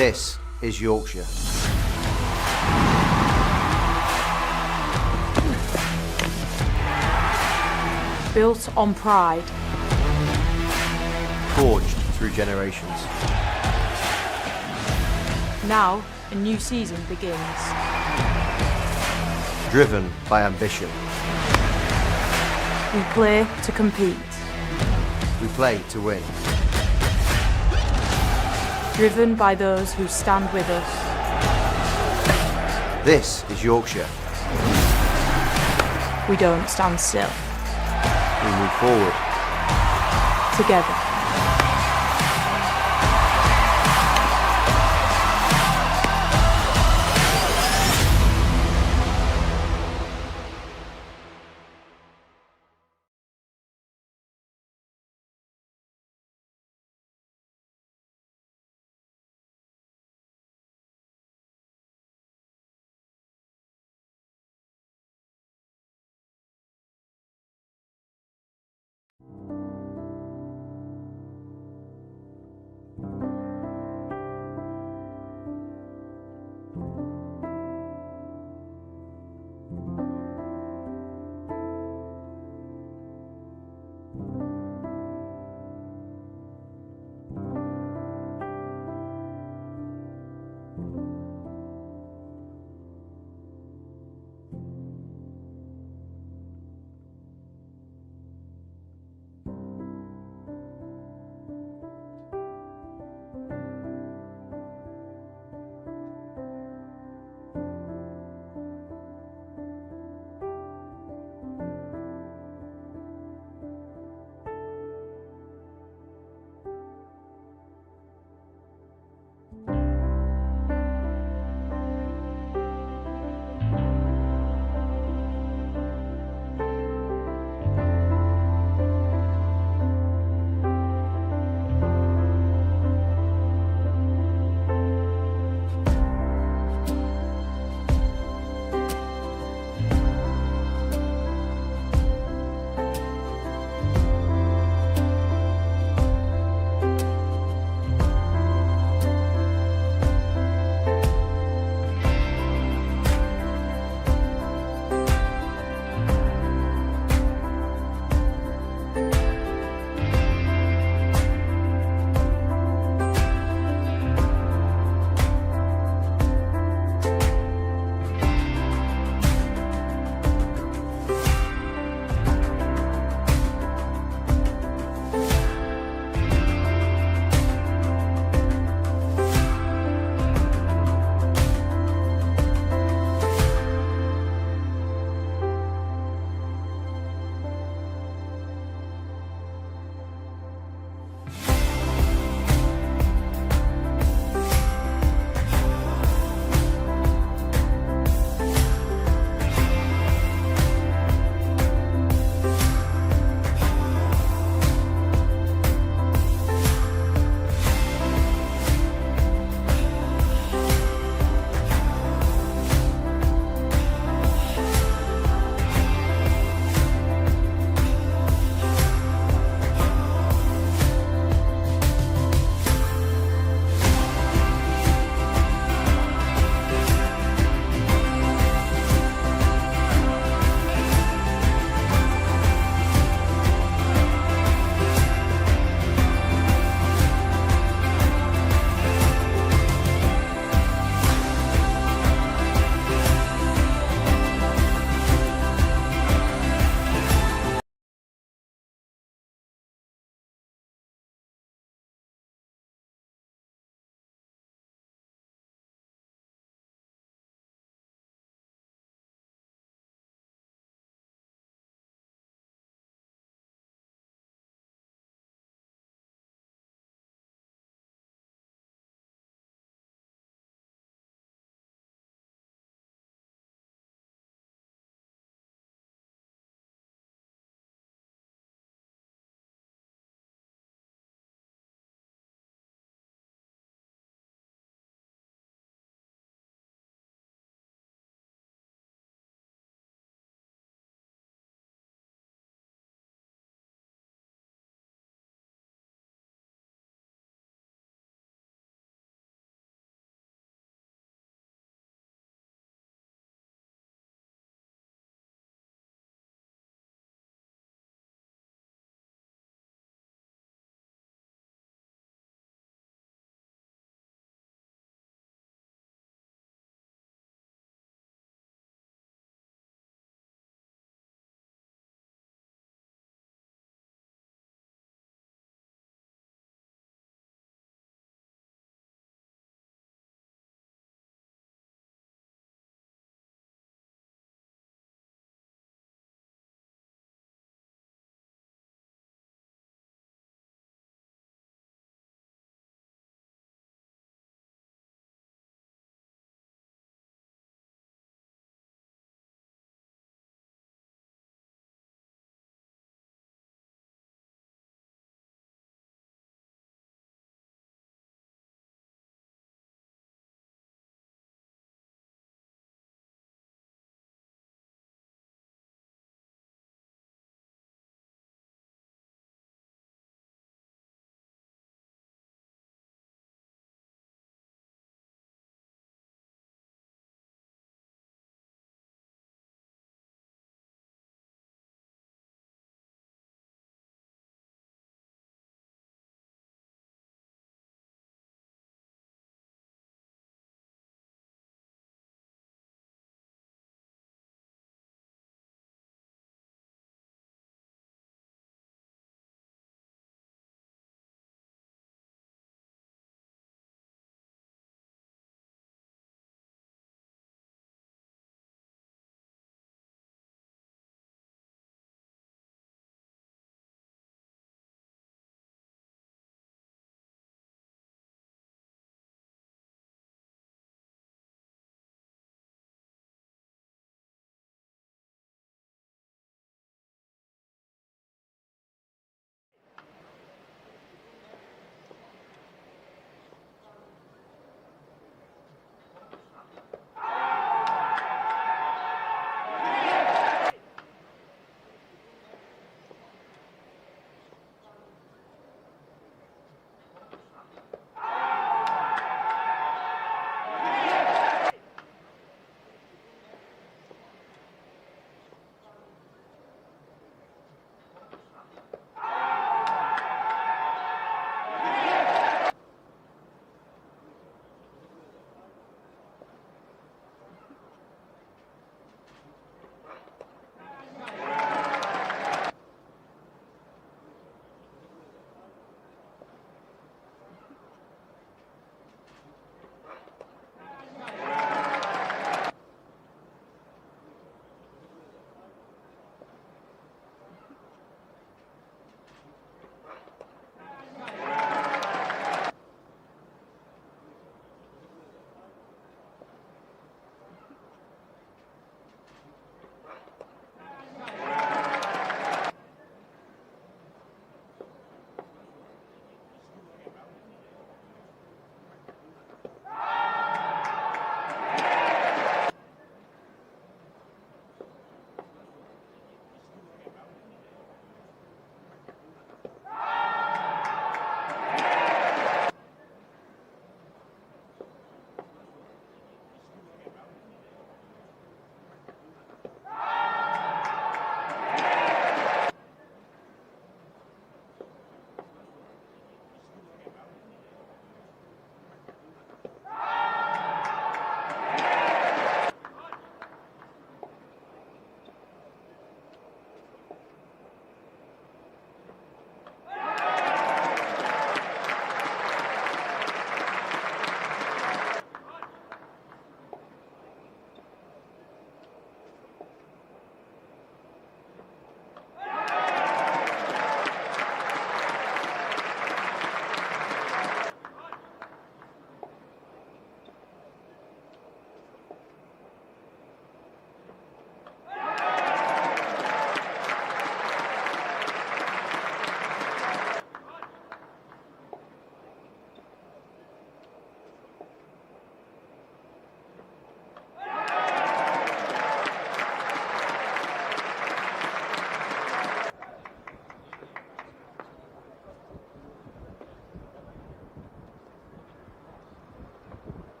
This is Yorkshire. Built on pride. Forged through generations. Now, a new season begins. Driven by ambition. We play to compete. We play to win. Driven by those who stand with us. This is Yorkshire. We don't stand still. We move forward. Together.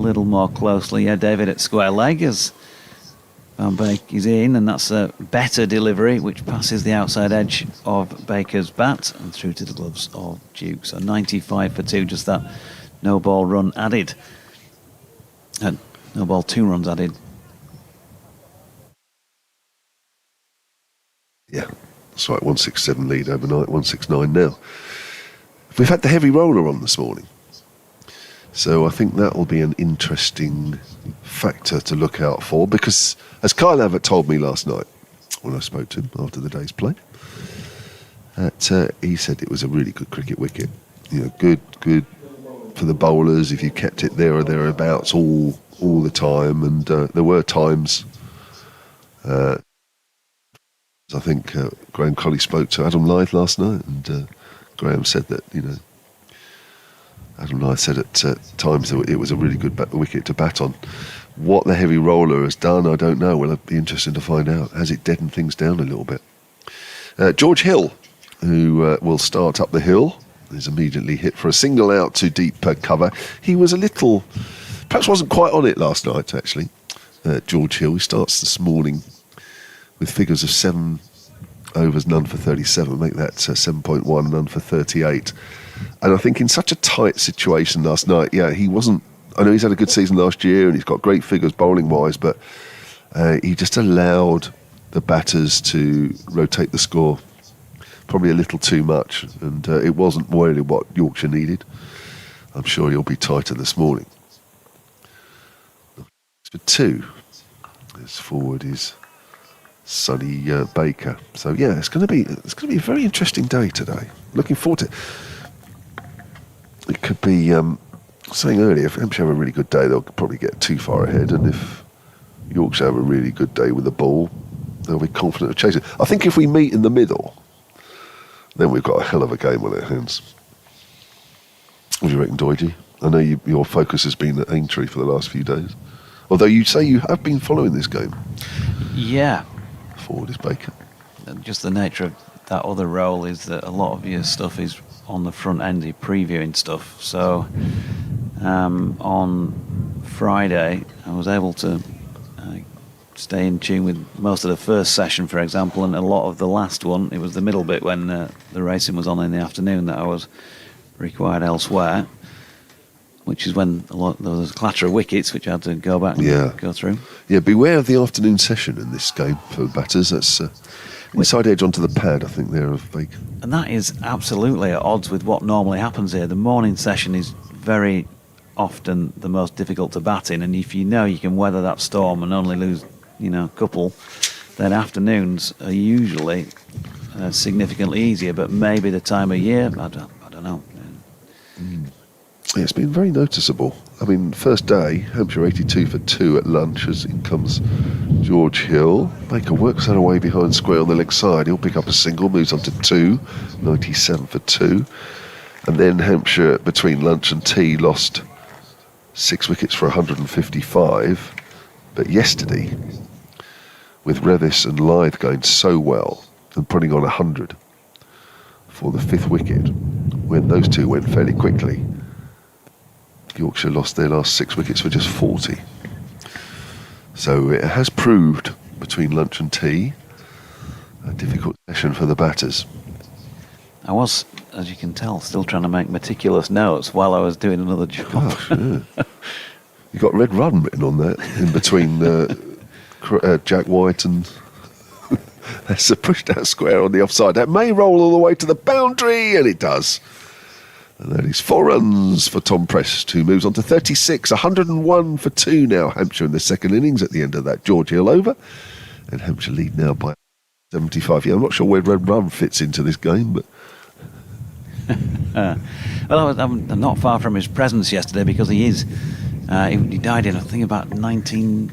a little more closely. Yeah, David at square leg as Van Beek is in, and that's a better delivery which passes the outside edge of Baker's bat and through to the gloves of Duke. So 95 for 2, just that no ball run added. And no ball 2 runs added. Yeah, that's right, 167 lead overnight, 169 now. We've had the heavy roller on this morning. So I think that will be an interesting factor to look out for, because as Kyle Abbott told me last night when I spoke to him after the day's play, that he said it was a really good cricket wicket. You know, good for the bowlers if you kept it there or thereabouts all the time. And there were times, I think Graham Colley spoke to Adam Lyth last night, and Graham said that, you know, Adam Lyth said at times that it was a really good wicket to bat on. What the heavy roller has done, I don't know. Well, it'd be interesting to find out. Has it deadened things down a little bit? George Hill, who will start up the hill, is immediately hit for a single out to deep cover. He was a little, perhaps wasn't quite on it last night, actually. George Hill, he starts this morning with figures of 7 overs, none for 37, make that 7.1, none for 38. And I think in such a tight situation last night, yeah, he wasn't, I know he's had a good season last year and he's got great figures bowling-wise, but he just allowed the batters to rotate the score probably a little too much, and it wasn't really what Yorkshire needed. I'm sure he'll be tighter this morning. For 2, his forward is Sonny Baker. So yeah, it's going to be a very interesting day today. Looking forward to it. It could be, saying earlier, if Hampshire have a really good day, they'll probably get too far ahead, and if Yorkshire have a really good day with the ball, they'll be confident of chasing. I think if we meet in the middle, then we've got a hell of a game on our hands. What do you reckon, Doidgy? I know your focus has been at Aintree for the last few days. Although you say you have been following this game. Yeah. Forward is Baker. Just the nature of that other role is that a lot of your stuff is on the front end, you're previewing stuff. So on Friday, I was able to stay in tune with most of the first session, for example, and a lot of the last one. It was the middle bit when the racing was on in the afternoon that I was required elsewhere, which is when there was a clatter of wickets, which I had to go back and go through. Yeah, beware of the afternoon session in this game for batters. That's inside edge onto the pad, I think, there of Baker. And that is absolutely at odds with what normally happens here. The morning session is very often the most difficult to bat in, and if you know you can weather that storm and only lose, a couple, then afternoons are usually significantly easier. But maybe the time of year, I don't know. Yeah, it's been very noticeable. I mean, first day, Hampshire 82 for 2 at lunch, as in comes George Hill. Baker works that away behind square on the leg side. He'll pick up a single, moves on to 2, 97 for 2. And then Hampshire, between lunch and tea, lost 6 wickets for 155. But yesterday, with Revis and Lyth going so well and putting on 100 for the 5th wicket, when those two went fairly quickly, Yorkshire lost their last 6 wickets for just 40. So it has proved, between lunch and tea, a difficult session for the batters. I was, as you can tell, still trying to make meticulous notes while I was doing another job. Gosh, yeah. You got Red Run written on that in between Jack White and that's a pushed out square on the offside. That may roll all the way to the boundary, and it does. And that is 4 runs for Tom Prest, who moves on to 36, 101 for 2 now, Hampshire in the second innings at the end of that George Hill over. And Hampshire lead now by 75. Yeah, I'm not sure where Red Run fits into this game, but... Well, I'm not far from his presence yesterday, because he is... he died in, I think, about 19...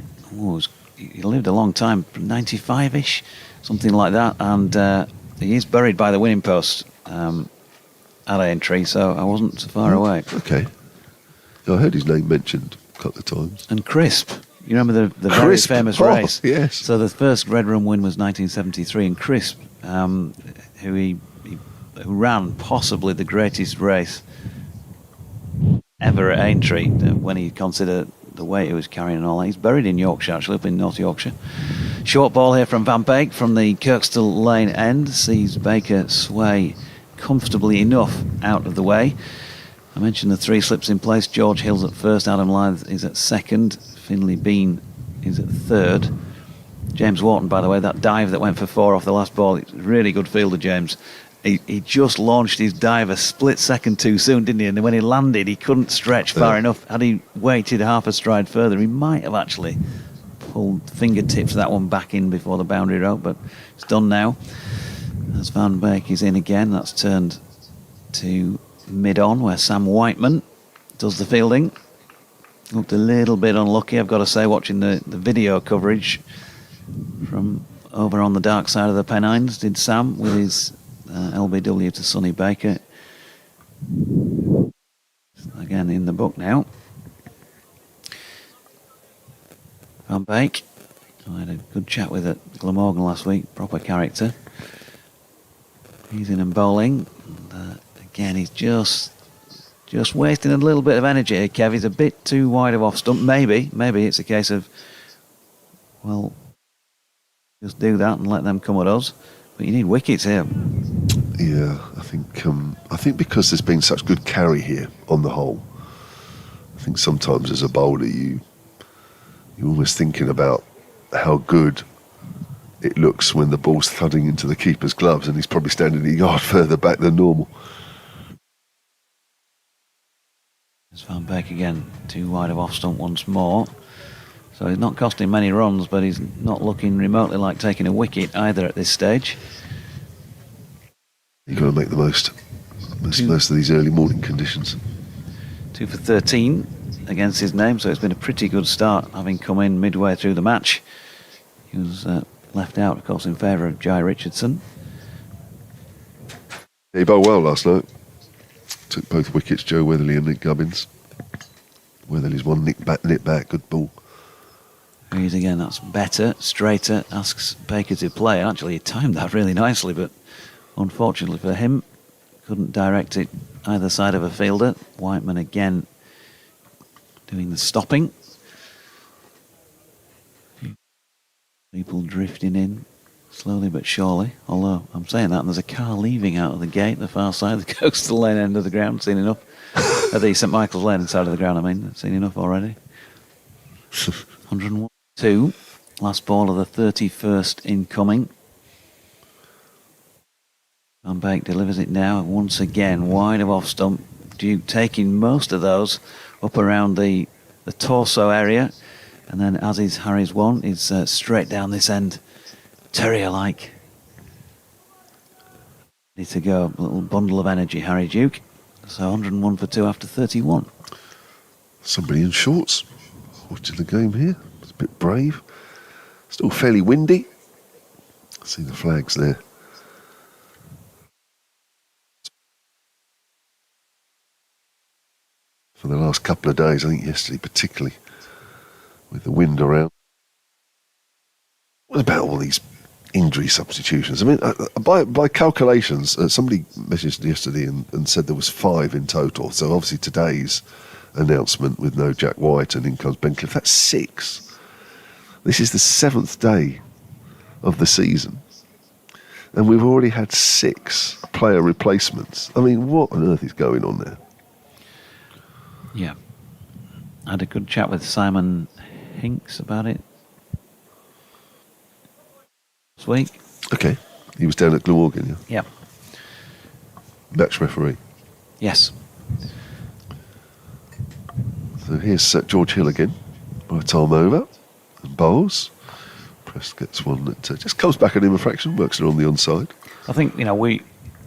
he lived a long time, 95-ish, something like that. And he is buried by the winning post at Aintree, so I wasn't so far away. Okay. I heard his name mentioned a couple of times. And Crisp. You remember the very famous race? Yes. So the first Red Run win was 1973, and Crisp, who ran possibly the greatest race ever at Aintree, when he considered the weight he was carrying and all that. He's buried in Yorkshire, actually, up in North Yorkshire. Short ball here from Van Beek from the Kirkstall Lane end. Sees Baker sway comfortably enough out of the way. I mentioned the 3 slips in place. George Hill's at first, Adam Lyth is at second, Finlay Bean is at third. James Wharton, by the way, that dive that went for 4 off the last ball, it's really good fielder, James. He just launched his dive a split second too soon, didn't he? And when he landed, he couldn't stretch far enough. Had he waited half a stride further, he might have actually pulled fingertips that one back in before the boundary rope, but it's done now. As Van Beek is in again, that's turned to mid-on, where Sam Whiteman does the fielding. Looked a little bit unlucky, I've got to say, watching the video coverage from over on the dark side of the Pennines, did Sam, with his LBW to Sonny Baker. Again in the book now. Van Beek, I had a good chat with at Glamorgan last week, proper character. He's in and bowling. And, again, he's just wasting a little bit of energy here, Kev. He's a bit too wide of off stump. Maybe it's a case of, well, just do that and let them come at us. But you need wickets here. Yeah, I think because there's been such good carry here on the whole, I think sometimes as a bowler you're almost thinking about how good it looks when the ball's thudding into the keeper's gloves and he's probably standing a yard further back than normal. There's Van Beek again, too wide of off stump once more. So he's not costing many runs, but he's not looking remotely like taking a wicket either at this stage. You've got to make the most of these early morning conditions. 2 for 13 against his name, so it's been a pretty good start, having come in midway through the match. He was left out, of course, in favour of Jai Richardson. He bowled well last night. Took both wickets, Joe Weatherly and Nick Gubbins. Weatherly's one, Nick back, good ball. He's again, that's better, straighter, asks Baker to play. Actually, he timed that really nicely, but unfortunately for him, couldn't direct it either side of a fielder. Whiteman again doing the stopping. People drifting in slowly but surely. Although I'm saying that, and there's a car leaving out of the gate, the far side, the coastal lane end of the ground. Seen enough. At the St Michael's Lane side of the ground, I mean. Seen enough already. 101. 2, last ball of the 31st incoming. Van Beek delivers it now, once again wide of off stump. Duke taking most of those up around the torso area, and then, as is Harry's one, is straight down this end, terrier-like. Ready to go, a little bundle of energy, Harry Duke. So 101 for 2 after 31. Somebody in shorts watching the game here. It's a bit brave. Still fairly windy. See the flags there. For the last couple of days, I think yesterday particularly, with the wind around. What about all these injury substitutions? I mean, by calculations, somebody messaged yesterday and said there was 5 in total. So obviously today's announcement with no Jack White and in comes Ben Cliff, that's 6. This is the 7th day of the season, and we've already had 6 player replacements. I mean, what on earth is going on there? Yeah. I had a good chat with Simon Hinks about it this week. Okay. He was down at Glamorgan, yeah? Yeah. Match referee. Yes. So here's George Hill again, by time over, and bowls. Prest gets one that just comes back at him a fraction, works it on the onside. I think,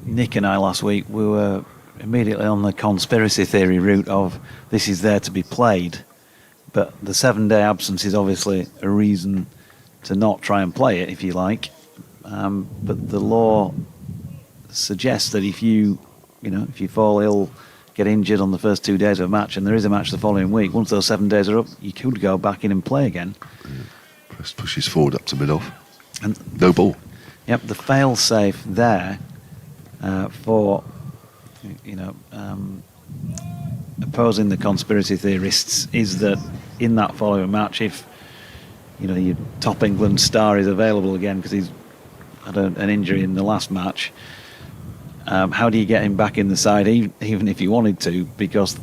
Nick and I last week, we were immediately on the conspiracy theory route of this is there to be played, but the 7-day absence is obviously a reason to not try and play it, if you like. But the law suggests that if you fall ill, get injured on the first 2 days of a match, and there is a match the following week, once those 7 days are up, you could go back in and play again. Yeah. Prest pushes forward up to mid-off. And no ball. Yep, the fail-safe there for opposing the conspiracy theorists is that in that following match, if your top England star is available again because he's had an injury in the last match, how do you get him back in the side, even if you wanted to, because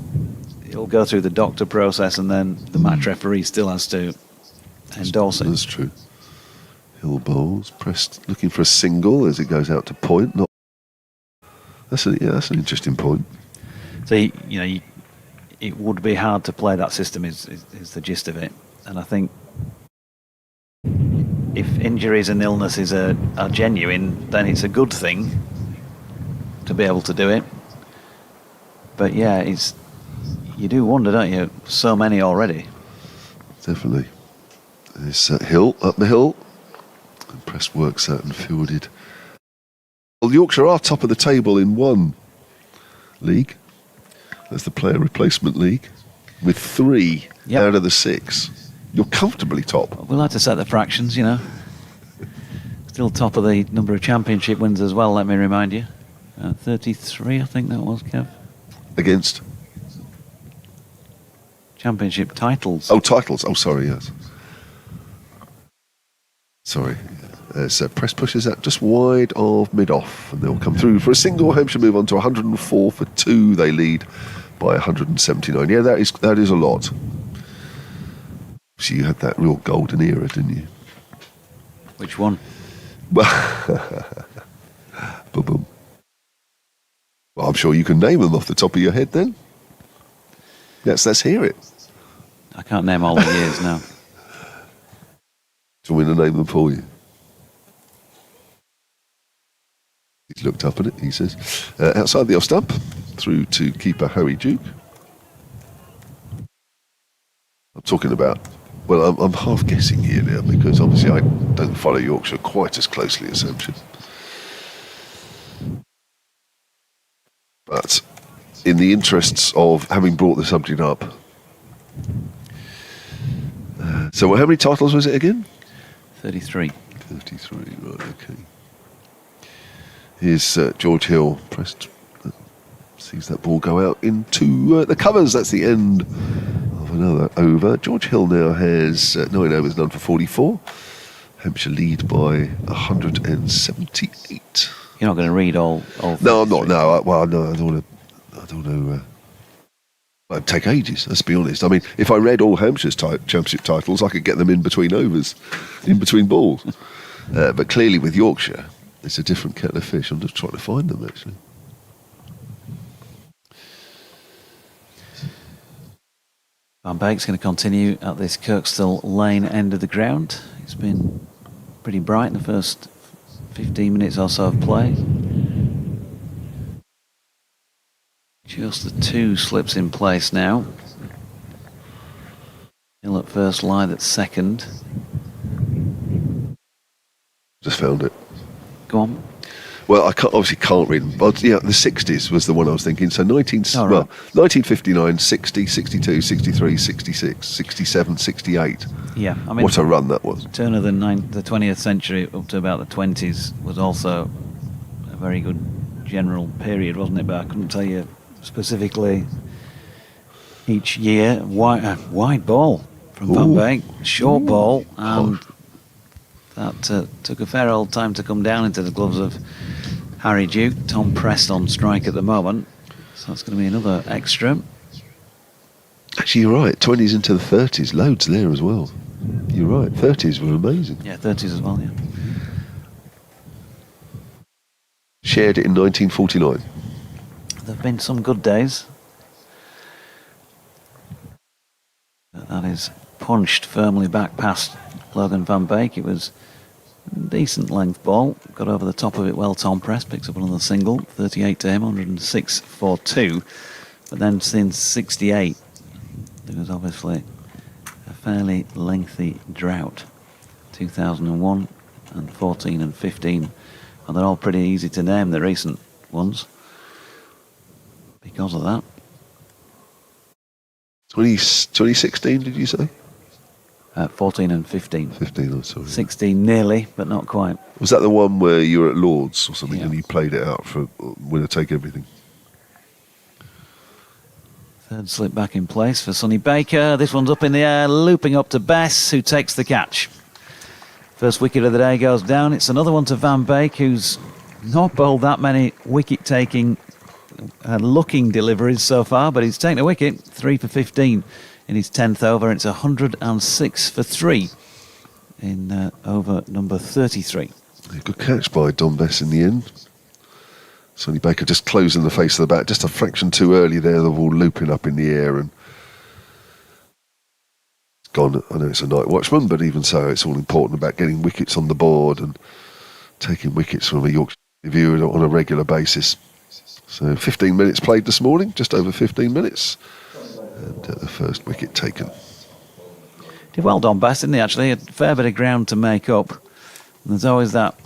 it'll go through the doctor process and then the match referee still has to endorse it. That's true. Hill bowls, Prest looking for a single as it goes out to point. That's an interesting point. So it would be hard to play that system is the gist of it, and I think if injuries and illnesses are genuine, then it's a good thing to be able to do it. But yeah, you do wonder, don't you? So many already. Definitely. There's Hill up the hill. And Prest works out and fielded. Well, Yorkshire are top of the table in one league. That's the player replacement league, with 3 out of the 6. You're comfortably top. We like to set the fractions, Still top of the number of championship wins as well, let me remind you. 33, I think that was, Kev. Against? Championship titles. Oh, titles. Oh, sorry, yes. Sorry. Prest pushes that just wide of mid-off, and they'll come through for a single. Hampshire move on to 104 for 2. They lead by 179. Yeah, that is a lot. So you had that real golden era, didn't you? Which one? Boom, boom. Well, I'm sure you can name them off the top of your head then. Yes, let's hear it. I can't name all the years now. Do you want me to name them for you? He's looked up at it, he says. Outside the off stump, through to keeper Harry Duke. I'm talking about, well, I'm half guessing here now, because obviously I don't follow Yorkshire quite as closely as Hampshire. But in the interests of having brought the subject up, so how many titles was it again? 33. 33, right, okay. Here's George Hill. Prest sees that ball go out into the covers. That's the end of another over. George Hill now has 9 overs, none for 44. Hampshire lead by 178. You're not going to read all No, I'm not. No, I don't want to. It'd take ages, let's be honest. I mean, if I read all Hampshire's championship titles, I could get them in between overs, in between balls. But clearly with Yorkshire, it's a different kettle of fish. I'm just trying to find them, actually. Van Beek's going to continue at this Kirkstall Lane end of the ground. It's been pretty bright in the first 15 minutes or so of play. Just the 2 slips in place now. Hill at first, Lyth at second. Just found it. Go on. Well, I obviously can't read them. But yeah, the 60s was the one I was thinking. So 1959, 60, 62, 63, 66, 67, 68. Yeah, I mean, what a run that was. Turn of the 20th century up to about the 20s was also a very good general period, wasn't it? But I couldn't tell you specifically each year. Wide ball from Van Beek, short ball, and that took a fair old time to come down into the gloves of Harry Duke. Tom Prest on strike at the moment, so that's going to be another extra. Actually, you're right. 20s into the 30s, loads there as well. You're right. 30s were amazing. Yeah, 30s as well. Yeah. Shared it in 1949. There've been some good days. That is punched firmly back past Logan Van Beek. It was a decent length ball. Got over the top of it well. Tom Prest picks up another single. 38 to him, 106 for 2. But then since 68, there was obviously a fairly lengthy drought. 2001 and 14 and 15. And they're all pretty easy to name, the recent ones, because of that. 2016, did you say? 14 and 15. 15, I'm sorry. 16 nearly, but not quite. Was that the one where you were at Lord's or something, Yeah. and you played it out for winner take everything? Third slip back in place for Sonny Baker. This one's up in the air, looping up to Bess, who takes the catch. First wicket of the day goes down. It's another one to Van Beek, who's not bowled that many wicket-taking looking deliveries so far, but he's taken a wicket, 3 for 15 in his 10th over. It's 106 for 3 in over number 33. Good catch by Don Bess in the end. Sonny Baker just closing the face of the bat, just a fraction too early there, the ball looping up in the air and gone. I know it's a night watchman, but even so, it's all important about getting wickets on the board and taking wickets from a Yorkshire viewer on a regular basis. So 15 minutes played this morning, just over 15 minutes, and the first wicket taken. Did well Don Bess, didn't he, actually? A fair bit of ground to make up. And there's always that,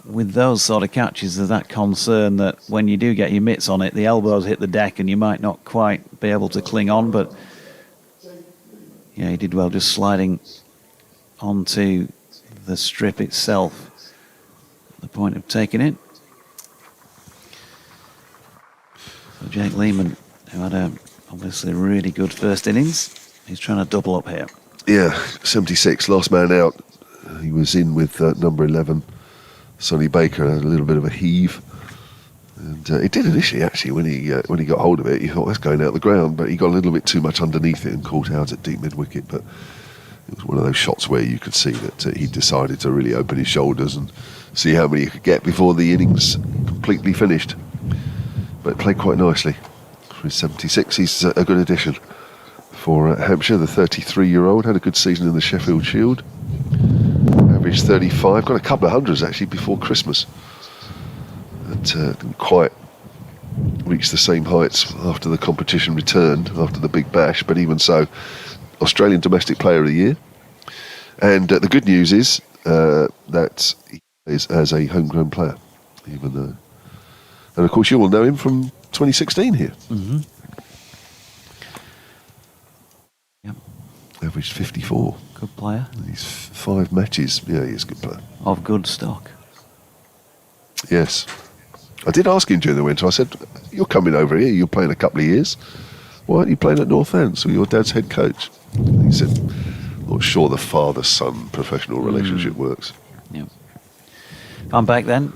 with those sort of catches, there's that concern that when you do get your mitts on it, the elbows hit the deck and you might not quite be able to cling on, but yeah, he did well just sliding onto the strip itself at the point of taking it. So Jake Lehman, who had obviously a really good first innings, he's trying to double up here. Yeah, 76, last man out. He was in with number 11, Sonny Baker, had a little bit of a heave. And it did initially, actually, when he got hold of it, you thought that's going out the ground, but he got a little bit too much underneath it and caught out at deep mid-wicket. But it was one of those shots where you could see that he decided to really open his shoulders and see how many he could get before the innings completely finished. But played quite nicely. For his 76, he's a good addition for Hampshire. The 33-year-old had a good season in the Sheffield Shield. Averaged 35, got a couple of hundreds actually before Christmas. But didn't quite reach the same heights after the competition returned, after the Big Bash. But even so, Australian Domestic Player of the Year. And the good news is that he is as a homegrown player, even though. And of course, you will know him from 2016 here. Mm-hmm. Yep. Averaged 54. Good player. He's 5 matches. Yeah, he's a good player. Of good stock. Yes. I did ask him during the winter, I said, you're coming over here, you're playing a couple of years. Why aren't you playing at Northants with your dad's head coach? And he said, not sure the father-son professional relationship works. Yep. I'm back then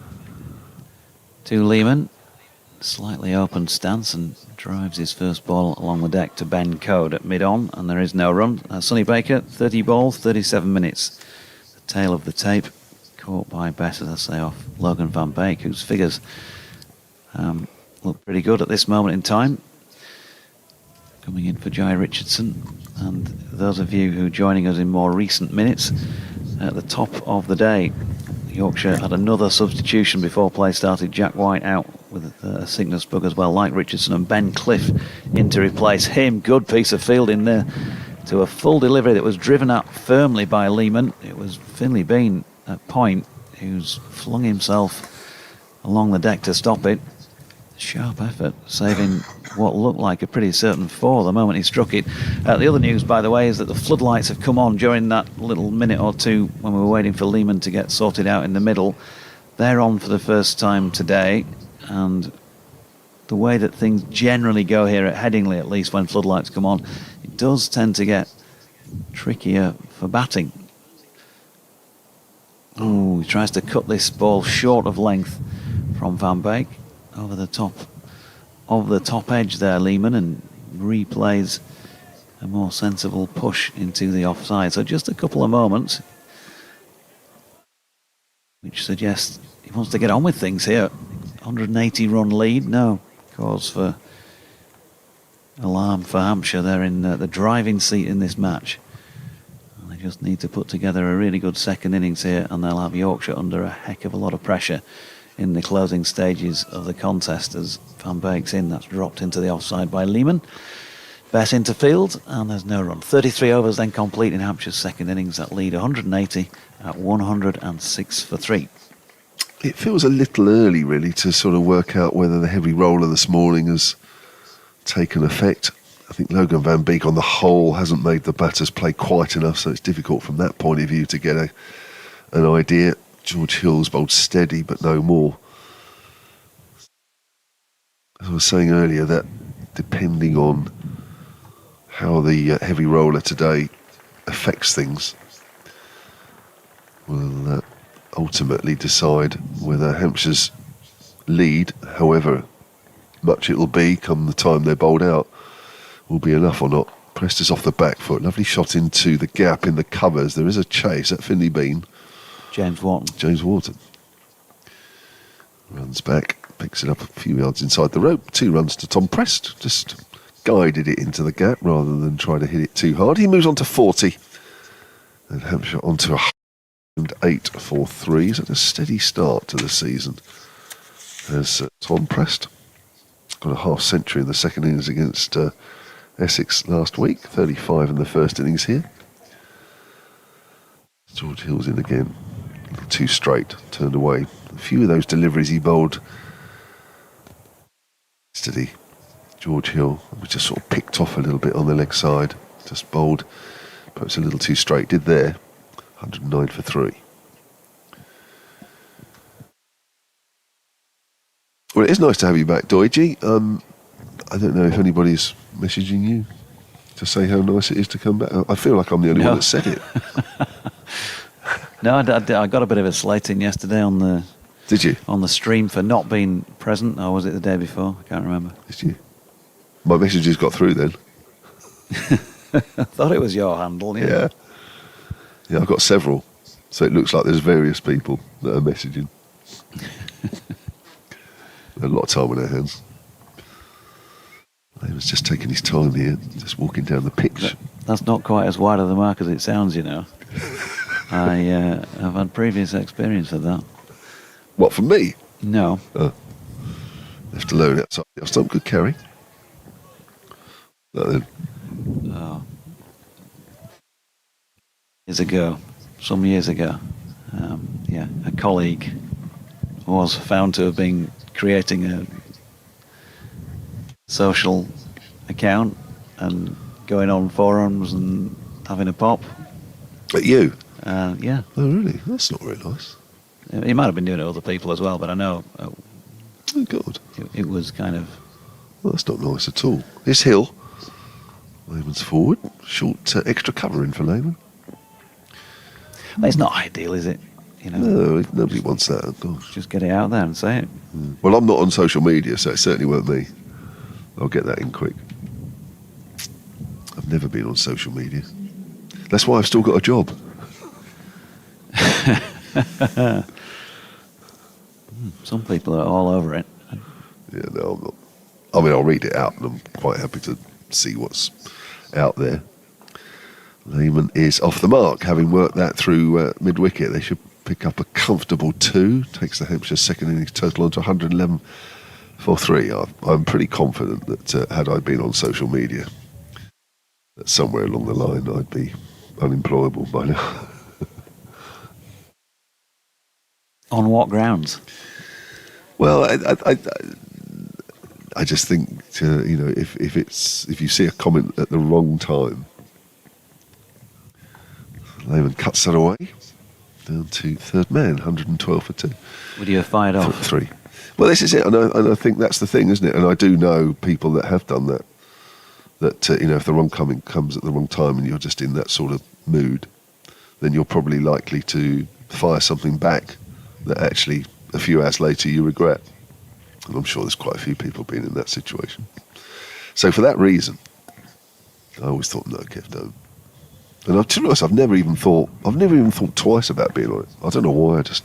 to Lehman. Slightly open stance and drives his first ball along the deck to Ben Code at mid-on, and there is no run. Sonny Baker, 30 balls, 37 minutes. The tail of the tape, caught by Bess, as I say, off Logan Van Beek, whose figures look pretty good at this moment in time. Coming in for Jai Richardson, and those of you who are joining us in more recent minutes, at the top of the day, Yorkshire had another substitution before play started. Jack White out with a sickness bug as well, like Richardson, and Ben Cliff in to replace him. Good piece of fielding there to a full delivery that was driven up firmly by Lehman. It was Finlay Bean at point who's flung himself along the deck to stop it. Sharp effort, saving what looked like a pretty certain 4 the moment he struck it. The other news, by the way, is that the floodlights have come on during that little minute or two when we were waiting for Lehman to get sorted out in the middle. They're on for the first time today, and the way that things generally go here at Headingley, at least when floodlights come on, it does tend to get trickier for batting. Ooh, he tries to cut this ball short of length from Van Beek. Over the top of the top edge there, Lehman, and replays a more sensible push into the offside. So just a couple of moments, which suggests he wants to get on with things here. 180 run lead, no cause for alarm for Hampshire. They're in the driving seat in this match. And they just need to put together a really good second innings here, and they'll have Yorkshire under a heck of a lot of pressure in the closing stages of the contest as Van Beek's in. That's dropped into the offside by Lehman. Bess into field, and there's no run. 33 overs then complete in Hampshire's second innings. That lead 180 at 106 for 3. It feels a little early, really, to sort of work out whether the heavy roller this morning has taken effect. I think Logan Van Beek on the whole hasn't made the batters play quite enough, so it's difficult from that point of view to get an idea. George Hill's bowled steady, but no more. As I was saying earlier, that depending on how the heavy roller today affects things will ultimately decide whether Hampshire's lead, however much it will be come the time they're bowled out, will be enough or not. Prester's off the back foot. Lovely shot into the gap in the covers. There is a chase at Finley Bean. James Wharton. James Wharton runs back, picks it up a few yards inside the rope. 2 runs to Tom Prest. Just guided it into the gap rather than try to hit it too hard. He moves on to 40. And Hampshire on to 108 for 3. So a steady start to the season. As Tom Prest got a half century in the second innings against Essex last week, 35 in the first innings here. George Hill's in again, 2 straight, turned away. A few of those deliveries he bowled yesterday. George Hill was just sort of picked off a little bit on the leg side, just bowled perhaps a little too straight, did there, 109 for 3. Well, it is nice to have you back, Doige. I don't know if anybody's messaging you to say how nice it is to come back. I feel like I'm the only one that said it. No, I got a bit of a slating yesterday on the. Did you? On the stream for not being present, or was it the day before? I can't remember. Did you? My messages got through then. I thought it was your handle. Yeah. Yeah, I've got several. So it looks like there's various people that are messaging. A lot of time on our hands. He was just taking his time here, just walking down the pitch. That's not quite as wide of the mark as it sounds, you know. I've had previous experience of that. What, from me? No. Left alone outside the off stump, good carry. No, then. Oh. Some years ago, a colleague was found to have been creating a social account and going on forums and having a pop. At you? Yeah. Oh, really? That's not very nice. He might have been doing it to other people as well, but I know Oh, God. it was kind of... Well, that's not nice at all. It's Hill. Lehman's forward. Short extra cover in for Lehman. It's not ideal, is it? You know, No, nobody wants that. Oh, gosh. just get it out there and say it. Well, I'm not on social media, so it certainly weren't me. I'll get that in quick. I've never been on social media. That's why I've still got a job. Some people are all over it. Yeah, no, I'm not. I mean, I'll read it out, and I'm quite happy to see what's out there. Lehman is off the mark, having worked that through mid-wicket. They should pick up a comfortable 2. Takes the Hampshire second innings total on to 111 for 3. I'm pretty confident that had I been on social media, that somewhere along the line I'd be unemployable by now. On what grounds? Well, I just think if you see a comment at the wrong time, Lehman cuts that away down to third man, 112 for 2. Would you have fired For off? 3. Well, this is it, and I think that's the thing, isn't it? And I do know people that have done that. That if the wrong comment comes at the wrong time and you're just in that sort of mood, then you're probably likely to fire something back that actually a few hours later you regret. And I'm sure there's quite a few people being in that situation. So for that reason, I always thought, no, Kev, don't. And to be honest, I've never even thought twice about being on it. I don't know why. Just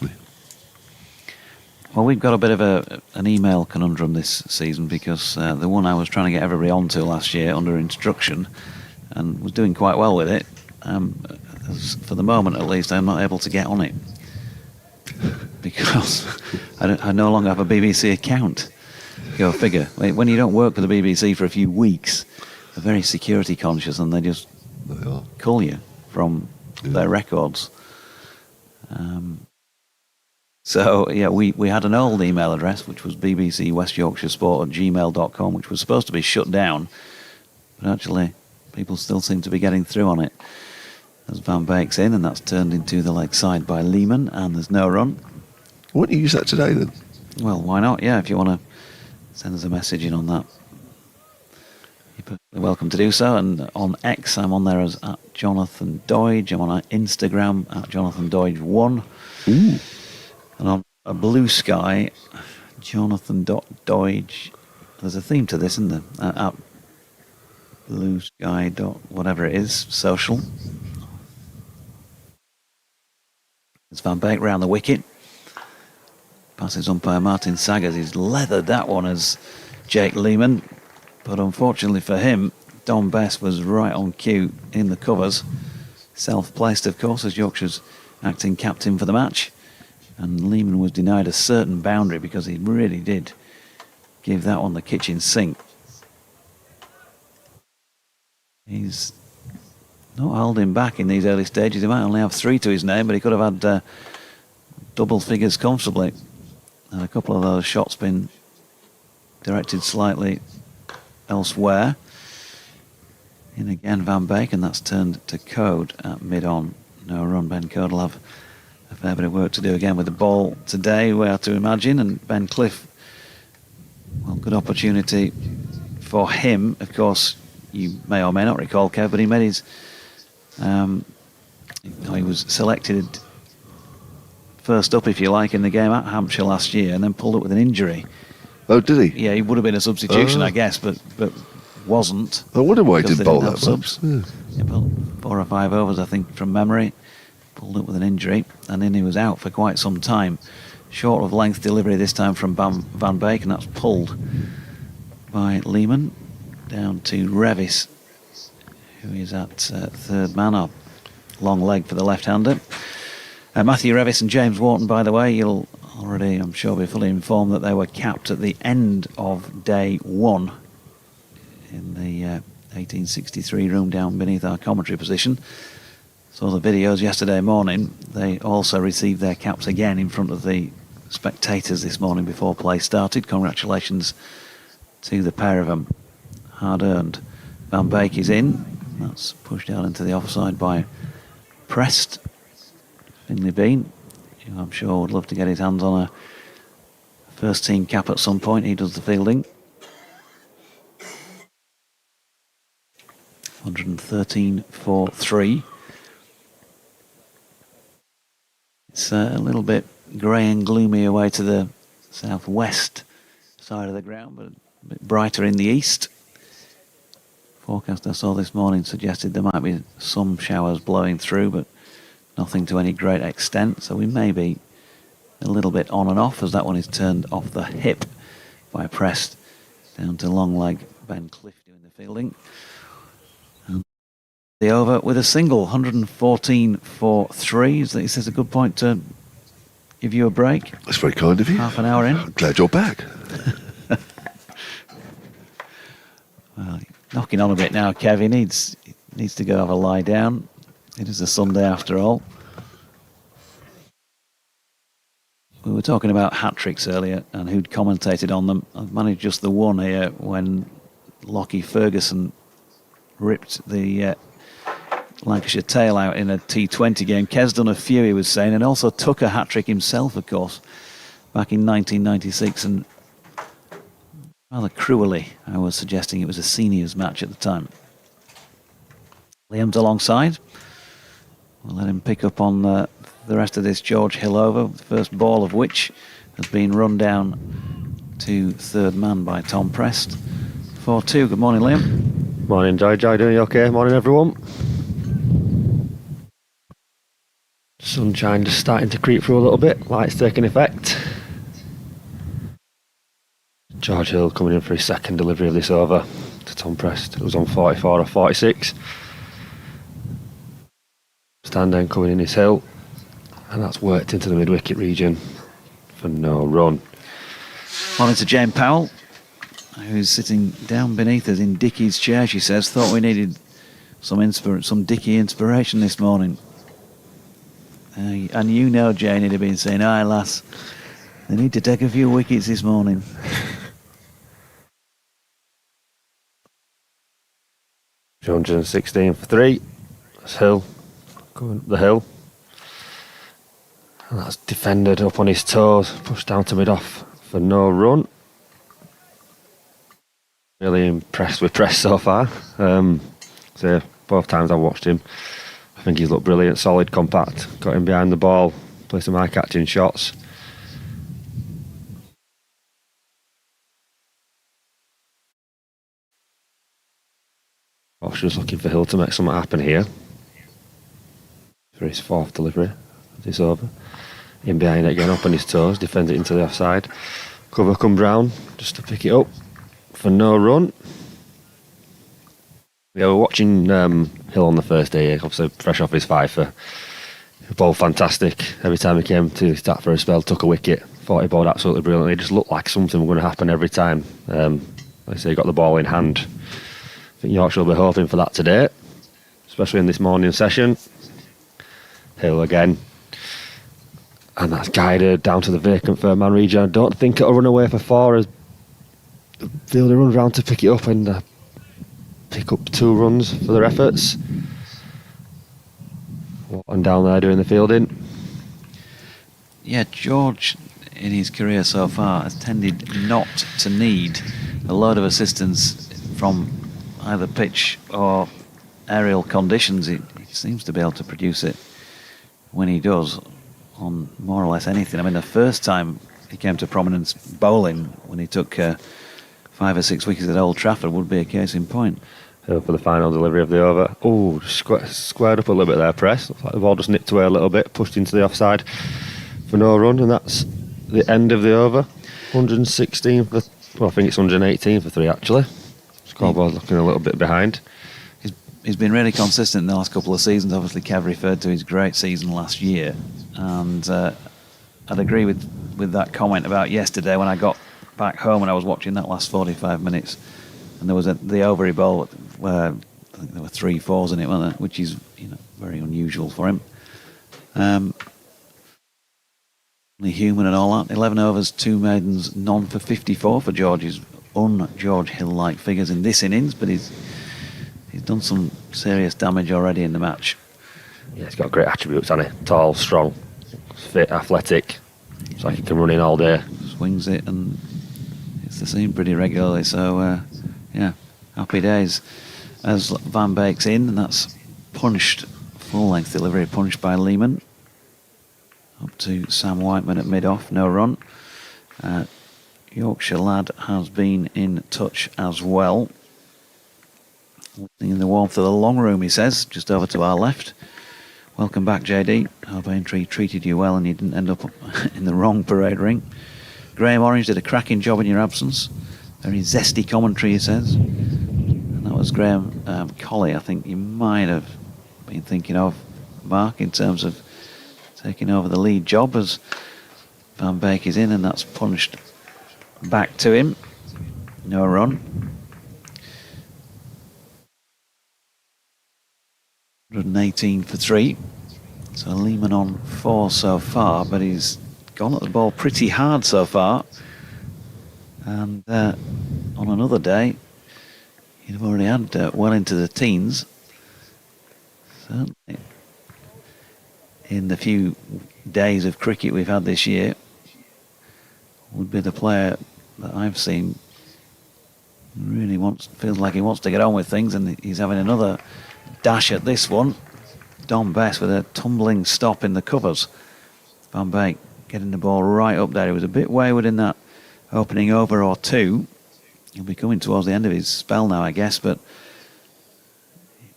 me. Well, we've got a bit of an email conundrum this season because the one I was trying to get everybody onto last year under instruction and was doing quite well with it. For the moment, at least, I'm not able to get on it because I no longer have a BBC account. Go figure. When you don't work for the BBC for a few weeks, they're very security conscious and they just cull you from their records. So, yeah, we had an old email address, which was bbcwestyorkshiresport@gmail.com, which was supposed to be shut down. But actually, people still seem to be getting through on it. There's Van Beek's in, and that's turned into the leg side by Lehman, and there's no run. Why don't you use that today, then? Well, why not? Yeah, if you want to send us a message in on that. You're welcome to do so. And on X, I'm on there as @Jonathan Doidge. I'm on Instagram @Jonathan Doidge1. Ooh. And on a Blue Sky, Jonathan.Doidge. There's a theme to this, isn't there? At Blue Sky whatever it is, social. It's Van Beek round the wicket. Passes umpire Martin Saggers. He's leathered that one as Jake Lehman. But unfortunately for him, Don Bess was right on cue in the covers. Self-placed, of course, as Yorkshire's acting captain for the match. And Lehman was denied a certain boundary because he really did give that one the kitchen sink. He's not holding back in these early stages. He might only have 3 to his name, but he could have had double figures comfortably. And a couple of those shots been directed slightly elsewhere. In again Van Beek, and that's turned to Code at mid-on. No run. Ben Code will have a fair bit of work to do again with the ball today, we are to imagine. And Ben Cliff, well, good opportunity for him. Of course, you may or may not recall, Kev, but he made his... he was selected first up, if you like, in the game at Hampshire last year, and then pulled up with an injury. Oh, did he? Yeah, he would have been a substitution, I guess, but wasn't. I wonder why he because didn't they bowl have that subs. much. Yeah, well, 4 or 5 overs, I think, from memory. Pulled up with an injury, and then he was out for quite some time. Short of length delivery this time from Van Beek, and that's pulled by Lehman down to Revis, who is at third man up. Long leg for the left-hander. Matthew Revis and James Wharton, by the way, you'll already, I'm sure, be fully informed that they were capped at the end of day 1 in the 1863 room down beneath our commentary position. Saw the videos yesterday morning. They also received their caps again in front of the spectators this morning before play started. Congratulations to the pair of them. Hard earned. Van Beek is in. That's pushed out into the offside by Prest. Finley Bean, who I'm sure would love to get his hands on a first team cap at some point. He does the fielding. 113 for 3. It's a little bit grey and gloomy away to the southwest side of the ground, but a bit brighter in the east. Forecast I saw this morning suggested there might be some showers blowing through, but nothing to any great extent. So we may be a little bit on and off as that one is turned off the hip by Prest down to long leg Ben Cliff doing the fielding. And the over with a single, 114 for 3. Is this a good point to give you a break? That's very kind of you. Half an hour in. I'm glad you're back. Well, knocking on a bit now, Kev. He needs to go have a lie down. It is a Sunday after all. We were talking about hat-tricks earlier and who'd commentated on them. I've managed just the one here when Lockie Ferguson ripped the Lancashire tail out in a T20 game. Kez done a few, he was saying, and also took a hat-trick himself, of course, back in 1996. And rather cruelly, I was suggesting it was a seniors match at the time. Liam's alongside. We'll let him pick up on the rest of this George Hill over, the first ball of which has been run down to third man by Tom Prest. 4-2. Good morning, Liam. Morning, George. How you doing? You okay? Morning, everyone. Sunshine just starting to creep through a little bit. Light's taking effect. George Hill coming in for his second delivery of this over to Tom Prest. It was on 44 or 46. Stand down coming in his Hill, and that's worked into the mid-wicket region for no run. Morning to Jane Powell, who's sitting down beneath us in Dickie's chair, she says. Thought we needed some Dickie inspiration this morning. And you know Jane had been saying, aye lass, they need to take a few wickets this morning. $216 for 3. That's Hill. Going up the hill. And that's defended up on his toes. Pushed down to mid-off for no run. Really impressed with Press so far. So both times I've watched him, I think he's looked brilliant, solid, compact, got him behind the ball, play some eye-catching shots. Yorkshire's looking for Hill to make something happen here for his fourth delivery of this over. In behind it again, up on his toes, defends it into the offside. Cover comes round just to pick it up for no run. Yeah, we're watching Hill on the first day, obviously fresh off his fifer. He bowled fantastic. Every time he came to start for a spell, took a wicket. Thought he bowled absolutely brilliantly. It just looked like something was going to happen every time. Like I say, he got the ball in hand. I think Yorkshire will be hoping for that today, especially in this morning session. Hill again. And that's guided down to the vacant third man region. I don't think it'll run away for four as the fielder runs round to pick it up and pick up 2 runs for their efforts. And down there doing the fielding. Yeah, George in his career so far has tended not to need a lot of assistance from either pitch or aerial conditions. He seems to be able to produce it when he does on more or less anything. I mean, the first time he came to prominence bowling when he took 5 or 6 wickets at Old Trafford would be a case in point. For the final delivery of the over. Oh, squared up a little bit there, Press. Looks like the ball just nipped away a little bit, pushed into the offside for no run, and that's the end of the over. 116 for, well, I think it's 118 for 3 actually. Scoreboard's looking a little bit behind. He's been really consistent in the last couple of seasons. Obviously, Kev referred to his great season last year, and I'd agree with that comment about yesterday when I got back home and I was watching that last 45 minutes, and there was the over he bowled where I think there were 3 fours in it, weren't there? Which is very unusual for him. Only human and all that. 11 overs, 2 maidens, none for 54 for George's un-George Hill-like figures in this innings, but he's done some serious damage already in the match. Yeah, he's got great attributes, hasn't he? Tall, strong, fit, athletic. Looks like he can run in all day. Swings it and hits the seam pretty regularly, so yeah, happy days. As Van Beek's in, and that's punched, full-length delivery punched by Lehman. Up to Sam Whiteman at mid-off, no run. Yorkshire lad has been in touch as well. In the warmth of the long room, he says, just over to our left. Welcome back, JD. Hope Aintree treated you well and you didn't end up in the wrong parade ring. Graham Orange did a cracking job in your absence. Very zesty commentary, he says. And that was Graham Colley, I think you might have been thinking of, Mark, in terms of taking over the lead job as Van Beek is in, and that's punched back to him. No run. 118 for 3. So Lehman on 4 so far, but he's gone at the ball pretty hard so far. And on another day, he'd have already had well into the teens. Certainly in the few days of cricket we've had this year, would be the player that I've seen really feels like he wants to get on with things, and he's having another dash at this one. Don Bess with a tumbling stop in the covers. Van Beek getting the ball right up there. He was a bit wayward in that opening over or two. He'll be coming towards the end of his spell now, I guess, but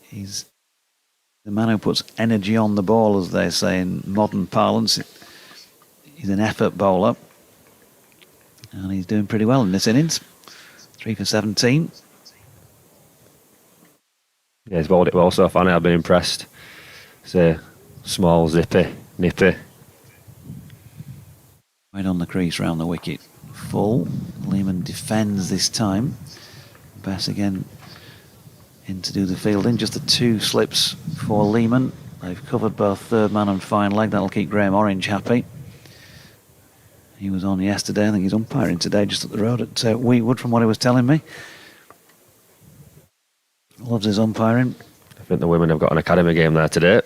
he's the man who puts energy on the ball, as they say in modern parlance. He's an effort bowler, and he's doing pretty well in this innings. 3 for 17. Yeah, he's bowled it well so far. I've been impressed. It's small, zippy, nippy. Right on the crease round the wicket. Full. Lehman defends this time. Bess again in to do the fielding. Just the 2 slips for Lehman. They've covered both third man and fine leg. That'll keep Graham Orange happy. He was on yesterday. I think he's umpiring today just up the road at Wheatwood, from what he was telling me. Loves his umpiring. I think the women have got an academy game there today.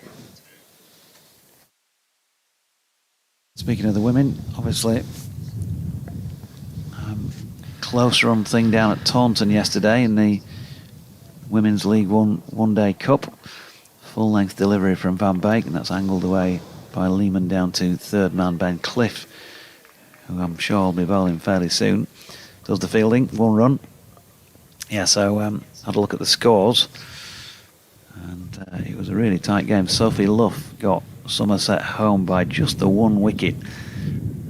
Speaking of the women, obviously, close run thing down at Taunton yesterday in the Women's League One-Day Cup. Full-length delivery from Van Beek, and that's angled away by Lehman down to third man Ben Cliff, who I'm sure will be bowling fairly soon. Does the fielding, 1 run. Yeah, so had a look at the scores, and it was a really tight game. Sophie Luff got Somerset home by just the 1 wicket,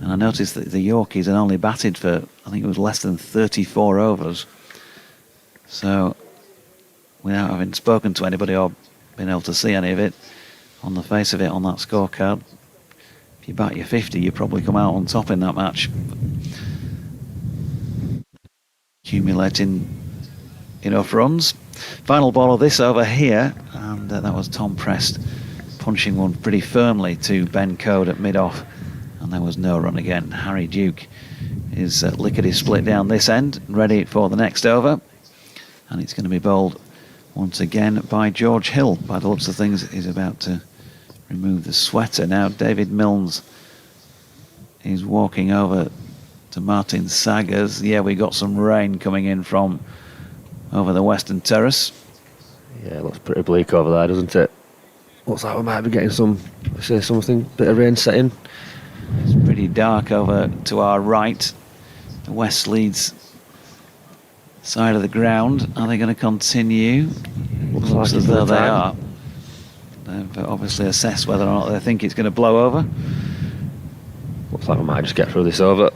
and I noticed that the Yorkies had only batted for, I think it was less than 34 overs. So, without having spoken to anybody or been able to see any of it, on the face of it on that scorecard, if you bat your 50, you probably come out on top in that match. Accumulating enough runs. Final ball of this over here, and that was Tom Prest punching one pretty firmly to Ben Code at mid-off, and there was no run again. Harry Duke is lickety split down this end, ready for the next over, and it's going to be bowled once again by George Hill. By the looks of things, he's about to remove the sweater. Now David Milnes is walking over to Martin Saggers. Yeah, we got some rain coming in from over the Western Terrace. Yeah, it looks pretty bleak over there, doesn't it? Looks like we might be getting something, bit of rain setting. It's pretty dark over to our right, the West Leeds side of the ground. Are they going to continue? Looks like as though they are. They've obviously assessed whether or not they think it's going to blow over. Looks like we might just get through this over.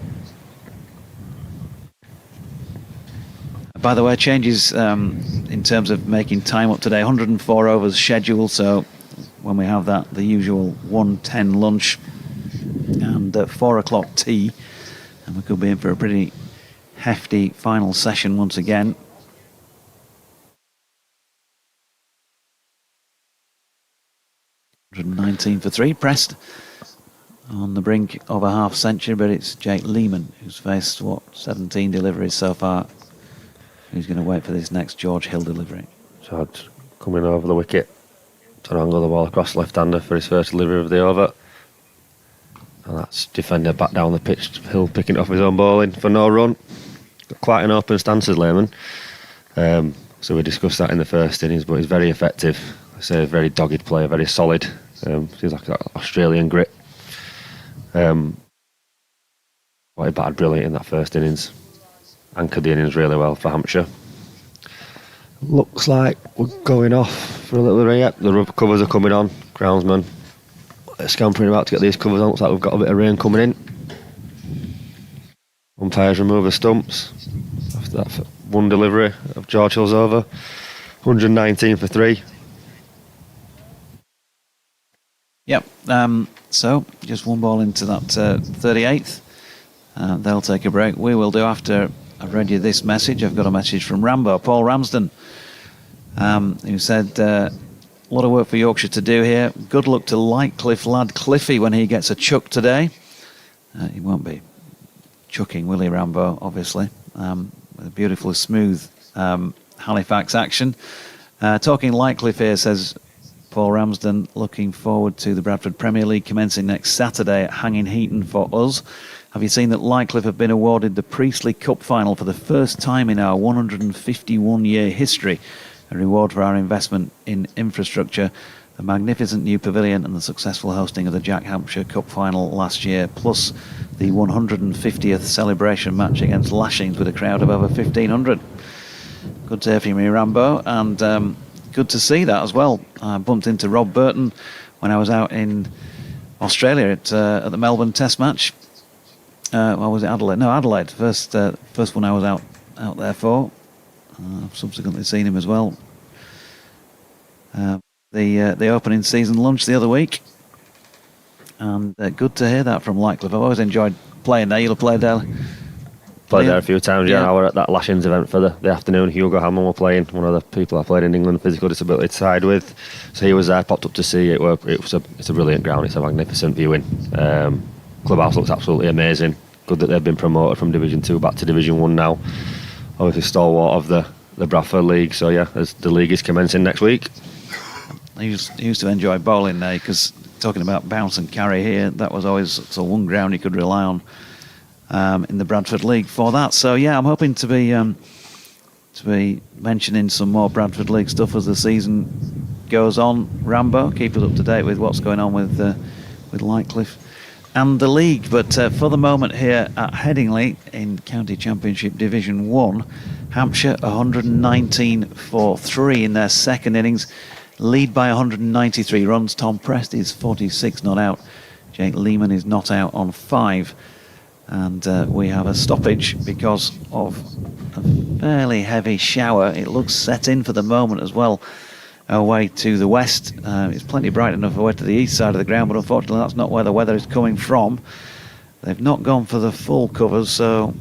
By the way, changes in terms of making time up today. 104 overs scheduled, so when we have that, the usual 1:10 lunch and 4 o'clock tea, and we could be in for a pretty hefty final session once again. $119 for 3. Pressed on the brink of a half century, but it's Jake Lehman who's faced 17 deliveries so far, who's going to wait for this next George Hill delivery. Chad coming over the wicket, trying to angle the ball across left-hander for his first delivery of the over. And that's defender back down the pitch, Hill picking it off his own bowling for no run. Got quite an open stance as Lehman. So we discussed that in the first innings, but he's very effective. I say a very dogged player, very solid. Seems like that Australian grit. Well, he batted brilliant in that first innings. Anchored the innings really well for Hampshire. Looks like we're going off for a little bit. Yep, the rubber covers are coming on. Groundsman scampering about to get these covers on. Looks like we've got a bit of rain coming in. Umpires remove the stumps after that one delivery of George Hill's over. 119 for 3. Yep, so just one ball into that 38th. They'll take a break. We will do after I've read you this message. I've got a message from Rambo, Paul Ramsden, who said, a lot of work for Yorkshire to do here. Good luck to Lightcliff lad Cliffy when he gets a chuck today. He won't be chucking, will he, Rambo, obviously. With a beautifully smooth Halifax action. Talking Lightcliff here, says Paul Ramsden, looking forward to the Bradford Premier League commencing next Saturday at Hanging Heaton for us. Have you seen that Lightcliff have been awarded the Priestley Cup final for the first time in our 151-year history? A reward for our investment in infrastructure, the magnificent new pavilion and the successful hosting of the Jack Hampshire Cup final last year, plus the 150th celebration match against Lashings with a crowd of over 1,500. Good to hear from you, Rambo, and good to see that as well. I bumped into Rob Burton when I was out in Australia at the Melbourne Test match. Or was it Adelaide? No, Adelaide. First one I was out there for. I've subsequently seen him as well. The opening season lunch the other week, and good to hear that from Lightcliff. I've always enjoyed playing there. You'll play there. Played there a few times. Yeah, I was at that Lashings event for the afternoon. Hugo Hammond were playing, one of the people I played in England physical disability side with. So he was there, popped up to see it. It's a brilliant ground. It's a magnificent viewing. Clubhouse looks absolutely amazing. Good that they've been promoted from Division 2 back to Division 1 now. Obviously stalwart of the Bradford League. So yeah, as the league is commencing next week. I used to enjoy bowling there, because talking about bounce and carry here, that was always one ground you could rely on. in the Bradford League for that. So yeah, I'm hoping to be mentioning some more Bradford League stuff as the season goes on. Rambo, keep us up to date with what's going on with Lightcliffe and the league. But for the moment here at Headingley in County Championship Division 1, Hampshire 119 for 3 in their second innings, lead by 193 runs. Tom Prest is 46 not out. Jake Lehman is not out on 5. And we have a stoppage because of a fairly heavy shower. It looks set in for the moment as well, away to the west. It's plenty bright enough away to the east side of the ground, but unfortunately that's not where the weather is coming from. They've not gone for the full covers, so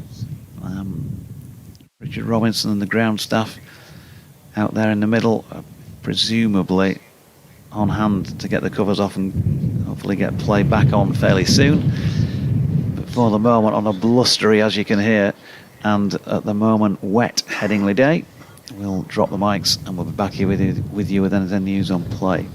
Richard Robinson and the ground staff out there in the middle are presumably on hand to get the covers off and hopefully get play back on fairly soon. But for the moment, on a blustery, as you can hear, and at the moment wet Headingley day, we'll drop the mics and we'll be back here with you with anything news on play.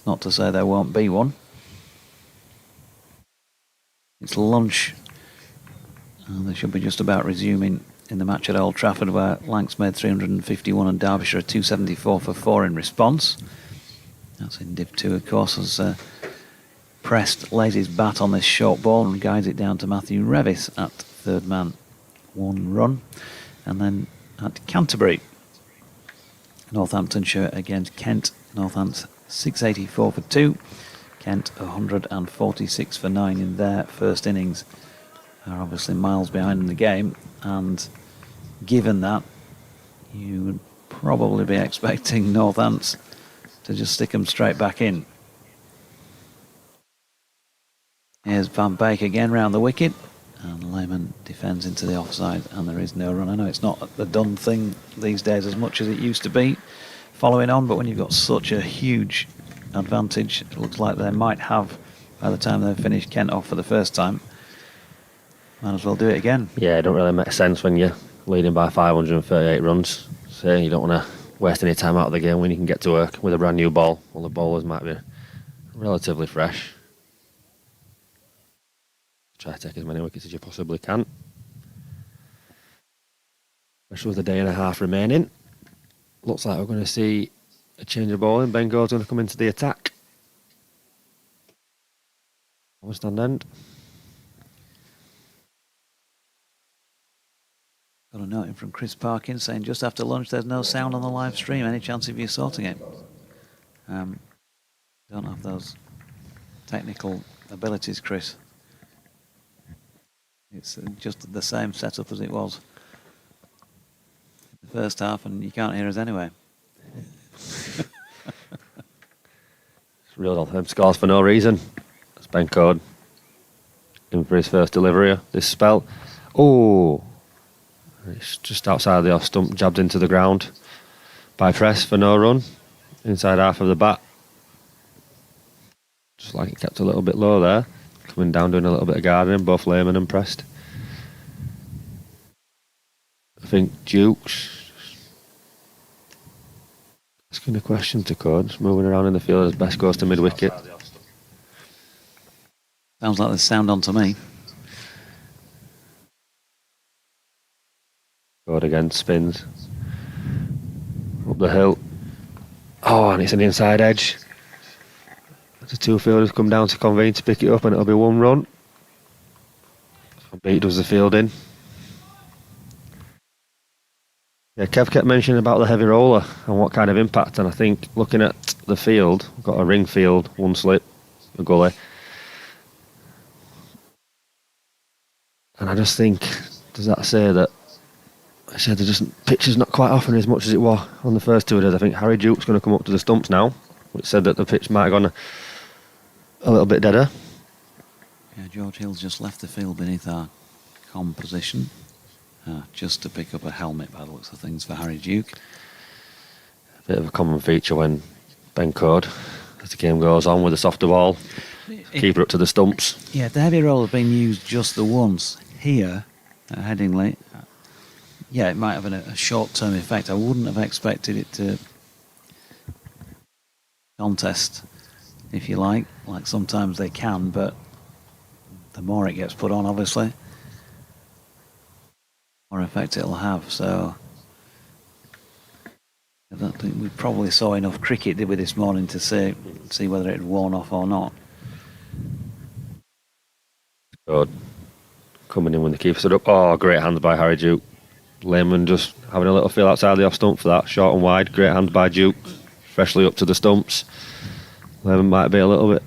not to say there won't be one. It's lunch, and they should be just about resuming in the match at Old Trafford, where Lancs made 351 and Derbyshire 274 for 4 in response. That's in Div 2, of course, as Prest lays his bat on this short ball and guides it down to Matthew Revis at third man, 1 run. And then at Canterbury, Northamptonshire against Kent. Northampton 684 for 2. Kent 146 for 9 in their first innings. Are obviously miles behind in the game, and given that, you would probably be expecting Northants to just stick them straight back in. Here's Van Beek again round the wicket, and Lehman defends into the offside, and there is no run. I know it's not the done thing these days as much as it used to be following on, but when you've got such a huge advantage, it looks like they might have by the time they've finished Kent off for the first time. Might as well do it again. Yeah, it don't really make sense when you're leading by 538 runs. So you don't want to waste any time out of the game when you can get to work with a brand new ball. Well, the bowlers might be relatively fresh. Try to take as many wickets as you possibly can. Especially with a day and a half remaining. Looks like we're going to see a change of bowling. Ben Gore's going to come into the attack. One stand end. Got a note in from Chris Parkin saying just after lunch there's no sound on the live stream. Any chance of you sorting it? Don't have those technical abilities, Chris. It's just the same setup as it was in the first half, and you can't hear us anyway. Reeled on them scores for no reason. It's Ben Code in for his first delivery of this spell. Oh, it's just outside the off stump, jabbed into the ground by Prest for no run. Inside half of the bat. Just like it kept a little bit low there. Coming down, doing a little bit of gardening, both Lehman and Prest. I think Dukes asking a question to Code, just moving around in the field as best goes to mid wicket. Sounds like there's sound on to me. Code again spins up the hill. Oh, and it's an inside edge. The two fielders come down to convene to pick it up, and it'll be 1 run. Beat does the fielding. Yeah, Kev kept mentioning about the heavy roller and what kind of impact, and I think looking at the field, we've got a ring field, 1 slip, a gully. And I just think, does that say that I said the pitch is not quite offering as much as it was on the first 2 days. I think Harry Duke's going to come up to the stumps now, which said that the pitch might have gone a little bit deader. Yeah, George Hill's just left the field beneath our position, just to pick up a helmet by the looks of things for Harry Duke. A bit of a common feature when Ben Code, as the game goes on with a softer ball, keeper up to the stumps. Yeah, the heavy roll has been used just the once here at Headingley. Yeah, it might have a short-term effect. I wouldn't have expected it to contest, if you like sometimes they can, but the more it gets put on, obviously, the more effect it'll have. So I don't think we probably saw enough cricket, did we, this morning to see whether it had worn off or not. Good. Coming in when the keeper stood up. Oh, great hand by Harry Duke. Lehman just having a little feel outside the off stump for that. Short and wide. Great hand by Duke. Freshly up to the stumps. Lehman might be a little bit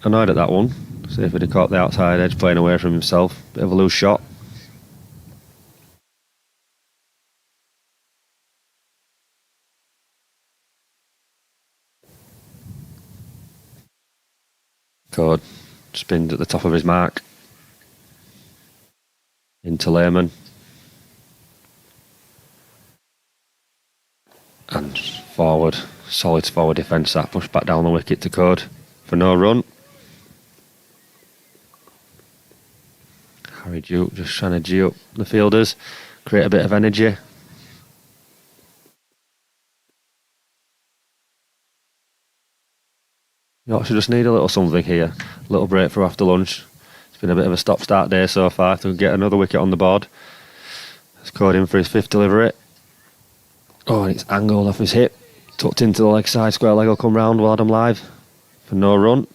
annoyed at that one. See if he'd have caught the outside edge playing away from himself. Bit of a loose shot. Code spins at the top of his mark. Into Lehman. And forward, solid forward defence that pushed back down the wicket to Code for no run. Harry Duke just trying to G up the fielders, create a bit of energy. Yorkshire just need a little something here. A little break for after lunch. It's been a bit of a stop-start day so far to get another wicket on the board. Scored in for his 5th delivery. Oh, and it's angled off his hip. Tucked into the leg side. Square leg will come round. Well, Adam live for no run.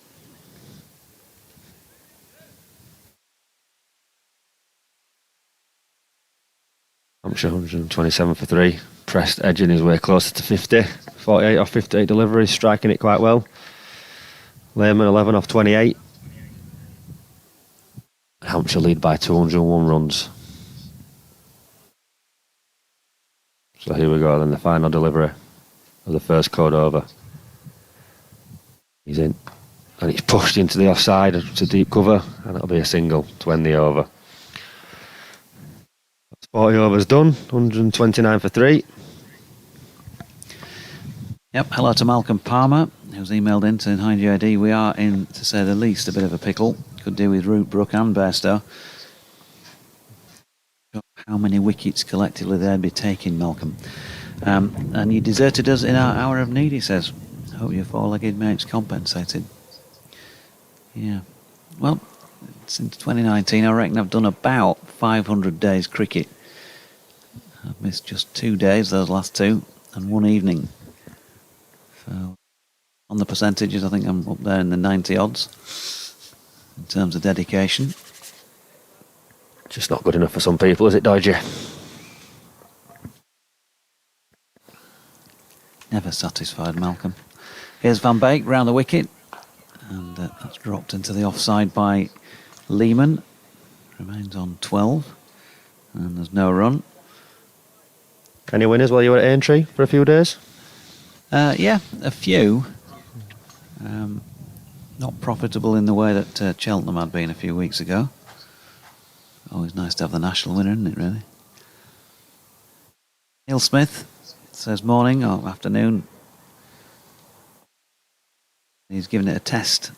Hampshire 127 for 3. Prest edging his way closer to 50. 48 off 58 deliveries, striking it quite well. Lehman 11 off 28. Hampshire lead by 201 runs. So here we go then, the final delivery of the first code over. He's in. And it's pushed into the offside to deep cover, and it'll be a single to end the over. 40 overs done, 129 for 3. Yep, hello to Malcolm Palmer, who's emailed in saying, hi JD, we are in, to say the least, a bit of a pickle. Could do with Root, Brook and Bairstow. How many wickets collectively they'd be taking, Malcolm? And you deserted us in our hour of need, he says. Hope your four-legged mate's compensated. Yeah. Well, since 2019, I reckon I've done about 500 days cricket. I've missed just 2 days, those last 2, and 1 evening. So, on the percentages, I think I'm up there in the 90 odds in terms of dedication. Just not good enough for some people, is it, Dodgy? Never satisfied, Malcolm. Here's Van Beek round the wicket, and that's dropped into the offside by Lehman. Remains on 12, and there's no run. Any winners while you were at Aintree for a few days? Yeah, a few. Not profitable in the way that Cheltenham had been a few weeks ago. Always nice to have the national winner, isn't it, really? Neil Smith says morning or afternoon. He's given it a test,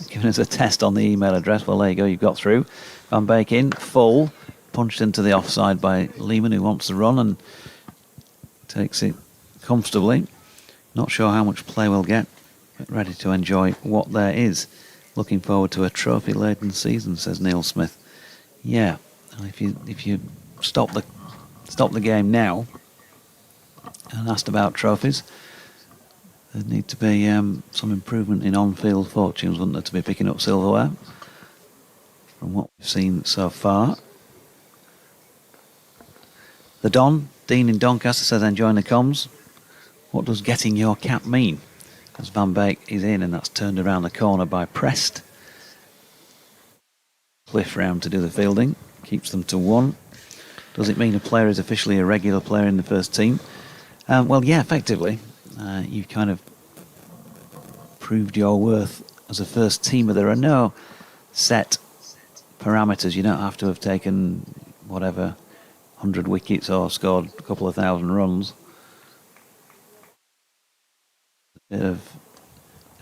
given us a test on the email address. Well, there you go, you've got through. Van Beek in, full, punched into the offside by Lehman, who wants to run and takes it comfortably. Not sure how much play we'll get, but ready to enjoy what there is. Looking forward to a trophy-laden season, says Neil Smith. Yeah, if you stop the game now and asked about trophies, there'd need to be some improvement in on-field fortunes, wouldn't there, to be picking up silverware from what we've seen so far. The Don, Dean in Doncaster, says enjoying the comms. What does getting your cap mean? As Van Beek is in, and that's turned around the corner by Prest. Cliff round to do the fielding, keeps them to 1. Does it mean a player is officially a regular player in the first team? Well, yeah, effectively. You've kind of proved your worth as a first teamer. There are no set parameters. You don't have to have taken whatever 100 wickets or scored a couple of thousand runs. A bit of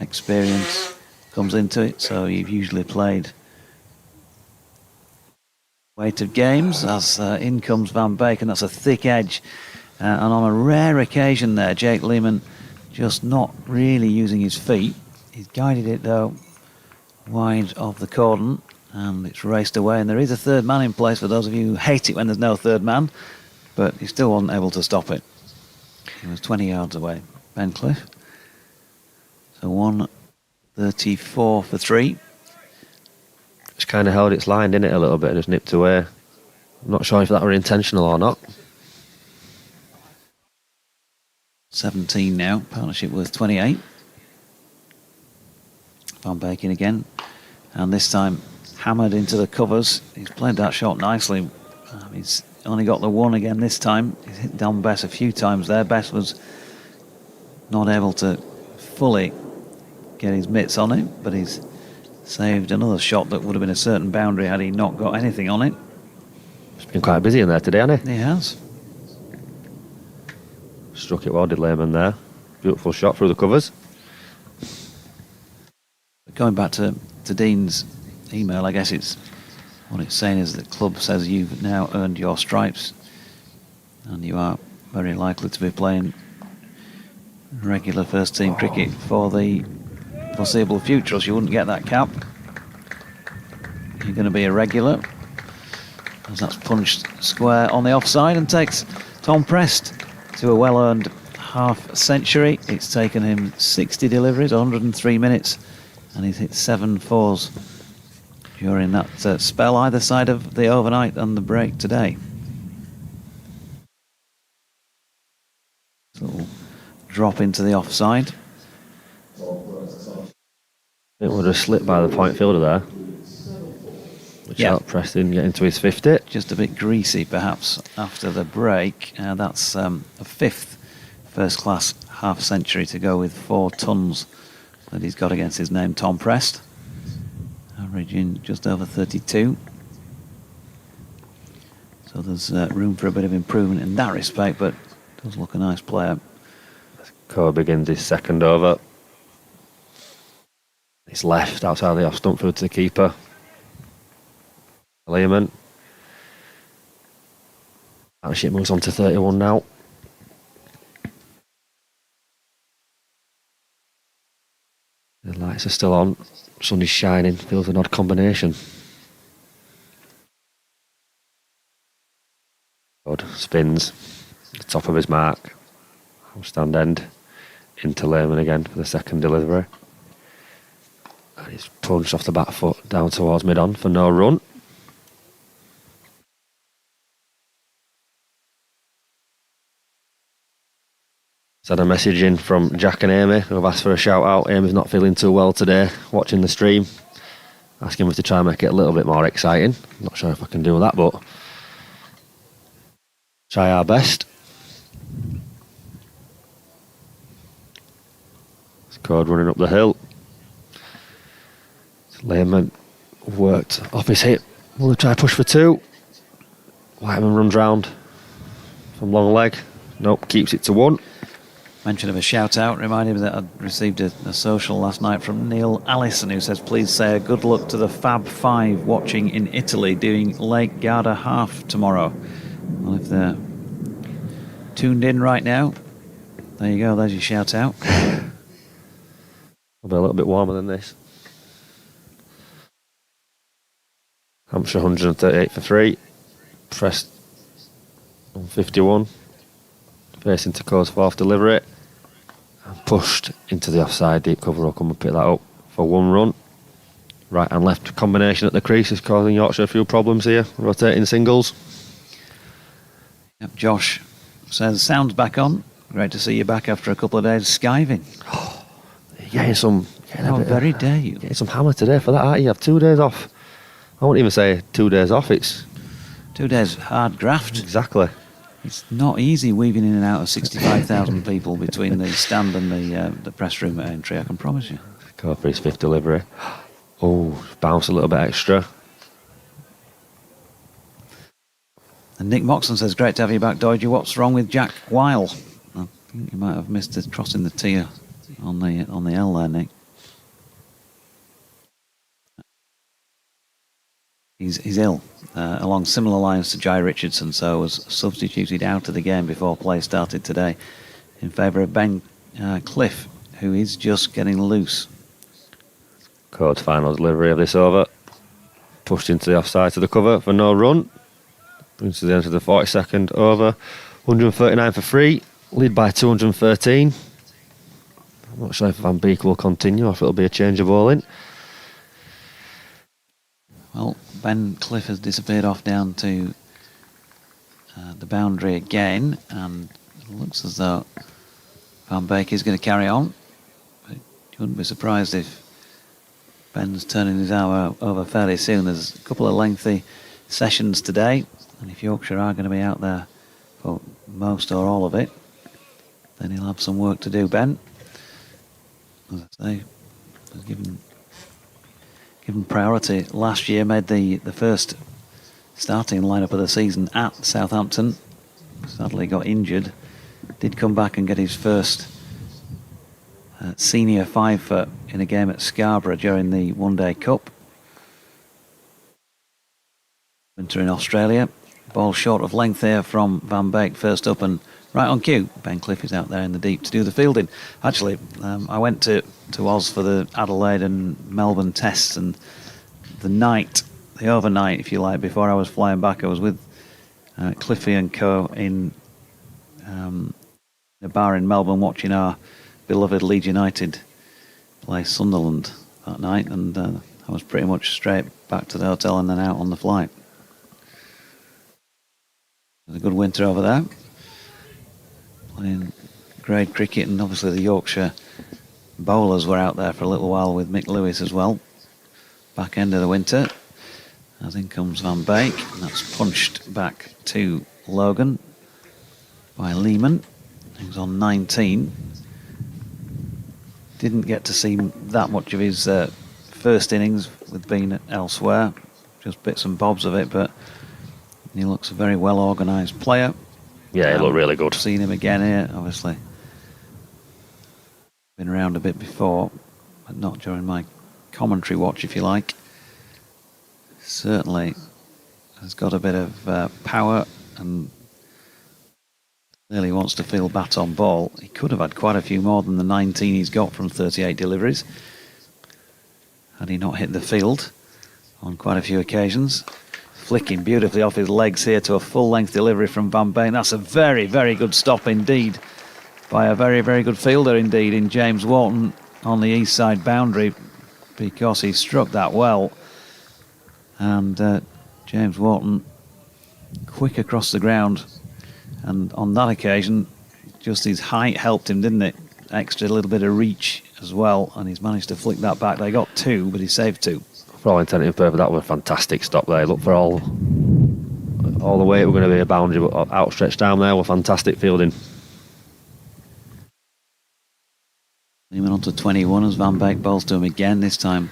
experience comes into it, so you've usually played weight of games as in comes Van Beek, and that's a thick edge. And on a rare occasion there, Jake Lehman just not really using his feet. He's guided it though wide of the cordon, and it's raced away, and there is a third man in place for those of you who hate it when there's no third man, but he still wasn't able to stop it. He was 20 yards away. Ben Cliff. So 134 for 3. It's kind of held its line, didn't it, a little bit, and just nipped away. I'm not sure if that were intentional or not. 17 now, partnership worth 28. Van Beek in again, and this time hammered into the covers. He's played that shot nicely. He's only got the 1 again this time. He's hit Don Bess a few times there. Bess was not able to fully get his mitts on it, but he's saved another shot that would have been a certain boundary had he not got anything on it. He's been quite busy in there today, hasn't he? He has. Struck it well, did Lehman there. Beautiful shot through the covers. Going back to Dean's email, I guess it's what it's saying is that the club says you've now earned your stripes and you are very likely to be playing regular first team cricket for the foreseeable future, else you wouldn't get that cap. You're going to be a regular, as that's punched square on the offside and takes Tom Prest to a well-earned half century. It's taken him 60 deliveries, 103 minutes, and he's hit 7 fours during that spell either side of the overnight and the break today. Little drop into the offside. It would have slipped by the point fielder there. Which helped Preston get into his 50. Just a bit greasy perhaps after the break. That's a 5th first-class half-century to go with 4 tons that he's got against his name, Tom Prest. Averaging just over 32. So there's room for a bit of improvement in that respect, but does look a nice player. Cole begins his second over. He's left outside the off stump through to the keeper. Lehman. Partnership moves on to 31 now. The lights are still on. Sun is shining. Feels an odd combination. Good. Spins. The top of his mark. Stand end. Into Lehman again for the second delivery. And he's punched off the back foot down towards mid-on for no run. Had a message in from Jack and Amy who have asked for a shout out. Amy's not feeling too well today, watching the stream. Asking me to try and make it a little bit more exciting. Not sure if I can do that, but try our best. Scored running up the hill. Lehman worked off his hip. Will try push for 2. Whiteman runs round from long leg. Nope, keeps it to 1. Mention of a shout out reminded me that I'd received a social last night from Neil Allison, who says please say a good luck to the Fab Five watching in Italy doing Lake Garda half tomorrow. Well, if they're tuned in right now, there you go, there's your shout out. It'll be a little bit warmer than this. Hampshire 138 for 3. Pressed on 51. Facing to Co's 4th delivery. And pushed into the offside. Deep cover will come and pick that up for 1 run. Right and left combination at the crease is causing Yorkshire a few problems here. Rotating singles. Yep, Josh says sound's back on. Great to see you back after a couple of days skiving. Getting some... very dare you. Getting some hammer today for that, aren't you? You have 2 days off. I won't even say 2 days off, it's... 2 days hard graft. Exactly. It's not easy weaving in and out of 65,000 people between the stand and the press room at entry, I can promise you. Go for his 5th delivery. Oh, bounce a little bit extra. And Nick Moxon says, great to have you back, Doidgy. What's wrong with Jack Weil? I think you might have missed it crossing the T on the L there, Nick. He's ill, along similar lines to Jai Richardson, so was substituted out of the game before play started today in favour of Ben Cliff, who is just getting loose. Code's final delivery of this over. Pushed into the offside to the cover for no run. Brings to the end of the 42nd over. 139 for 3. Lead by 213. I'm not sure if Van Beek will continue or if it'll be a change of bowling. Well, Ben Cliff has disappeared off down to the boundary again, and it looks as though Van Beek is going to carry on. But you wouldn't be surprised if Ben's turning his hour over fairly soon. There's a couple of lengthy sessions today, and if Yorkshire are going to be out there for most or all of it, then he'll have some work to do, Ben. As I say, given priority last year, made the first starting lineup of the season at Southampton. Sadly got injured. Did come back and get his first senior 5-foot in a game at Scarborough during the One Day Cup. Winter in Australia. Ball short of length there from Van Beek first up, and Right on cue, Ben Cliff is out there in the deep to do the fielding. Actually, I went to Oz for the Adelaide and Melbourne tests, and the overnight, if you like, before I was flying back, I was with Cliffy and co in a bar in Melbourne watching our beloved Leeds United play Sunderland that night, and I was pretty much straight back to the hotel and then out on the flight. It was a good winter over there, playing grade cricket, and obviously the Yorkshire bowlers were out there for a little while with Mick Lewis as well. Back end of the winter, as in comes Van Beek, and that's punched back to Logan by Lehman. He was on 19. Didn't get to see that much of his first innings with being elsewhere, just bits and bobs of it, but he looks a very well organised player. Yeah, he looked really good. Seen him again here, obviously. Been around a bit before, but not during my commentary watch, if you like. Certainly has got a bit of power and clearly wants to feel bat on ball. He could have had quite a few more than the 19 he's got from 38 deliveries, had he not hit the field on quite a few occasions. Flicking beautifully off his legs here to a full-length delivery from Van Beek. That's a very, very good stop indeed by a very, very good fielder indeed in James Wharton on the east side boundary, because he struck that well. And James Wharton quick across the ground, and on that occasion just his height helped him, didn't it? Extra little bit of reach as well, and he's managed to flick that back. They got 2, but he saved 2. For all intent and purpose, that was a fantastic stop there. Look, for all the way it was going to be a boundary, but outstretched arm there were fantastic fielding. He went on to 21 as Van Beek bowls to him again, this time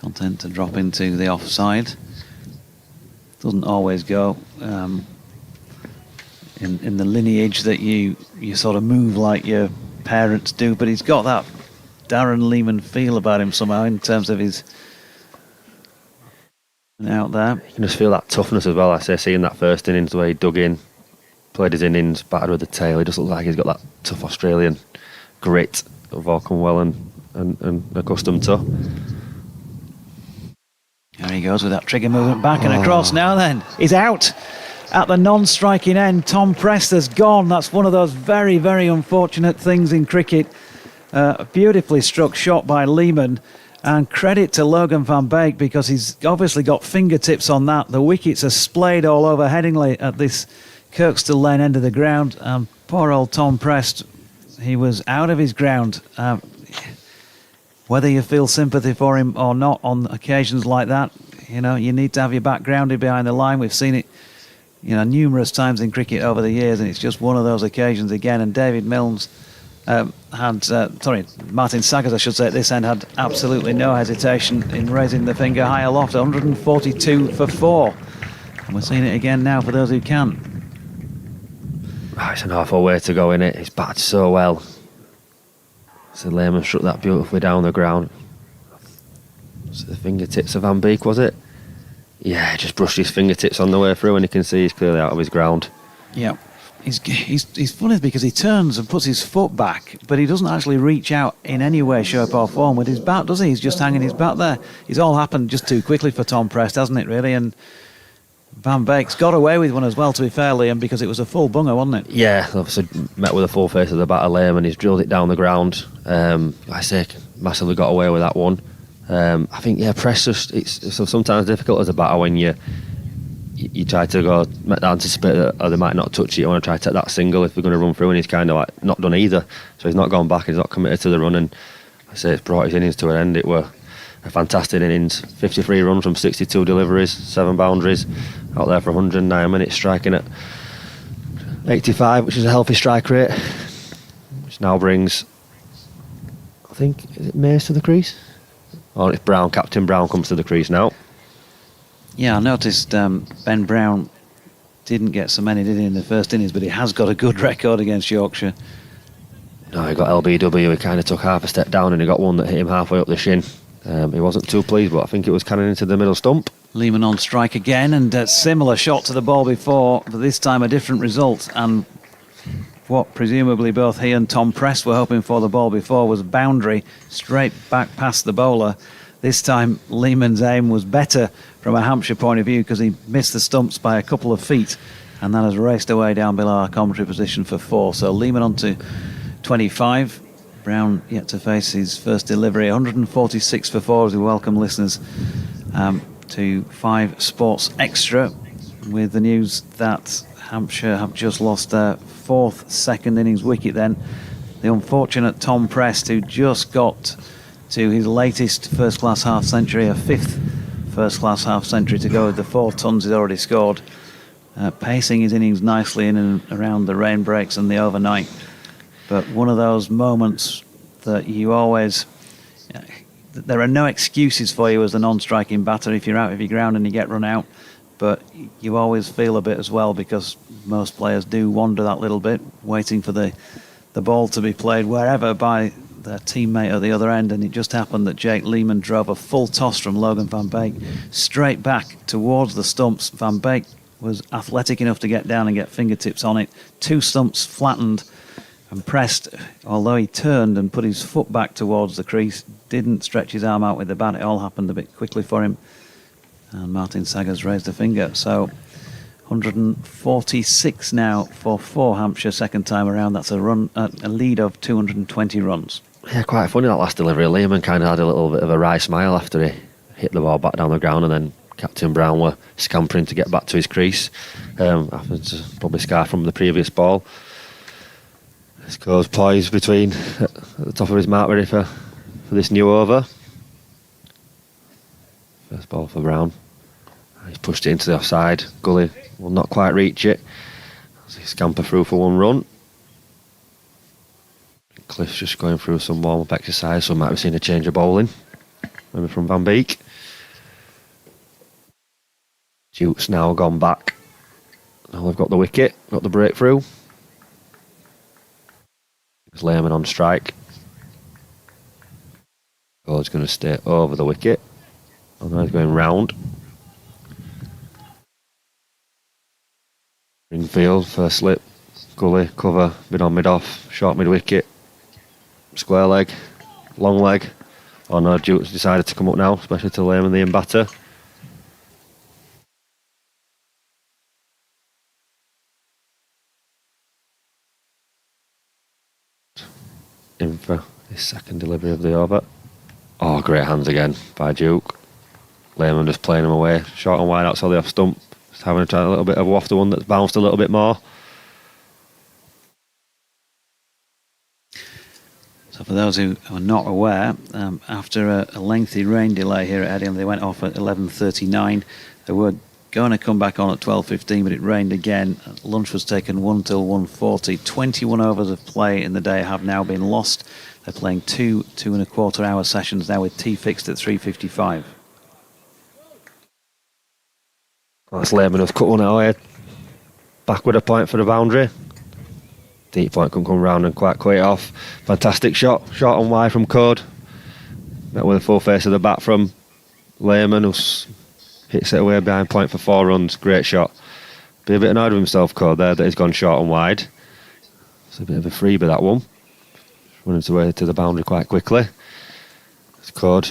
content to drop into the offside. Doesn't always go in the lineage that you sort of move like your parents do, but he's got that Darren Lehman feel about him somehow in terms of his out there. You can just feel that toughness as well. I say, seeing that first innings, the way he dug in, played his innings, batted with the tail, he just looks like he's got that tough Australian grit that we've all come well and accustomed to. There he goes with that trigger movement back and across now then. He's out at the non-striking end. Tom Prester's gone. That's one of those very, very unfortunate things in cricket. A beautifully struck shot by Lehman. And credit to Logan Van Beek, because he's obviously got fingertips on that. The wickets are splayed all over Headingley at this Kirkstall Lane end of the ground. Poor old Tom Prest, he was out of his ground. Whether you feel sympathy for him or not on occasions like that, you know, you need to have your back grounded behind the line. We've seen it, you know, numerous times in cricket over the years, and it's just one of those occasions again. And David Milnes Martin Saggers, I should say, at this end had absolutely no hesitation in raising the finger high aloft. 142 for 4, and we're seeing it again now for those who can. It's an awful way to go, in it. He's batted so well. So Lehman struck that beautifully down the ground. So the fingertips of Van Beek, was it? Yeah, just brushed his fingertips on the way through, and you can see he's clearly out of his ground. Yeah. He's funny because he turns and puts his foot back, but he doesn't actually reach out in any way, shape or form with his bat, does he? He's just hanging his bat there. It's all happened just too quickly for Tom Prest, hasn't it, really? And Van Beek's got away with one as well, to be fair, Liam, because it was a full bunger, wasn't it? Yeah, obviously met with a full face of the batter, Lehman. He's drilled it down the ground. I say, massively got away with that one. I think, Prest just, it's sometimes difficult as a batter when you try to go anticipate that they might not touch it. You want to try to take that single if they're going to run through, and he's kind of like not done either. So he's not gone back, he's not committed to the run, and I say it's brought his innings to an end. It were a fantastic innings. 53 runs from 62 deliveries, 7 boundaries, out there for 109 minutes, striking at 85, which is a healthy strike rate, which now brings, I think, is it Mace to the crease? Oh, it's Brown. Captain Brown comes to the crease now. Yeah, I noticed Ben Brown didn't get so many, did he, in the first innings, but he has got a good record against Yorkshire. No, he got LBW. He kind of took half a step down, and he got one that hit him halfway up the shin. He wasn't too pleased, but I think it was cannon into the middle stump. Lehman on strike again, and a similar shot to the ball before, but this time a different result. And what presumably both he and Tom Prest were hoping for the ball before was boundary straight back past the bowler. This time Lehman's aim was better from a Hampshire point of view because he missed the stumps by a couple of feet, and that has raced away down below our commentary position for 4. So Lehman on to 25. Brown yet to face his first delivery. 146 for 4 as we welcome listeners to 5 Sports Extra with the news that Hampshire have just lost their 4th second innings wicket then. The unfortunate Tom Prest, who just got to his latest first-class half-century, a 5th first-class half-century to go with the 4 tons he's already scored, pacing his innings nicely in and around the rain breaks and the overnight. But one of those moments that you always... there are no excuses for you as a non-striking batter if you're out of your ground and you get run out, but you always feel a bit as well because most players do wander that little bit, waiting for the ball to be played wherever by their teammate at the other end, and it just happened that Jake Lehman drove a full toss from Logan Van Beek straight back towards the stumps. Van Beek was athletic enough to get down and get fingertips on it. 2 stumps flattened, and Prest, although he turned and put his foot back towards the crease, didn't stretch his arm out with the bat. It all happened a bit quickly for him, and Martin Saggers raised a finger. So 146 now for Hampshire second time around. That's a lead of 220 runs. Yeah, quite funny that last delivery. Lehman kind of had a little bit of a wry smile after he hit the ball back down the ground, and then Captain Brown were scampering to get back to his crease. After probably scar from the previous ball. This goes poised between at the top of his mark, ready for this new over. First ball for Brown. He's pushed it into the offside. Gully will not quite reach it. As he scamper through for 1 run. Cliff's just going through some warm-up exercise, so we might be seeing a change of bowling. Maybe from Van Beek. Duke's now gone back. Now they've got the wicket, got the breakthrough. It's Lehman on strike. Ball's going to stay over the wicket. And now he's going round. Greenfield, first slip. Gully, cover, mid on, mid off, short mid wicket. Square leg, long leg. Oh no, Duke's decided to come up now, especially to Lehman, the in-batter. In for his second delivery of the over. Oh, great hands again by Duke. Lehman just playing him away, short and wide outside the off stump. Just having to try a little bit of a wafter one that's bounced a little bit more. So for those who are not aware, after a lengthy rain delay here at Headingley, they went off at 11:39. They were going to come back on at 12:15, but it rained again. Lunch was taken 1 till 1:40. 21 overs of play in the day have now been lost. They're playing 2.25 hour sessions now with tea fixed at 3:55. That's Lehman who's cut one away. Backward a point for the boundary. Deep point can come round and quite quiet off. Fantastic shot. Short and wide from Code. Met with a full face of the bat from Lehman, who hits it away behind point for 4 runs. Great shot. Be a bit annoyed with himself, Code, there, that he's gone short and wide. It's a bit of a freebie, that one. Running his way to the boundary quite quickly. It's Code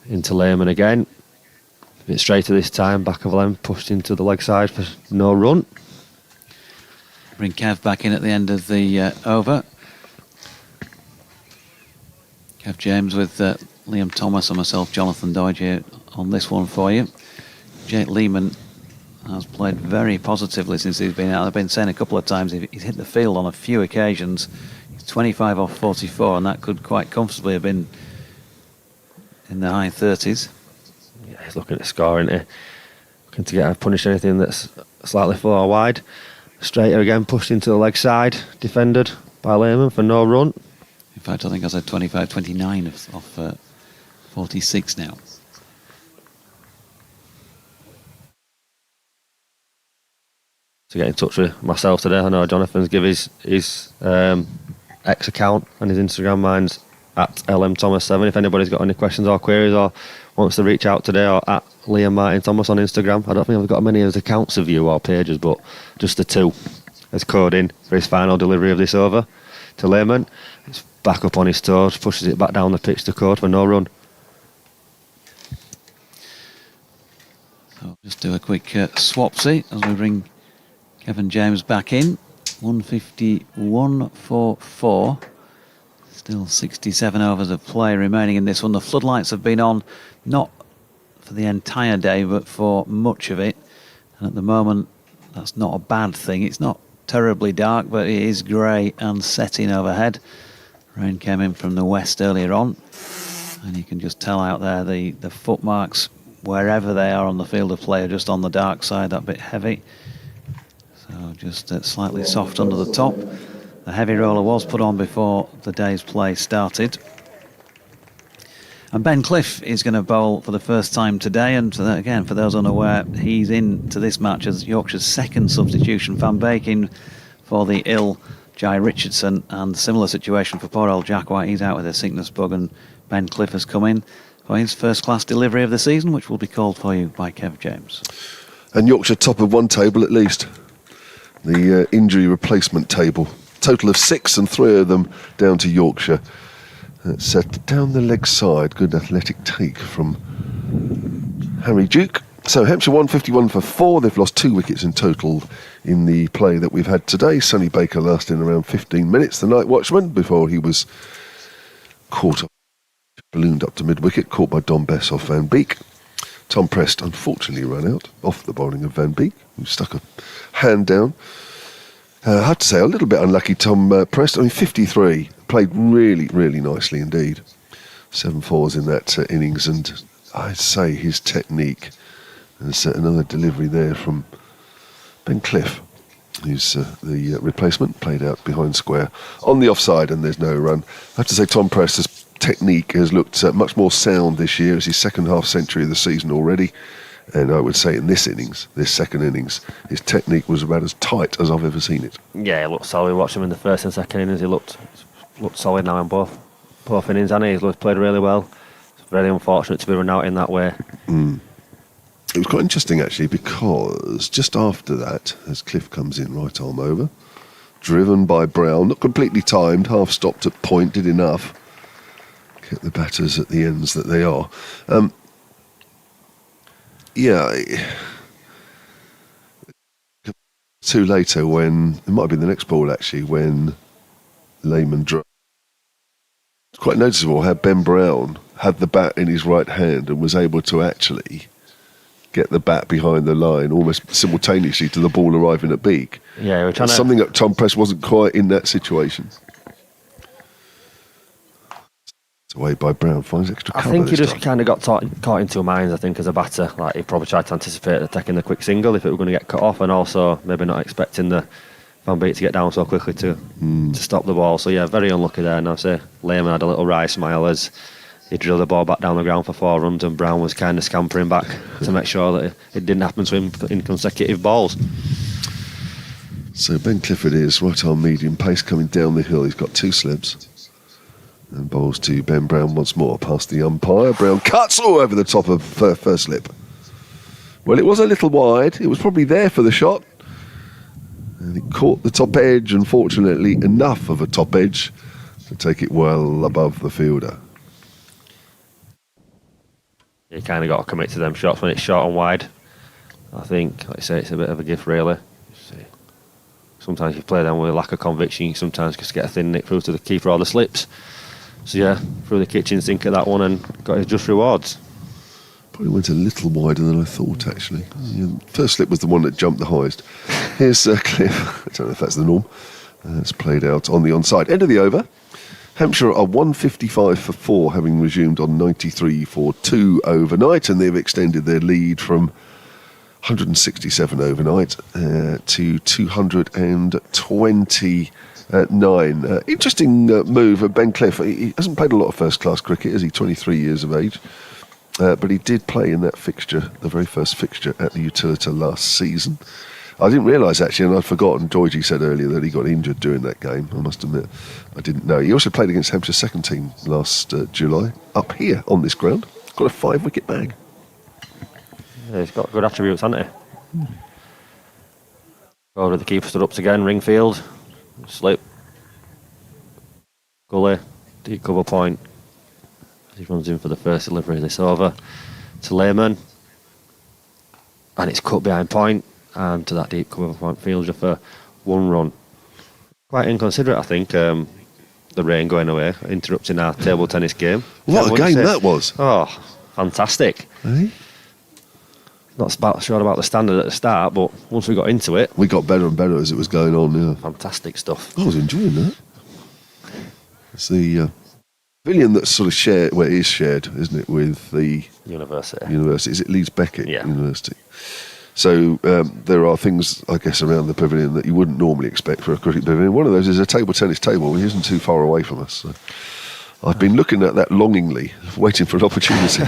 into Lehman again. A bit straighter this time. Back of Lehman pushed into the leg side for no run. Bring Kev back in at the end of the over. Kev James with Liam Thomas and myself, Jonathan Dodge, here on this one for you. Jake Lehman has played very positively since he's been out. I've been saying a couple of times he's hit the field on a few occasions. He's 25 off 44, and that could quite comfortably have been in the high 30s. Yeah, he's looking at scoring it. Looking to get punished anything that's slightly far wide. Straighter again, pushed into the leg side, defended by Lehman for no run. In fact, I think I said 25-29 off 46 now. To get in touch with myself today, I know Jonathan's give his X account and his Instagram. Mine's at LMThomas7. If anybody's got any questions or queries or wants to reach out today, or at Liam Martin Thomas on Instagram. I don't think I've got many of his accounts of you or pages, but just the 2 as code in for his final delivery of this over to Lehman. It's back up on his toes, pushes it back down the pitch to Code for no run. So just do a quick swapsy as we bring Kevin James back in. 151 for 4. Still 67 overs of play remaining in this one. The floodlights have been on, not for the entire day, but for much of it. And at the moment, that's not a bad thing. It's not terribly dark, but it is grey and setting overhead. Rain came in from the west earlier on. And you can just tell out there the footmarks, wherever they are on the field of play, are just on the dark side, that bit heavy. So just slightly soft under the top. The heavy roller was put on before the day's play started. And Ben Cliff is going to bowl for the first time today, and again, for those unaware, he's into this match as Yorkshire's second substitution. Van Beek in for the ill Jai Richardson, and similar situation for poor old Jack White. He's out with a sickness bug, and Ben Cliff has come in for his first class delivery of the season, which will be called for you by Kev James. And Yorkshire top of one table at least. The injury replacement table. Total of 6, and 3 of them down to Yorkshire. Set down the leg side. Good athletic take from Harry Duke. So Hampshire 151 for 4. They've lost 2 wickets in total in the play that we've had today. Sonny Baker lasting around 15 minutes, the night watchman, before he was caught up, ballooned up to mid-wicket, caught by Don Bess off Van Beek. Tom Prest unfortunately ran out off the bowling of Van Beek, who stuck a hand down. I have to say, a little bit unlucky, Tom Prest. I mean, 53. Played really, really nicely indeed. 7 fours in that innings, and I'd say his technique. There's another delivery there from Ben Cliff, who's the replacement, played out behind square on the offside, and there's no run. I have to say, Tom Prest's technique has looked much more sound this year. It's his second half century of the season already. And I would say in this innings, this second innings, his technique was about as tight as I've ever seen it. Yeah, he looked solid. We watched him in the first and second innings. He looked solid now in both innings, and he's played really well. It's very unfortunate to be run out in that way. It was quite interesting actually, because just after that, as Cliff comes in, right arm over, driven by Brown, not completely timed, half stopped at point, did enough. Kept the batters at the ends that they are. Two later, when it might have been the next ball actually, when Lehman drove. It's quite noticeable how Ben Brown had the bat in his right hand and was able to actually get the bat behind the line almost simultaneously to the ball arriving at Beek. Yeah, we're trying something that Tom Prest wasn't quite in that situation. Away by Brown, finds extra cover. I think he just kind of got caught in two minds, I think, as a batter. Like, he probably tried to anticipate taking the quick single if it were going to get cut off, and also maybe not expecting the Van Beek to get down so quickly to stop the ball. So yeah, very unlucky there. And I say Lehman had a little wry smile as he drilled the ball back down the ground for 4 runs, and Brown was kind of scampering back to make sure that it didn't happen to him in consecutive balls. So Ben Clifford is right on medium pace coming down the hill. He's got 2 slips. And bowls to Ben Brown once more, past the umpire. Brown cuts all over the top of first slip. Well, it was a little wide. It was probably there for the shot. And it caught the top edge, unfortunately, enough of a top edge to take it well above the fielder. You kind of got to commit to them shots when it's short and wide. I think, like I say, it's a bit of a gift, really. Sometimes you play them with a lack of conviction. You sometimes just get a thin nick through to the keeper or the slips. So yeah, threw the kitchen sink at that one and got his just rewards. Probably went a little wider than I thought, actually. First slip was the one that jumped the highest. Here's Cliff. I don't know if that's the norm. It's played out on the onside. End of the over. Hampshire are 155 for 4, having resumed on 93 for 2 overnight, and they've extended their lead from 167 overnight to 229. Interesting move of Ben Cliff. He hasn't played a lot of first-class cricket, is he? 23 years of age. But he did play in that fixture, the very first fixture at the Utilita last season. I didn't realise, actually, and I'd forgotten, Georgie said earlier that he got injured during that game. I must admit, I didn't know. He also played against Hampshire's second team last July, up here on this ground. Got a 5-wicket bag. Yeah, he's got good attributes, hasn't he? Over the keeper stood up again, Ringfield. Slip. Gully. Deep cover point. He runs in for the first delivery of this over to Lehman. And it's cut behind point. And to that deep cover point, Fielder for 1 run. Quite inconsiderate, I think, the rain going away, interrupting our table tennis game. What a game that was. Oh, fantastic. Eh? Not sure about the standard at the start, but once we got into it... We got better and better as it was going on, yeah. Fantastic stuff. I was enjoying that. It's the pavilion that's sort of shared, well, it is shared, isn't it, with the... University. Is it Leeds Beckett University? So there are things, I guess, around the pavilion that you wouldn't normally expect for a cricket pavilion. One of those is a table tennis table, which isn't too far away from us. So I've been looking at that longingly, waiting for an opportunity.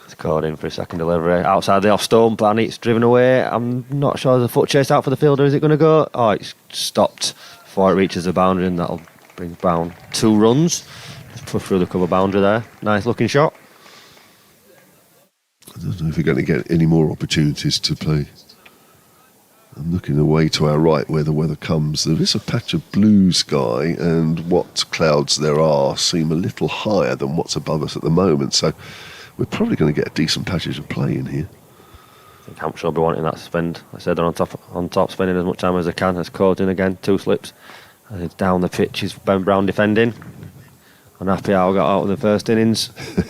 It's called in for a second delivery. Outside the off stump, and it's driven away. I'm not sure there's a foot chase out for the fielder. Is it going to go? Oh, it's stopped before it reaches the boundary, and that'll bring Brown 2 runs. Just push through the cover boundary there. Nice looking shot. I don't know if we're going to get any more opportunities to play. I'm looking away to our right where the weather comes. There is a patch of blue sky, and what clouds there are seem a little higher than what's above us at the moment. So we're probably going to get a decent passage of play in here. I think Hampshire will be wanting that to spend. I said they're on top, spending as much time as they can. Has caught in again, 2 slips. And it's down the pitch is Ben Brown defending. Unhappy how I got out of the first innings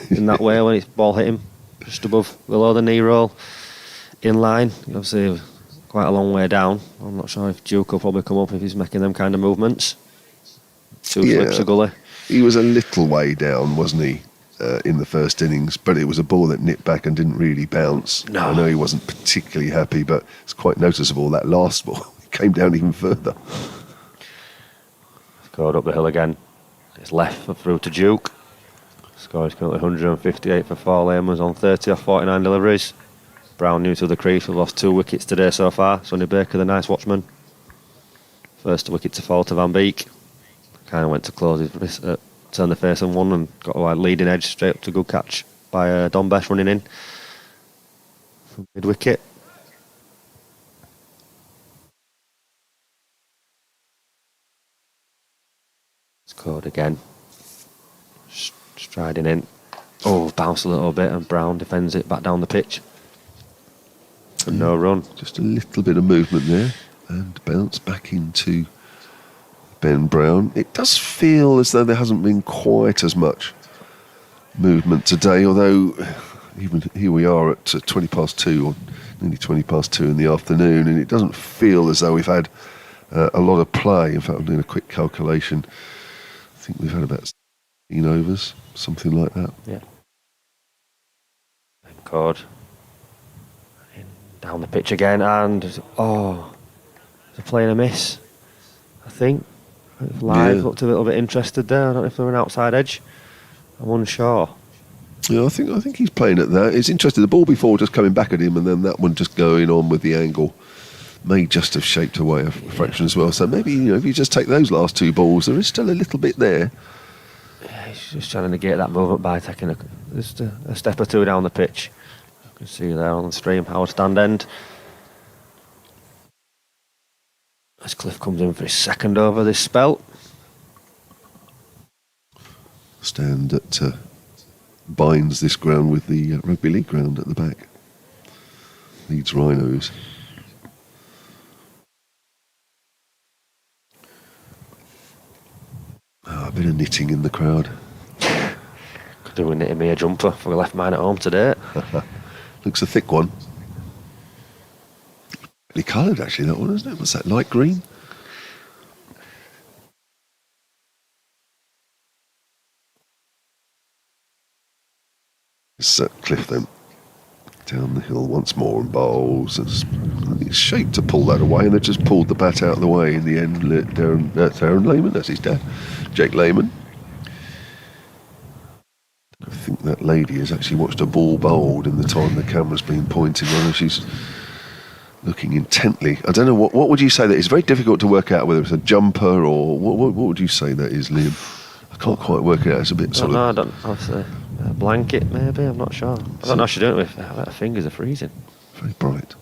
in that way when his ball hit him. Just below the knee roll, in line. Obviously, quite a long way down. I'm not sure if Duke will probably come up if he's making them kind of movements. 2 slips of Gully. He was a little way down, wasn't he, in the first innings? But it was a ball that nipped back and didn't really bounce. No. I know he wasn't particularly happy, but it's quite noticeable that last ball came down even further. Scored up the hill again. It's left through to Duke. Score is currently 158 for 4 Lehmans on 30 off 49 deliveries. Brown new to the crease. We've lost 2 wickets today so far. Sonny Baker, the nice watchman. First wicket to fall to Van Beek. Kind of went to close his turn the face and won, and got a leading edge straight up to good catch by Don Besh running in from mid wicket. Scored again. Striding in. Oh, bounced a little bit, and Brown defends it back down the pitch. For no run. Just a little bit of movement there, and bounce back into Ben Brown. It does feel as though there hasn't been quite as much movement today, although even here we are at 20 past 2, or nearly 20 past 2 in the afternoon, and it doesn't feel as though we've had a lot of play. In fact, I'm doing a quick calculation. I think we've had about 16 overs, something like that. Yeah. Cord. Down the pitch again, and it's a play and a miss, I think. Live looked a little bit interested there. I don't know if they were an outside edge. I'm unsure. Yeah, I think he's playing at that. It's interesting. The ball before just coming back at him, and then that one just going on with the angle may just have shaped away a fraction as well. So maybe, if you just take those last 2 balls, there is still a little bit there. Yeah, he's just trying to negate that movement by taking just a step or 2 down the pitch. You can see there on the stream, Howard stand end. As Cliff comes in for his second over this spell. Stand that binds this ground with the rugby league ground at the back. Leeds Rhinos. A bit of knitting in the crowd. Could do with knitting me a jumper if we left mine at home today. Looks a thick one. Really coloured, actually, that one, isn't it? What's that, light green? It's Cliff then. Down the hill once more and bowls. It's shaped to pull that away, and they just pulled the bat out of the way in the end. Darren Lehman, that's his dad, Jake Lehman. I think that lady has actually watched a ball bowled in the time the camera's been pointing on her. She's looking intently. I don't know, what would you say that is? Very difficult to work out whether it's a jumper or what would you say that is, Liam? I can't quite work it out. It's a bit sort of... I don't know. I'll say a blanket, maybe. I'm not sure. I don't know if she's doing it with her fingers are freezing. Very bright.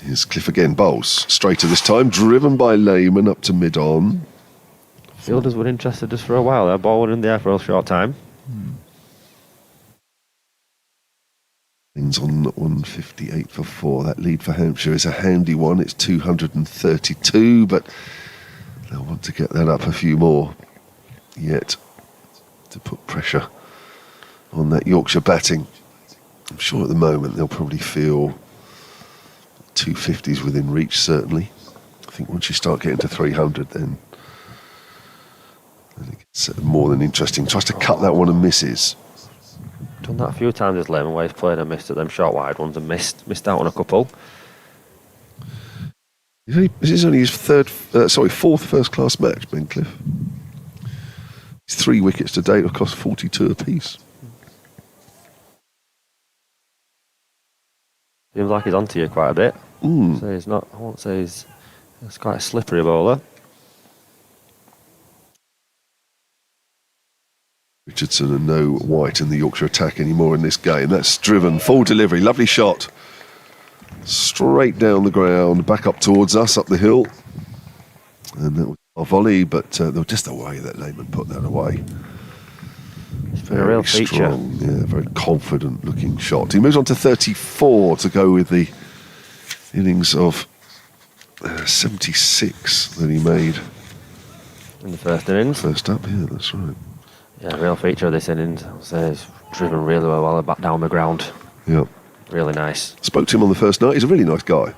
Here's Cliff again, bowls. Straighter this time, driven by Lehman up to mid-on. Fielders were interested just for a while. They're bowling in the air for a short time. Things on 158 for 4. That lead for Hampshire is a handy one. It's 232, but they'll want to get that up a few more yet to put pressure on that Yorkshire batting. I'm sure at the moment they'll probably feel 250s within reach, certainly. I think once you start getting to 300, then it gets more than interesting. Tries to cut that one and misses. Done that a few times as Lehman, where he's played and missed at them short wide ones and missed out on a couple. This is only his fourth first-class match, Ben Cliff. He's 3 wickets to date, of course, 42 apiece. Seems like he's onto you quite a bit. Mm. So he's not. I won't say he's quite a slippery bowler. Richardson and no White in the Yorkshire attack anymore in this game. That's driven, full delivery, lovely shot. Straight down the ground, back up towards us, up the hill. And that was a volley, but just the way that Lehman put that away. It's been a real feature. Strong, yeah, very confident looking shot. He moves on to 34 to go with the innings of 76 that he made. In the first innings. First up, yeah, that's right. Yeah, real feature of this innings. I'll say he's driven really well back down the ground. Yeah. Really nice. Spoke to him on the first night. He's a really nice guy.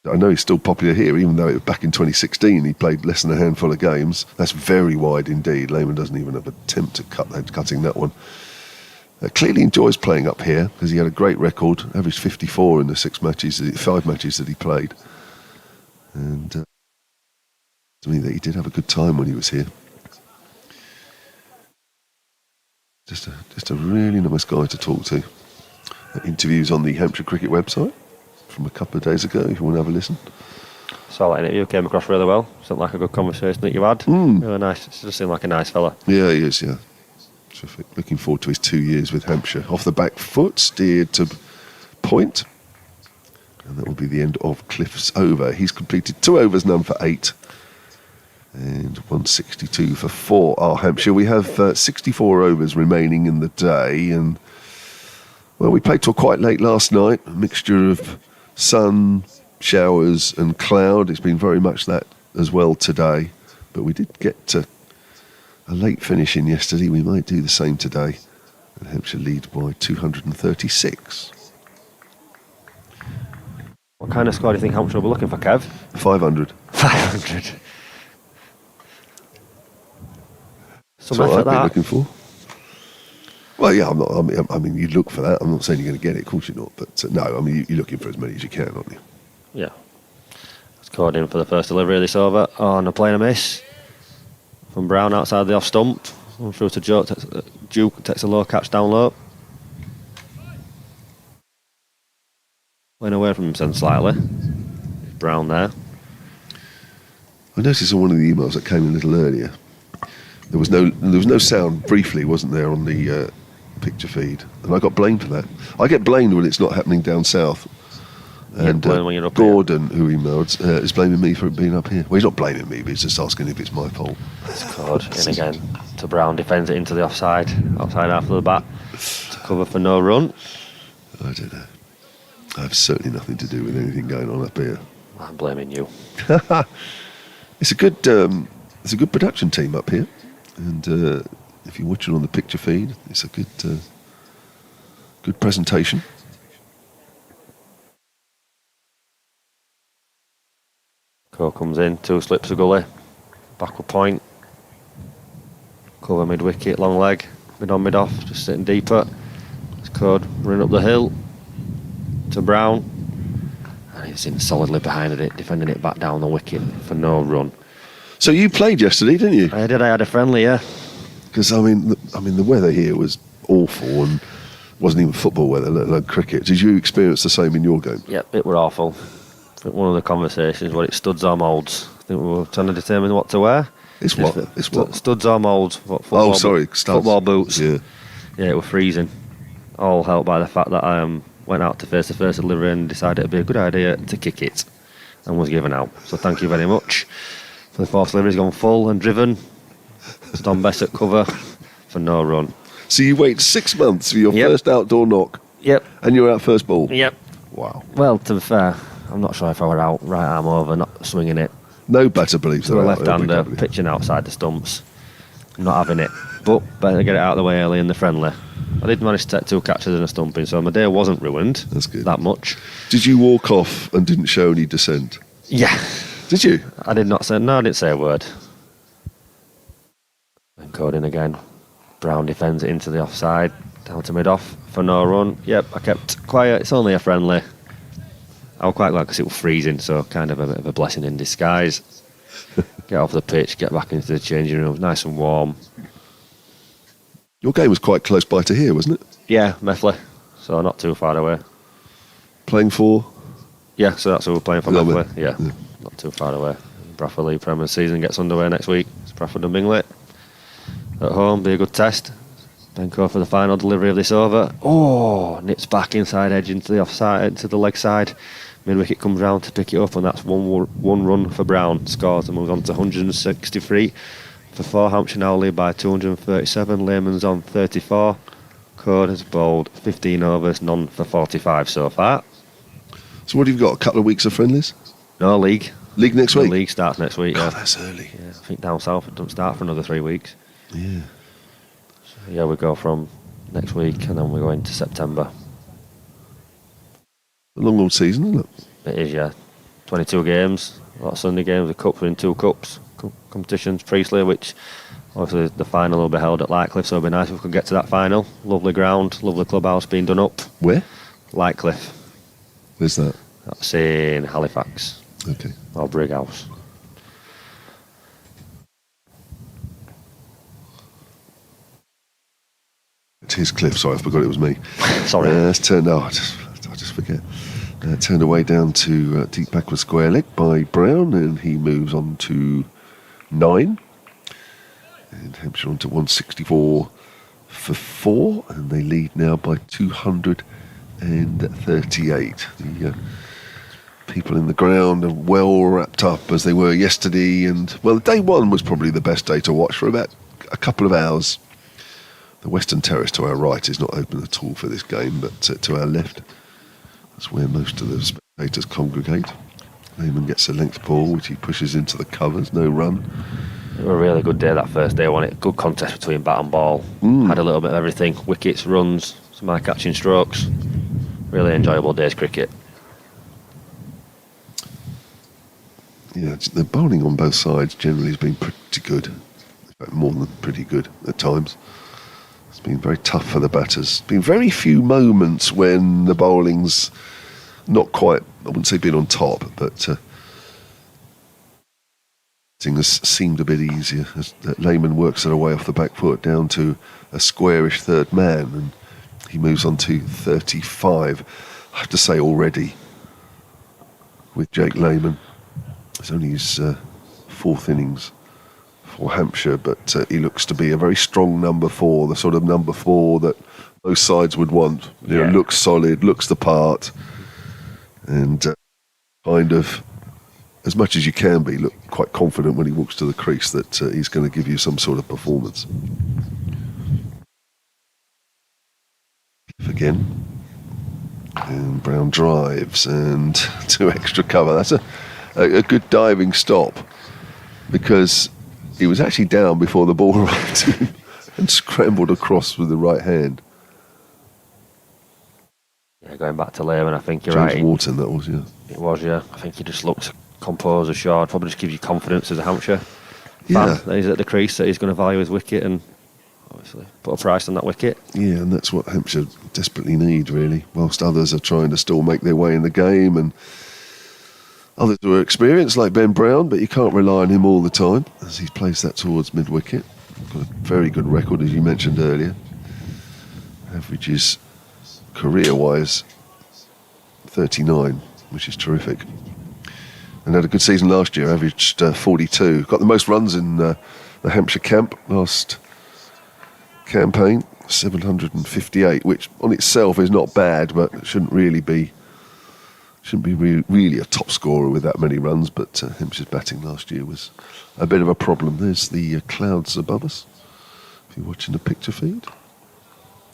I know he's still popular here, even though back in 2016 he played less than a handful of games. That's very wide indeed. Lehman doesn't even have an attempt at cutting that one. Clearly enjoys playing up here because he had a great record, averaged 54 in the 5 matches that he played. And to me, that he did have a good time when he was here. Just a really nice guy to talk to. Interviews on the Hampshire Cricket website from a couple of days ago, if you want to have a listen. Saw that interview, came across really well. Sounded like a good conversation that you had. Really nice. It just seemed like a nice fella. Yeah, he is, yeah. Terrific. Looking forward to his 2 years with Hampshire. Off the back foot, steered to point. And that will be the end of Cliff's over. He's completed 2 overs, none for 8. And 162 for 4 are Hampshire. We have 64 overs remaining in the day. And, well, we played till quite late last night. A mixture of sun, showers and cloud. It's been very much that as well today. But we did get a late finish in yesterday. We might do the same today. And Hampshire lead by 236. What kind of score do you think Hampshire will be looking for, Kev? 500. 500. That's what I've been looking for. Well, yeah, I mean, you look for that. I'm not saying you're going to get it. Of course you're not. But no, I mean, you're looking for as many as you can, aren't you? Yeah. Scored in for the first delivery of this over on a play and a miss from Brown outside the off stump. Through to Duke takes a low catch down low. Went away from him slightly. Brown there. I noticed on one of the emails that came a little earlier, there was no sound briefly, wasn't there, on the picture feed, and I got blamed for that. I get blamed when it's not happening down south. And when you're up Gordon, who emailed, is blaming me for it being up here. Well, he's not blaming me, but he's just asking if it's my fault. Scored in again to Brown, defends it into the outside half of the bat to cover for no run. I don't know. I have certainly nothing to do with anything going on up here. I'm blaming you. It's a good production team up here, and if you watch it on the picture feed, it's a good presentation. Cole comes in, 2 slips of gully, backward point, cover mid wicket, long leg, mid on, mid off, just sitting deeper. It's Code running up the hill to Brown, and he's in solidly behind it, defending it back down the wicket for no run. So you played yesterday, didn't you? I did. I had a friendly, yeah. Because I mean, the weather here was awful and wasn't even football weather, let alone cricket. Did you experience the same in your game? Yep, it were awful. I think one of the conversations was it studs or moulds. I think we were trying to determine what to wear. It's what? It's what? Studs or moulds. Sorry, studs. Football boots. Yeah. Yeah, it was freezing. All helped by the fact that went out to face the first delivery and decided it'd be a good idea to kick it, and was given out. So thank you very much. For the fourth delivery, he's gone full and driven. Don Best at cover for no run. So you wait 6 months for your Yep. first outdoor knock, Yep. and you're out first ball. Yep. Wow. Well, to be fair, I'm not sure if I were out right arm over, not swinging it. No batter believes To a they're out left-hander there, W. pitching outside the stumps. Not having it. But better get it out of the way early in the friendly. I did manage to take 2 catches and a stumping, so my day wasn't ruined. That's good. That much. Did you walk off and didn't show any dissent? Yeah. Did you? I did not say, no, I didn't say a word. And coding again. Brown defends it into the offside. Down to mid-off for no run. Yep, I kept quiet. It's only a friendly. I was quite glad because it was freezing, so kind of a bit of a blessing in disguise. Get off the pitch, get back into the changing room. Nice and warm. Your game was quite close by to here, wasn't it? Yeah, Methley. So not too far away. Playing for? Yeah, so that's who we're playing for Lovely. Methley. Yeah, not too far away. Bradford League Premier season gets underway next week. It's Bradford and Bingley. At home, be a good test. Benko for the final delivery of this over. Oh, nips back inside edge into the offside, into the leg side. Mid wicket comes round to pick it up, and that's one run for Brown. Scores and moves on to 163 for 4. Hampshire now lead by 237. Lehman's on 34. Code has bowled 15 overs, none for 45 so far. So what have you got? A couple of weeks of friendlies? No league. League next No week? league starts next week. God, Yeah. that's early. Yeah, I think down south it doesn't start for another 3 weeks. Yeah. So yeah, we go from next week and then we go into September. A long old season, isn't it? It is, yeah. 22 games, a lot of Sunday games, the cups, winning 2 cups, competitions, Priestley, which obviously the final will be held at Lightcliffe, so it'd be nice if we could get to that final. Lovely ground, lovely clubhouse being done up. Where? Lightcliffe, Where's that? that's in Halifax, Okay. or Brighouse. It's his cliff, sorry, I forgot it was me. Sorry. It's turned, I just forget. Turned away down to deep backward square leg by Brown, and he moves on to 9. And Hampshire on to 164 for 4, and they lead now by 238. The people in the ground are well wrapped up as they were yesterday, and well, day 1 was probably the best day to watch for about a couple of hours. The Western Terrace to our right is not open at all for this game, but to our left, that's where most of the spectators congregate. Lehman gets a length ball, which he pushes into the covers, no run. It was a really good day that first day, wasn't it? Good contest between bat and ball. Had a little bit of everything. Wickets, runs, some eye-catching strokes. Really enjoyable day's cricket. Yeah, the bowling on both sides generally has been pretty good. In fact, more than pretty good at times. It's been very tough for the batters. Been very few moments when the bowling's not quite, I wouldn't say been on top, but things seemed a bit easier as Lehman works their way off the back foot down to a squarish third man, and he moves on to 35. I have to say already, with Jake Lehman, it's only his 4th innings for Hampshire, but he looks to be a very strong number 4, the sort of number 4 that both sides would want. You know, looks solid, looks the part, and kind of, as much as you can be, look quite confident when he walks to the crease that he's going to give you some sort of performance. Again, and Brown drives and 2 extra cover. That's a good diving stop, because he was actually down before the ball arrived to him and scrambled across with the right hand. Yeah, going back to Lehman, I think you're James right. Wharton, that was, yeah. It was, yeah. I think he just looked composed, assured. Probably just gives you confidence as a Hampshire Yeah. fan that he's at the crease, that he's going to value his wicket and obviously put a price on that wicket. Yeah, and that's what Hampshire desperately need, really, whilst others are trying to still make their way in the game, and others who are experienced, like Ben Brown, but you can't rely on him all the time, as he plays that towards mid-wicket. Got a very good record, as you mentioned earlier. Averages, career-wise, 39, which is terrific. And had a good season last year, averaged 42. Got the most runs in the Hampshire camp last campaign, 758, which on itself is not bad, but it shouldn't be really a top scorer with that many runs. But Hampshire's batting last year was a bit of a problem. There's the clouds above us, if you're watching the picture feed.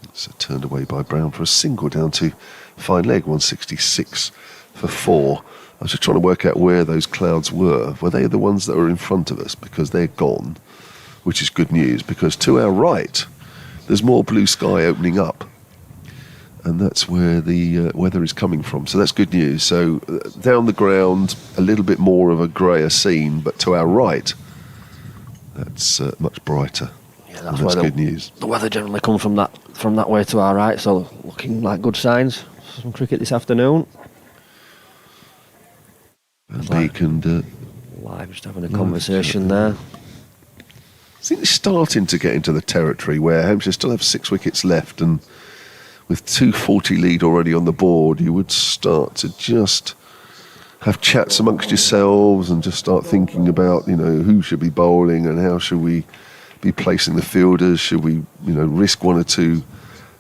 It's turned away by Brown for a single down to fine leg, 166 for 4. I was just trying to work out where those clouds were. Were they the ones that were in front of us? Because they're gone, which is good news, because to our right there's more blue sky opening up, and that's where the weather is coming from. So that's good news. So down the ground, a little bit more of a greyer scene, but to our right, that's much brighter. Yeah, that's where good news. The weather generally comes from that way to our right, so looking like good signs for some cricket this afternoon. And Beak and live, just having a conversation there. I think it's starting to get into the territory where Hampshire still have 6 wickets left, and with 240 lead already on the board, you would start to just have chats amongst yourselves and just start thinking about, who should be bowling and how should we be placing the fielders. Should we, risk 1 or 2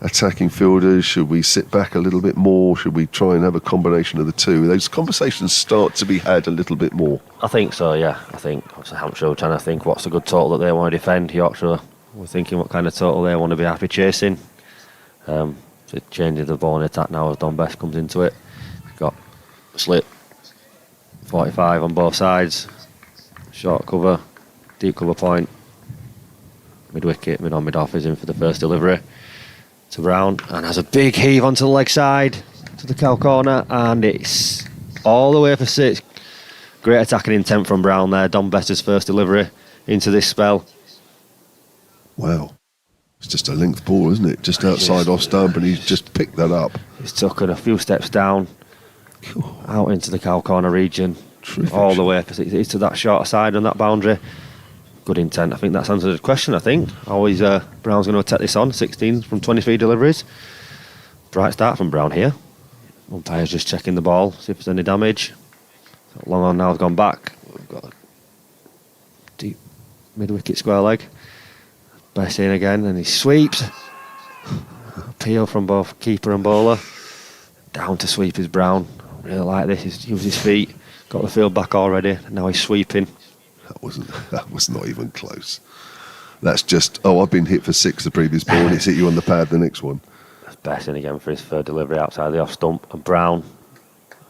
attacking fielders? Should we sit back a little bit more? Should we try and have a combination of the two? Those conversations start to be had a little bit more. I think so, yeah. I think Hampshire are trying to think what's a good total that they want to defend. Yorkshire we're thinking what kind of total they want to be happy chasing. So changing the ball in attack now as Don Best comes into it. Got slip, 45 on both sides, short cover, deep cover point, mid wicket, mid on, mid off is in for the first delivery to Brown, and has a big heave onto the leg side to the cow corner, and it's all the way for 6. Great attacking intent from Brown there. Don Best's first delivery into this spell. Wow. It's just a length ball, isn't it? Just outside off stump, and he's just picked that up. He's took it a few steps down, out into the cow corner region. Terrific. All the way for 6. It's to that shorter side on that boundary. Good intent. I think that's answered the question, I think. Always Brown's going to attack this on. 16 from 23 deliveries. Bright start from Brown here. Umpire's just checking the ball, see if there's any damage. Long on now has gone back. We've got a deep mid-wicket square leg. Best in again, and he sweeps. Appeal from both keeper and bowler. Down to sweep is Brown. Really like this. He's used his feet, got the field back already, and now he's sweeping. That was not even close. That's just, I've been hit for 6 the previous ball, and it's hit you on the pad the next one. That's Best in again for his third delivery outside the off stump, and Brown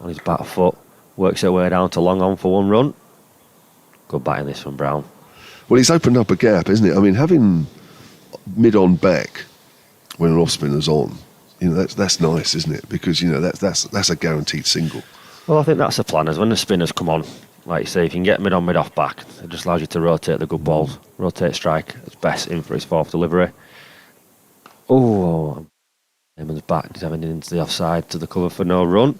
on his back foot works their way down to long on for 1 run. Good batting this from Brown. Well, he's opened up a gap, isn't it? I mean, having mid on back when an off spinner's on, that's nice, isn't it? Because that's a guaranteed single. Well, I think that's the plan. Is when the spinners come on, like you say, if you can get mid on, mid off back, it just allows you to rotate the good balls, rotate strike. It's Best in for his 4th delivery. Oh, Eamon's back, he's having it into the offside to the cover for no run.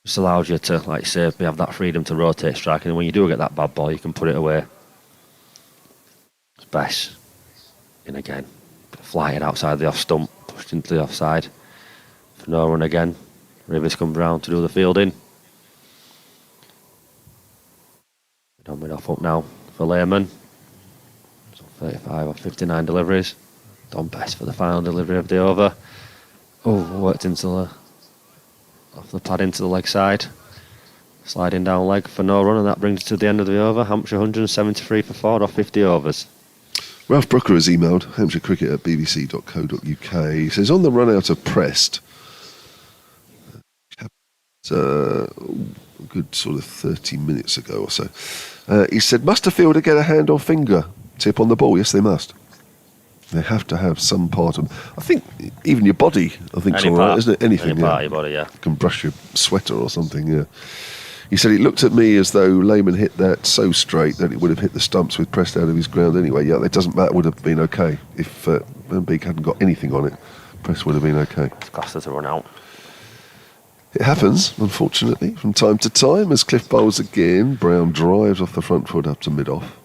Just allows you to, like you say, have that freedom to rotate strike, and when you do get that bad ball, you can put it away. It's Best in again, flying outside the off stump, pushed into the offside for no run again. Rivers comes round to do the fielding. Mid off up now for Lehman. So 35 or 59 deliveries. Don Best for the final delivery of the over. Worked into off the pad into the leg side. Sliding down leg for no run, and that brings us to the end of the over. Hampshire 173 for 4 off 50 overs. Ralph Brooker has emailed hampshirecricket@bbc.co.uk. He says, on the run out of Prest, a good sort of 30 minutes ago or so, he said, must a fielder get a hand or finger tip on the ball? Yes, they must. They have to have some part of, I think even your body, I think, is all right, isn't it? Anything, Any part of your body, yeah. You can brush your sweater or something, yeah. He said it looked at me as though Lehman hit that so straight that it would have hit the stumps with Prest out of his ground anyway. Yeah, it doesn't matter, would have been okay. If Van Beek hadn't got anything on it, Prest would have been okay. It's classed as a run out. It happens, unfortunately, from time to time, as Cliff bowls again. Brown drives off the front foot up to mid-off.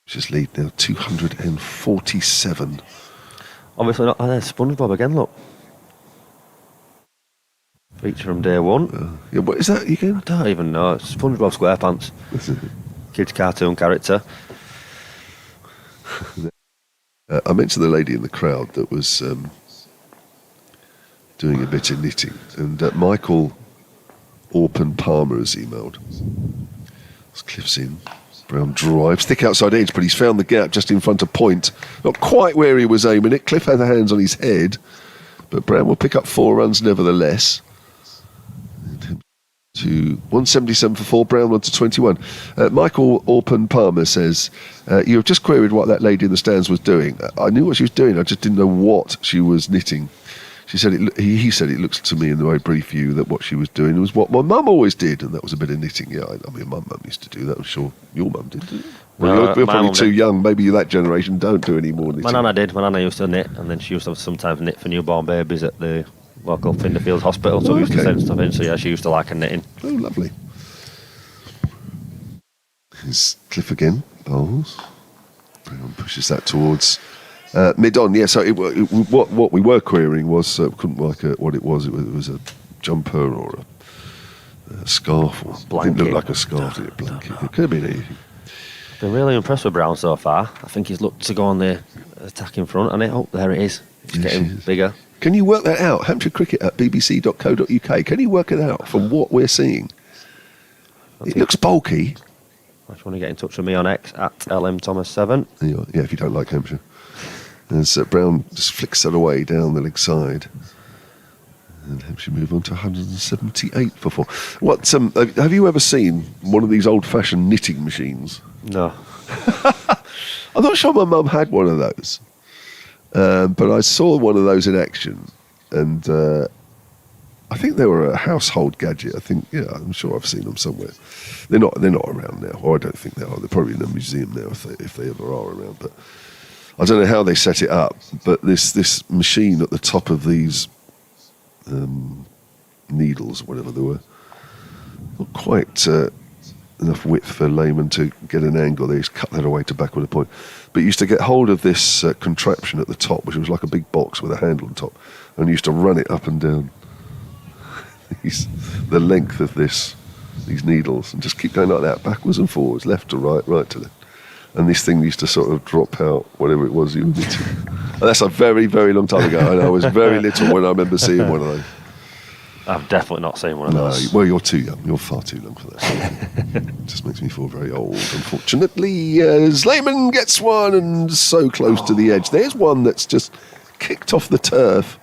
Just lead now, 247. Obviously not. There's SpongeBob again, look. Feature from day one. Yeah, what is that again? I don't even know. It's SpongeBob SquarePants. Kids cartoon character. I mentioned the lady in the crowd that was doing a bit of knitting, and Michael Orpen Palmer has emailed. Cliff's in. Brown drives, thick outside edge, but he's found the gap just in front of point. Not quite where he was aiming it. Cliff had the hands on his head, but Brown will pick up 4 runs nevertheless. To 177 for 4, Brown 1 to 21. Michael Orpen Palmer says, you have just queried what that lady in the stands was doing. I knew what she was doing, I just didn't know what she was knitting. She said, he said, it looks to me in the very brief view that what she was doing was what my mum always did, and that was a bit of knitting. Yeah, I mean, my mum used to do that. I'm sure your mum did. Well, you're probably too young. Maybe that generation don't do any more knitting. My nana did. My nana used to knit, and then she used to sometimes knit for newborn babies at the local Finderfield Hospital, so we used to send stuff in. So yeah, she used to like her knitting. Oh, lovely. Here's Cliff again. Bowls. Brown pushes that towards mid-on. Yeah, so what we were querying was, couldn't work out what it was. It was a jumper or a scarf. Or blanket. It didn't look like a scarf, a blanket. It could have been anything. Been really impressed with Brown so far. I think he's looked to go on the attack in front, and oh, there it is. It's getting bigger. Can you work that out? Hampshire Cricket at bbc.co.uk. Can you work it out from what we're seeing? It looks bulky. I just want to get in touch with me on X at LMThomas7. Yeah, if you don't like Hampshire. As Brown just flicks that away down the leg side. And Hampshire move on to 178 for 4. What? Have you ever seen one of these old-fashioned knitting machines? No. I'm not sure my mum had one of those. But I saw one of those in action. And I think they were a household gadget. I think, yeah, I'm sure I've seen them somewhere. They're not around now. Or I don't think they are. They're probably in a museum now if they ever are around. But I don't know how they set it up, but this machine at the top of these needles, whatever they were, not quite enough width for a layman to get an angle. They used to cut that away to backward a point. But you used to get hold of this contraption at the top, which was like a big box with a handle on top, and you used to run it up and down the length of these needles, and just keep going like that, backwards and forwards, left to right, right to left. And this thing used to sort of drop out, whatever it was you were knitting. And that's a very, very long time ago, and I was very little when I remember seeing one of those. I've definitely not seen one of those. Well, you're too young. You're far too young for that. It just makes me feel very old, unfortunately. As Lehman gets one and so close to the edge. There's one that's just kicked off the turf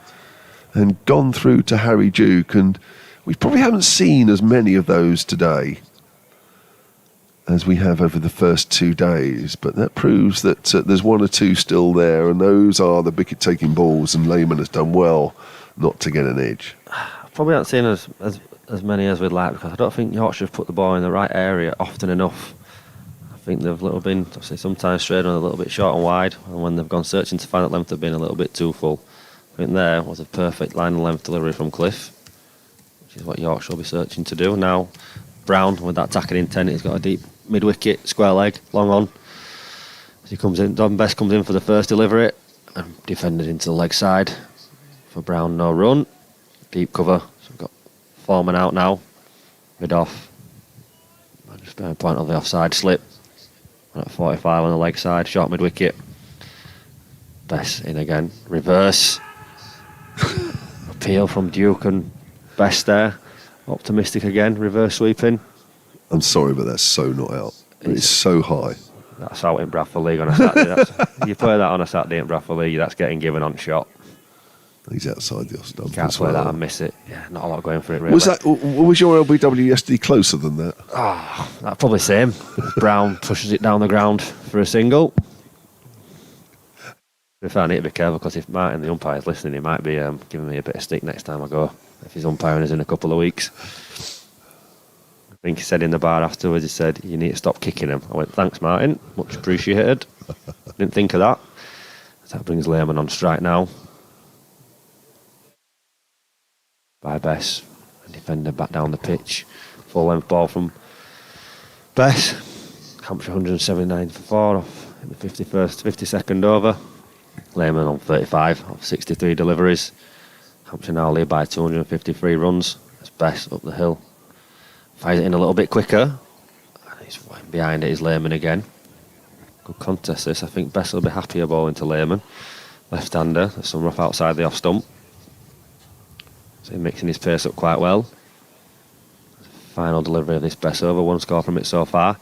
and gone through to Harry Duke, and we probably haven't seen as many of those today as we have over the first 2 days, but that proves that there's 1 or 2 still there, and those are the wicket-taking balls, and Lehman has done well not to get an edge. Probably haven't seen as many as we'd like, because I don't think Yorkshire have put the ball in the right area often enough. I think they've been obviously sometimes strayed on a little bit short and wide, and when they've gone searching to find that length, they've been a little bit too full. I think there was a perfect line and length delivery from Cliff, which is what Yorkshire will be searching to do. Now Brown, with that attacking intent, he's got a deep mid-wicket, square leg, long on. As he comes in, Don Best comes in for the first delivery, and defended into the leg side. For Brown, no run. Deep cover. So we've got Foreman out now. Mid off. Just behind point on the offside slip. And at 45 on the leg side, short mid-wicket. Best in again. Reverse. Appeal from Duke and Best there. Optimistic again, reverse sweeping. I'm sorry, but that's so not out. It's so high. That's out in Bradford League on a Saturday. You play that on a Saturday in Bradford League, that's getting given on shot. He's outside the off stump. Can't play that and miss it. Yeah, not a lot going for it really. Was your LBW yesterday closer than that? That's probably same. Brown pushes it down the ground for a single. If I need to be careful, because if Martin, the umpire, is listening, he might be giving me a bit of stick next time I go, if he's umpiring us in a couple of weeks. I think he said in the bar afterwards, he said, you need to stop kicking him. I went, thanks Martin, much appreciated. Didn't think of that. That brings Lehman on strike now. By Bess, and defender back down the pitch. Full length ball from Bess. Hampshire 179 for 4 off in the 52nd over. Lehman on 35 of 63 deliveries. Hampshire now lead by 253 runs. That's Bess up the hill. Fires it in a little bit quicker. And he's behind it is Lehman again. Good contest this. I think Bess will be happier bowling to Lehman. Left-hander. There's some rough outside the off-stump. So he's mixing his pace up quite well. Final delivery of this Bess over. 1 score from it so far.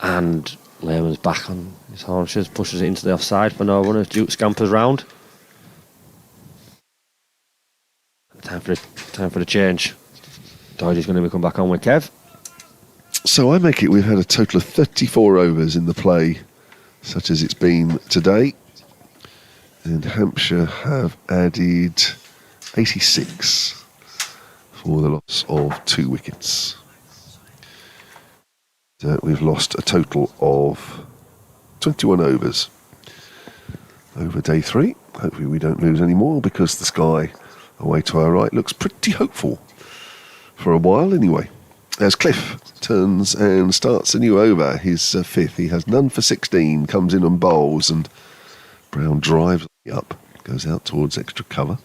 And Lehman's back on his haunches. Pushes it into the offside for no run as Duke scampers round. Time for the change. Doidge's going to come back on with Kev. So I make it we've had a total of 34 overs in the play, such as it's been today. And Hampshire have added 86 for the loss of 2 wickets. We've lost a total of 21 overs over day 3. Hopefully we don't lose any more, because the sky away to our right looks pretty hopeful for a while anyway. As Cliff turns and starts a new over, his 5th. He has none for 16, comes in and bowls, and Brown drives up, goes out towards extra cover.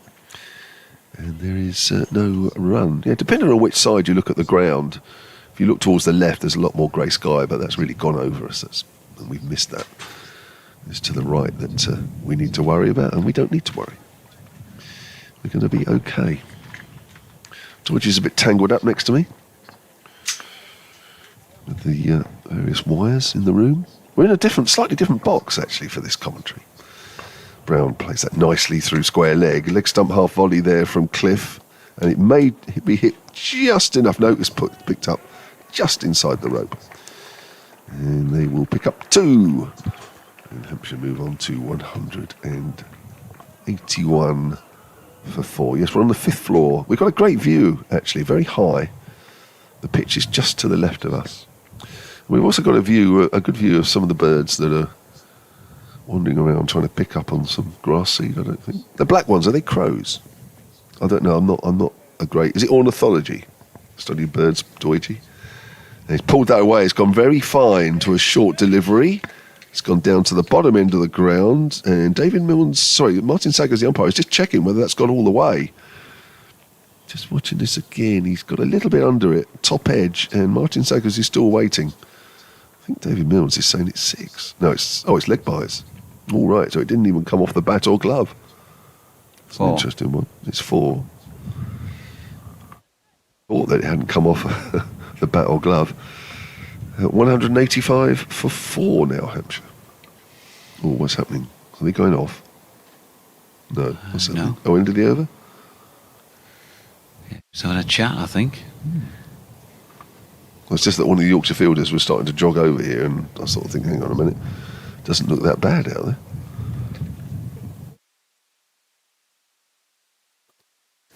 And there is no run. Yeah, depending on which side you look at the ground, if you look towards the left, there's a lot more grey sky, but that's really gone over us. And we've missed that. It's to the right that we need to worry about, and we don't need to worry. We're going to be okay. George is a bit tangled up next to me with the various wires in the room. We're in a slightly different box, actually, for this commentary. Brown plays that nicely through square leg. Leg stump half volley there from Cliff, and it may be hit just enough. Notice picked up just inside the rope. And they will pick up 2. And Hampshire move on to 181 for 4. Yes, we're on the 5th floor. We've got a great view, actually, very high. The pitch is just to the left of us. We've also got a good view of some of the birds that are wandering around trying to pick up on some grass seed, I don't think. The black ones, are they crows? I don't know, I'm not a great... Is it ornithology? Study birds, Doidge. And he's pulled that away. It's gone very fine to a short delivery. It's gone down to the bottom end of the ground, and Martin Saggers, the umpire, is just checking whether that's gone all the way. Just watching this again, he's got a little bit under it, top edge, and Martin Saggers is still waiting. I think David Milnes is saying it's 6. No, it's leg bias. All right, so it didn't even come off the bat or glove. It's 4. an interesting one. It's 4. Thought that it hadn't come off the bat or glove. 185 for 4 now, Hampshire. Oh, what's happening? Are they going off? No. What's happening? No. Oh, into the over? So in a chat, I think. Well, it's just that one of the Yorkshire fielders was starting to jog over here, and I sort of think, hang on a minute, doesn't look that bad out there.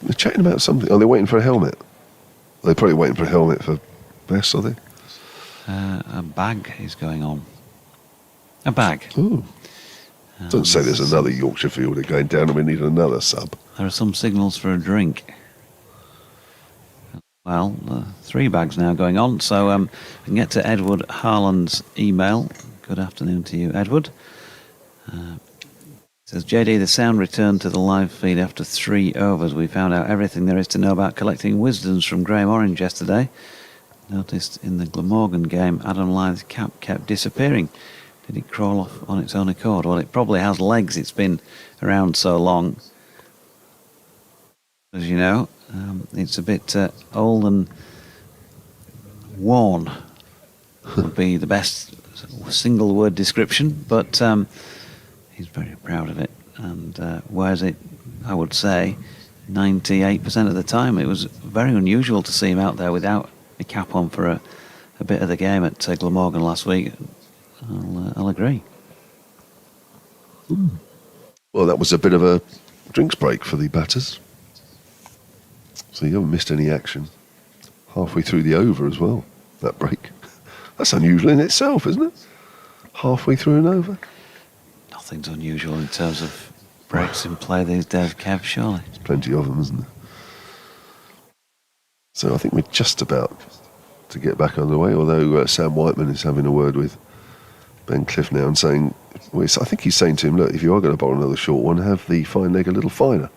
They're chatting about something. Are they waiting for a helmet? They're probably waiting for a helmet for Bess, are they? A bag is going on. A bag. Ooh. Don't say there's another Yorkshire fielder going down and we need another sub. There are some signals for a drink. Well, 3 bags now going on, so we can get to Edward Harland's email. Good afternoon to you, Edward. Says, JD, the sound returned to the live feed after 3 overs. We found out everything there is to know about collecting wisdoms from Graham Orange yesterday. Noticed in the Glamorgan game, Adam Lythe's cap kept disappearing. Did it crawl off on its own accord? Well, it probably has legs. It's been around so long. As you know, it's a bit old and worn would be the best single word description, but he's very proud of it and wears it, I would say, 98% of the time. It was very unusual to see him out there without a cap on for a bit of the game at Glamorgan last week. I'll agree. Well, that was a bit of a drinks break for the batters. So you haven't missed any action. Halfway through the over as well, that break. That's unusual in itself, isn't it? Halfway through an over. Nothing's unusual in terms of breaks in play these days, Kev, surely. There's plenty of them, isn't there? So I think we're just about to get back underway, although Sam Whiteman is having a word with Ben Cliff now and saying, well, I think he's saying to him, look, if you are going to bowl another short one, have the fine leg a little finer.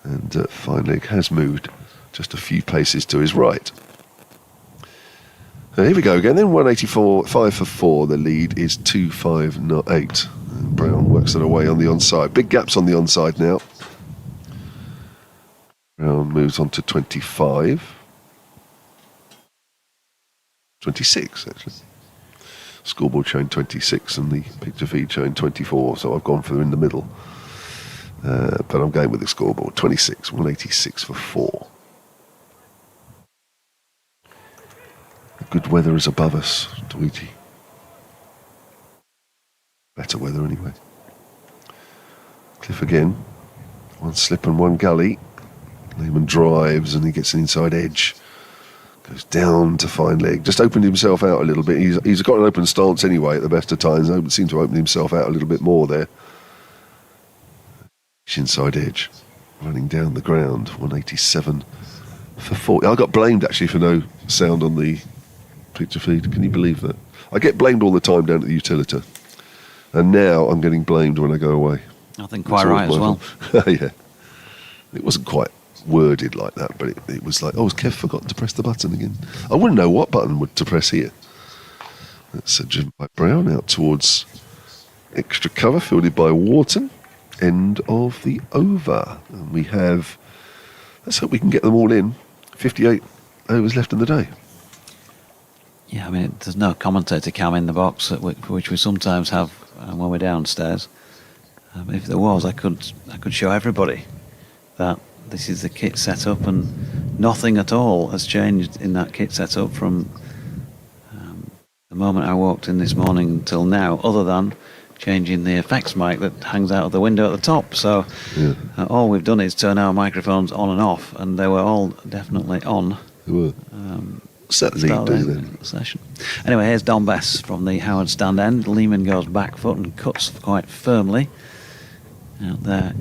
And fine leg has moved just a few paces to his right. Here we go again then, 184, 5 for 4. The lead is 2-5-8. And Brown works it away on the onside. Big gaps on the onside now. Brown moves on to 25. 26, actually. Scoreboard showing 26 and the picture feed showing 24, so I've gone for in the middle. But I'm going with the scoreboard. 26, 186 for 4. Good weather is above us, Tweety. Better weather anyway. Cliff again. One slip and one gully. Lehman drives and he gets an inside edge. Goes down to fine leg. Just opened himself out a little bit. He's got an open stance anyway at the best of times. Seemed to open himself out a little bit more there. Inside edge. Running down the ground. 187 for 4. I got blamed actually for no sound on the picture feed. Can you believe that? I get blamed all the time down at the utilita. And now I'm getting blamed when I go away. I think quite right as well. Yeah. It wasn't quite worded like that, but it was like, oh, has Kev forgotten to press the button again? I wouldn't know what button to press here. That's driven by Brown out towards extra cover, fielded by Wharton. End of the over. And we have, let's hope we can get them all in. 58 overs left in the day. Yeah, I mean, there's no commentator cam in the box, which we sometimes have when we're downstairs. If there was, I could show everybody that this is the kit setup, and nothing at all has changed in that kit setup from the moment I walked in this morning until now, other than changing the effects mic that hangs out of the window at the top. So all we've done is turn our microphones on and off, and they were all definitely on. They were. Set lead, the session. Anyway, here's Don Bess from the Howard stand end. Lehman goes back foot and cuts quite firmly. Out there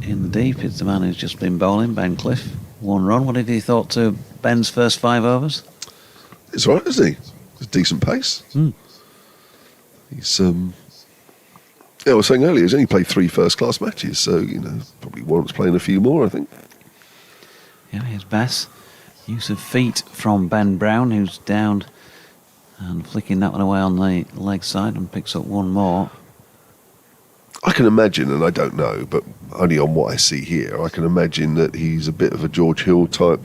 in the deep, it's the man who's just been bowling, Ben Cliff. 1 run. What have you thought to Ben's first 5 overs? It's all right, isn't he? It's a decent pace. He's I was saying earlier, he's only played 3 first-class matches, so, probably warrants playing a few more, I think. Yeah, here's Bess. Use of feet from Ben Brown, who's down and flicking that one away on the leg side and picks up 1 more. I can imagine, and I don't know, but only on what I see here, I can imagine that he's a bit of a George Hill type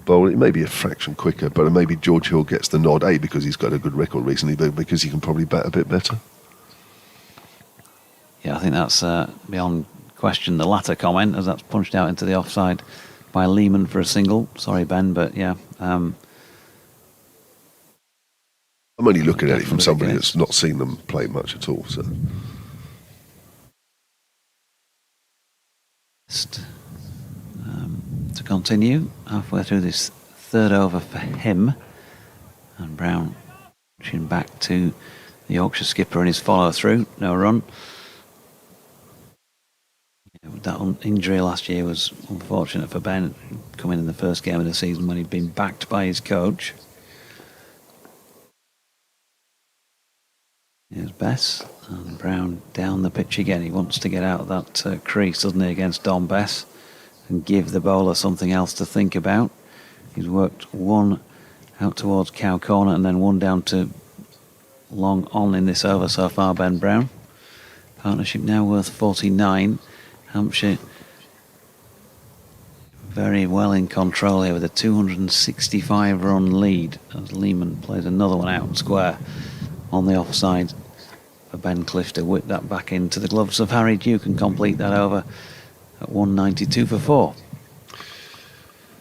bowler. It may be a fraction quicker, but maybe George Hill gets the nod, A, because he's got a good record recently, but because he can probably bat a bit better. Yeah, I think that's beyond question the latter comment, as that's punched out into the offside by Lehman for a single. Sorry, Ben, but yeah. I'm only looking at it from somebody that's not seen them play much at all, so... To continue, halfway through this 3rd over for him, and Brown pushing back to the Yorkshire skipper and his follow-through, no run. That injury last year was unfortunate for Ben, coming in the first game of the season when he'd been backed by his coach. Here's Bess, and Brown down the pitch again. He wants to get out of that crease, doesn't he, against Don Bess, and give the bowler something else to think about. He's worked 1 out towards cow corner and then 1 down to long on in this over so far, Ben Brown. Partnership now worth 49. Hampshire very well in control here with a 265 run lead as Lehman plays another one out square on the offside for Ben Cliff to whip that back into the gloves of Harry Duke and complete that over at 192 for 4.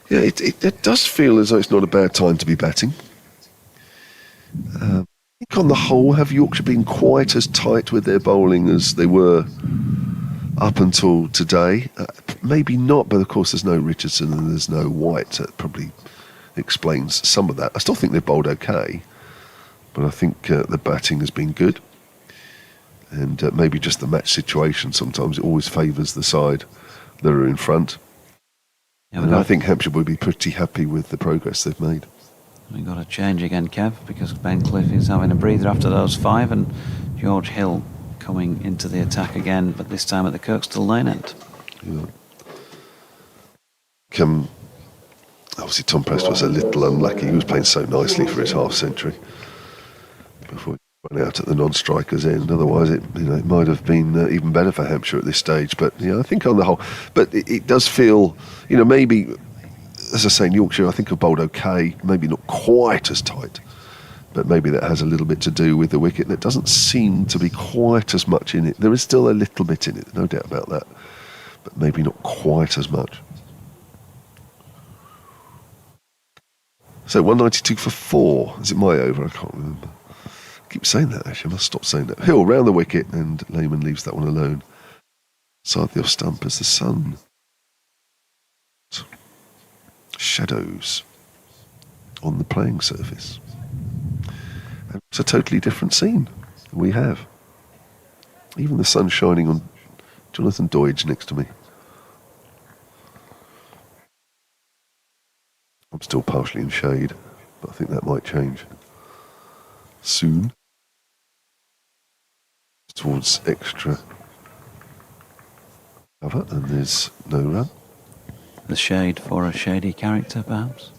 Yeah, it does feel as though it's not a bad time to be batting. I think on the whole, have Yorkshire been quite as tight with their bowling as they were up until today? Maybe not, but of course there's no Richardson and there's no White. That probably explains some of that. I still think they've bowled okay, but I think the batting has been good. And maybe just the match situation, sometimes it always favours the side that are in front. Yeah, and I think Hampshire will be pretty happy with the progress they've made. We've got a change again, Kev, because Ben Cliff is having a breather after those 5, and George Hill coming into the attack again, but this time at the Kirkstall Lane end. Yeah. Obviously, Tom Prest was a little unlucky. He was playing so nicely for his half century before he ran out at the non-strikers end. Otherwise, it might have been even better for Hampshire at this stage. But I think on the whole, but it does feel, maybe, as I say, in Yorkshire, I think have bowled okay. Maybe not quite as tight, but maybe that has a little bit to do with the wicket. There doesn't seem to be quite as much in it. There is still a little bit in it, no doubt about that, but maybe not quite as much. So 192 for 4. Is it my over? I can't remember. I keep saying that, actually. I must stop saying that. Hill round the wicket, and Lehman leaves that one alone. Side the off stump as the sun shadows on the playing surface. And it's a totally different scene we have. Even the sun shining on Jonathan Doidge next to me. I'm still partially in shade, but I think that might change soon. Towards extra cover, and there's no run. The shade for a shady character, perhaps?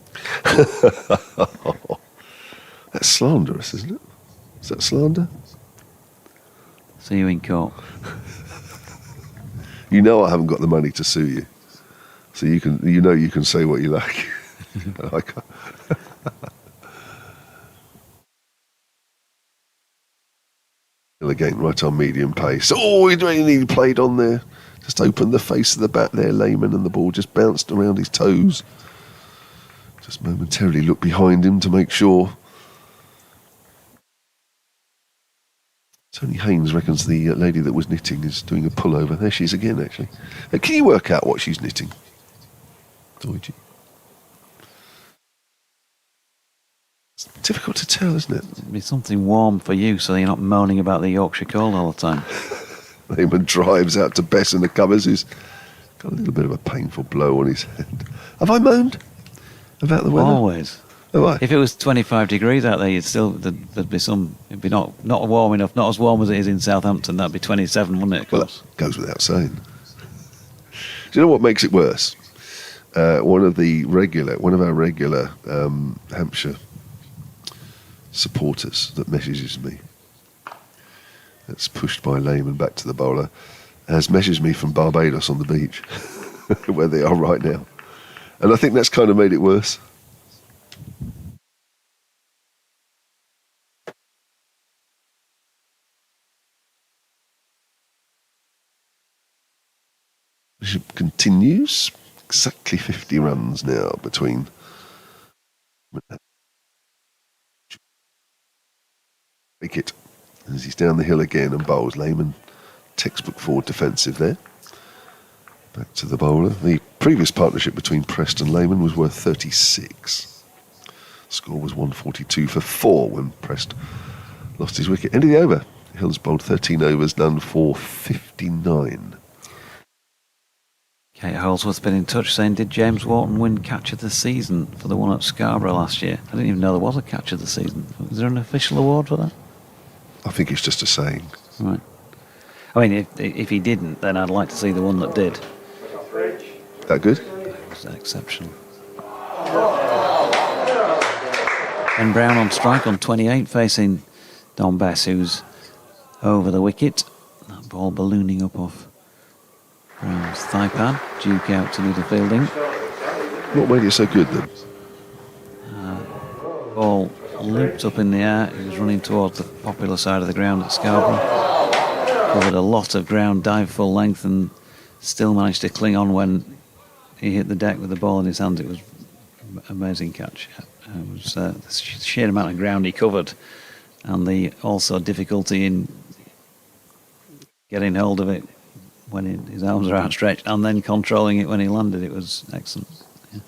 That's slanderous, isn't it? Is that slander? See you in court. You know I haven't got the money to sue you, so you can say what you like. I can't. Again, right on medium pace. Oh, he really played on there. Just opened the face of the bat there, Lehman, and the ball just bounced around his toes. Just momentarily looked behind him to make sure. Tony Haynes reckons the lady that was knitting is doing a pullover. There she is again, actually. Can you work out what she's knitting? Doidge? It's difficult to tell, isn't it? It'd be something warm for you, so you're not moaning about the Yorkshire cold all the time. Lehman drives out to Bess in the covers, who's got a little bit of a painful blow on his head. Have I moaned about the weather? Always. Have I? If it was 25 degrees out there, there'd be some. It'd be not warm enough, not as warm as it is in Southampton. That'd be 27, wouldn't it? Of course. Well, that goes without saying. Do you know what makes it worse? One of our regular Hampshire supporters that messages me, that's pushed by Lehman back to the bowler, has messaged me from Barbados on the beach, where they are right now. And I think that's kind of made it worse. Continues. Exactly 50 runs now between wicket as he's down the hill again and bowls. Lehman, textbook forward defensive there. Back to the bowler. The previous partnership between Prest and Lehman was worth 36. Score was 142 for 4 when Prest lost his wicket. End of the over. Hill's bowled 13 overs, done for 59. Kate Holsworth's been in touch saying, did James Wharton win catch of the season for the one at Scarborough last year? I didn't even know there was a catch of the season. Is there an official award for that? I think it's just a saying. Right. I mean, if he didn't, then I'd like to see the one that did. That good? It was exceptional. Ben Brown on strike on 28, facing Don Bess, who's over the wicket. That ball ballooning up off Brown's thigh pad. Duke out to do the fielding. What made it so good then? Ball looped up in the air. He was running towards the popular side of the ground at Scarborough. Covered a lot of ground, dived full length, and still managed to cling on when he hit the deck with the ball in his hands. It was an amazing catch. It was the sheer amount of ground he covered, and the also difficulty in getting hold of it when his arms are outstretched, and then controlling it when he landed. It was excellent. Yeah.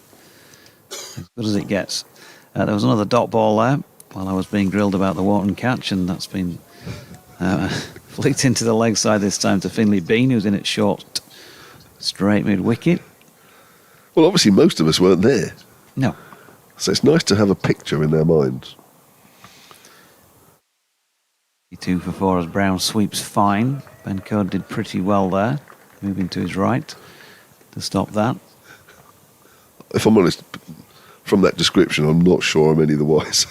As good as it gets. There was another dot ball there while I was being grilled about the Wharton catch, and that's been flicked into the leg side this time to Finlay Bean, who's in it short, straight mid-wicket. Well, obviously most of us weren't there. No. So it's nice to have a picture in our minds. 2 for 4 as Brown sweeps fine. Ben Code did pretty well there, moving to his right to stop that. If I'm honest, from that description, I'm not sure I'm any the wiser.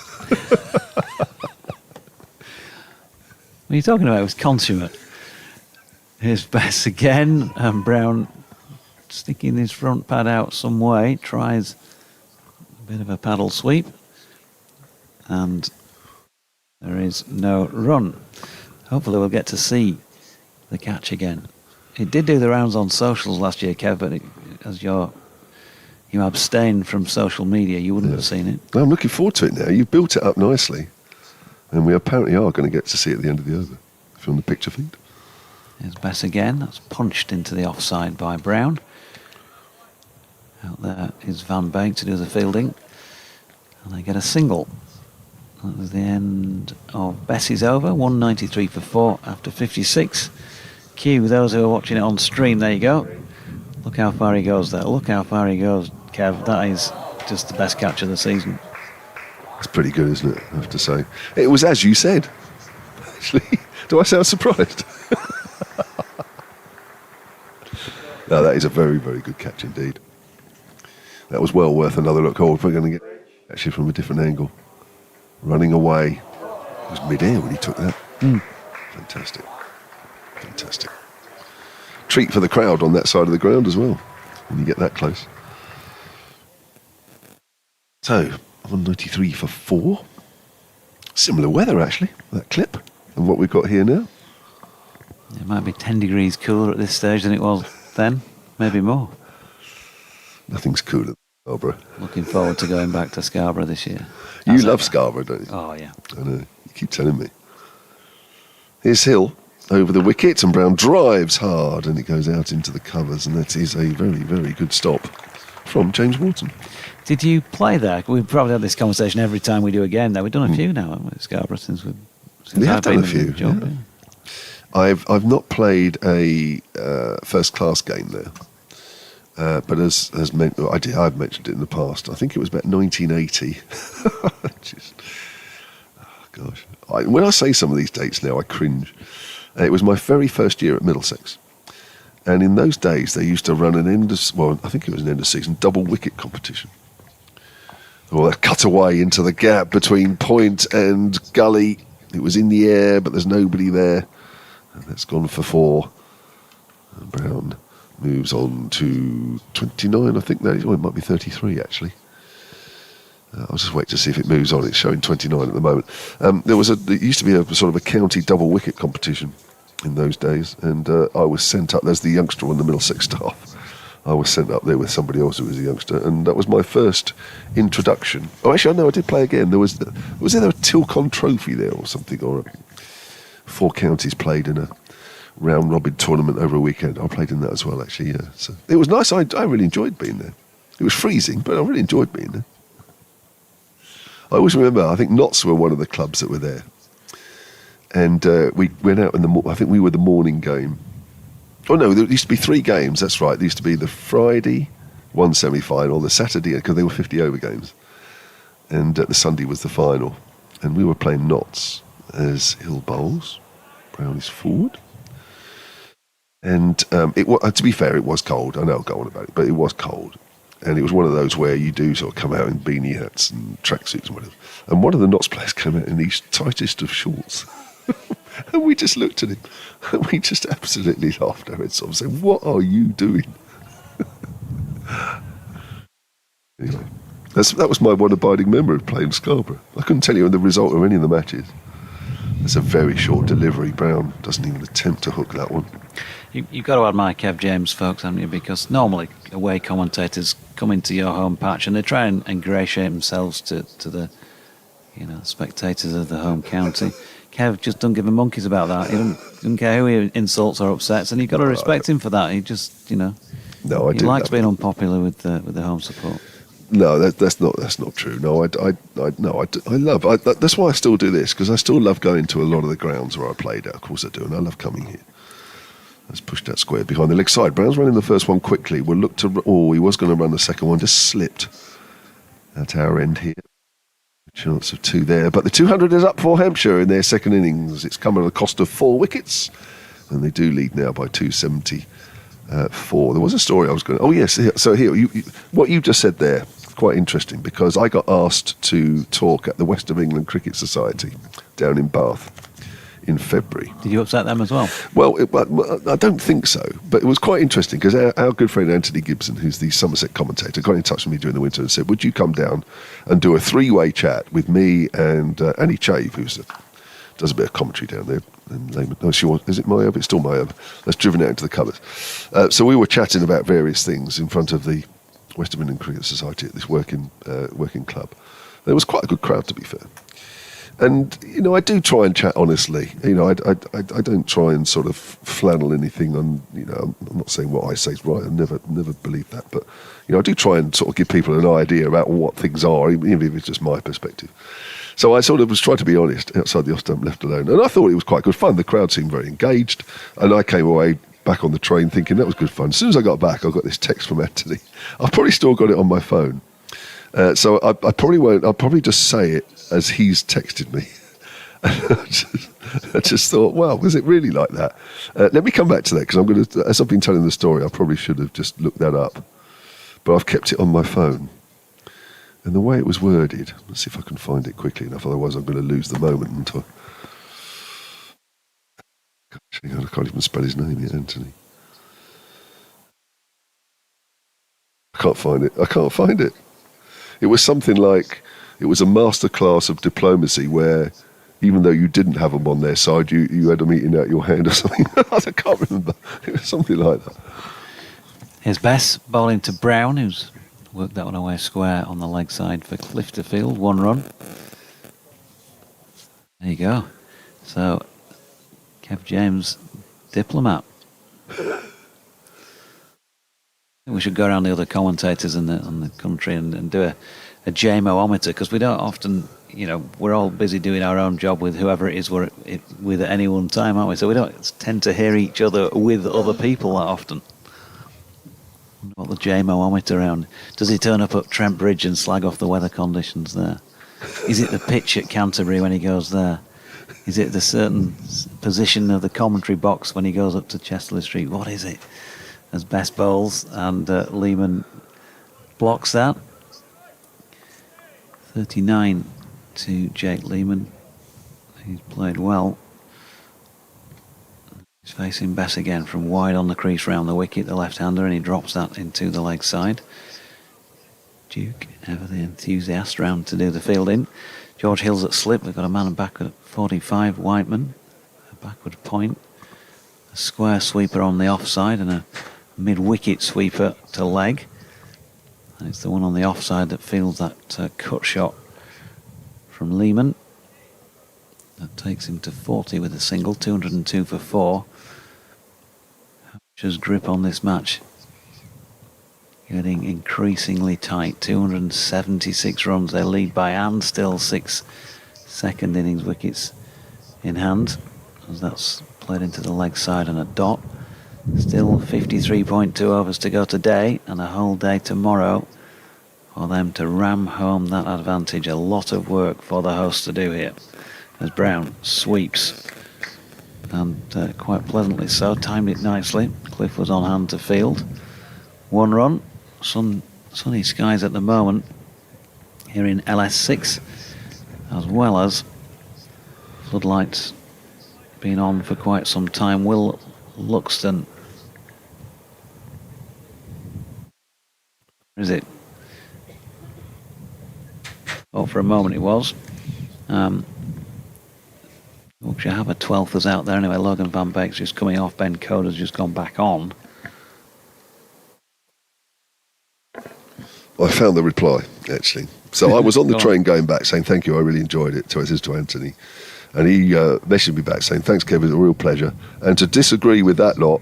What are you talking about? It was consummate. Here's Bess again, and Brown sticking his front pad out some way, tries a bit of a paddle sweep, and there is no run. Hopefully we'll get to see the catch again. It did do the rounds on socials last year, Kev, but as you abstained from social media, you wouldn't have seen it. I'm looking forward to it now. You've built it up nicely, and we apparently are going to get to see it at the end of the over, if you're on the picture feed. There's Bess again. That's punched into the offside by Brown. Out there is Van Beek to do the fielding. And they get a single. That was the end of Bess's over. 193 for 4 after 56. Cue those who are watching it on stream. There you go. Look how far he goes there. Look how far he goes, Kev. That is just the best catch of the season. It's pretty good, isn't it? I have to say. It was as you said. Actually, do I sound surprised? No, that is a very, very good catch indeed. That was well worth another look. Oh, we're going to get actually from a different angle. Running away. It was mid-air when he took that. Fantastic. Fantastic. Treat for the crowd on that side of the ground as well, when you get that close. So, 193 for 4. Similar weather, actually, that clip, and what we've got here now. It might be 10 degrees cooler at this stage than it was then, maybe more. Nothing's cooler than Scarborough. Looking forward to going back to Scarborough this year. You love Scarborough, don't you? Oh, yeah. I know, you keep telling me. Here's Hill over the wicket, and Brown drives hard, and it goes out into the covers, and that is a very, very good stop from James Wharton. Did you play there? We've probably had this conversation every time we do a game now. We've done a few now, haven't we, at Scarborough, since We have I've done been a few. in the job, Yeah. I've not played a first class game there, but I've mentioned it in the past. I think it was about 1980. Gosh, when I say some of these dates now, I cringe. It was my very first year at Middlesex, and in those days they used to run I think it was an end of season double wicket competition. Well, they cut away into the gap between point and gully. It was in the air, but there's nobody there. And that's gone for 4. And Brown moves on to 29, I think that is. Well, it might be 33, actually. I'll just wait to see if it moves on. It's showing 29 at the moment. There used to be a sort of a county double wicket competition in those days, and I was sent up. There's the youngster on the Middlesex staff. I was sent up there with somebody else who was a youngster, and that was my first introduction. Oh, actually, I know I did play again. Was there a Tilcon Trophy there or something, or 4 counties played in a round-robin tournament over a weekend. I played in that as well, actually, yeah. So it was nice. I really enjoyed being there. It was freezing, but I really enjoyed being there. I always remember, I think Notts were one of the clubs that were there. And we went out I think we were the morning game. Oh, no, there used to be 3 games, that's right. There used to be the Friday, 1 semi-final, the Saturday, because they were 50-over games. And the Sunday was the final. And we were playing Notts as Hill bowls. Brown is forward. And to be fair, it was cold. I know I'll go on about it, but it was cold. And it was one of those where you do sort of come out in beanie hats and tracksuits and whatever. And one of the Notts players came out in these tightest of shorts. And we just looked at him. And we just absolutely laughed our heads off and said, "What are you doing?" Anyway, that was my one abiding memory of playing Scarborough. I couldn't tell you the result of any of the matches. It's a very short delivery. Brown doesn't even attempt to hook that one. You've got to admire Kev James, folks, haven't you? Because normally away commentators come into your home patch and they try and ingratiate themselves to the spectators of the home county. Kev just don't give a monkeys about that. He doesn't care who he insults or upsets, and you've got to respect him for that. He just, No, he likes being unpopular with the home support. No, that's not true. No, I love. That's why I still do this, because I still love going to a lot of the grounds where I played at. Of course I do, and I love coming here. Let's push that square behind the leg side. Brown's running the first one quickly. We'll look to. Oh, he was going to run the second one, just slipped at our end here. Chance of 2 there, but the 200 is up for Hampshire in their second innings. It's come at the cost of 4 wickets, and they do lead now by 274. There was a story I was going. Oh yes, so here, what you just said there. quite interesting because I got asked to talk at the West of England Cricket Society down in Bath in February. Did you upset them as well? Well, I don't think so, but it was quite interesting because our good friend Anthony Gibson, who's the Somerset commentator, got in touch with me during the winter and said, would you come down and do a three-way chat with me and Annie Chave, who does a bit of commentary down there. And is it Myob? It's still Myob. That's driven out into the colours. So we were chatting about various things in front of the West of England Cricket Society at this working club. There was quite a good crowd, to be fair. And, you know, I do try and chat honestly. You know, I don't try and sort of flannel anything on, you know, I'm not saying what I say is right. I never believe that. But, you know, I do try and sort of give people an idea about what things are, even if it's just my perspective. So I sort of was trying to be honest outside the off stump, left alone. And I thought it was quite good fun. The crowd seemed very engaged. And I came away back on the train thinking that was good fun. As soon as I got back, I got this text from Anthony. I've probably still got it on my phone. So I probably won't. I'll probably just say it as he's texted me. I just thought, wow, was it really like that? Let me come back to that because I'm going to, as I've been telling the story, I probably should have just looked that up. But I've kept it on my phone. And the way it was worded, let's see if I can find it quickly enough, otherwise I'm going to lose the moment until I can't even spell his name yet, Anthony. I can't find it. It was something like, it was a masterclass of diplomacy where even though you didn't have them on their side, you had them eating out your hand or something. I can't remember. It was something like that. Here's Bess bowling to Brown, who's worked that one away square on the leg side for Clifterfield. 1 run. There you go. So, Kev James, diplomat. I think we should go around the other commentators in the country and do a JMO-ometer, because we don't often, you know, we're all busy doing our own job with whoever it is we're with at any one time, aren't we? So we don't tend to hear each other with other people that often. What the JMO-ometer around? Does he turn up at Trent Bridge and slag off the weather conditions there? Is it the pitch at Canterbury when he goes there? Is it the certain position of the commentary box when he goes up to Chesterley Street? What is it? As Best bowls, and Lehman blocks that. 39 to Jake Lehman. He's played well. He's facing Bess again from wide on the crease round the wicket, the left-hander, and he drops that into the leg side. Duke, ever the enthusiast, round to do the fielding. George Hill's at slip. They've got a man backward at 45. Whiteman, a backward point. A square sweeper on the offside and a mid-wicket sweeper to leg. And it's the one on the offside that fields that cut shot from Lehman. That takes him to 40 with a single, 202 for 4. Hampshire's grip on this match getting increasingly tight. 276 runs they lead by, and still 6 second innings wickets in hand, as that's played into the leg side and a dot. Still 53.2 overs to go today, and a whole day tomorrow for them to ram home that advantage. A lot of work for the hosts to do here, as Brown sweeps, and quite pleasantly so, timed it nicely. Cliff was on hand to field. 1 run. Sunny skies at the moment here in LS6, as well as floodlights been on for quite some time. Will Luxton, is it? Oh, for a moment it was. Yorkshire have a 12th as out there anyway. Logan Van Beek's just coming off. Ben Coder's just gone back on. I found the reply, actually. So I was on the train going back saying, thank you, I really enjoyed it. So it is to Anthony. And he messaged me back saying, thanks, Kev, it's a real pleasure. And to disagree with that lot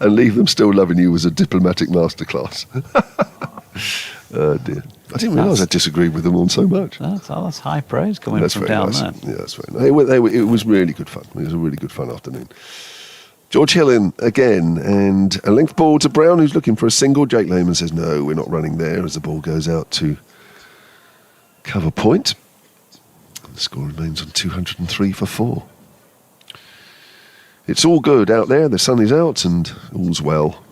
and leave them still loving you was a diplomatic masterclass. Oh, dear. I didn't realise I disagreed with them on so much. That's high praise coming from down there. Yeah, that's very nice. It was really good fun. It was a really good fun afternoon. George Hill in again, and a length ball to Brown, who's looking for a single. Jake Lehman says, no, we're not running there, as the ball goes out to cover point. The score remains on 203 for 4. It's all good out there. The sun is out and all's well.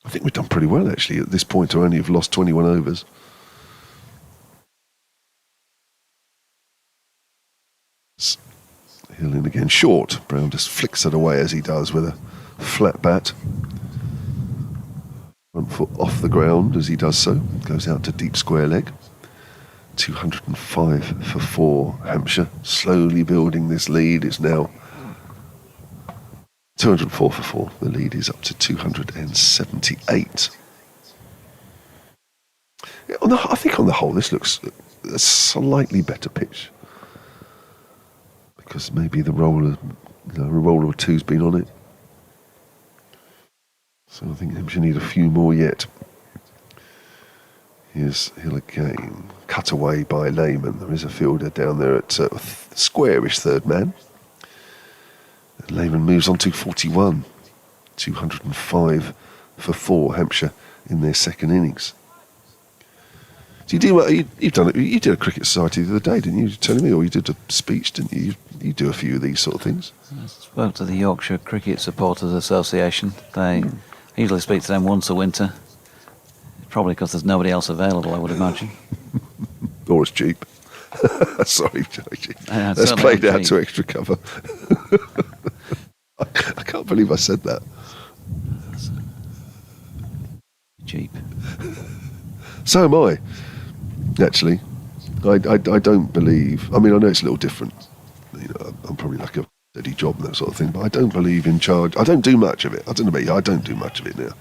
I think we've done pretty pretty well, actually. At this point, to only have lost 21 overs. Hill in again, short. Brown just flicks it away as he does with a flat bat. Front foot off the ground as he does so. Goes out to deep square leg. 205 for 4. Hampshire slowly building this lead. It's now 204 for 4. The lead is up to 278. Yeah, I think on the whole this looks a slightly better pitch. Because maybe the roller or two's been on it. So I think Hampshire need a few more yet. Here's Hill again. Cut away by Lehman. There is a fielder down there at squarish third man. And Lehman moves on to 41. 205 for 4. Hampshire in their second innings. So you've done it. You did a cricket society the other day, didn't you? You were telling me, or you did a speech, didn't you? You do a few of these sort of things. I spoke to the Yorkshire Cricket Supporters Association. I usually speak to them once a winter. Probably because there's nobody else available, I would imagine. Or it's cheap. Sorry, Georgie. That's That's played out to extra cover. I can't believe I said that. Cheap. So am I. Actually, I don't believe. I mean, I know it's a little different. You know, I'm probably like a steady job and that sort of thing, but I don't believe in charge. I don't do much of it. I don't know about you. I don't do much of it now.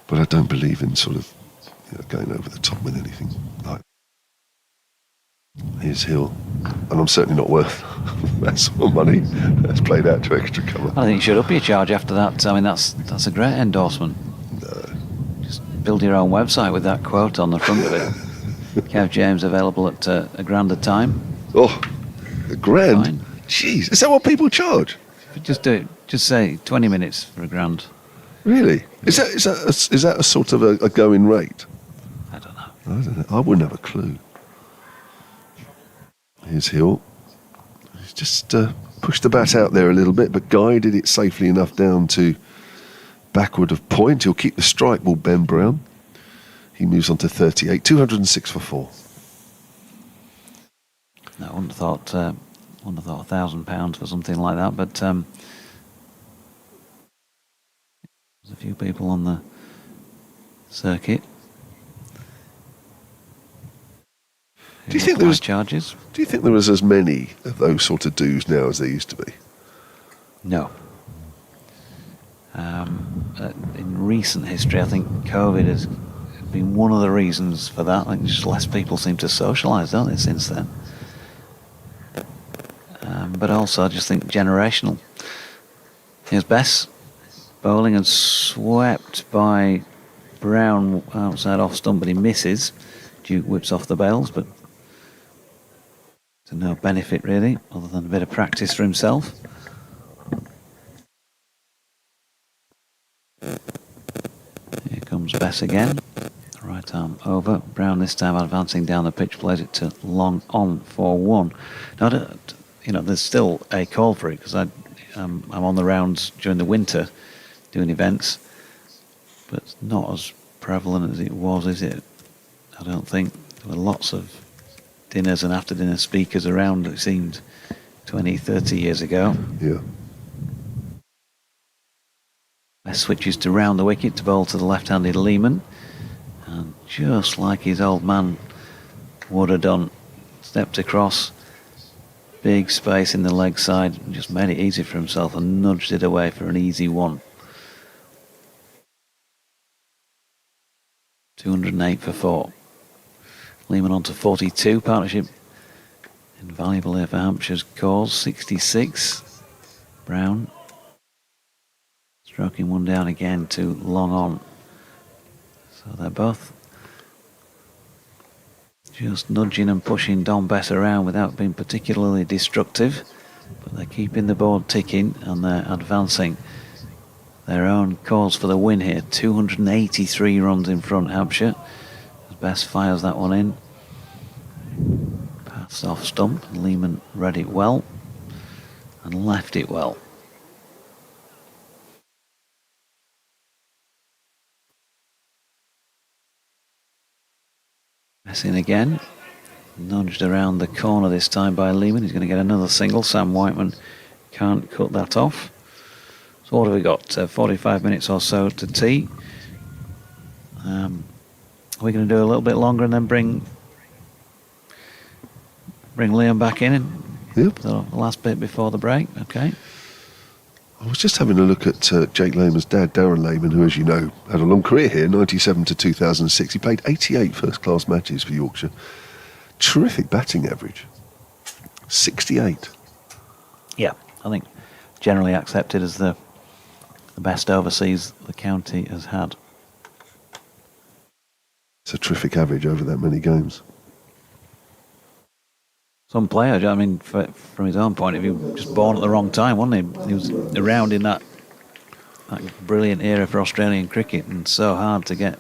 But I don't believe in sort of going over the top with anything like. Here's Hill, and I'm certainly not worth that sort of money. That's played out to extra cover. I think you should up your charge after that. I mean, that's a great endorsement. No. Just build your own website with that quote on the front of it. Kev James available at £1,000 a time. Oh, £1,000? Fine. Jeez, is that what people charge? Just do it. Just say 20 minutes for £1,000. Really? Is that a sort of a going rate? I don't know. I don't know. I wouldn't have a clue. Here's Hill. He's just pushed the bat out there a little bit, but guided it safely enough down to backward of point. He'll keep the strike ball, Ben Brown. He moves on to 38, 206 for 4. No, I wouldn't have thought £1,000 for something like that, but there's a few people on the circuit. Do you think there was charges? Do you think there was as many of those sort of dues now as there used to be? No. In recent history, I think COVID has been one of the reasons for that. I think just less people seem to socialise, don't they, since then? But also, I just think generational. Here's Bess bowling and swept by Brown outside off stump, but he misses. Duke whips off the bails, but to no benefit really, other than a bit of practice for himself. Here comes Bess again. Right arm over. Brown this time advancing down the pitch, plays it to long on for 1. Now, there's still a call for it because I'm on the rounds during the winter doing events, but it's not as prevalent as it was, is it? I don't think. There were lots of dinners and after dinner speakers around, it seemed 20, 30 years ago. Yeah. Best switches to round the wicket to bowl to the left-handed Lehman, and just like his old man would have done, stepped across, big space in the leg side, and just made it easy for himself and nudged it away for an easy 1. 208 for 4. Lehman on to 42. Partnership invaluable here for Hampshire's cause. 66. Brown stroking 1 down again to long on. So they're both just nudging and pushing Don Bess around without being particularly destructive. But they're keeping the board ticking and they're advancing their own cause for the win here. 283 runs in front, Hampshire. Bess fires that one in. Pass off stump. Lehman read it well and left it well. Pressing again. Nudged around the corner this time by Lehman. He's going to get another single. Sam Whiteman can't cut that off. So what have we got? 45 minutes or so to tee. We're going to do a little bit longer and then bring Liam back in. Yep. The last bit before the break. Okay. I was just having a look at Jake Lehman's dad, Darren Lehman, who, as you know, had a long career here, 97 to 2006. He played 88 first-class matches for Yorkshire. Terrific batting average. 68. Yeah, I think generally accepted as the best overseas the county has had. It's a terrific average over that many games. Some player, I mean, from his own point of view, just born at the wrong time, wasn't he? He was around in that brilliant era for Australian cricket, and so hard to get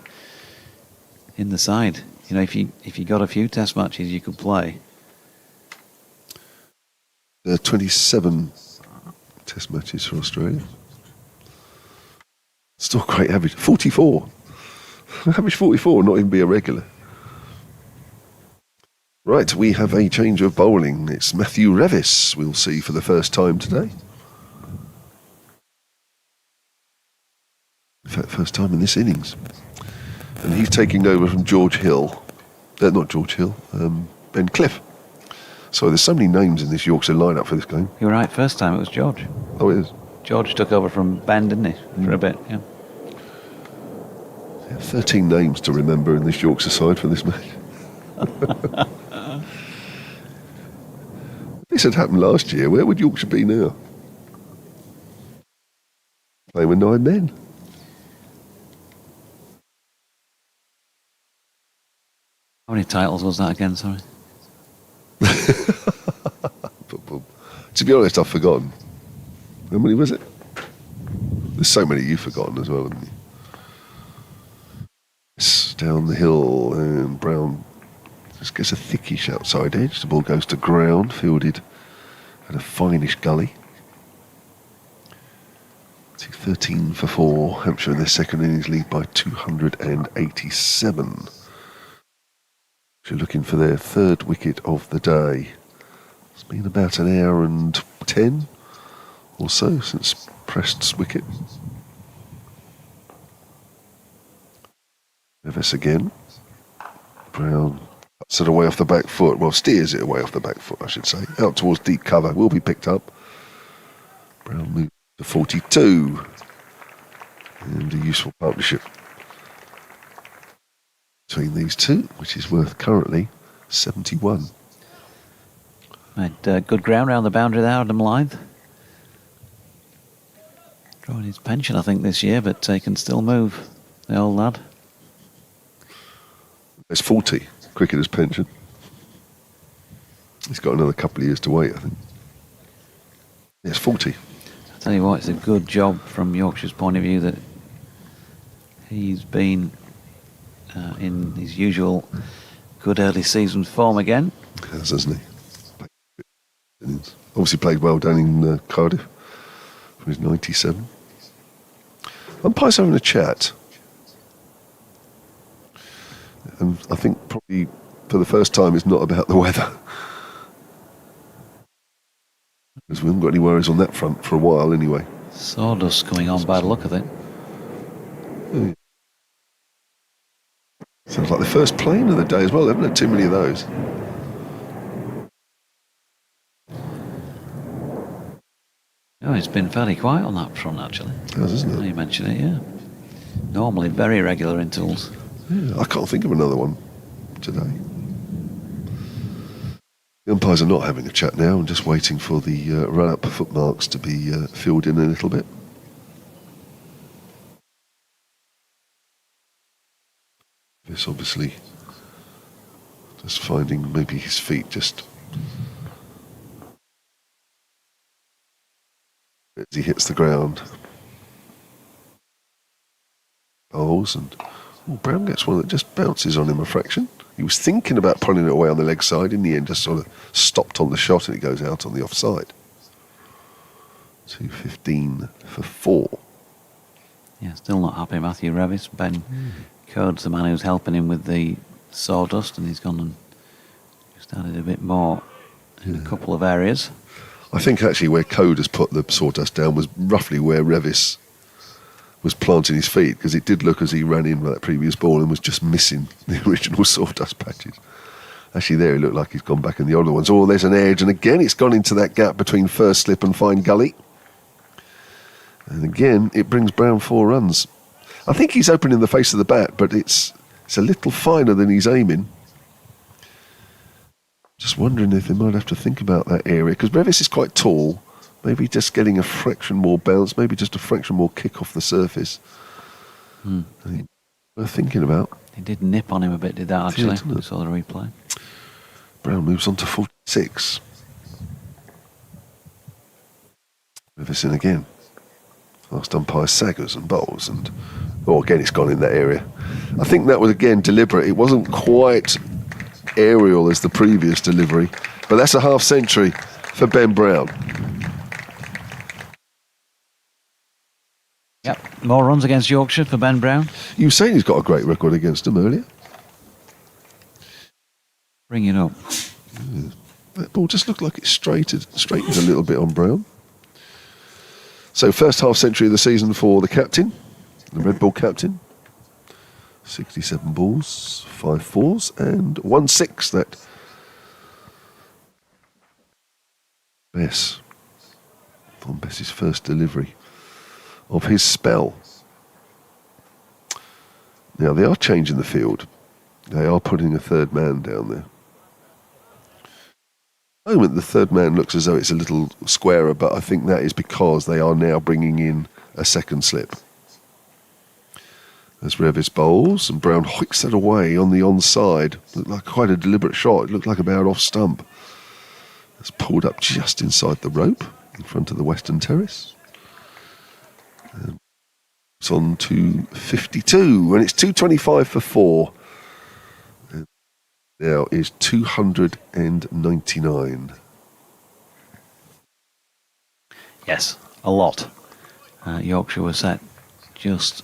in the side. You know, if you got a few Test matches, you could play. 27 Test matches for Australia. Still great average. 44. Average 44, not even be a regular. Right, we have a change of bowling. It's Matthew Revis we'll see for the first time today. In fact, first time in this innings. And he's taking over from George Hill. Not George Hill, Ben Cliff. So there's so many names in this Yorkshire lineup for this game. You were right, first time it was George. Oh, it is. George took over from Ben, didn't he, for a bit, yeah. 13 names to remember in this Yorkshire side for this match. This had happened last year. Where would Yorkshire be now? Playing with 9 men. How many titles was that again, sorry? To be honest, I've forgotten. How many was it? There's so many you've forgotten as well, haven't you? It's down the hill, and Brown just gets a thickish outside edge. The ball goes to ground, fielded at a finish gully. 13 for 4. Hampshire in their second innings lead by 287. They're looking for their third wicket of the day. It's been about an hour and 10 or so since Prest's wicket. Nevis again. Brown cuts it away off the back foot. Well, steers it away off the back foot, I should say. Out towards deep cover. Will be picked up. Brown moves to 42. And a useful partnership between these two, which is worth currently 71. Had good ground round the boundary there, Adam Lythe. Drawing his pension, I think, this year, but he can still move, the old lad. It's 40, cricketer's pension. He's got another couple of years to wait, I think. Yeah, it's 40. I tell you what, it's a good job from Yorkshire's point of view that he's been in his usual good early season form again. He has, hasn't he? Obviously played well down in Cardiff from his 97. Umpires having a chat. And I think probably for the first time it's not about the weather. Because we haven't got any worries on that front for a while anyway. Sawdust coming on by the look of it. Yeah. Sounds like the first plane of the day as well. They haven't had too many of those. Oh, it's been fairly quiet on that front, actually. It has, isn't Now it? you mention it, yeah. Normally very regular intervals. Yeah, I can't think of another one today. The umpires are not having a chat now and just waiting for the run-up footmarks to be filled in a little bit. This obviously just finding maybe his feet just as he hits the ground. Bowls and Brown gets one that just bounces on him a fraction. He was thinking about pulling it away on the leg side. In the end, just sort of stopped on the shot and it goes out on the offside. 2:15 for 4. Yeah, still not happy, Matthew Revis. Ben Coates, the man who's helping him with the sawdust, and he's gone and just added a bit more in a couple of areas. I think actually where Code has put the sawdust down was roughly where Revis was planting his feet, because it did look as he ran in with that previous ball and was just missing the original sawdust patches. Actually, there he looked like he's gone back in the other ones. Oh, there's an edge, and again it's gone into that gap between first slip and fine gully. And again, it brings Brown 4 runs. I think he's opening the face of the bat, but it's a little finer than he's aiming. Just wondering if they might have to think about that area, because Revis is quite tall. Maybe just getting a fraction more bounce, maybe just a fraction more kick off the surface. I think worth thinking about. He did nip on him a bit, did that, actually? Didn't it? We saw the replay. Brown moves on to 46. Revis in again. Last umpire Saggers and bowls, and again it's gone in that area. I think that was again deliberate. It wasn't quite aerial as the previous delivery, but that's a half century for Ben Brown. Yep, more runs against Yorkshire for Ben Brown. You were saying he's got a great record against them earlier. Bring it up. That ball just looked like it straightened a little bit on Brown. So first half century of the season for the captain, the Red Bull captain. 67 balls, 5 fours, and 1 6. That Bess, on Bess's first delivery of his spell. Now they are changing the field. They are putting a third man down there. At the moment, the third man looks as though it's a little squarer, but I think that is because they are now bringing in a second slip. As Revis bowls, and Brown hoiks that away on the onside. Looked like quite a deliberate shot. It looked like about off stump. It's pulled up just inside the rope in front of the Western Terrace. And it's on to 52, and it's 225 for 4. And now is 299. Yes, a lot. Yorkshire was set just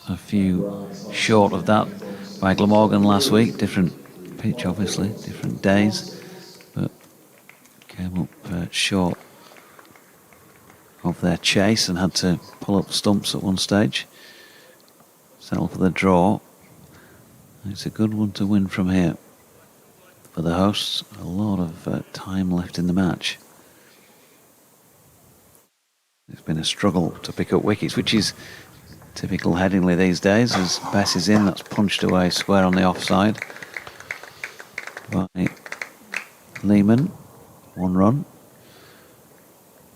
a few short of that by Glamorgan last week. Different pitch, obviously, different days, but came up short of their chase and had to pull up stumps at one stage. Settle for the draw. It's a good one to win from here for the hosts. A lot of time left in the match. It's been a struggle to pick up wickets, which is typical Headingley these days. As Bess is in, that's punched away square on the offside by Lehman. 1 run.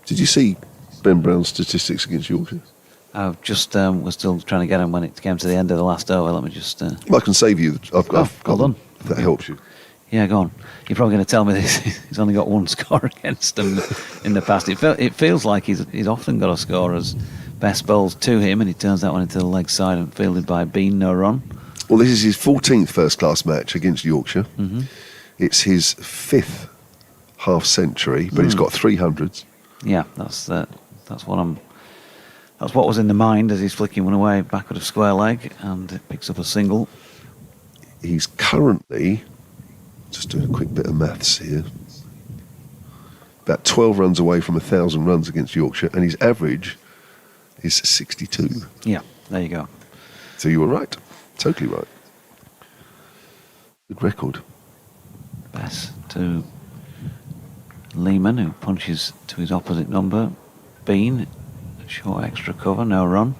Did you see Ben Brown's statistics against Yorkshire? I just was still trying to get him when it came to the end of the last over. Let me just... I can save you. I've got well done. If that helps you. Yeah, go on. You're probably going to tell me this. He's only got 1 score against him in the past. It feels like he's often got a score as Bess bowls to him, and he turns that one into the leg side and fielded by Bean, no run. Well, this is his 14th first-class match against Yorkshire. Mm-hmm. It's his 5th half-century, but he's got 300s. Yeah, that's what was in the mind as he's flicking one away backward of square leg, and it picks up a single. He's currently, just doing a quick bit of maths here, about 12 runs away from 1,000 runs against Yorkshire, and his average is 62. Yeah, there you go. So you were right. Totally right. Good record. Bess to Lehman, who punches to his opposite number. Bean, short extra cover, no run.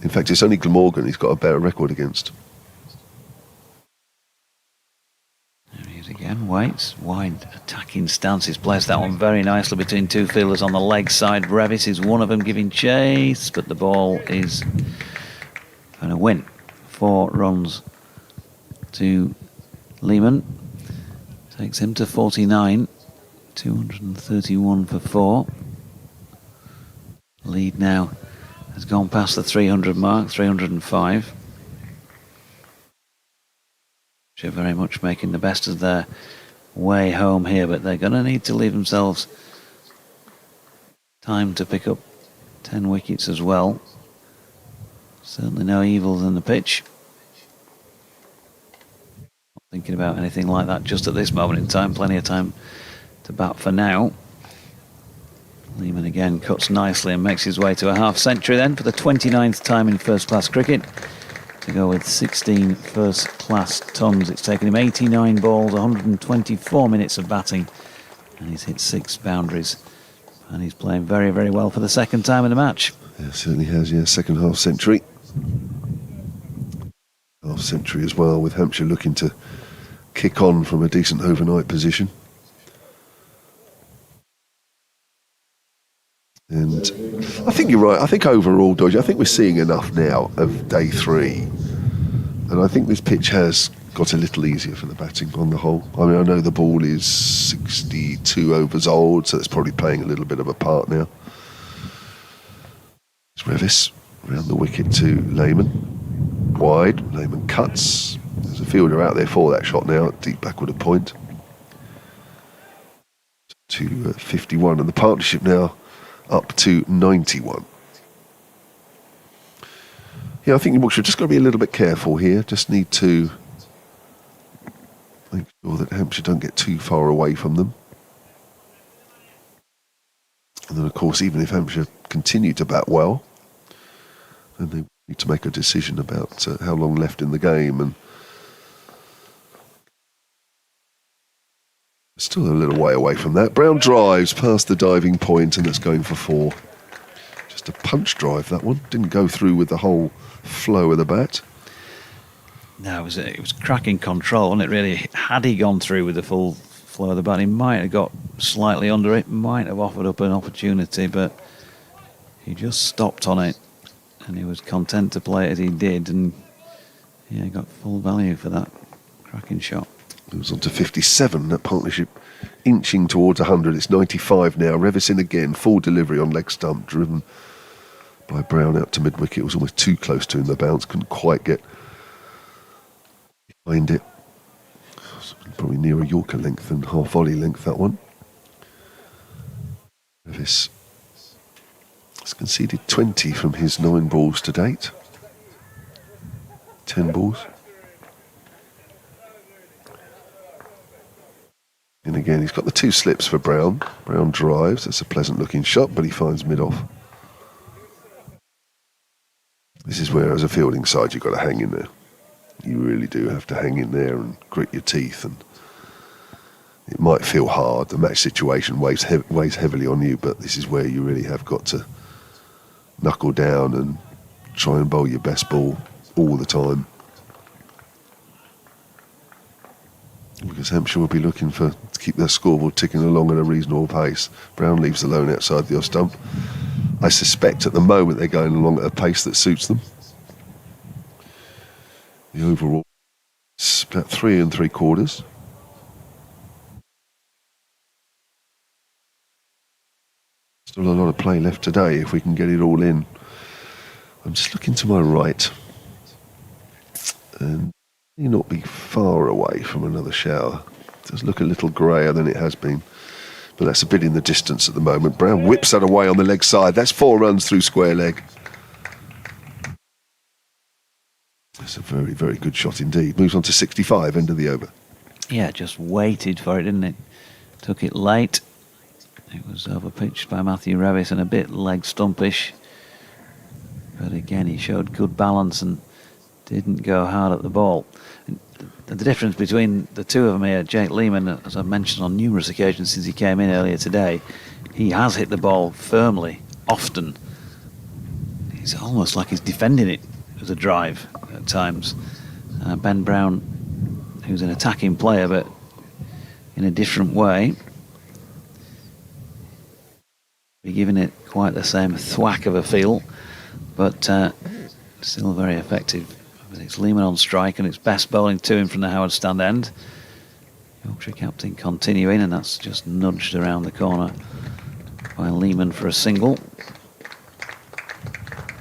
In fact, it's only Glamorgan he's got a better record against. There he is again, waits, wide attacking stance. He's placed that one very nicely between 2 fielders on the leg side. Revis is one of them giving chase, but the ball is going to win. 4 runs to Lehman. Takes him to 49. 231 for 4. Lead now has gone past the 300 mark, 305. They're very much making the best of their way home here, but they're going to need to leave themselves time to pick up 10 wickets as well. Certainly no evils in the pitch. thinking about anything like that just at this moment in time. Plenty of time to bat for now. Lehman again cuts nicely and makes his way to a half-century then for the 29th time in first-class cricket. To go with 16 first-class tons. It's taken him 89 balls, 124 minutes of batting, and he's hit 6 boundaries. And he's playing very, very well for the second time in the match. Yeah, certainly has, yeah. Second half-century. Half-century as well, with Hampshire looking to kick on from a decent overnight position. And I think you're right. I think overall, Dodge, I think we're seeing enough now of day 3. And I think this pitch has got a little easier for the batting on the whole. I mean, I know the ball is 62 overs old, so it's probably playing a little bit of a part now. It's Revis around the wicket to Lehman. Wide, Lehman cuts. There's a fielder out there for that shot now, deep backward of point. To 51, and the partnership now up to 91. Yeah, I think Yorkshire just got to be a little bit careful here. Just need to make sure that Hampshire don't get too far away from them. And then, of course, even if Hampshire continue to bat well, then they need to make a decision about how long left in the game. And still a little way away from that. Brown drives past the diving point, and that's going for 4. Just a punch drive, that one. Didn't go through with the whole flow of the bat. No, it was cracking control, and it really, had he gone through with the full flow of the bat, he might have got slightly under it, might have offered up an opportunity, but he just stopped on it, and he was content to play it as he did, and yeah, he got full value for that cracking shot. It was on to 57, that partnership inching towards 100. It's 95 now. Revis in again, full delivery on leg stump, driven by Brown out to mid-wicket. It was almost too close to him, the bounce. Couldn't quite get behind it. Probably nearer Yorker length than half volley length, that one. Revis has conceded 20 from his 9 balls to date. 10 balls. And again, he's got the 2 slips for Brown. Brown drives. That's a pleasant looking shot, but he finds mid-off. This is where, as a fielding side, you've got to hang in there. You really do have to hang in there and grit your teeth. And it might feel hard. The match situation weighs heavily on you, but this is where you really have got to knuckle down and try and bowl your best ball all the time. Because Hampshire will be looking to keep their scoreboard ticking along at a reasonable pace. Brown leaves the lone outside the off stump. I suspect at the moment they're going along at a pace that suits them. The overall is about 3 3/4. Still a lot of play left today if we can get it all in. I'm just looking to my right. And may not be far away from another shower. It does look a little greyer than it has been, but that's a bit in the distance at the moment. Brown whips that away on the leg side. That's 4 runs through square leg. That's a very, very good shot indeed. Moves on to 65, end of the over. Yeah, just waited for it, didn't it? Took it late. It was overpitched by Matthew Revis and a bit leg stumpish. But again, he showed good balance and didn't go hard at the ball. And the difference between the two of them here, Jake Lehman, as I've mentioned on numerous occasions since he came in earlier today, he has hit the ball firmly, often. It's almost like he's defending it as a drive at times. Ben Brown, who's an attacking player, but in a different way, be giving it quite the same thwack of a feel, but still very effective. It's Lehman on strike, and it's best bowling to him from the Howard stand end. Yorkshire captain continuing, and that's just nudged around the corner by Lehman for a single.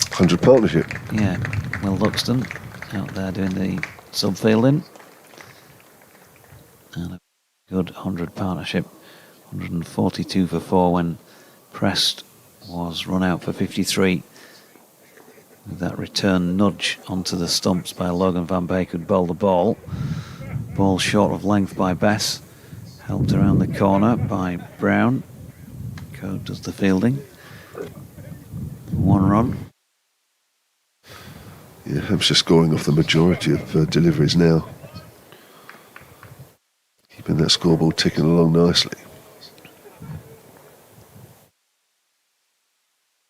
100 partnership. Yeah, Will Luxton out there doing the sub-fielding. And a good 100 partnership. 142 for 4 when Prest was run out for 53. With that return nudge onto the stumps by Logan Van Beek, who'd bowl the ball. Ball short of length by Bess. Helped around the corner by Brown. Code does the fielding. 1 run. Yeah, Hampshire scoring off the majority of deliveries now. Keeping that scoreboard ticking along nicely.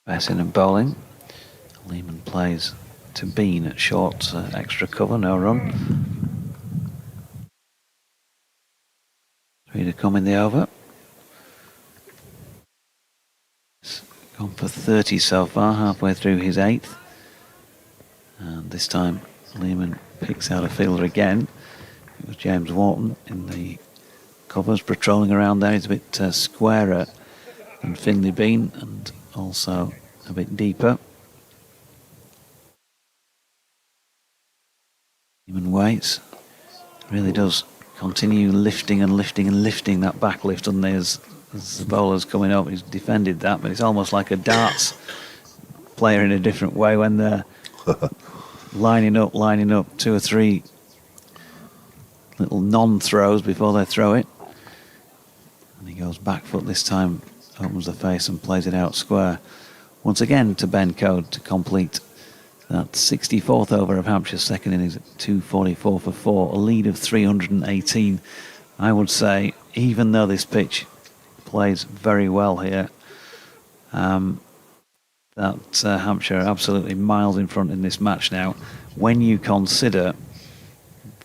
Bess in and bowling. Lehman plays to Bean at short, extra cover, no run. 3 to come in the over. He's gone for 30 so far, halfway through his 8th. And this time Lehman picks out a fielder again. It was James Wharton in the covers, patrolling around there. He's a bit squarer than Finley Bean and also a bit deeper. Lehman waits. Really does continue lifting and lifting and lifting that back lift, doesn't he, as the bowler's coming up. He's defended that, but it's almost like a darts player in a different way when they're lining up 2 or 3 little non-throws before they throw it. And he goes back foot this time, opens the face and plays it out square. Once again to Ben Code to complete that 64th over of Hampshire's second innings at 244 for 4, a lead of 318. I would say, even though this pitch plays very well here, that Hampshire are absolutely miles in front in this match now. When you consider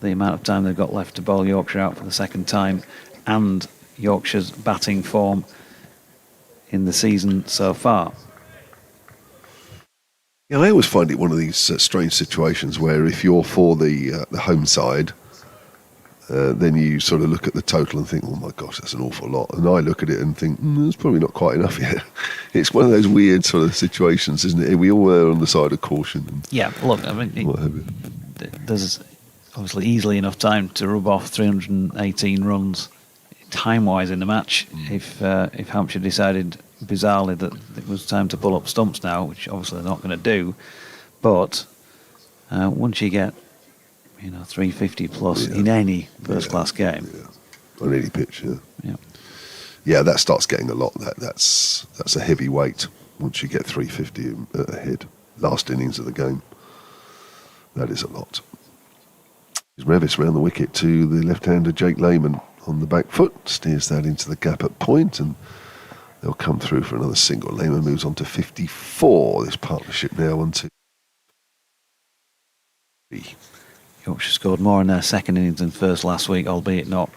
the amount of time they've got left to bowl Yorkshire out for the second time and Yorkshire's batting form in the season so far. Yeah, I always find it one of these strange situations where if you're for the home side, then you sort of look at the total and think, oh my gosh, that's an awful lot. And I look at it and think, it's probably not quite enough yet. It's one of those weird sort of situations, isn't it? We all err on the side of caution. And yeah, look, I mean, there's obviously easily enough time to rub off 318 runs time-wise in the match if Hampshire decided bizarrely that it was time to pull up stumps now, which obviously they're not going to do. But once you get 350 plus in any first-class game, on any pitch, yeah, that starts getting a lot. That's a heavy weight once you get 350 ahead. Last innings of the game, that is a lot. Revis round the wicket to the left-hander Jake Lehman on the back foot, steers that into the gap at point, and they'll come through for another single. Lehman moves on to 54. This partnership now on to 3. Yorkshire scored more in their second innings than first last week, albeit not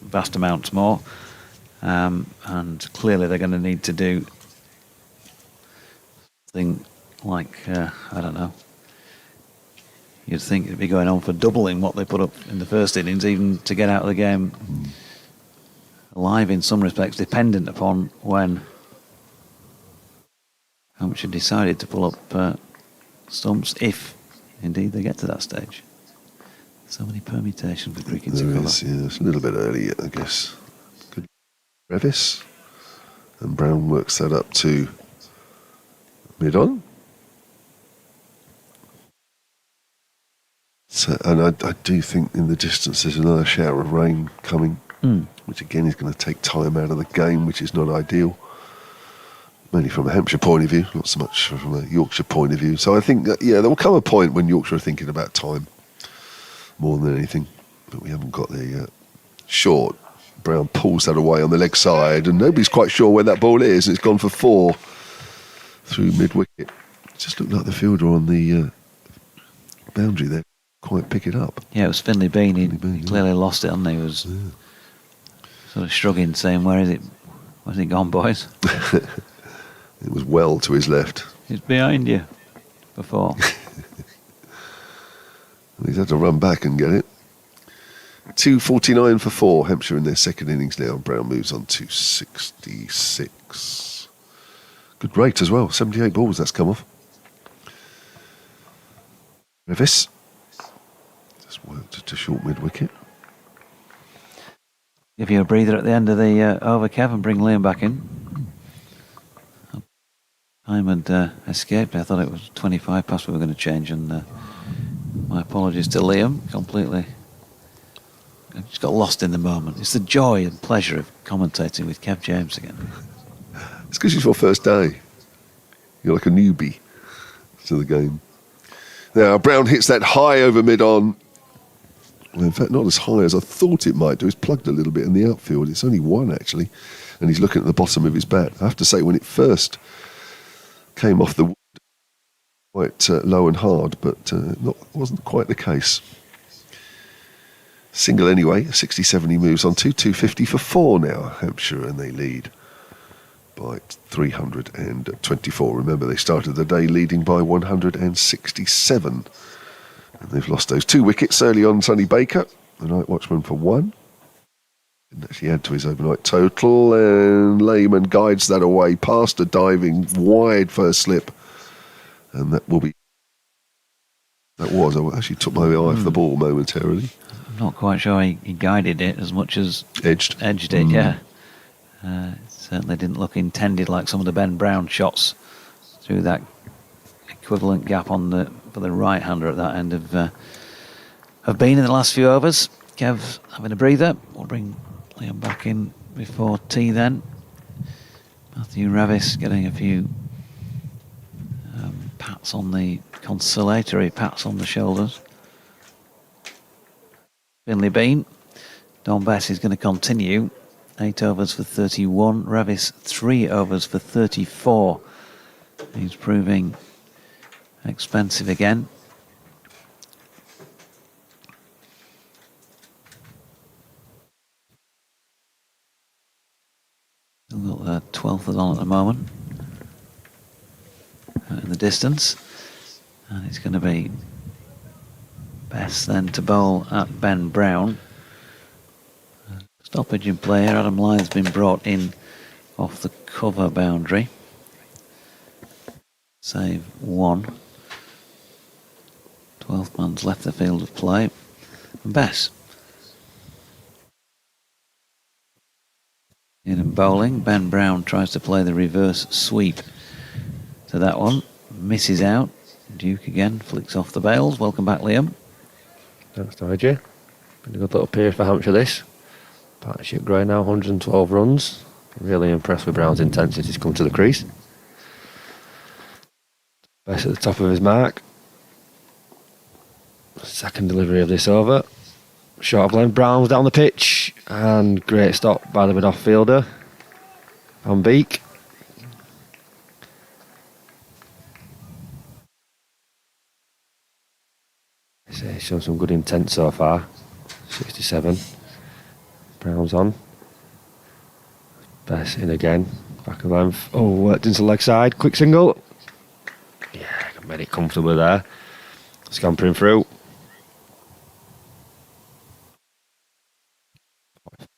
vast amounts more. And clearly they're going to need to do something like, I don't know, you'd think it'd be going on for doubling what they put up in the first innings, even to get out of the game alive in some respects, dependent upon when Hampshire decided to pull up stumps, if indeed they get to that stage. So many permutations for cricket to cover. It's a little bit early, I guess. Good. Revis, and Brown works that up to mid-on. So, and I do think in the distance there's another shower of rain coming, which again is going to take time out of the game, which is not ideal. Mainly from a Hampshire point of view, not so much from a Yorkshire point of view. So I think that, there will come a point when Yorkshire are thinking about time more than anything. But we haven't got there yet. Short. Brown pulls that away on the leg side, and nobody's quite sure where that ball is. It's gone for 4 through mid-wicket. It just looked like the fielder on the boundary there quite pick it up. Yeah, it was Finley Bean. He clearly lost it, and he was sort of shrugging, saying, "Where is it? Where's it gone, boys?" It was well to his left. It's behind you. Before. He's had to run back and get it. 249 for 4. Hampshire in their second innings now. Brown moves on to 66. Good rate as well. 78 balls that's come off. Revis. Just worked to short mid-wicket. Give you a breather at the end of the over, Kev, and bring Liam back in. Time had escaped. I thought it was 25 past we were going to change, and my apologies to Liam. Completely I just got lost in the moment. It's the joy and pleasure of commentating with Kev James again. It's because it's your first day. You're like a newbie to the game. Now, Brown hits that high over mid-on. Well, in fact, not as high as I thought it might do. It's plugged a little bit in the outfield. It's only one, actually. And he's looking at the bottom of his bat. I have to say, when it first came off the wood, quite low and hard, but wasn't quite the case. Single anyway, 67 he moves on to, 250 for 4 now, Hampshire, and they lead by 324. Remember, they started the day leading by 167. And they've lost those 2 wickets early on. Sonny Baker, the night watchman, for 1. Didn't actually add to his overnight total, and Lehman guides that away past a diving wide first slip, and that will be. That was. I actually took my eye off the ball momentarily. I'm not quite sure he guided it as much as Edged it. Yeah, it certainly didn't look intended like some of the Ben Brown shots through that equivalent gap on for the right hander at that end have been in the last few overs. Kev having a breather. We'll bring Liam back in before tea then. Matthew Ravis getting a few pats on the consolatory pats on the shoulders. Finley Bean. Don Bess is going to continue. 8 overs for 31. Ravis 3 overs for 34. He's proving expensive again. Still got the 12th on at the moment. In the distance. And it's going to be Bess then to bowl at Ben Brown. Stoppage in play here. Adam Lythe's been brought in off the cover boundary. Save 1. 12th man's left the field of play. And Bess. In and bowling. Ben Brown tries to play the reverse sweep to that one. Misses out. Duke again flicks off the bails. Welcome back, Liam. Thanks, Nigel. Been a good little period for Hampshire, this. Partnership growing now, 112 runs. Really impressed with Brown's intensity to come to the crease. Best at the top of his mark. Second delivery of this over. Short blend, Brown's down the pitch. And great stop by the mid-off fielder. Van Beek. He's shown some good intent so far. 67. Brown's on. Bess in again. Back of length. Oh, worked into the leg side. Quick single. Yeah, made it comfortably there. Scampering through.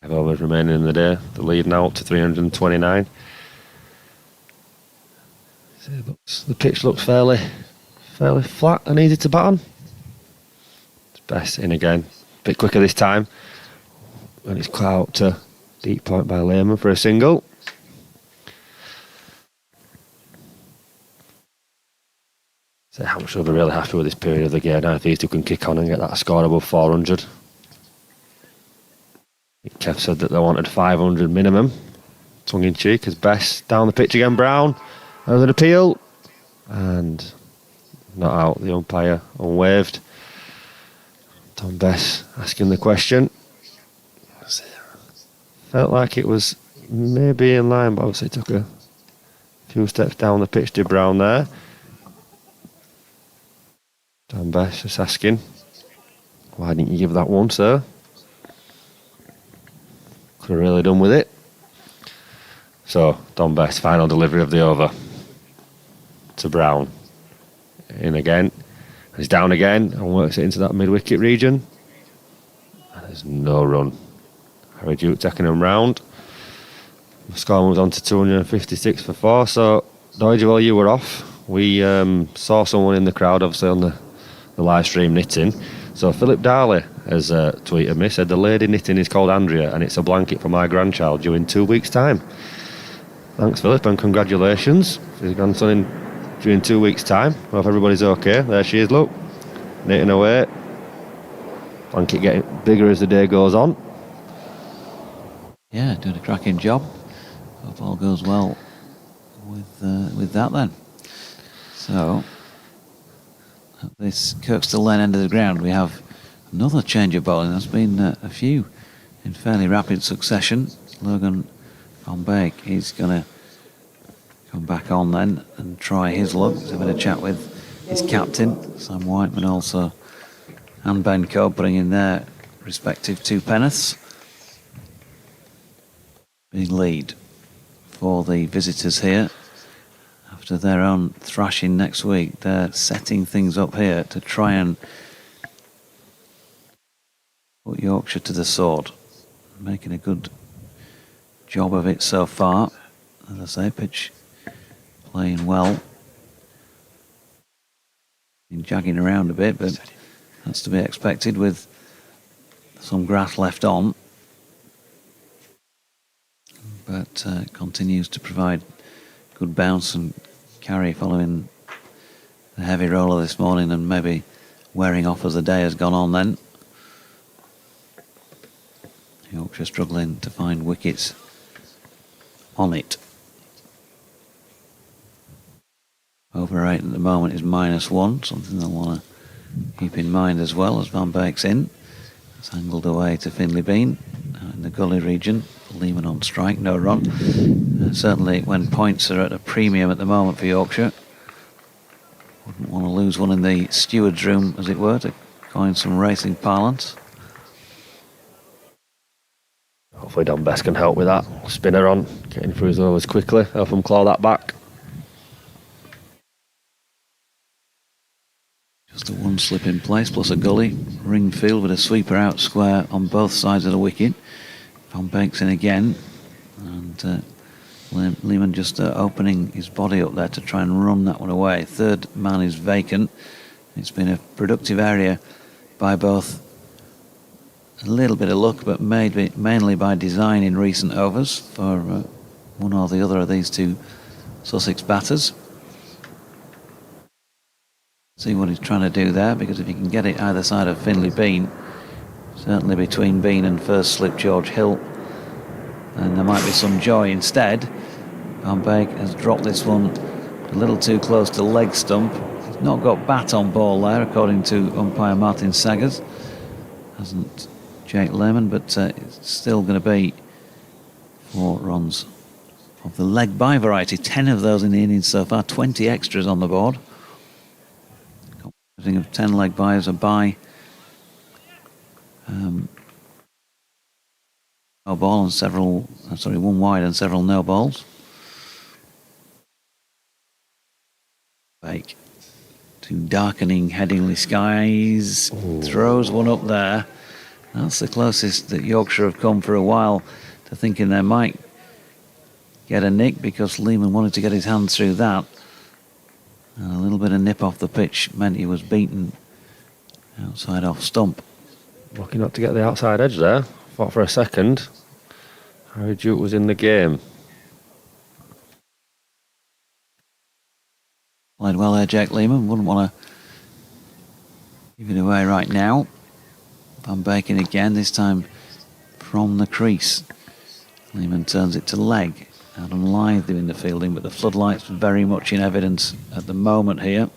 5 overs remaining in the day. The lead now up to 329. The pitch looks fairly flat and easy to bat on. Bess in again. Bit quicker this time. And it's caught out to deep point by Lehman for a single. So Hampshire will be really happy with this period of the game now if these two can kick on and get that score above 400. Kev said that they wanted 500 minimum. Tongue in cheek as Bess down the pitch again. Brown. There's an appeal. And not out. The umpire unwaved. Tom Bess asking the question. Felt like it was maybe in line, but obviously took a few steps down the pitch to Brown there. Tom Bess just asking, why didn't you give that one, sir? Could have really done with it. So, Don Bess, final delivery of the over to Brown. In again. He's down again and works it into that mid-wicket region. And there's no run. Harry Duke taking him round. The score moves on to 256 for 4. So, Doige, while you were off, we saw someone in the crowd, obviously on the live stream knitting. So, Philip Darley has tweeted me, said the lady knitting is called Andrea and it's a blanket for my grandchild due in 2 weeks' time. Thanks, Philip, and congratulations for his grandson in 2 weeks' time. Hope everybody's okay. There she is, look. Knitting away. Thank it getting bigger as the day goes on. Yeah, doing a cracking job. Hope all goes well with that then. So, at this Kirkstall Lane end of the ground, we have another change of bowling. There's been a few in fairly rapid succession. Logan Van Beek is going to come back on then and try his luck. He's having a chat with his captain, Sam Whiteman, also, and Ben Coe putting in their respective 2 penneths. Big lead for the visitors here. After their own thrashing next week, they're setting things up here to try and put Yorkshire to the sword. Making a good job of it so far. As I say, pitch playing well. Been jagging around a bit, but that's to be expected with some grass left on. But continues to provide good bounce and carry following the heavy roller this morning and maybe wearing off as the day has gone on then. Yorkshire struggling to find wickets on it. Over 8 at the moment is -1, something they'll want to keep in mind as well as Van Beek's in. It's angled away to Finley Bean in the gully region. Lehman on strike, no run. Certainly when points are at a premium at the moment for Yorkshire. Wouldn't want to lose one in the steward's room, as it were, to coin some racing parlance. Hopefully Don Best can help with that. Spinner on, getting through his overs quickly, help him claw that back. Just a one slip in place plus a gully. Ring field with a sweeper out square on both sides of the wicket. Van Beek's in again. And Lehman just opening his body up there to try and run that one away. Third man is vacant. It's been a productive area by both a little bit of luck, but mainly by design in recent overs for one or the other of these 2 Sussex batters. See what he's trying to do there, because if he can get it either side of Finley Bean, certainly between Bean and first slip George Hill, then there might be some joy instead. Van Beek has dropped this one a little too close to leg stump. He's not got bat on ball there, according to umpire Martin Saggers. Hasn't Jake Lehman, but it's still going to be 4 runs of the leg by variety. 10 of those in the innings so far, 20 extras on the board. Of 10 leg byes, a bye, no ball and several, one wide and several no balls. Bake to darkening Headingley skies. Ooh. Throws one up there. That's the closest that Yorkshire have come for a while to thinking they might get a nick, because Lehman wanted to get his hand through that. And a little bit of nip off the pitch meant he was beaten outside off stump. Lucky not to get the outside edge there. Thought for a second Harry Duke was in the game. Played well there, Jack Lehman. Wouldn't want to give it away right now. Van Beek again, this time from the crease. Lehman turns it to leg. Adam Lythe doing the fielding, but the floodlights very much in evidence at the moment here.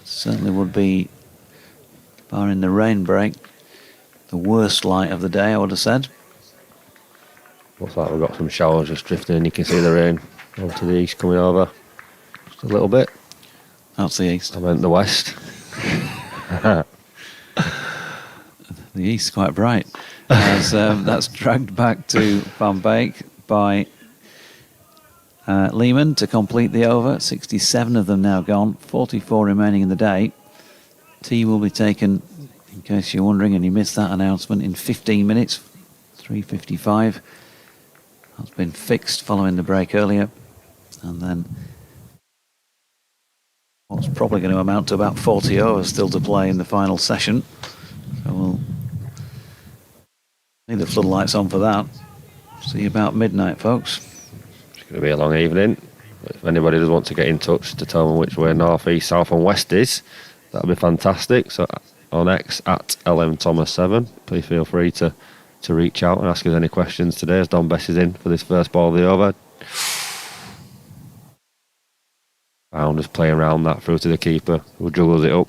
Certainly would be, barring the rain break, the worst light of the day, I would have said. Looks like we've got some showers just drifting in. You can see the rain over to the east coming over. Just a little bit. That's the east. I meant the west. The east's quite bright. As that's dragged back to Van Beek by Lehman to complete the over. 67 of them now gone, 44 remaining in the day. Tea will be taken, in case you're wondering and you missed that announcement, in 15 minutes, 3:55. That's been fixed following the break earlier. And then what's probably going to amount to about 40 overs still to play in the final session. So we'll need the floodlights on for that. See you about midnight, folks. It's going to be a long evening. If anybody does want to get in touch to tell them which way north, east, south and west is, that'll be fantastic. So on X at LMThomas7. Please feel free to reach out and ask us any questions today as Don Bess is in for this first ball of the over. Brown just playing around that through to the keeper, who juggles it up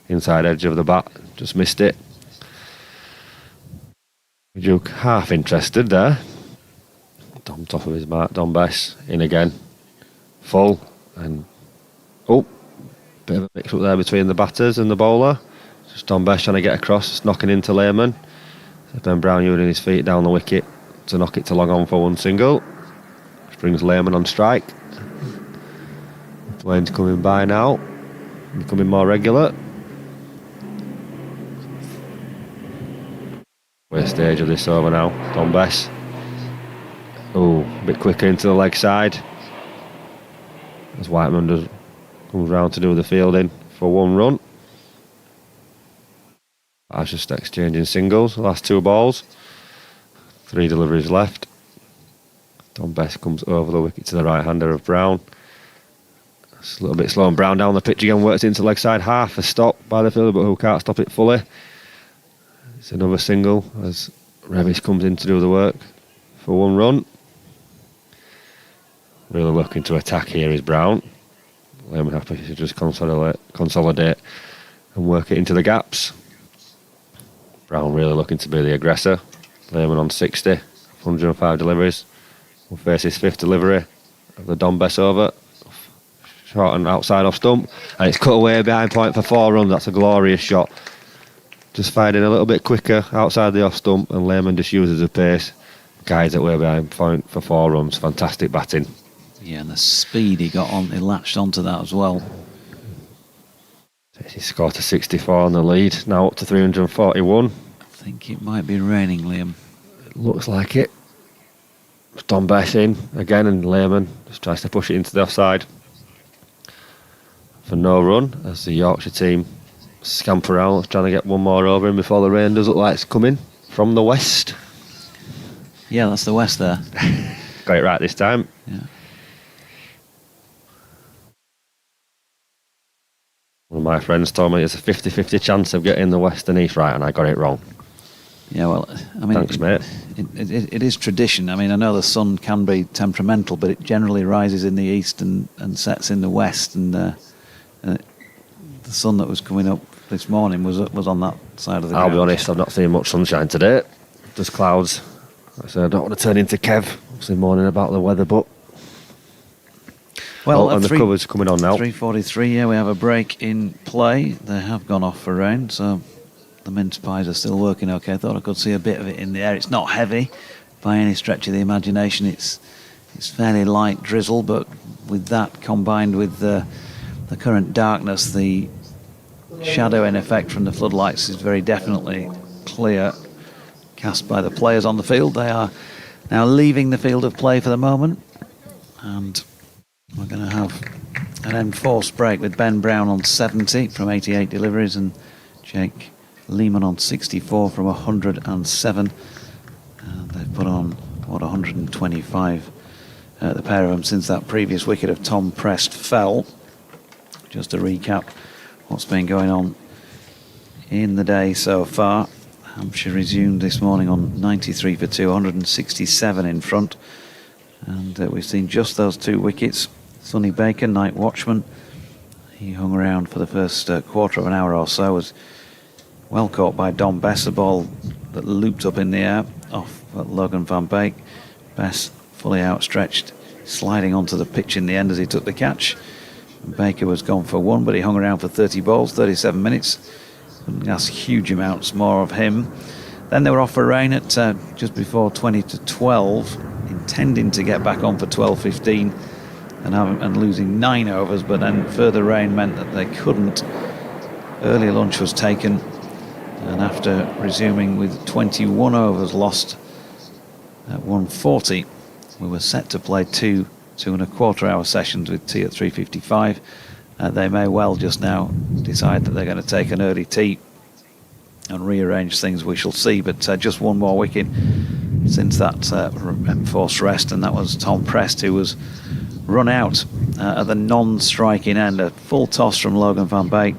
inside edge of the bat, just missed it. Duke half interested there. Top of his mark, Don Bess in again, full, and bit of a mix up there between the batters and the bowler. Just Don Bess trying to get across, knocking into Lehman. Ben Brown using his feet down the wicket to knock it to long on for one single, which brings Lehman on strike. Dwayne's coming by now, becoming more regular. We're stage of this over now. Don Bess. A bit quicker into the leg side as Whiteman comes round to do the fielding for one run. I was just exchanging singles, the last 2 balls. 3 deliveries left. Don Bess comes over the wicket to the right-hander of Brown. It's a little bit slow, and Brown down the pitch again, works into leg side, half a stop by the fielder, but who can't stop it fully. It's another single as Revis comes in to do the work for 1 run. Really looking to attack here is Brown. Lehman happy to just consolidate and work it into the gaps. Brown really looking to be the aggressor. Lehman on 60, 105 deliveries. Will face his 5th delivery of the Don Bess over. Short and outside off stump. And it's cut away behind point for 4 runs. That's a glorious shot. Just fired in a little bit quicker outside the off stump, and Lehman just uses the pace. Guides it way behind point for 4 runs. Fantastic batting. Yeah, and the speed he got on, he latched onto that as well. He scored to 64 on the lead, now up to 341. I think it might be raining, Liam. It looks like it. Don Bess in again, and Lehman just tries to push it into the offside for no run as the Yorkshire team scamper around trying to get one more over him before the rain does look like it's coming from the west. Yeah, that's the west there. Got it right this time. Yeah. One of my friends told me it's a 50-50 chance of getting the west and east right, and I got it wrong. Yeah, well, I mean, Thanks, mate. It is tradition. I mean, I know the sun can be temperamental, but it generally rises in the east and sets in the west. And the sun that was coming up this morning was on that side of the ground. I'll be honest, I've not seen much sunshine today. Just clouds. Like I said, I don't want to turn into Kev. Obviously moaning about the weather, but... Well, and the cover's coming on now. 3:43, yeah, we have a break in play. They have gone off for rain, so the mince pies are still working okay. I thought I could see a bit of it in the air. It's not heavy by any stretch of the imagination. It's fairly light drizzle, but with that combined with the current darkness, the shadowing effect from the floodlights is very definitely clear, cast by the players on the field. They are now leaving the field of play for the moment, and we're going to have an enforced break with Ben Brown on 70 from 88 deliveries and Jake Lehman on 64 from 107. And they've put on, 125, the pair of them, since that previous wicket of Tom Prest fell. Just to recap what's been going on in the day so far. Hampshire resumed this morning on 93 for 2, 167 in front. And we've seen just those 2 wickets. Sonny Baker, night watchman, he hung around for the first quarter of an hour or so, was well caught by Don Bess, a ball that looped up in the air off at Logan van Beek. Bess fully outstretched, sliding onto the pitch in the end as he took the catch. Baker was gone for 1, but he hung around for 30 balls, 37 minutes. Couldn't ask huge amounts more of him. Then they were off for rain at just before 20 to 12, intending to get back on for 12:15 and losing 9 overs, but then further rain meant that they couldn't. Early lunch was taken, and after resuming with 21 overs lost at 1:40, we were set to play 2 2.25 hour sessions with tea at 3:55. They may well just now decide that they're going to take an early tea and rearrange things. We shall see, but just one more wicket since that enforced rest, and that was Tom Prest, who was run out at the non-striking end. A full toss from Logan van Beek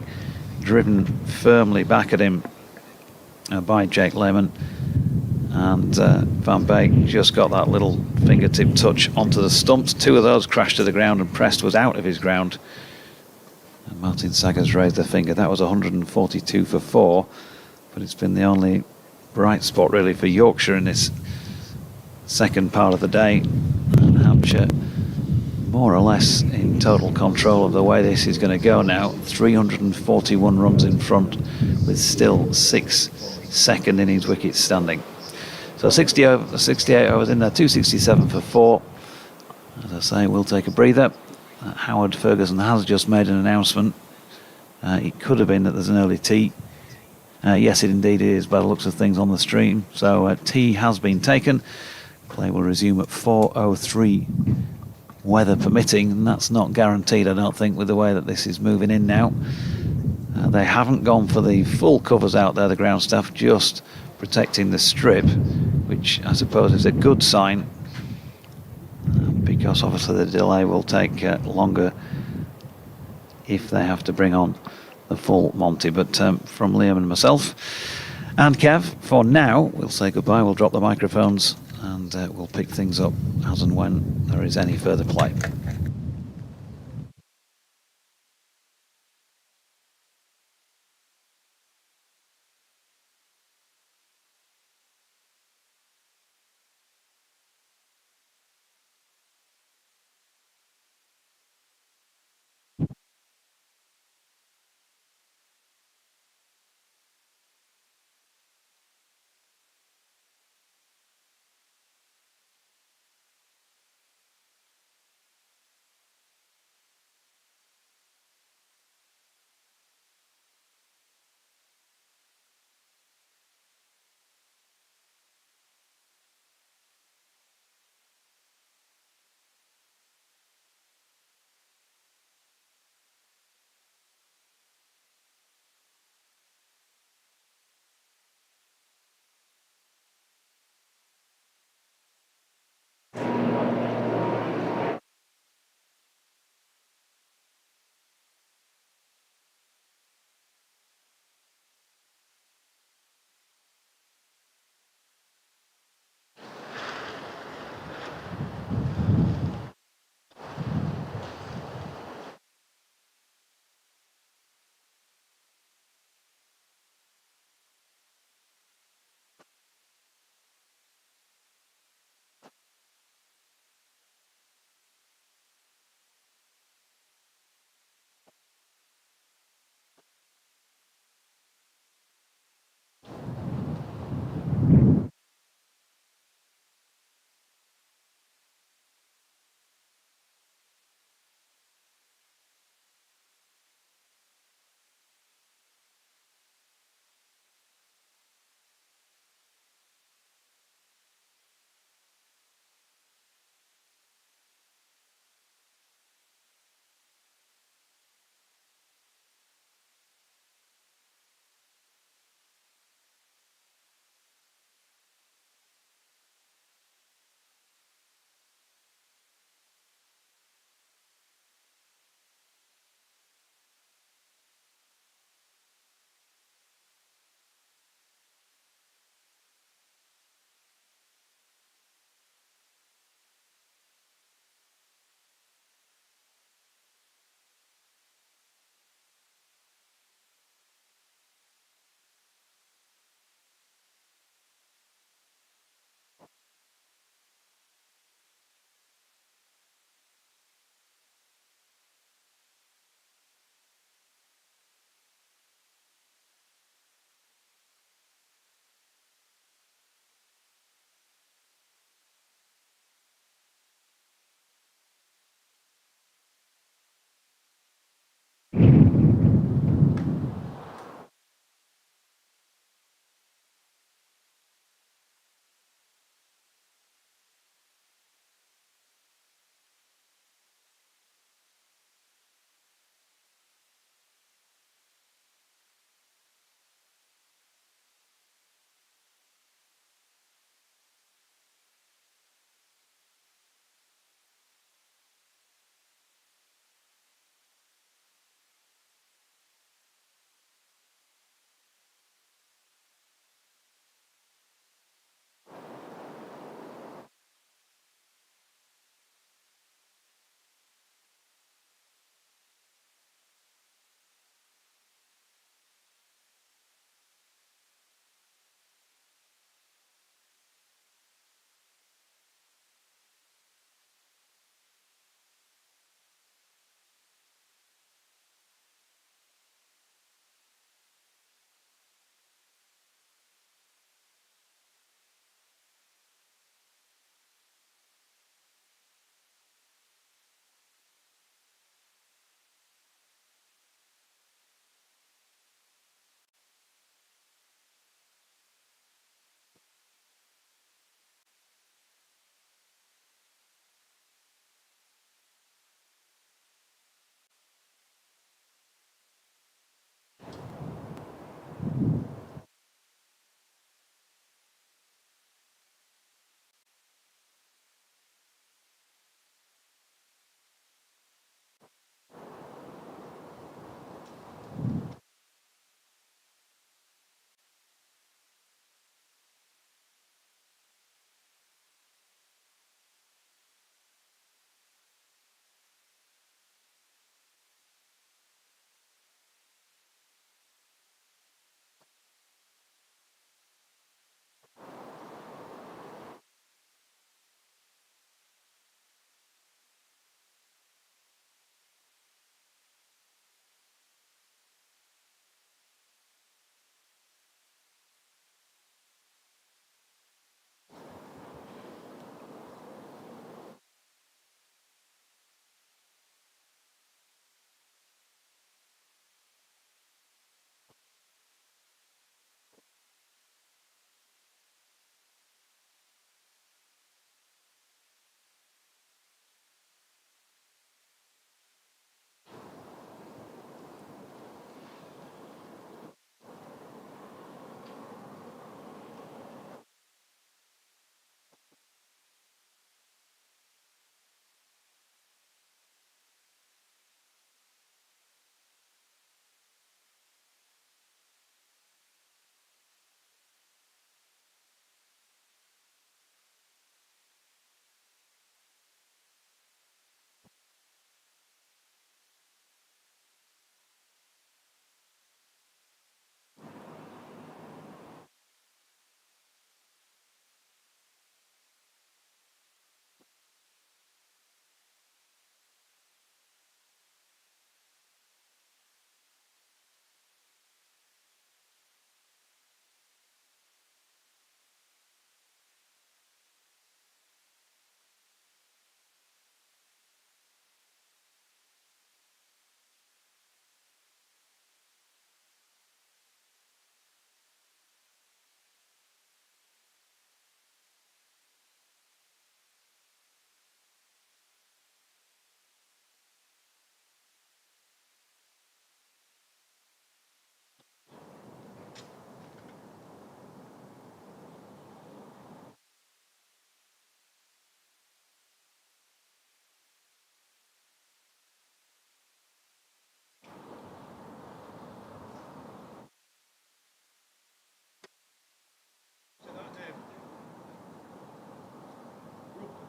driven firmly back at him by Jake Lehman, and Van Beek just got that little fingertip touch onto the stumps. 2 of those crashed to the ground, and Prest was out of his ground. And Martin Saggers raised a finger. That was 142 for 4, but it's been the only bright spot really for Yorkshire in this second part of the day. And Hampshire more or less in total control of the way this is going to go now. 341 runs in front with still 6 second innings wickets standing. So 68 overs in there, 267 for 4. As I say, we'll take a breather. Howard Ferguson has just made an announcement. It could have been that there's an early tea. Yes, it indeed is, by the looks of things on the stream. So tea has been taken. Play will resume at 4:03, weather permitting, and that's not guaranteed, I don't think, with the way that this is moving in now. They haven't gone for the full covers out there, the ground staff, just protecting the strip, which I suppose is a good sign, because obviously the delay will take longer if they have to bring on the full Monty. But from Liam and myself and Kev, for now, we'll say goodbye. We'll drop the microphones and we'll pick things up as and when there is any further play.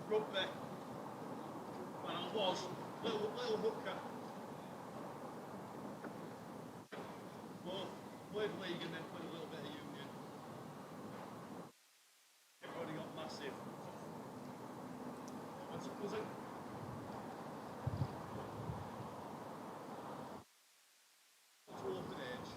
rugby when I was little hooker. Both played league and then played a little bit of union. Everybody got massive. Was it? To open age.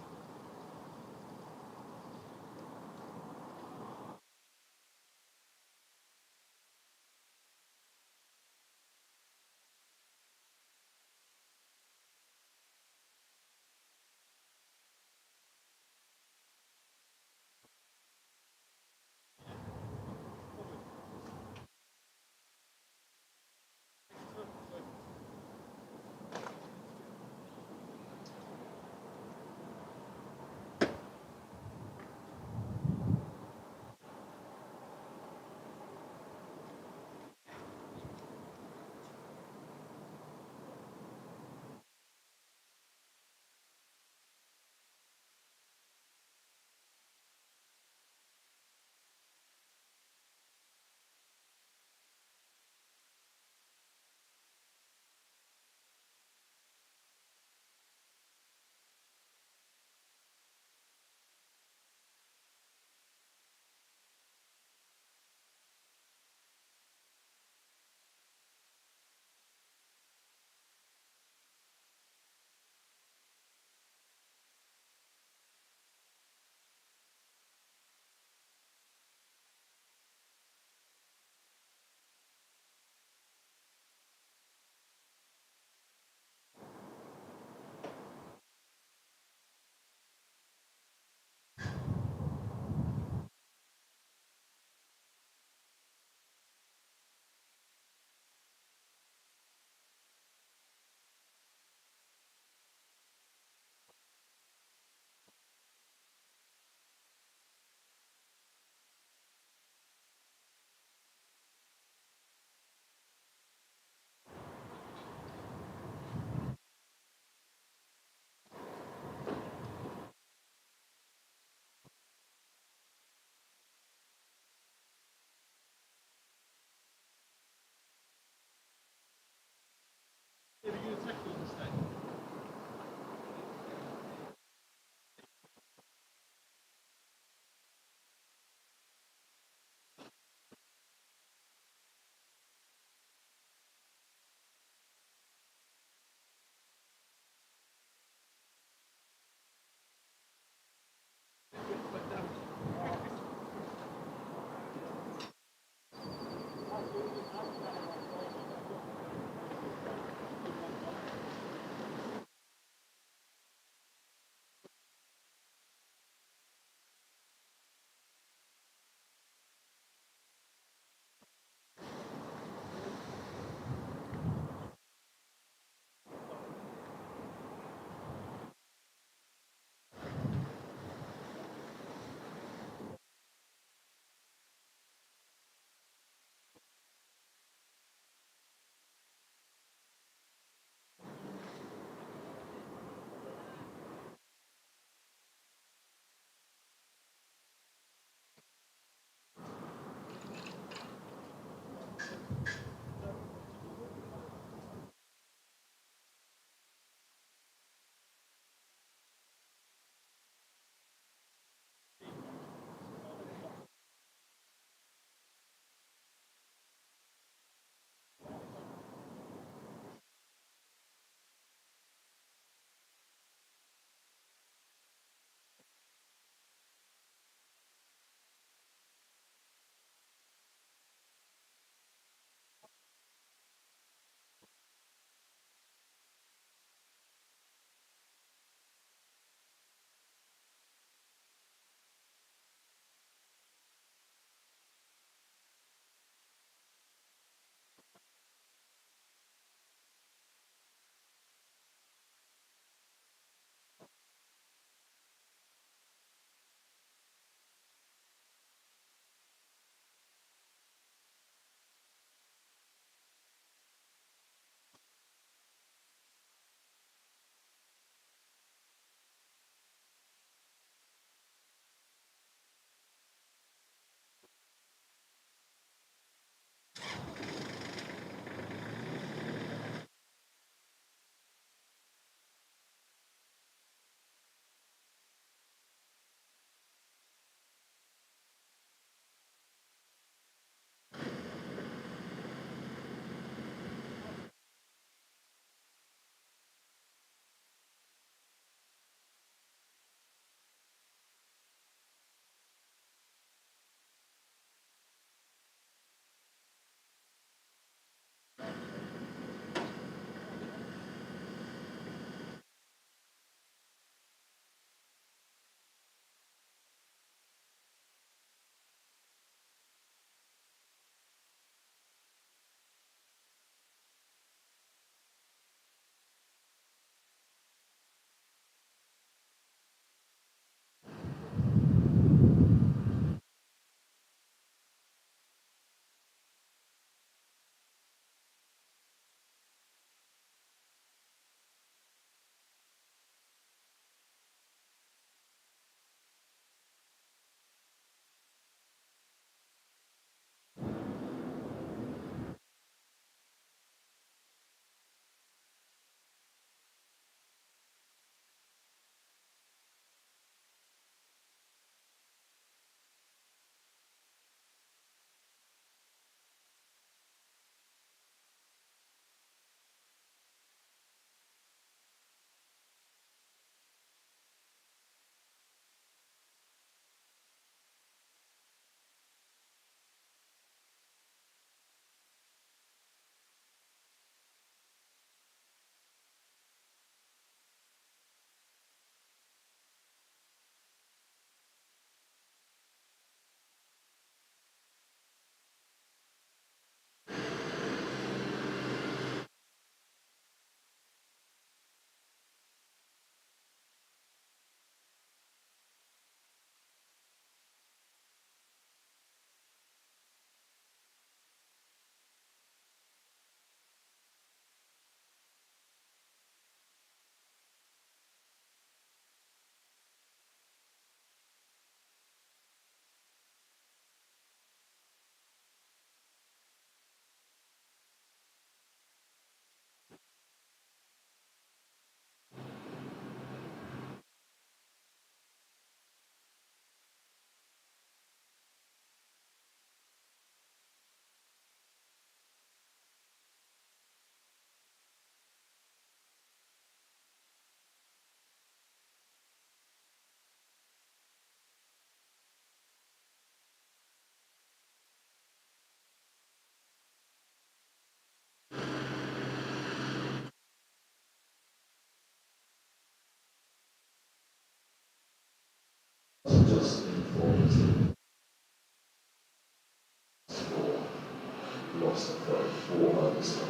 lost 34 overs of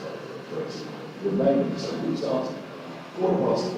30. Remaining, so we started 4:15.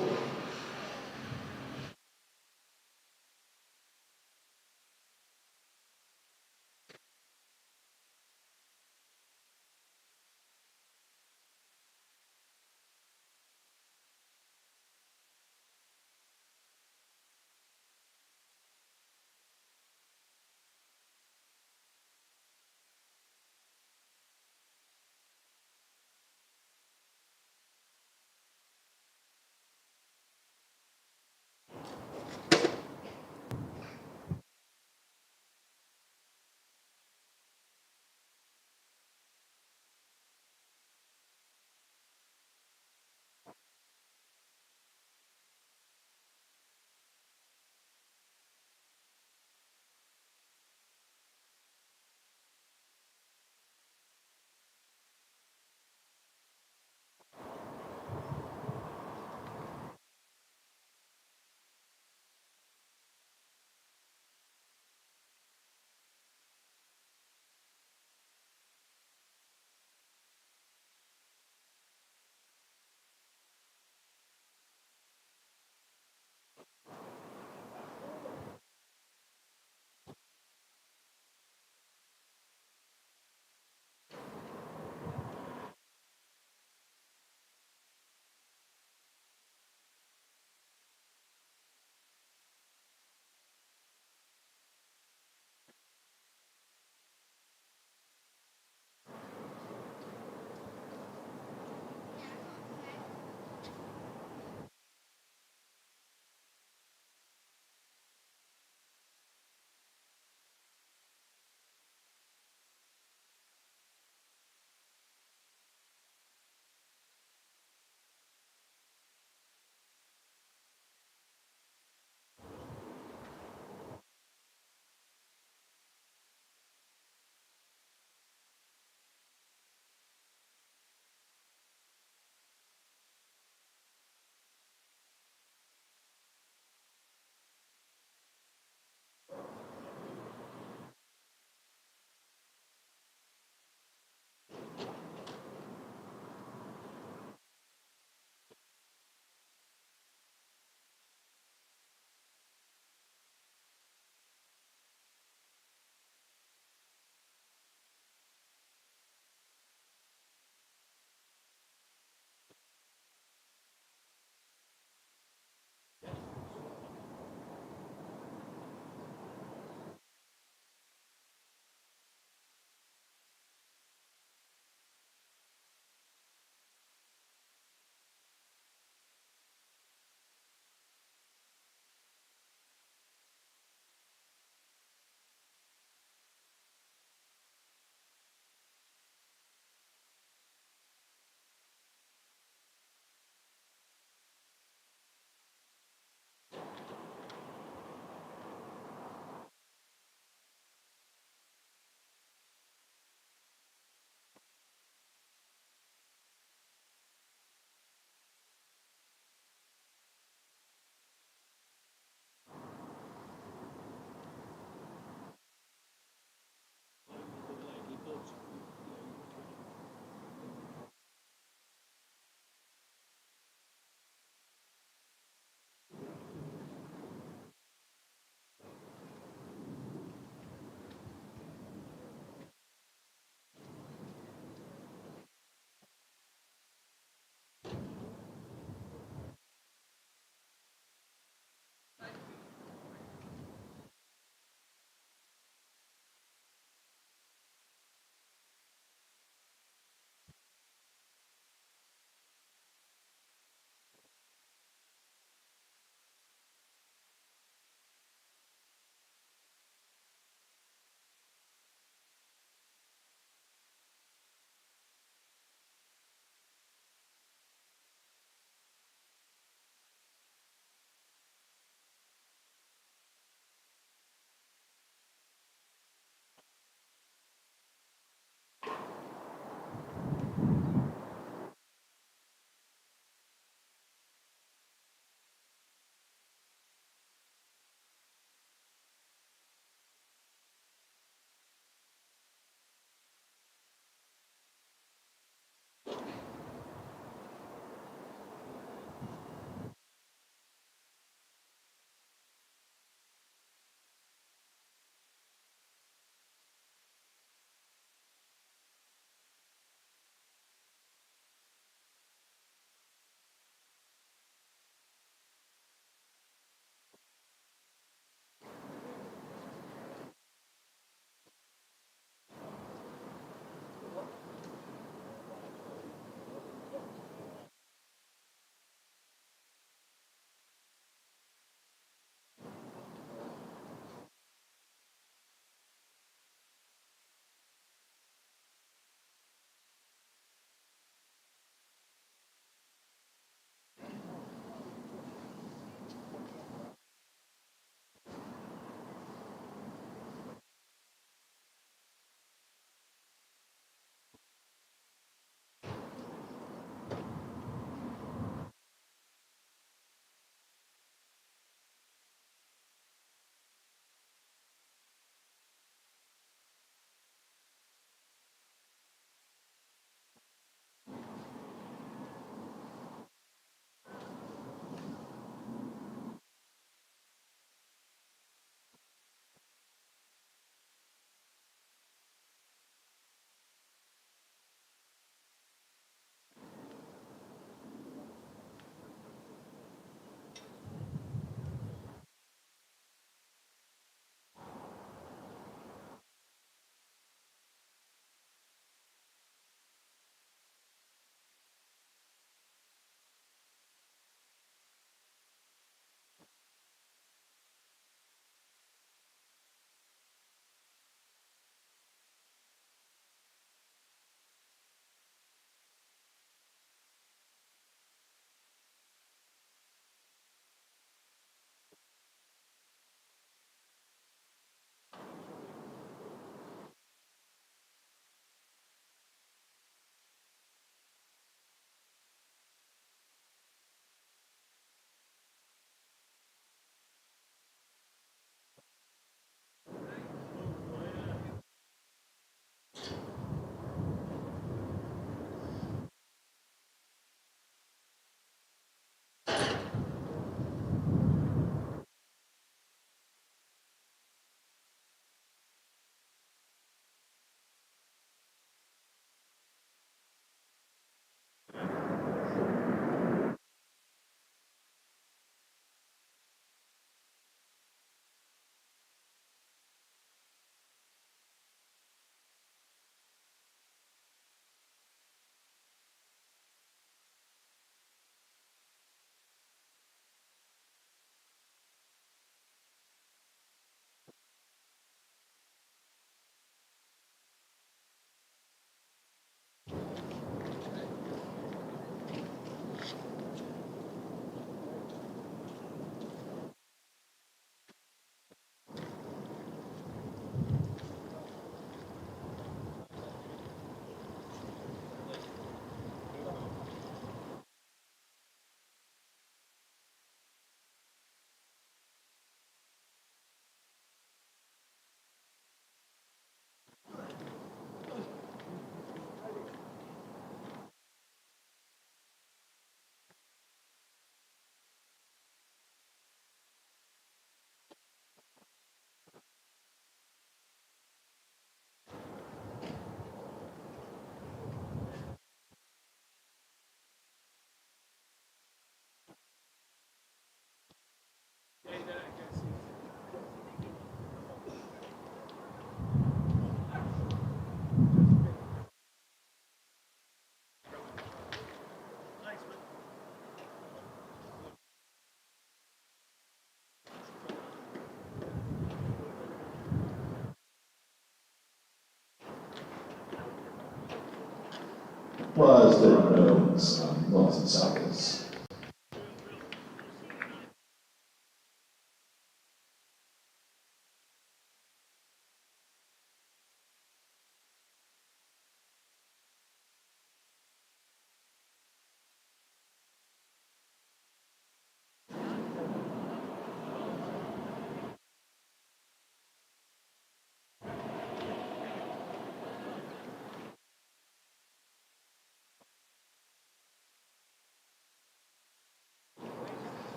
Players doing runs and multi-tackles.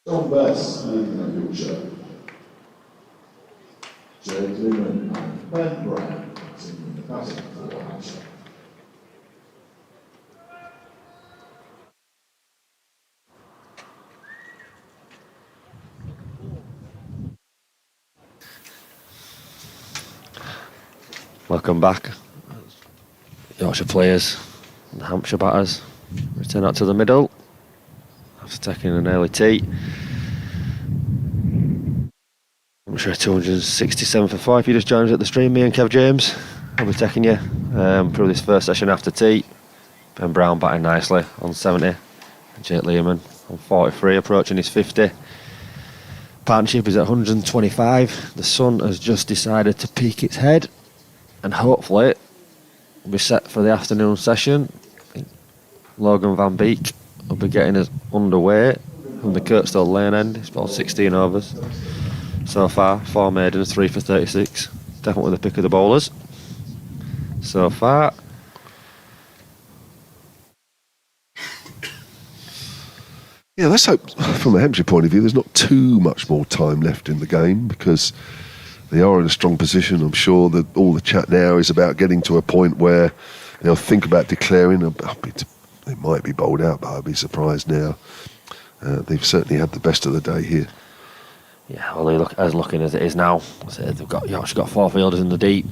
Tom Best leading the Yorkshire. Jay Lehman and Ben Brown continuing the batting for Hampshire. Welcome back. Yorkshire players and Hampshire batters return out to the middle after taking an early tee. Hampshire 267 for 5. You just joined us at the stream, me and Kev James. I'll be taking you through this first session after tea. Ben Brown batting nicely on 70. And Jake Lehman on 43, approaching his 50. Partnership is at 125. The sun has just decided to peek its head, and hopefully we'll be set for the afternoon session. I think Logan Van Beek will be getting us underway from the Kirkstall Lane end. He's bowled 16 overs so far, 4 maidens, 3 for 36. Definitely the pick of the bowlers so far. Yeah, let's hope from a Hampshire point of view there's not too much more time left in the game, because they are in a strong position. I'm sure that all the chat now is about getting to a point where they'll think about declaring. They might be bowled out, but I'd be surprised now. They've certainly had the best of the day here. Yeah, well, looking as it is now, Yorkshire got 4 fielders in the deep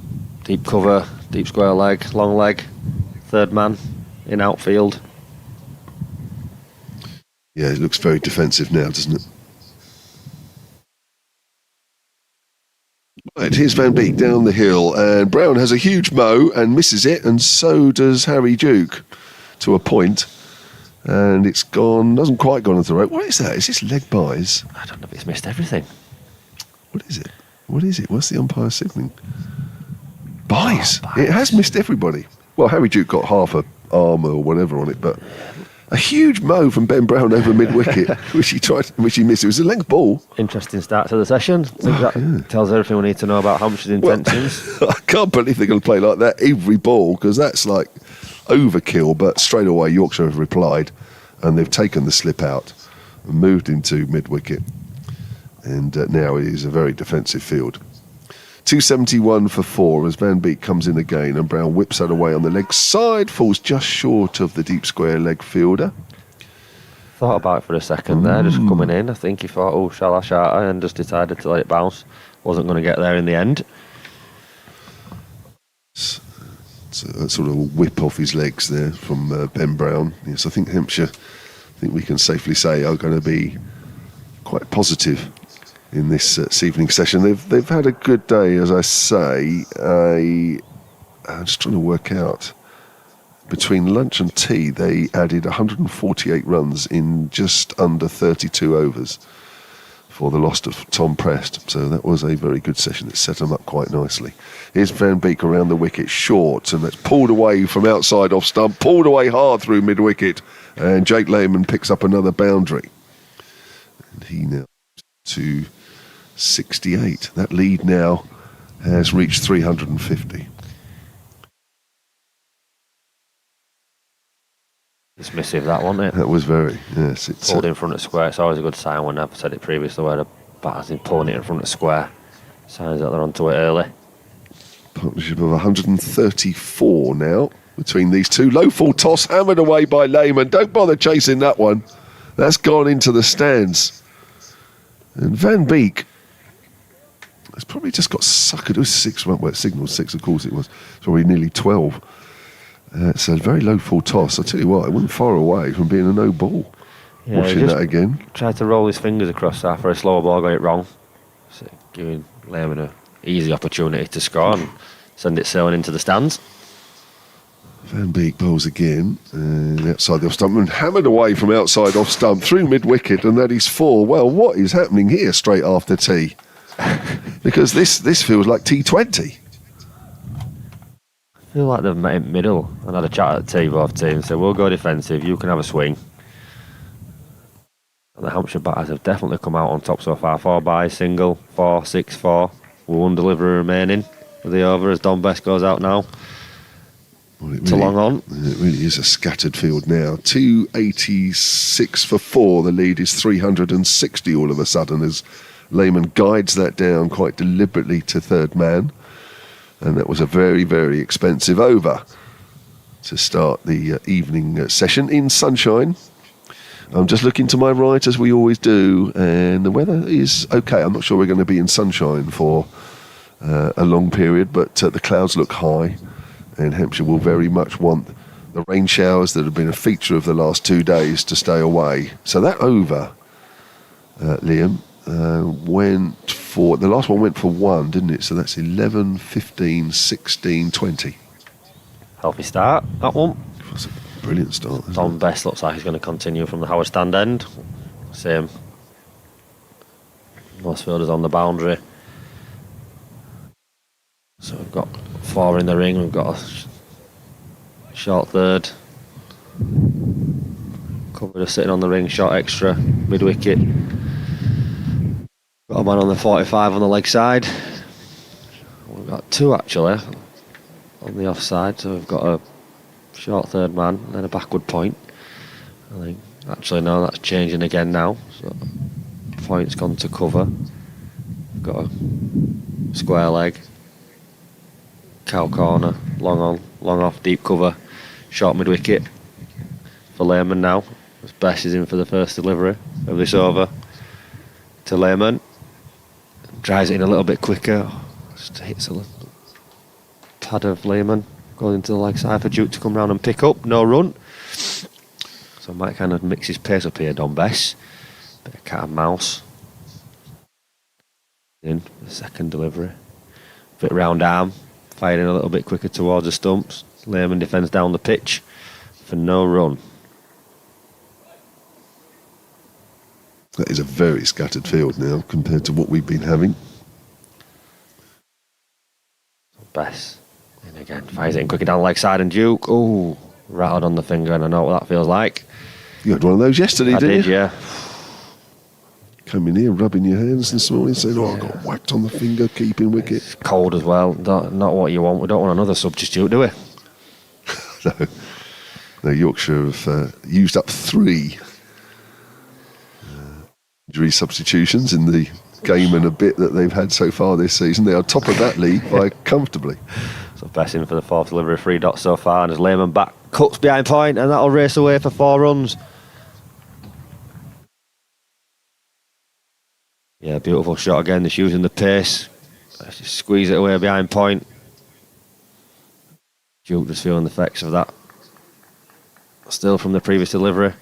cover, deep square leg, long leg, third man in outfield. Yeah, it looks very defensive now, doesn't it? Right, here's Van Beek down the hill, and Brown has a huge mow and misses it, and so does Harry Duke to a point. And it's gone, hasn't quite gone into the rope. What is that? Is this leg buys? I don't know if it's missed everything. What is it? What is it? What's the umpire signalling? Buys. Oh, buys. It has missed everybody. Well, Harry Duke got half a arm or whatever on it, but a huge mow from Ben Brown over mid-wicket, which he missed. It was a length ball. Interesting start to the session. I think that tells everything we need to know about Hampshire's intentions. I can't believe they're going to play like that every ball, because that's like overkill. But straight away, Yorkshire have replied, and they've taken the slip out and moved into mid-wicket. And now it is a very defensive field. 271 for 4 as Van Beek comes in again, and Brown whips that away on the leg side, falls just short of the deep square leg fielder. Thought about it for a second there, just coming in. I think he thought, oh, shall I, and just decided to let it bounce. Wasn't going to get there in the end. It's a sort of a whip off his legs there from Ben Brown. Yes, I think Hampshire, we can safely say, are going to be quite positive in this evening session. They've had a good day, as I say. I'm just trying to work out. Between lunch and tea, they added 148 runs in just under 32 overs for the loss of Tom Prest. So that was a very good session. It set them up quite nicely. Here's Van Beek around the wicket, short, and that's pulled away from outside off stump, pulled away hard through mid-wicket, and Jake Lehman picks up another boundary. And he now to 68. That lead now has reached 350. Dismissive, that, wasn't it? That was very, yes. It's Pulled in front of square. It's always a good sign when I've said it previously, where the batter's in pulling it in front of square. Signs that they're onto it early. Partnership of 134 now between these two. Low full toss hammered away by Lehman. Don't bother chasing that one. That's gone into the stands. And Van Beek has probably just got suckered. It was 6, well, signal 6, of course it was. It's probably nearly 12. It's a very low full toss. I'll tell you what, it wasn't far away from being a no ball. Yeah, Watching that again. Tried to roll his fingers across that for a slower ball, got it wrong. So giving Lehman a easy opportunity to score and send it sailing into the stands. Van Beek bowls again, and outside the off stump, and hammered away from outside off stump through mid wicket, and that is 4. Well, what is happening here straight after tea? Because this feels like T20. I feel like they've met in middle and had a chat at tea, both teams. So we'll go defensive, you can have a swing. And the Hampshire batters have definitely come out on top so far. 4 by single, 4, 6, 4. With 1 delivery remaining for the over as Don Best goes out now. Well, It's a long on. It really is a scattered field now. 286 for 4. The lead is 360 all of a sudden as Lehman guides that down quite deliberately to third man. And that was a very, very expensive over to start the evening session in sunshine. I'm just looking to my right as we always do, and the weather is okay. I'm not sure we're going to be in sunshine for a long period, but the clouds look high, and Hampshire will very much want the rain showers that have been a feature of the last 2 days to stay away. So that over, Liam, went for, the last one went for 1, didn't it? So that's 11, 15, 16, 20. Healthy start, that one. That's a brilliant start. isn't Don it? Best looks like he's going to continue from the Howard stand end. Same. Most fielders on the boundary. So we've got 4 in the ring. We've got a short third. Cover just sitting on the ring, short extra, mid wicket. Got a man on the 45 on the leg side. We've got 2 actually on the offside. So we've got a short third man and then a backward point. I think actually no, that's changing again now. So point's gone to cover. We've got a square leg, cow corner, long on, long off, deep cover, short mid wicket for Lehman now. As Best is in for the first delivery of this over to Lehman. Drives it in a little bit quicker. Just hits a little pad of Lehman. Going into the leg side for Duke to come round and pick up. No run. So might kind of mix his pace up here, Don Bess. Bit of cat and mouse. In the second delivery. Bit round arm. Firing a little bit quicker towards the stumps. Lehman defends down the pitch for no run. That is a very scattered field now compared to what we've been having. Bess. In again. Fires it in quicker down the leg side and Duke. Oh, rattled on the finger and I know what that feels like. You had one of those yesterday, I didn't did, you? yeah. Come in here, rubbing your hands this morning, saying, "Oh, I got whacked on the finger, keeping wicket." It's cold as well. Not what you want. We don't want another substitute, do we? No, Yorkshire have used up 3 injury substitutions in the game and a bit that they've had so far this season. They are top of that league by comfortably. So Best in for the 4th delivery, 3 dots so far, and as Lehman back cuts behind point, and that'll race away for 4 runs. Yeah, beautiful shot again. Just using the pace, just squeeze it away behind point. Duke just feeling the effects of that. Still from the previous delivery.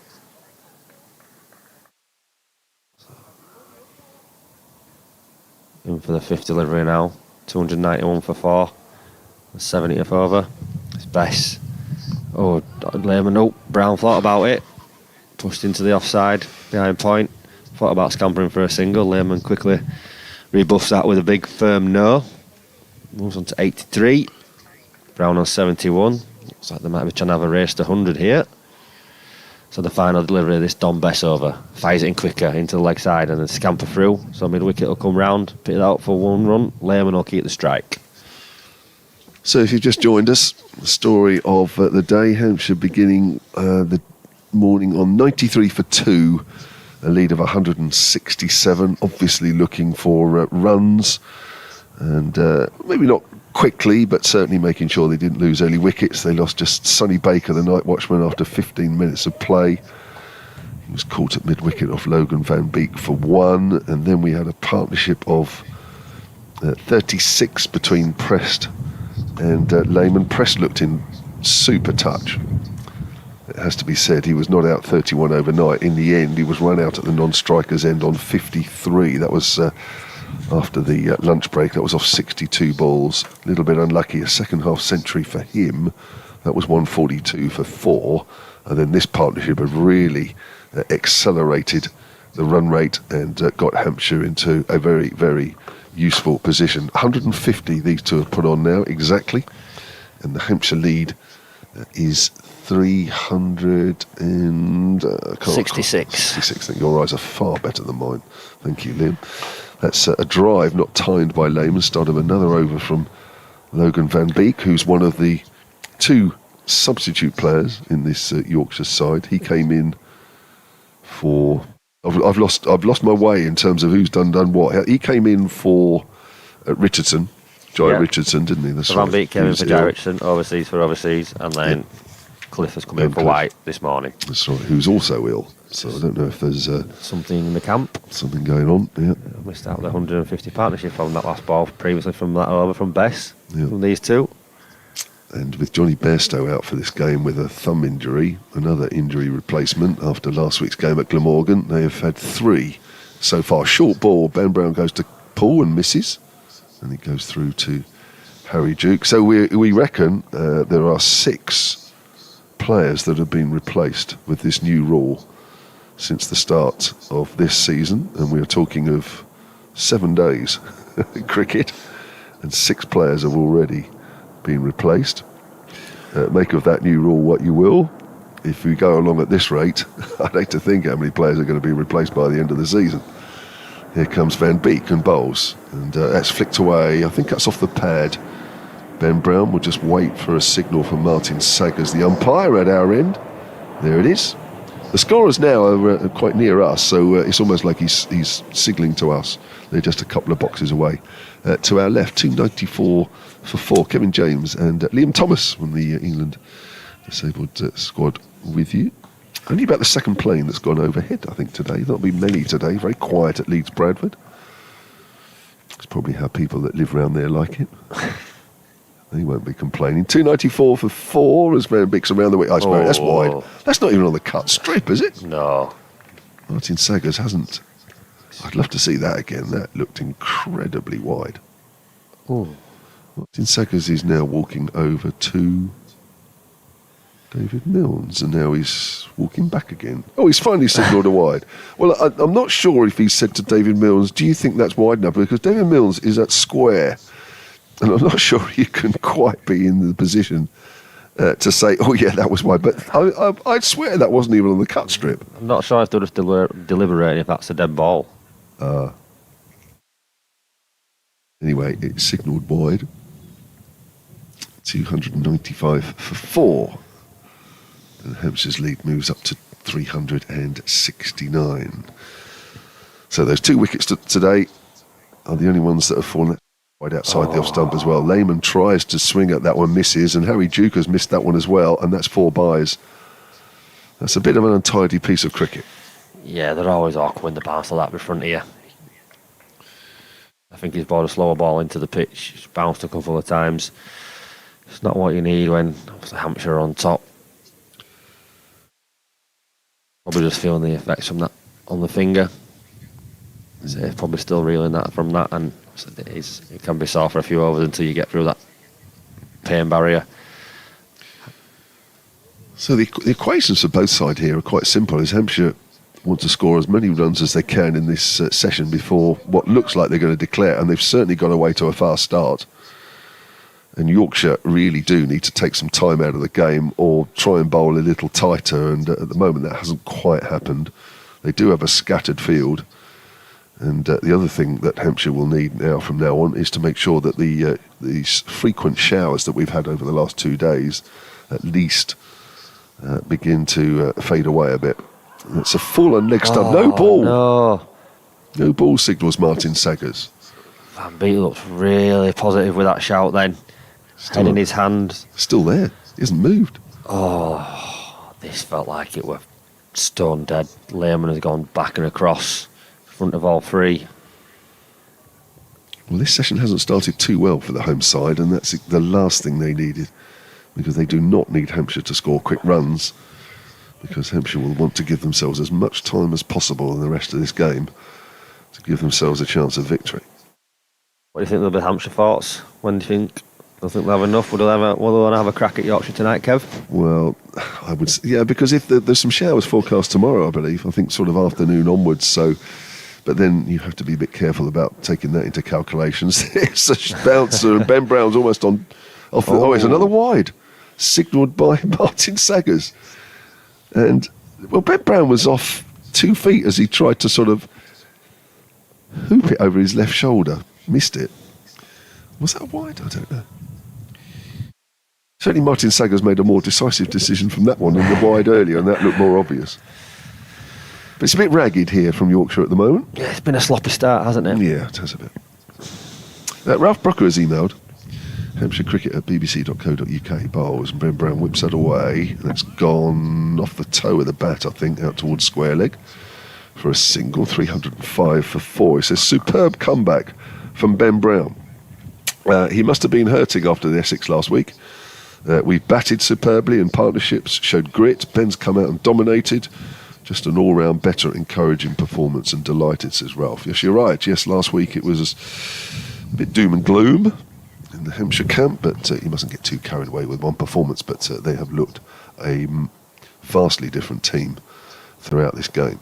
In for the 5th delivery now. 291 for 4. 70th over. It's Bess. Oh, Lehman. Oh, Brown thought about it. Pushed into the offside behind point. Thought about scampering for a single. Lehman quickly rebuffs that with a big firm no. Moves on to 83. Brown on 71. Looks like they might be trying to have a race to 100 here. So the final delivery of this Don Bess over. Fires it in quicker into the leg side and then scamper through. So mid wicket will come round, pick it out for 1 run. Lehman will keep the strike. So if you've just joined us, the story of the day, Hampshire beginning the morning on 93 for 2, a lead of 167, obviously looking for runs, and maybe not quickly, but certainly making sure they didn't lose early wickets. They lost just Sonny Baker, the night watchman, after 15 minutes of play. He was caught at mid-wicket off Logan Van Beek for 1, and then we had a partnership of 36 between Prest and Lehman. Prest looked in super touch. It has to be said, he was not out 31 overnight. In the end, he was run out at the non-striker's end on 53. That was after the lunch break. That was off 62 balls. A little bit unlucky. A second half century for him. That was 142 for 4. And then this partnership have really accelerated the run rate and got Hampshire into a very, very useful position. 150 these two have put on now, exactly. And the Hampshire lead is 66. 66. I think your eyes are far better than mine. Thank you, Liam. That's a drive not timed by Lehman. Start of another over from Logan Van Beek, who's one of the 2 substitute players in this Yorkshire side. He came in for... I've lost my way in terms of who's done what. He came in for Richardson, Richardson, didn't he? That's Van Beek came in for Jai Richardson, overseas, and then Cliff has come in for White this morning. That's right, who's also ill. So I don't know if there's something in the camp. Something going on, yeah. I missed out the 150 partnership on that last ball previously from that over from Bess, from these two. And with Johnny Bairstow out for this game with a thumb injury, another injury replacement after last week's game at Glamorgan, they have had 3 so far. Short ball, Ben Brown goes to Paul and misses, and it goes through to Harry Duke. So we reckon there are 6 players that have been replaced with this new rule since the start of this season, and we are talking of 7 days in cricket, and 6 players have already been replaced. Make of that new rule what you will. If we go along at this rate, I'd hate to think how many players are going to be replaced by the end of the season. Here comes Van Beek and bowls, and that's flicked away. I think that's off the pad. Ben Brown will just wait for a signal from Martin Saggers, the umpire at our end. There it is. The scorers now are quite near us, so it's almost like he's signalling to us. They're just a couple of boxes away. To our left, 294 for 4, Kevin James and Liam Thomas from the England disabled squad with you. Only about the second plane that's gone overhead, I think, today. There'll be many today. Very quiet at Leeds Bradford. It's probably how people that live around there like it. They won't be complaining. 294 for 4 as Van Beek's around the way. I suppose that's wide. That's not even on the cut strip, is it? No. Martin Saggers hasn't. I'd love to see that again. That looked incredibly wide. Martin Saggers is now walking over to David Milnes, and now he's walking back again. Oh, he's finally signalled a wide. Well, I'm not sure if he said to David Milnes, do you think that's wide enough? Because David Milnes is at square, and I'm not sure you can quite be in the position to say, oh yeah, that was wide. But I'd swear that wasn't even on the cut strip. I'm not sure if they're just deliberating if that's a dead ball. Anyway, it's signalled wide. 295 for 4. And Hampshire's lead moves up to 369. So those 2 wickets today are the only ones that have fallen wide outside the off stump as well. Lehman tries to swing at that one, misses, and Harry Duke has missed that one as well, and that's 4 byes. That's a bit of an untidy piece of cricket. Yeah, they're always awkward when they bounce like that in front of you. I think he's bowled a slower ball into the pitch. He's bounced a couple of times. It's not what you need when Hampshire are on top. Probably just feeling the effects from that on the finger. So probably still reeling that from that, and it can be sore for a few overs until you get through that pain barrier. So the equations for both sides here are quite simple. As Hampshire want to score as many runs as they can in this session before what looks like they're going to declare, and they've certainly got away to a fast start. And Yorkshire really do need to take some time out of the game or try and bowl a little tighter, and at the moment that hasn't quite happened. They do have a scattered field, and the other thing that Hampshire will need now from now on is to make sure that these frequent showers that we've had over the last 2 days at least begin to fade away a bit. It's a full on leg stump. No ball. No ball signals Martin Saggers. Van Beek looks really positive with that shout then. Head in his hand. Still there. He hasn't moved. This felt like it were stone dead. Lehman has gone back and across in front of all 3. Well, this session hasn't started too well for the home side, and that's the last thing they needed, because they do not need Hampshire to score quick runs, because Hampshire will want to give themselves as much time as possible in the rest of this game to give themselves a chance of victory. What do you think of the Hampshire thoughts? When do you think they'll have enough? Will they want to have a crack at Yorkshire tonight, Kev? Well, I would say, yeah, because if there's some showers forecast tomorrow, I believe. I think sort of afternoon onwards. So, but then you have to be a bit careful about taking that into calculations. It's a bouncer, and Ben Brown's almost off. It's another wide, signalled by Martin Saggers, and well, Ben Brown was off 2 feet as he tried to sort of hoop it over his left shoulder. Missed it. Was that wide? I don't know. Certainly Martin Saggers made a more decisive decision from that one than the wide earlier, and that looked more obvious. But it's a bit ragged here from Yorkshire at the moment. Yeah, it's been a sloppy start, hasn't it? Yeah, it has a bit. Ralph Brooker has emailed Hampshire Cricket at bbc.co.uk. Bowls and Ben Brown whips that away. That's gone off the toe of the bat, I think, out towards square leg for a single. 305 for 4. He says, superb comeback from Ben Brown. He must have been hurting after the Essex last week. We've batted superbly and partnerships showed grit. Ben's come out and dominated. Just an all-round better, encouraging performance, and delighted, says Ralph. Yes, you're right. Yes, last week it was a bit doom and gloom in the Hampshire camp, but you mustn't get too carried away with one performance. But they have looked a vastly different team throughout this game.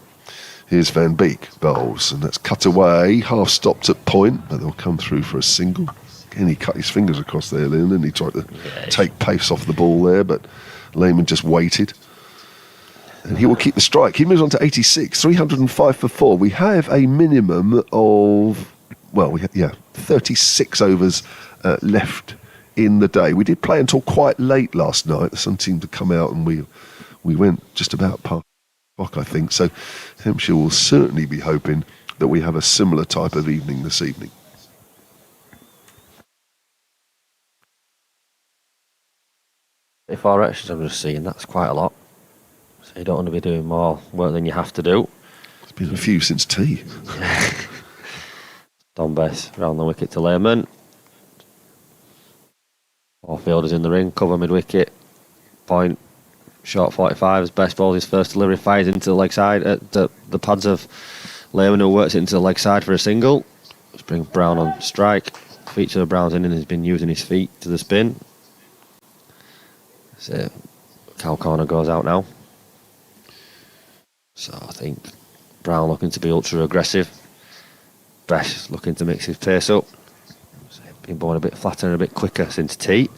Here's Van Beek bowls, and that's cut away, half stopped at point, but they'll come through for a single. Again, he cut his fingers across there, then, and he tried to take pace off the ball there, but Lehman just waited. And he will keep the strike. He moves on to 86, 305 for 4. We have a minimum of, 36 overs left in the day. We did play until quite late last night. The sun seemed to come out, and we went just about past clock, I think. So Hampshire will certainly be hoping that we have a similar type of evening this evening. If our actions, I'm just seeing that's quite a lot. So you don't want to be doing more work than you have to do. It's been a few since tea. Don Bess round the wicket to Lehman. 4 fielders in the ring, cover mid-wicket. Point, short 45 as Bess bowls his first delivery, fires into the leg side at the pads of Lehman, who works it into the leg side for a single. Let's bring Brown on strike. Feature of Brown's in, and he's been using his feet to the spin. So cow corner goes out now. So I think Brown looking to be ultra aggressive. Bess looking to mix his pace up. So been bowling a bit flatter and a bit quicker since tea.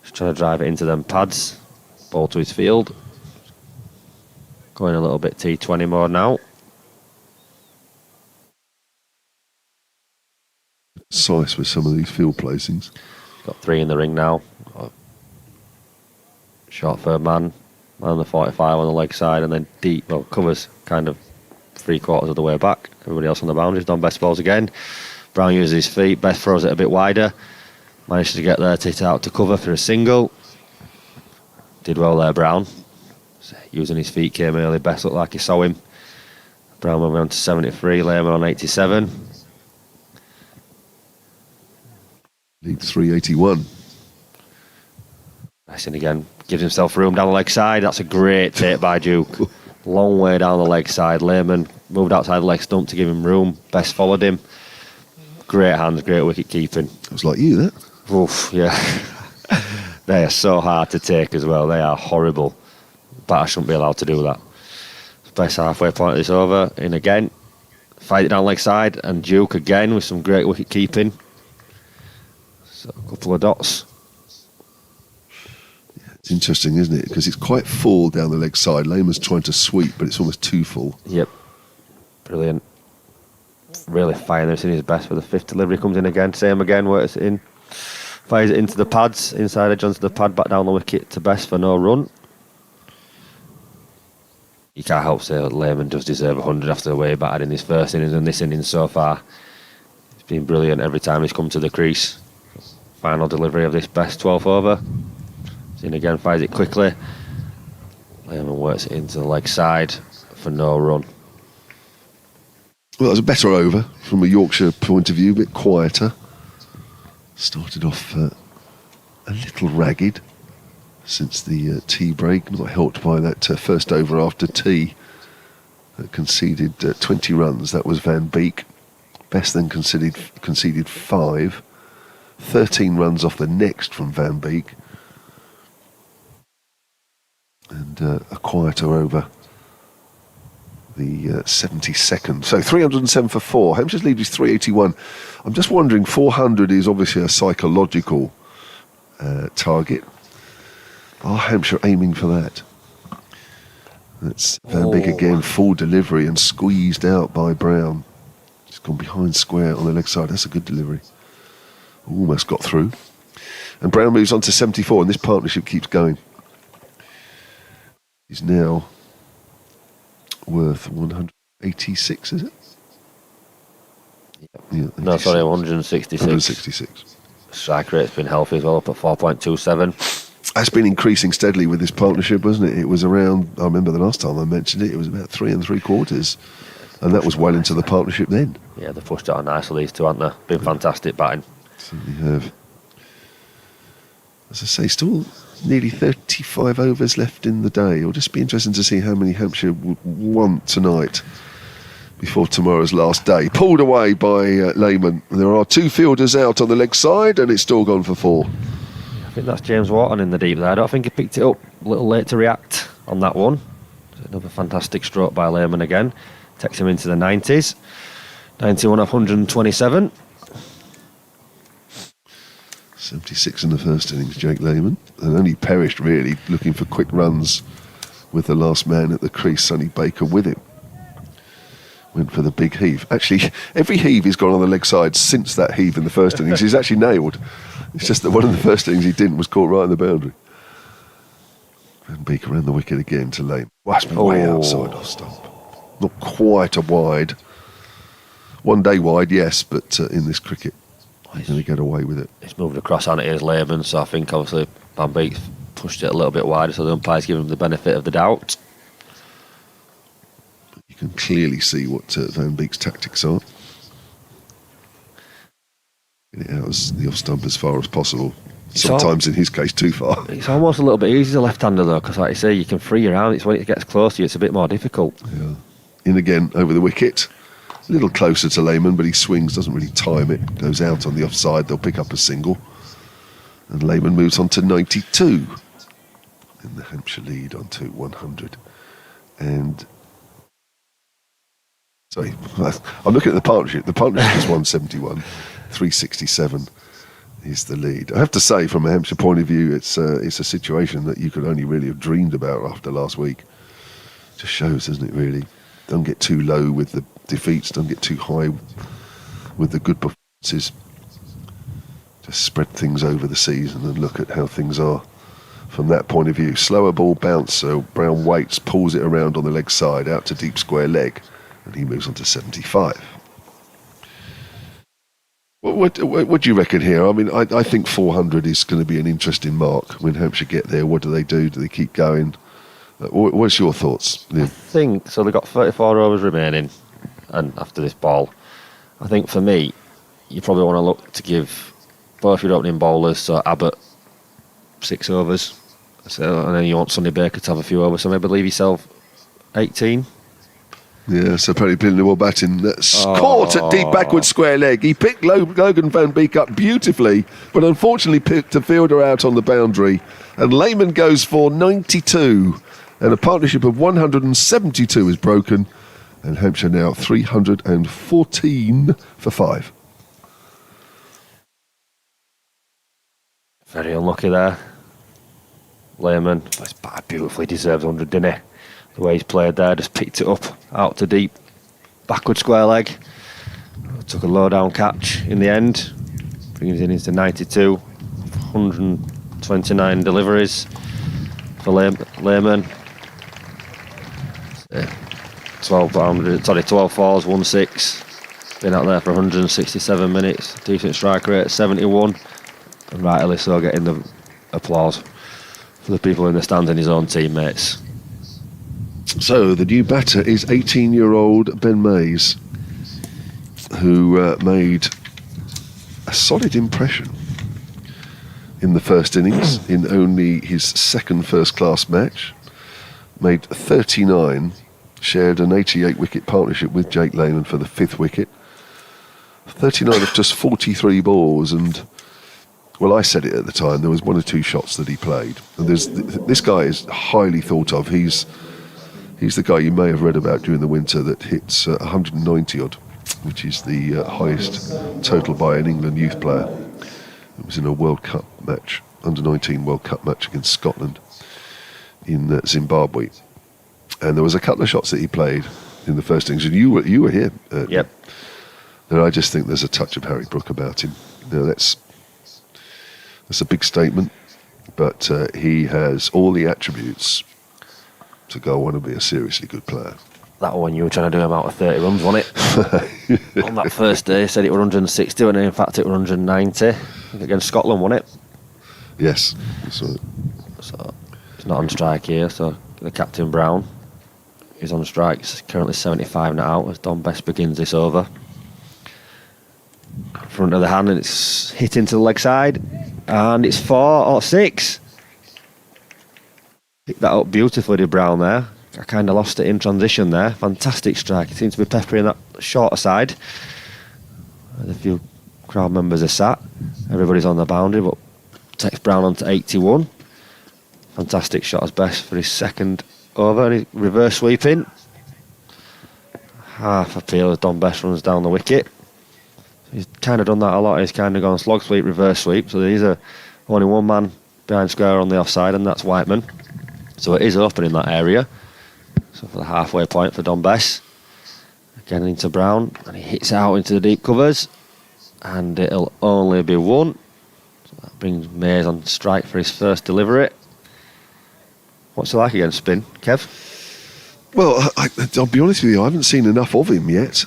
Just trying to drive it into them pads. Ball to his field. Going a little bit T20 more now. Precise with some of these field placings. Got 3 in the ring now. Short third man on the 45 on the leg side, and then deep, covers kind of 3/4 of the way back. Everybody else on the boundaries. Don Bess balls again. Brown uses his feet. Bess throws it a bit wider. Manages to get there, tit out to cover for a single. Did well there, Brown. Using his feet came early. Bess looked like he saw him. Brown moving on to 73. Lehman on 87. Lead 381. Bessing again, gives himself room down the leg side. That's a great take by Duke. Long way down the leg side. Lehman moved outside the leg stump to give him room. Bess followed him. Great hands, great wicket keeping. It was like you, that. Oof, yeah. They are so hard to take as well. They are horrible. But I shouldn't be allowed to do that. Bess halfway point of this over. In again. Fight it down leg side. And Duke again with some great wicket keeping. So a couple of dots. It's interesting, isn't it? Because it's quite full down the leg side. Lehman's trying to sweep, but it's almost too full. Yep. Brilliant. Really firing this in his best for the 5th delivery. Comes in again. Same again. Works it in. Fires it into the pads. Inside edge onto the pad. Back down the wicket to Bess for no run. You can't help say that Lehman does deserve 100 after the way he batted in his first innings and this innings so far. It's been brilliant every time he's come to the crease. Final delivery of this Bess 12th over. In again, fires it quickly. Lehman works it into the leg side for no run. Well, it was a better over from a Yorkshire point of view, a bit quieter. Started off a little ragged since the tea break, not helped by that first over after tea that conceded 20 runs. That was Van Beek. Best then conceded 5. 13 runs off the next from Van Beek. And a quieter over the 72nd. So 307 for 4. Hampshire's lead is 381. I'm just wondering, 400 is obviously a psychological target. Are Hampshire aiming for that? That's Van Beek again, full delivery and squeezed out by Brown. He's gone behind square on the leg side. That's a good delivery. Almost got through. And Brown moves on to 74, and this partnership keeps going. He's now worth 186, is it? Yeah, No, sorry, 166. 166. Strike rate's been healthy as well, up at 4.27. That's been increasing steadily with this partnership, wasn't it? It was around, I remember the last time I mentioned it, it was about 3 3/4. And that was well into the partnership then. Yeah, they've pushed it on nicely, these two, haven't they? Been fantastic batting. Certainly have. As I say, still nearly 35 overs left in the day. It'll just be interesting to see how many Hampshire would want tonight before tomorrow's last day. Pulled away by Lehman. There are 2 fielders out on the leg side, and it's still gone for 4. I think that's James Wharton in the deep there. I don't think he picked it up. A little late to react on that one. Another fantastic stroke by Lehman again. Takes him into the 90s. 91 off 127. 76 in the first innings, Jake Lehman. And only perished, really, looking for quick runs with the last man at the crease, Sonny Baker, with him. Went for the big heave. Actually, every heave he's gone on the leg side since that heave in the first innings, he's actually nailed. It's just that one of the first innings he didn't was caught right in the boundary. And Beek around the wicket again to Lehman. That's been way outside off stump. Not quite a wide. One day wide, yes, but in this cricket, he's going to get away with it. He's moved across on it as Lehman, so I think obviously Van Beek pushed it a little bit wider, so the umpire's given him the benefit of the doubt. You can clearly see what Van Beek's tactics are. Get it out as the off stump as far as possible. Sometimes, in his case, too far. It's almost a little bit easier as a left-hander, though, because like you say, you can free your arm. It's when it gets close to you, it's a bit more difficult. Yeah. In again, over the wicket. A little closer to Lehman, but he swings, doesn't really time it. Goes out on the offside, they'll pick up a single. And Lehman moves on to 92. In the Hampshire lead on to 100. And... Sorry, I'm looking at the partnership. The partnership is 171. 367 is the lead. I have to say, from a Hampshire point of view, it's a situation that you could only really have dreamed about after last week. Just shows, doesn't it, really? Don't get too low with the defeats, don't get too high with the good performances. Just spread things over the season and look at how things are from that point of view. Slower ball bounce, so Brown waits, pulls it around on the leg side, out to deep square leg, and he moves on to 75. What do you reckon here? I mean, I think 400 is going to be an interesting mark. When Hampshire get there, what do? Do they keep going? What's your thoughts, Liam? I think, so they've got 34 overs remaining and after this ball. I think for me, you probably want to look to give both your opening bowlers, so Abbott, 6 overs. So, and then you want Sonny Baker to have a few overs, so maybe leave yourself 18. Yeah, so Paddy Pillnell batting. Caught at deep backward square leg. He picked Logan Van Beek up beautifully, but unfortunately picked a fielder out on the boundary. And Lehman goes for 92. And a partnership of 172 is broken. And Hampshire now 314 for 5. Very unlucky there. Lehman, that's beautifully deserves 100, didn't he? The way he's played there, just picked it up out to deep, backward square leg. Took a low down catch in the end. Brings it into 92. 129 deliveries for Lehman. 12 fours, 1-6. Been out there for 167 minutes. Decent strike rate, 71. And rightly so, getting the applause for the people in the stands and his own teammates. So the new batter is 18-year-old Ben Mays, who made a solid impression in the first innings in only his second first-class match. Made 39, shared an 88-wicket partnership with Jake Lehman for the 5th wicket. 39 of just 43 balls, and well, I said it at the time. There was 1 or 2 shots that he played, and this guy is highly thought of. He's the guy you may have read about during the winter that hits 190 odd, which is the highest total by an England youth player. It was in a World Cup match, under-19 World Cup match against Scotland in Zimbabwe, and there was a couple of shots that he played in the first innings, and you were here. Yep. And I just think there's a touch of Harry Brook about him. That's a big statement, but he has all the attributes to go on and be a seriously good player. That one you were trying to do him out of 30 runs, wasn't it? On that first day, said it were 160, and in fact it were 190 against Scotland, wasn't it? Yes. That's right. So he's not on strike here. So the captain Brown is on strike. He's currently 75 not out as Don Best begins this over. Front of the hand, and it's hit into the leg side, and it's 4 or 6. Picked that up beautifully, did Brown there. I kind of lost it in transition there. Fantastic strike. He seems to be peppering that shorter side. A few crowd members are sat. Everybody's on the boundary, but takes Brown on to 81. Fantastic shot as Best for his second over, and he's reverse sweeping. Half appeal as Don Best runs down the wicket. He's kind of done that a lot. He's kind of gone slog sweep, reverse sweep. So these are only one man behind square on the offside, and that's Whiteman. So it is open in that area. So for the halfway point for Don Bess. Again into Brown, and he hits out into the deep covers, and it'll only be 1. So that brings Mays on strike for his first delivery. What's it like against spin, Kev? Well, I'll be honest with you, I haven't seen enough of him yet.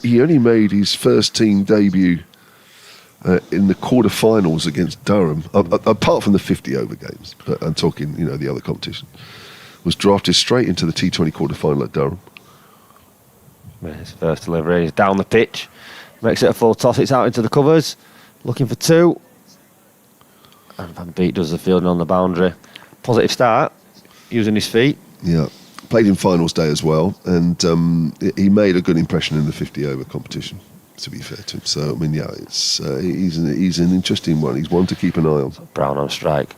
He only made his first team debut in the quarter-finals against Durham, apart from the 50-over games. But I'm talking, the other competition. Was drafted straight into the T20 quarter-final at Durham. His first delivery, he's down the pitch, makes it a full toss, it's out into the covers, looking for 2. And Van Beek does the fielding on the boundary. Positive start, using his feet. Yeah. Played in finals day as well, and he made a good impression in the 50-over competition, to be fair to him. So, I mean, yeah, he's an interesting one. He's one to keep an eye on. Brown on strike,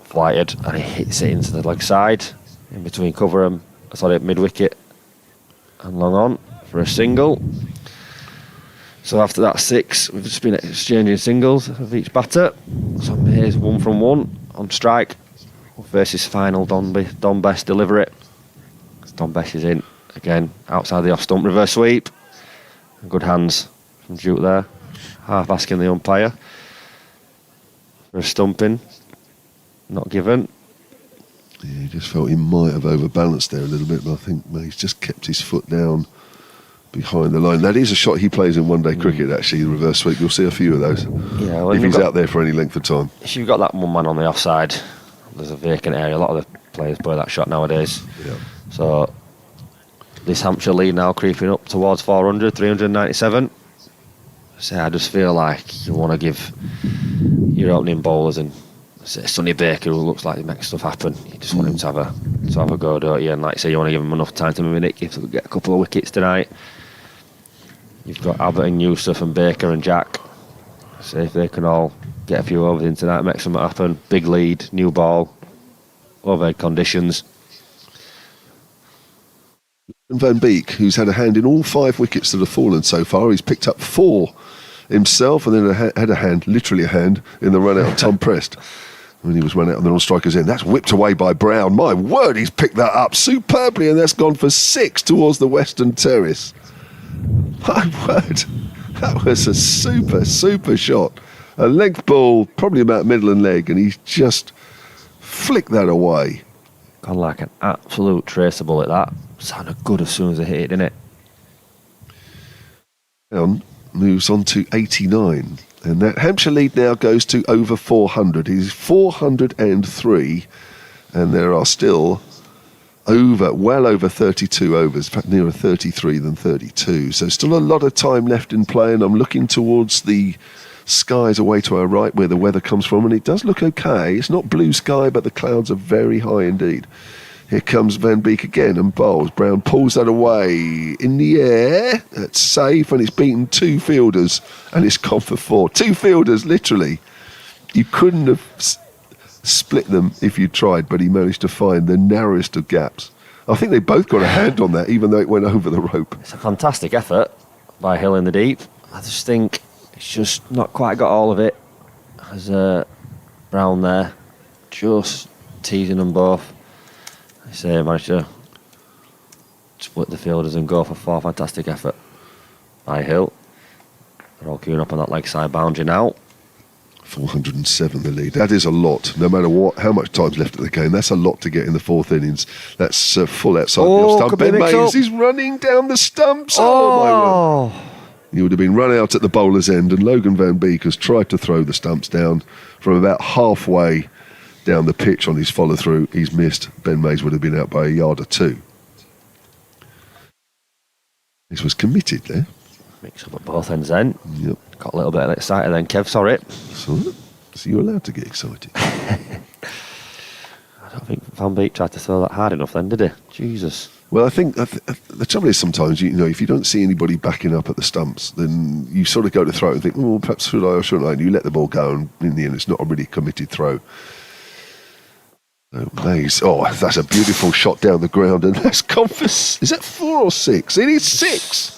flighted, and he hits it into the leg side, in between cover and, mid-wicket and long on for a single. So after that 6, we've just been exchanging singles of each batter. So here's 1 from 1 on strike versus final Don Best delivery. Don Best is in again outside the off stump, reverse sweep. Good hands from Duke there, half asking the umpire for a stumping, not given. Yeah, he just felt he might have overbalanced there a little bit, but I think he's just kept his foot down behind the line. That is a shot he plays in one-day cricket, actually, the reverse sweep. You'll see a few of those Yeah, well, if he's out there for any length of time. If you've got that one man on the offside, there's a vacant area. A lot of the players play that shot nowadays. Yeah. So this Hampshire lead now creeping up towards 400, 397. So I just feel like you want to give your opening bowlers, and say Sonny Baker, who looks like he makes stuff happen, you just want him to have a go, don't you? And like I say, you want to give him enough time to mimic, get a couple of wickets tonight. You've got Abbott and Yusuf and Baker and Jack. See if they can all get a few overs in tonight, make something happen. Big lead, new ball, overhead conditions. And Van Beek, who's had a hand in all 5 wickets that have fallen so far, he's picked up 4 himself, and then had a hand, literally a hand, in the run out of Tom Prest when he was run out on the non-striker's end. That's whipped away by Brown. My word, he's picked that up superbly, and that's gone for 6 towards the western terrace. My word, that was a super shot. A length ball, probably about middle and leg, and he's just flicked that away. Gone like an absolute traceable at that. Sounded good as soon as it hit it, didn't it? Brown moves on to 89, and that Hampshire lead now goes to over 400. He's 403, and there are still well over 32 overs, in fact nearer 33 than 32. So still a lot of time left in play, and I'm looking towards the skies away to our right where the weather comes from, and it does look okay. It's not blue sky, but the clouds are very high indeed. Here comes Van Beek again and bowls. Brown pulls that away in the air. That's safe, and it's beaten 2 fielders, and it's gone for 4. 2 fielders, literally. You couldn't have split them if you tried, but he managed to find the narrowest of gaps. I think they both got a hand on that, even though it went over the rope. It's a fantastic effort by Hill in the deep. I just think it's just not quite got all of it. As Brown there, just teasing them both. I say managed to split the fielders and go for 4. Fantastic effort by Hill. They're all queuing up on that leg side boundary now. 407 the lead. That is a lot. No matter how much time's left at the game, that's a lot to get in the 4th innings. That's full outside the off stump. Ben Mays is running down the stumps. Oh my word. He would have been run out at the bowler's end, and Logan Van Beek has tried to throw the stumps down from about halfway down the pitch on his follow through. He's missed. Ben Mays would have been out by a yard or 2. This was committed there. Mix up at both ends then. Yep. Got a little bit excited then, Kev, sorry. So you're allowed to get excited. I don't think Van Beek tried to throw that hard enough then, did he? Jesus. Well, I think the trouble is sometimes, you know, if you don't see anybody backing up at the stumps, then you sort of go to throw it and think, well, perhaps should I or shouldn't I? And you let the ball go, and in the end, it's not a really committed throw. So Mays, that's a beautiful shot down the ground, and that's gone for, is that 4 or 6? It is 6.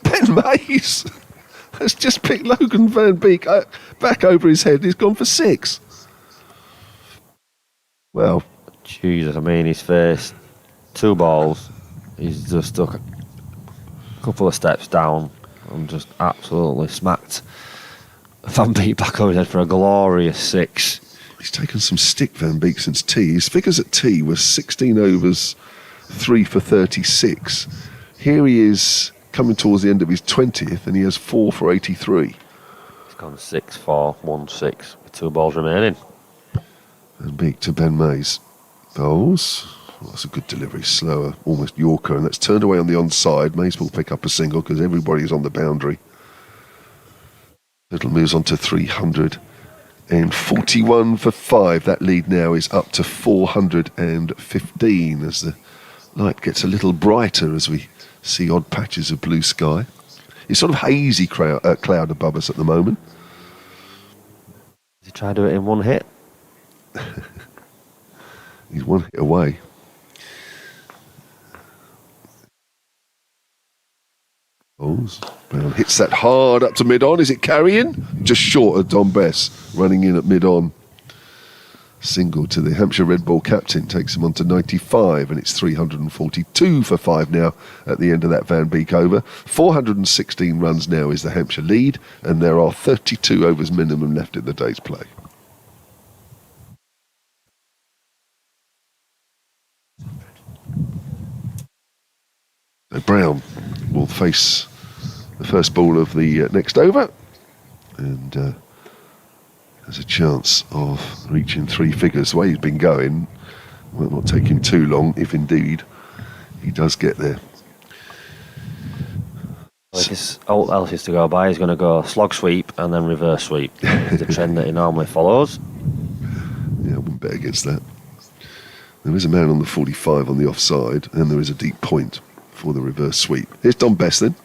Ben Mays has just picked Logan Van Beek back over his head. He's gone for 6. Well, Jesus, I mean, he's faced 2 balls. He's just took a couple of steps down and just absolutely smacked Van Beek back over his head for a glorious 6. He's taken some stick, Van Beek, since tea. His figures at tea were 16 overs, 3 for 36. Here he is coming towards the end of his 20th, and he has 4 for 83. He's gone 6 for 1 6 with 2 balls remaining. Van Beek to Ben Mays. Bowls. Well, that's a good delivery, slower, almost Yorker, and that's turned away on the onside. Mays will pick up a single because everybody's on the boundary. Little moves on to 341 for 5. That lead now is up to 415 as the light gets a little brighter as we see odd patches of blue sky. It's sort of hazy cloud above us at the moment. Did he try to do it in one hit? He's 1 hit away. Brown hits that hard up to mid-on. Is it carrying? Just short of Don Bess, running in at mid-on. Single to the Hampshire Red Ball captain, takes him on to 95, and it's 342 for 5 now at the end of that Van Beek over. 416 runs now is the Hampshire lead, and there are 32 overs minimum left in the day's play. So Brown will face the first ball of the next over, and has a chance of reaching 3 figures. The way he's been going, will not take him too long, if indeed he does get there. Well, if this all else is to go by, he's going to go slog sweep and then reverse sweep. It's the trend that he normally follows. Yeah, I wouldn't bet against that. There is a man on the 45 on the offside, and there is a deep point for the reverse sweep. Here's Don Bess then,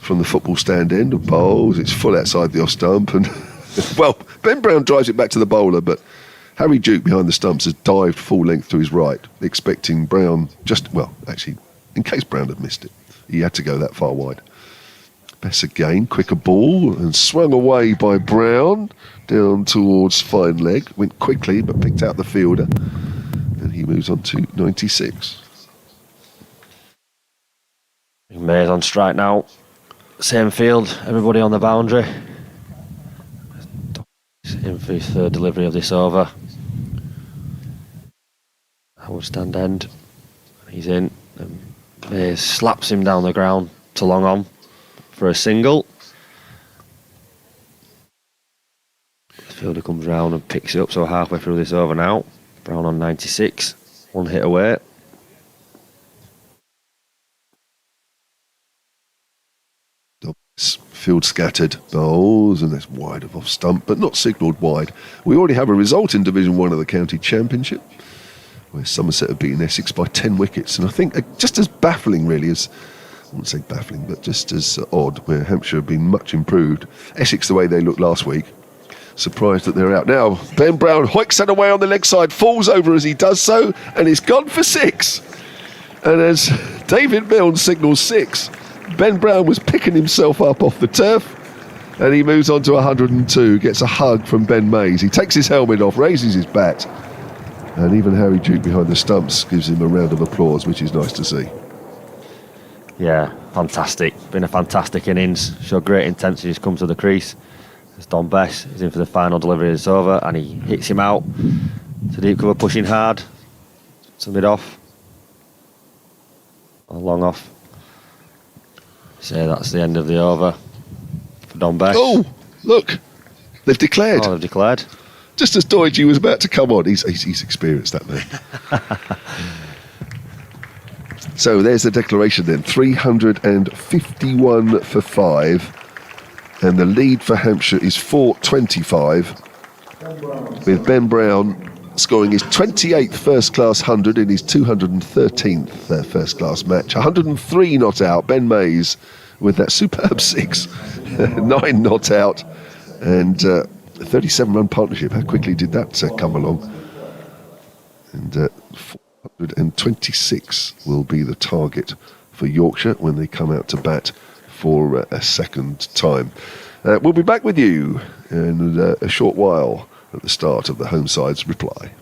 from the football stand end of bowls. It's full outside the off stump, and well, Ben Brown drives it back to the bowler, but Harry Duke behind the stumps has dived full length to his right, expecting Brown actually, in case Brown had missed it, he had to go that far wide. Bess again, quicker ball, and swung away by Brown down towards fine leg. Went quickly, but picked out the fielder, and he moves on to 96. Mays on strike now. Same field, everybody on the boundary. In for his 3rd delivery of this over. Howard stand end. He's in. And Mays slaps him down the ground to long on for a single. The fielder comes round and picks it up, so halfway through this over now. Brown on 96. 1 hit away. Field scattered bowls, and that's wide of off stump, but not signalled wide. We already have a result in Division 1 of the County Championship. where Somerset have beaten Essex by 10 wickets. And I think just as baffling, really, as I wouldn't say baffling, but just as odd, where Hampshire have been much improved. Essex, the way they looked last week, surprised that they're out. Now, Ben Brown hoiks that away on the leg side, falls over as he does so, and it's gone for 6. And as David Milne signals 6, Ben Brown was picking himself up off the turf, and he moves on to 102, gets a hug from Ben Mays. He takes his helmet off, raises his bat, and even Harry Duke behind the stumps gives him a round of applause, which is nice to see. Yeah, fantastic. Been a fantastic innings. Showed great intensity. He's come to the crease. It's Don Bess. He's in for the final delivery. It's over, and he hits him out to deep cover, pushing hard to mid off, or long off. So that's the end of the over for Don Bess. Oh, look, they've declared. Oh, they've declared. Just as Doidge was about to come on, he's experienced that man. So there's the declaration then, 351 for 5, and the lead for Hampshire is 425, with Ben Brown scoring his 28th first-class 100 in his 213th first-class match. 103 not out, Ben Mays with that superb 6, 9 not out, and 37-run partnership. How quickly did that come along? And 426 will be the target for Yorkshire when they come out to bat for a second time. We'll be back with you in a short while at the start of the home side's reply.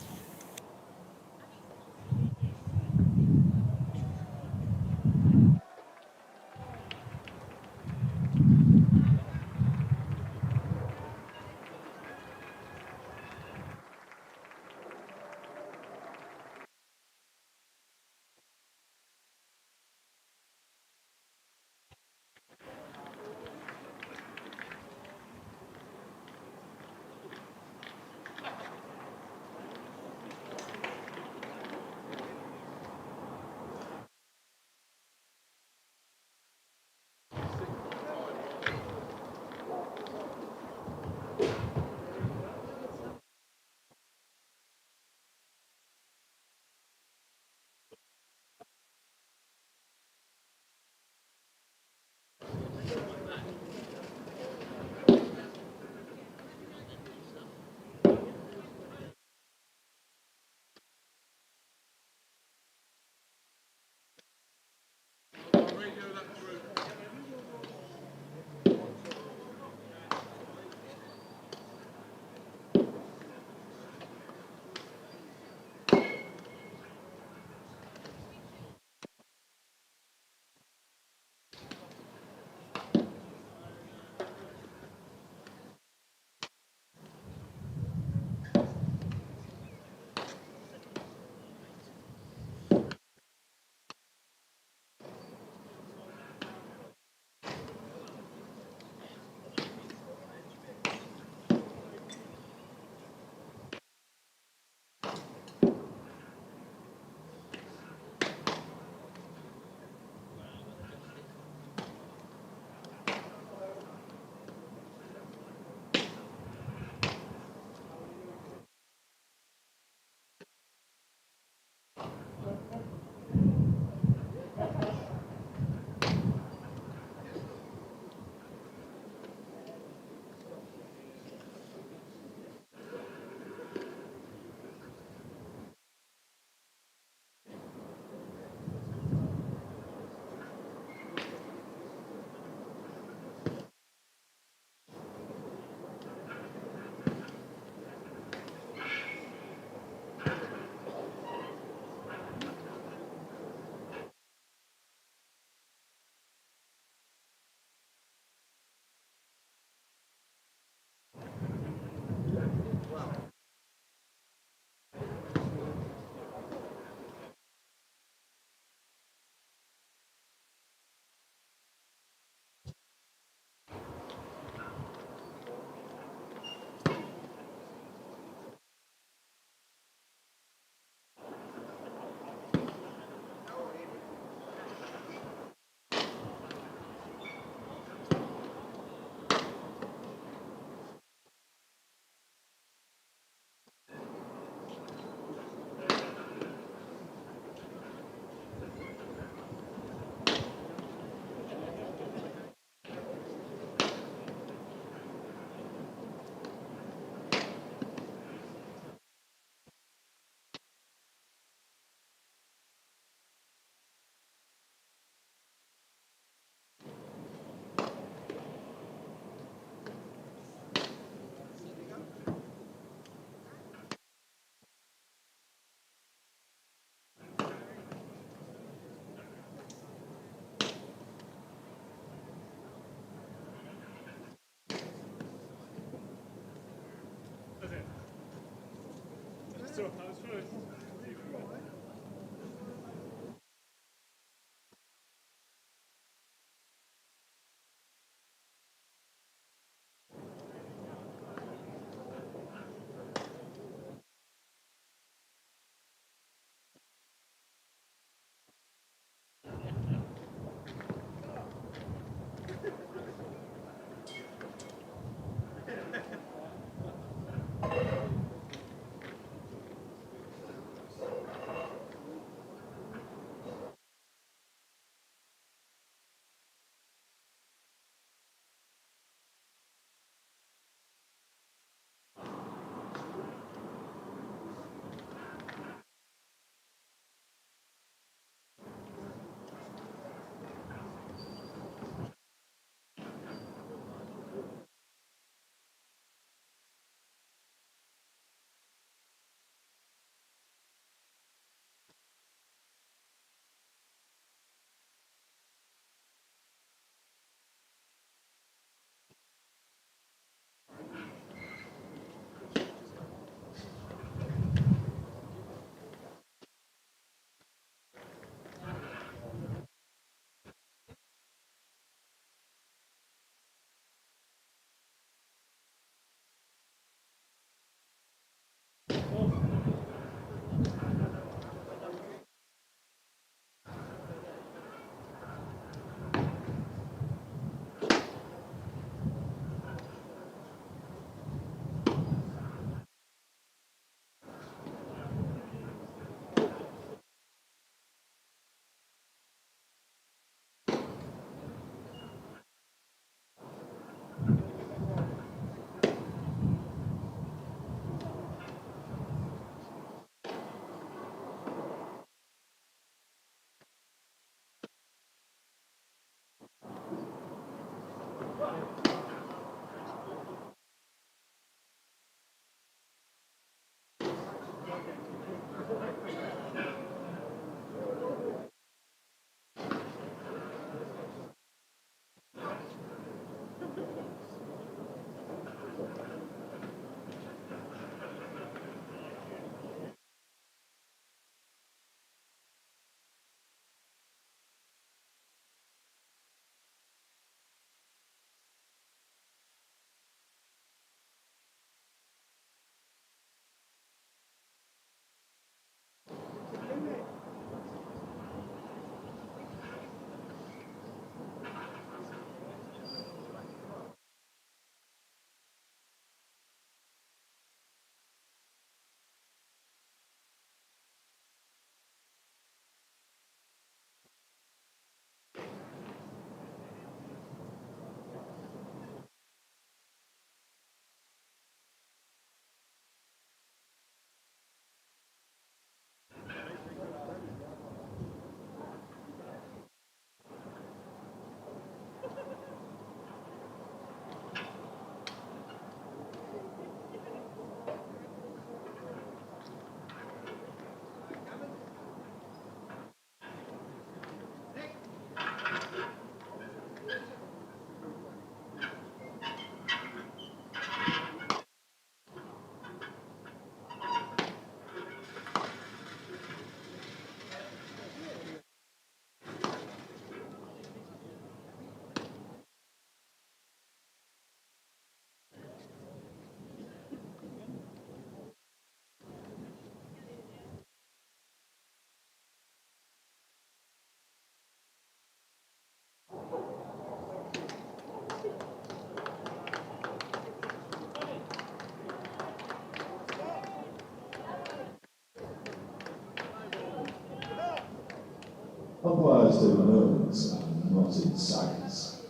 Umpires do moments and not in seconds.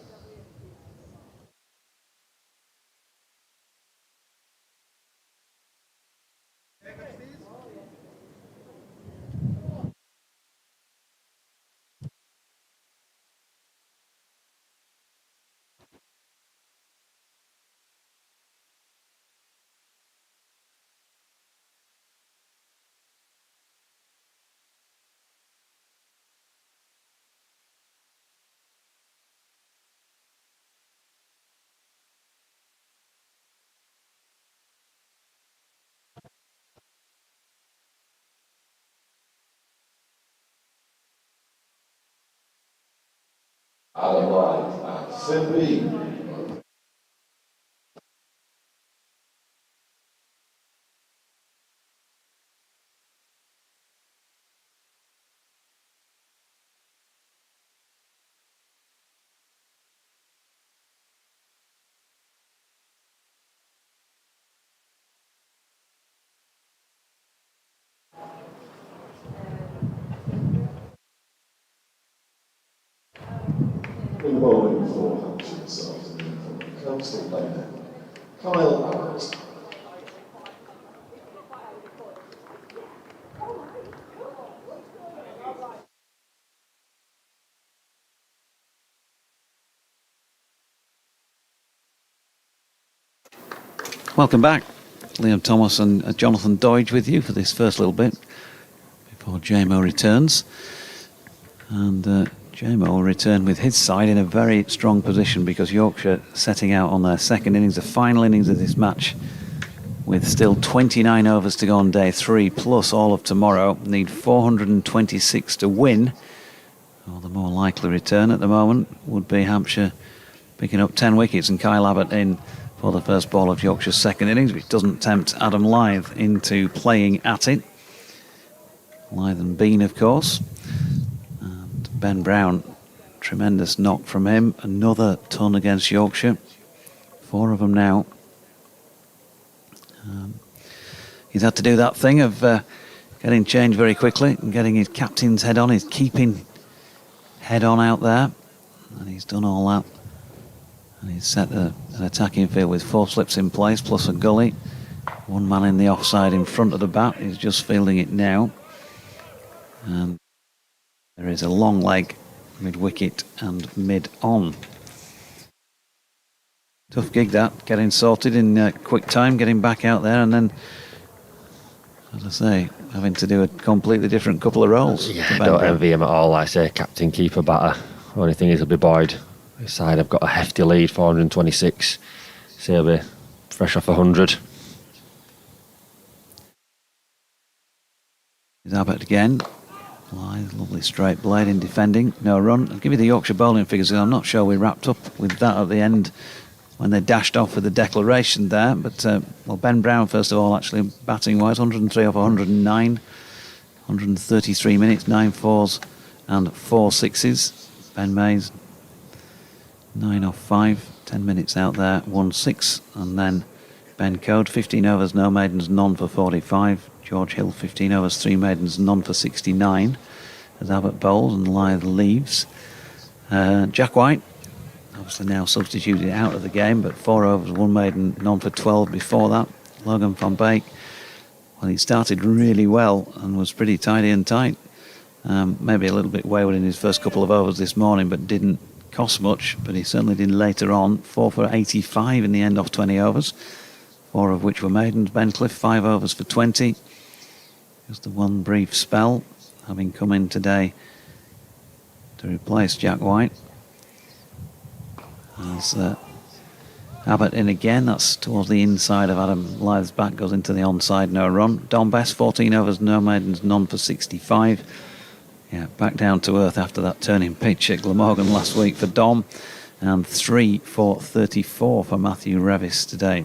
Adam Live at 17. In the bowling for Hampshire this afternoon from the Council Player, Kyle Abbott. Welcome back. Liam Thomas and Jonathan Doidge with you for this first little bit before JMO returns. And JMO will return with his side in a very strong position because Yorkshire setting out on their second innings, the final innings of this match, with still 29 overs to go on day 3 plus all of tomorrow. Need 426 to win. Well, the more likely return at the moment would be Hampshire picking up 10 wickets and Kyle Abbott in for the first ball of Yorkshire's second innings, which doesn't tempt Adam Lyth into playing at it. Lyth and Bean, of course. And Ben Brown, tremendous knock from him. Another ton against Yorkshire. 4 of them now. He's had to do that thing of getting changed very quickly and getting his captain's head on, his keeping head on out there. And he's done all that. And he's set an attacking field with 4 slips in place, plus a gully. 1 man in the offside in front of the bat. He's just fielding it now. And there is a long leg mid-wicket and mid-on. Tough gig that, getting sorted in quick time, getting back out there, and then, as I say, having to do a completely different couple of roles. Yeah, don't envy him at all. Like I say, captain, keeper, batter. Only thing is, he'll be buoyed. His side have got a hefty lead, 426. So he'll be fresh off 100. Here's Abbott again. Lyth, lovely straight blade in defending. No run. I'll give you the Yorkshire bowling figures. I'm not sure we wrapped up with that at the end when they dashed off with the declaration there. But, well, Ben Brown, first of all, actually batting-wise, 103 off 109. 133 minutes, 9 fours and 4 sixes. Ben Mays, 9 off 5, 10 minutes out there, 1 6. And then Ben Code, 15 overs, no maidens, none for 45. George Hill, 15 overs, 3 maidens, none for 69. As Abbott bowls and Lyth leaves. Jack White, obviously now substituted out of the game, but 4 overs, 1 maiden, none for 12 before that. Logan van Beek, well, he started really well and was pretty tidy and tight. Maybe a little bit wayward in his first couple of overs this morning, but didn't cost much, but he certainly did later on. 4 for 85 in the end off 20 overs, 4 of which were maidens. Ben Cliff, 5 overs for 20. Just the one brief spell, having come in today to replace Jack White. As Abbott in again, that's towards the inside of Adam Lyth's bat, goes into the onside, no run. Don Best, 14 overs, no maidens, none for 65. Yeah, back down to earth after that turning pitch at Glamorgan last week for Dom. And 3 for 34 for Matthew Revis today.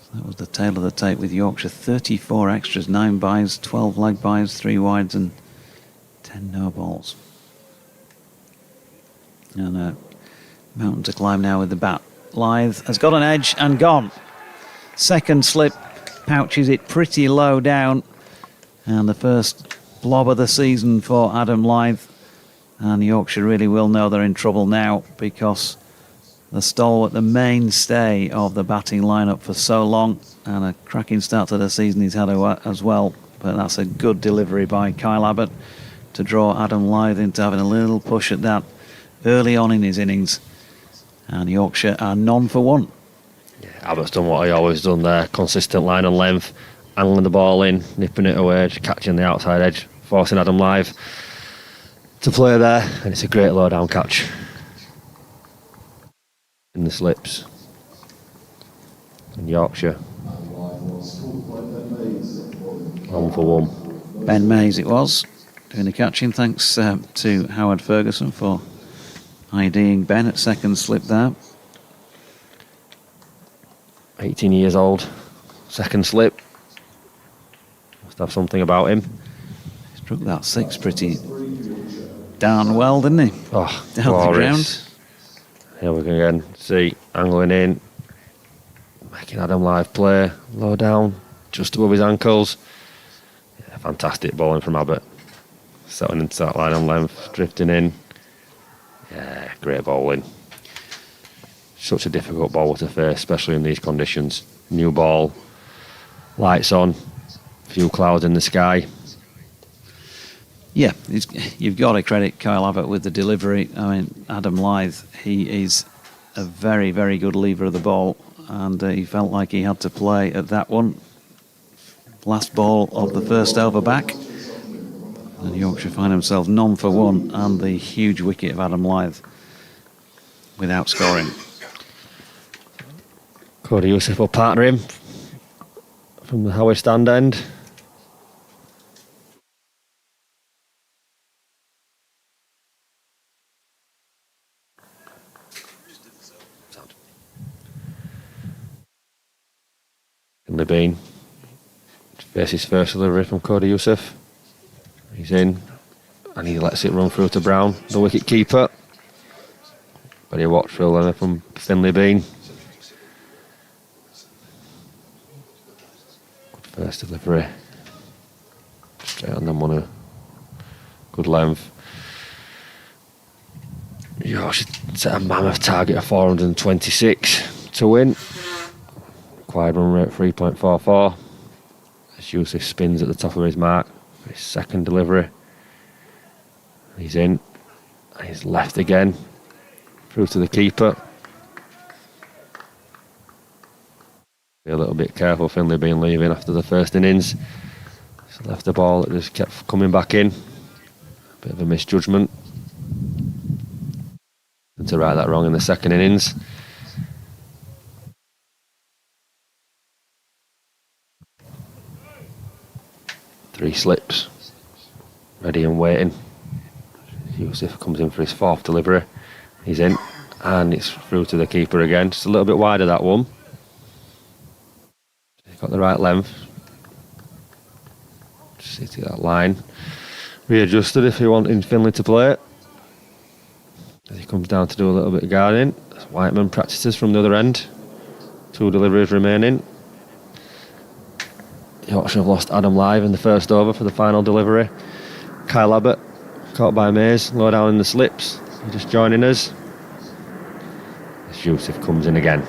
So that was the tail of the tape with Yorkshire. 34 extras, 9 byes, 12 leg byes, 3 wides and 10 no balls. And mountain to climb now with the bat. Lyth has got an edge and gone. Second slip, pouches it pretty low down. And the first blob of the season for Adam Lyth. And Yorkshire really will know they're in trouble now, because the stalwart, the mainstay of the batting lineup for so long, and a cracking start to the season he's had as well. But that's a good delivery by Kyle Abbott to draw Adam Lyth into having a little push at that early on in his innings. And Yorkshire are none for 1. Yeah, Abbott's done what he always done there. Consistent line and length, angling the ball in, nipping it away, catching the outside edge, forcing Adam Lyth to play there. And it's a great low down catch in the slips. And Yorkshire 1 for 1. Ben Mays it was. doing the catching. Thanks to Howard Ferguson for IDing Ben at second slip there. 18 years old, second slip. Must have something about him. Struck that six pretty darn well, didn't he? Oh, Down the glorious. ground. Here we go again. See, angling in, making Adam Live play, low down, just above his ankles. Yeah, fantastic bowling from Abbott. Settling into that line on length, drifting in. Yeah, great bowling. Such a difficult bowler to face, especially in these conditions. New ball, lights on, few clouds in the sky. Yeah, you've got to credit Kyle Abbott with the delivery. I mean, Adam Lyth, he is a very, very good lever of the ball, and he felt like he had to play at that one. Last ball of the first over back. And Yorkshire find themselves none for one, and the huge wicket of Adam Lyth without scoring. Cody Youssef will partner him from the Howard stand end. Headingley Bean faces first delivery from Cody Youssef. He's in and he lets it run through to Brown, the wicket keeper. Very watchful then from Finlay Bean. Good first delivery. Straight on the money. Good length. Yorkshire set a mammoth target of 426 to win. Required run rate 3.44. As Youssef spins at the top of his mark for his second delivery. He's in. And he's left again. Through to the keeper. Be a little bit careful, Finlay Bean leaving after the first innings. He's left the ball that just kept coming back in. Bit of a misjudgment. And to right that wrong in the second innings. Three slips. Ready and waiting. Youssef comes in for his fourth delivery. He's in. And it's through to the keeper again. Just a little bit wider, that one. He's got the right length. Just see that line. Readjusted if he wanted Finlay to play it. As he comes down to do a little bit of guarding. Whiteman practices from the other end. 2 deliveries remaining. Yorkshire have lost Adam Live in the first over for the final delivery. Kyle Abbott caught by Mays, low down in the slips. He's just joining us. As Youssef comes in again.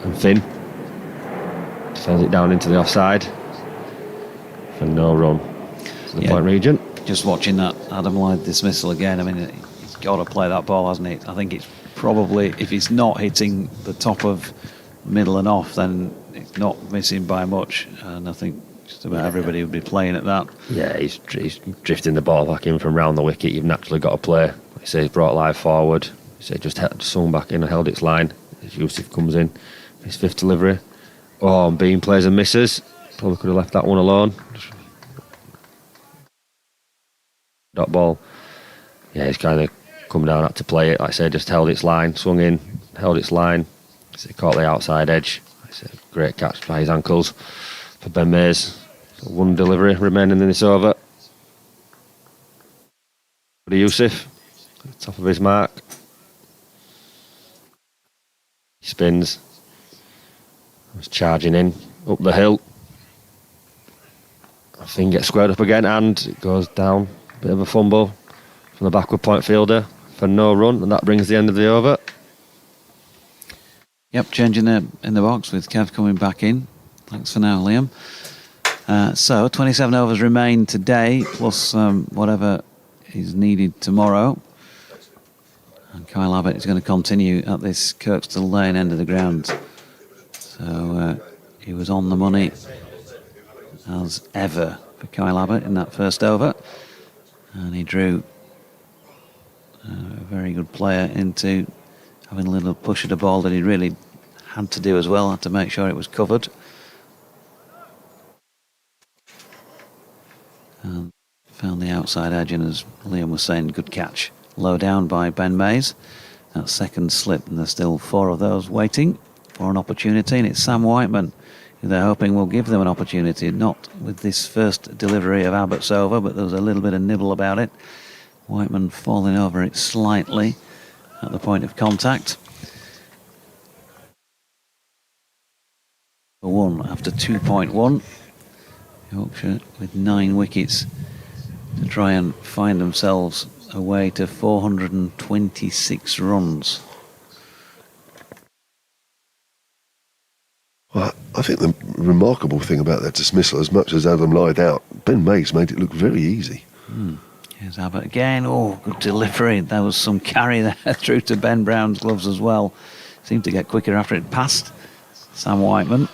And Finn sends it down into the offside for no run to the point region. Just watching that Adam Lyth dismissal again, I mean, he's got to play that ball, hasn't he? I think it's probably, if he's not hitting the top of middle and off, then it's not missing by much. And I think just about everybody would be playing at that. Yeah, he's drifting the ball back in from round the wicket. You've naturally got to play. Like I say, he's brought Live forward. So just swung back in and held its line. As Youssef comes in, his fifth delivery. Oh, and Bean plays and misses. Probably could have left that one alone. Dot ball. Yeah, he's kind of come down, had to play it. Like I say, just held its line, swung in, held its line. So he caught the outside edge. Like I say, great catch by his ankles for Ben Mays. So 1 delivery remaining in this over. For Youssef, at the top of his mark. He spins. Was charging in up the hill. Thing gets squared up again and it goes down. Bit of a fumble from the backward point fielder for no run, and that brings the end of the over. Yep, changing in the box with Kev coming back in. Thanks for now, Liam. So 27 overs remain today, plus whatever is needed tomorrow. And Kyle Abbott is going to continue at this Kirkstall Lane end of the ground. So he was on the money as ever for Kyle Abbott in that first over. And he drew a very good player into having a little push at a ball that he really had to do as well, had to make sure it was covered. And Found the outside edge, and as Liam was saying, good catch. Low down by Ben Mays. That second slip, and there's still 4 of those waiting for an opportunity, and it's Sam Whiteman who they're hoping will give them an opportunity. Not with this first delivery of Abbott's over, but there was a little bit of nibble about it. Whiteman falling over it slightly at the point of contact. For 1 after 2.1. Yorkshire with 9 wickets to try and find themselves away to 426 runs. Well, I think the remarkable thing about that dismissal, as much as Adam lied out, Ben Mays made it look very easy. Here's Abbott again. Oh, good delivery. There was some carry there through to Ben Brown's gloves as well. Seemed to get quicker after it passed Sam Whiteman.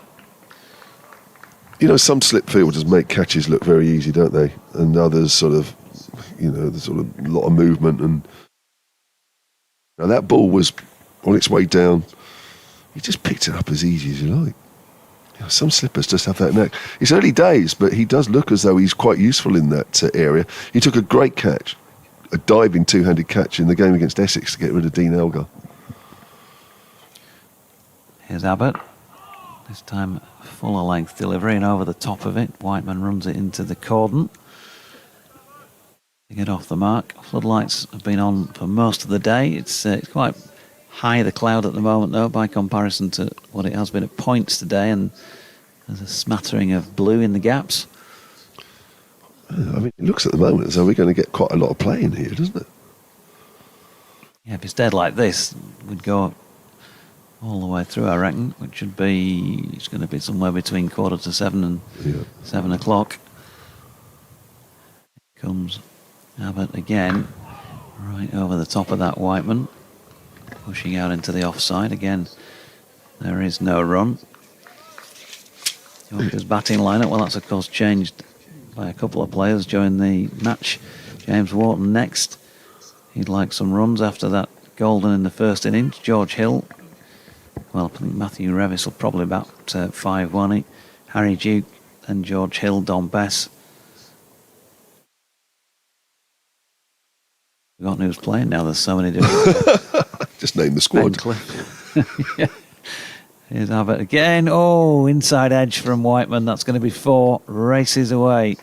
You know, some slip fielders make catches look very easy, don't they? And others sort of, you know, there's sort of a lot of movement. And now that ball was on its way down. He just picked it up as easy as you like. You know, some slippers just have that knack. It's early days, but he does look as though he's quite useful in that area. He took a great catch, a diving two-handed catch in the game against Essex to get rid of Dean Elgar. Here's Abbott. This time fuller length delivery, and over the top of it, Whiteman runs it into the cordon to get off the mark. Floodlights have been on for most of the day. It's quite high, the cloud at the moment, though, by comparison to what it has been at points today, and there's a smattering of blue in the gaps. I mean, it looks at the moment as though we're going to get quite a lot of play in here, doesn't it? Yeah, if it's dead like this, we'd go all the way through, I reckon, which should be, it's going to be somewhere between 7:15 and 7 o'clock. Here comes Abbott again, right over the top of that Whiteman, pushing out into the offside. Again, there is no run. Yorkshire's batting lineup, well, that's of course changed by a couple of players during the match. James Wharton next. He'd like some runs after that golden in the first innings. George Hill, well, I think Matthew Revis will probably bat 5-1. Harry Duke and George Hill, Don Bess. Forgotten who's playing now, there's so many different. Just name the squad. Yeah. Here's Abbott again. Oh, inside edge from Whiteman. That's going to be 4 races away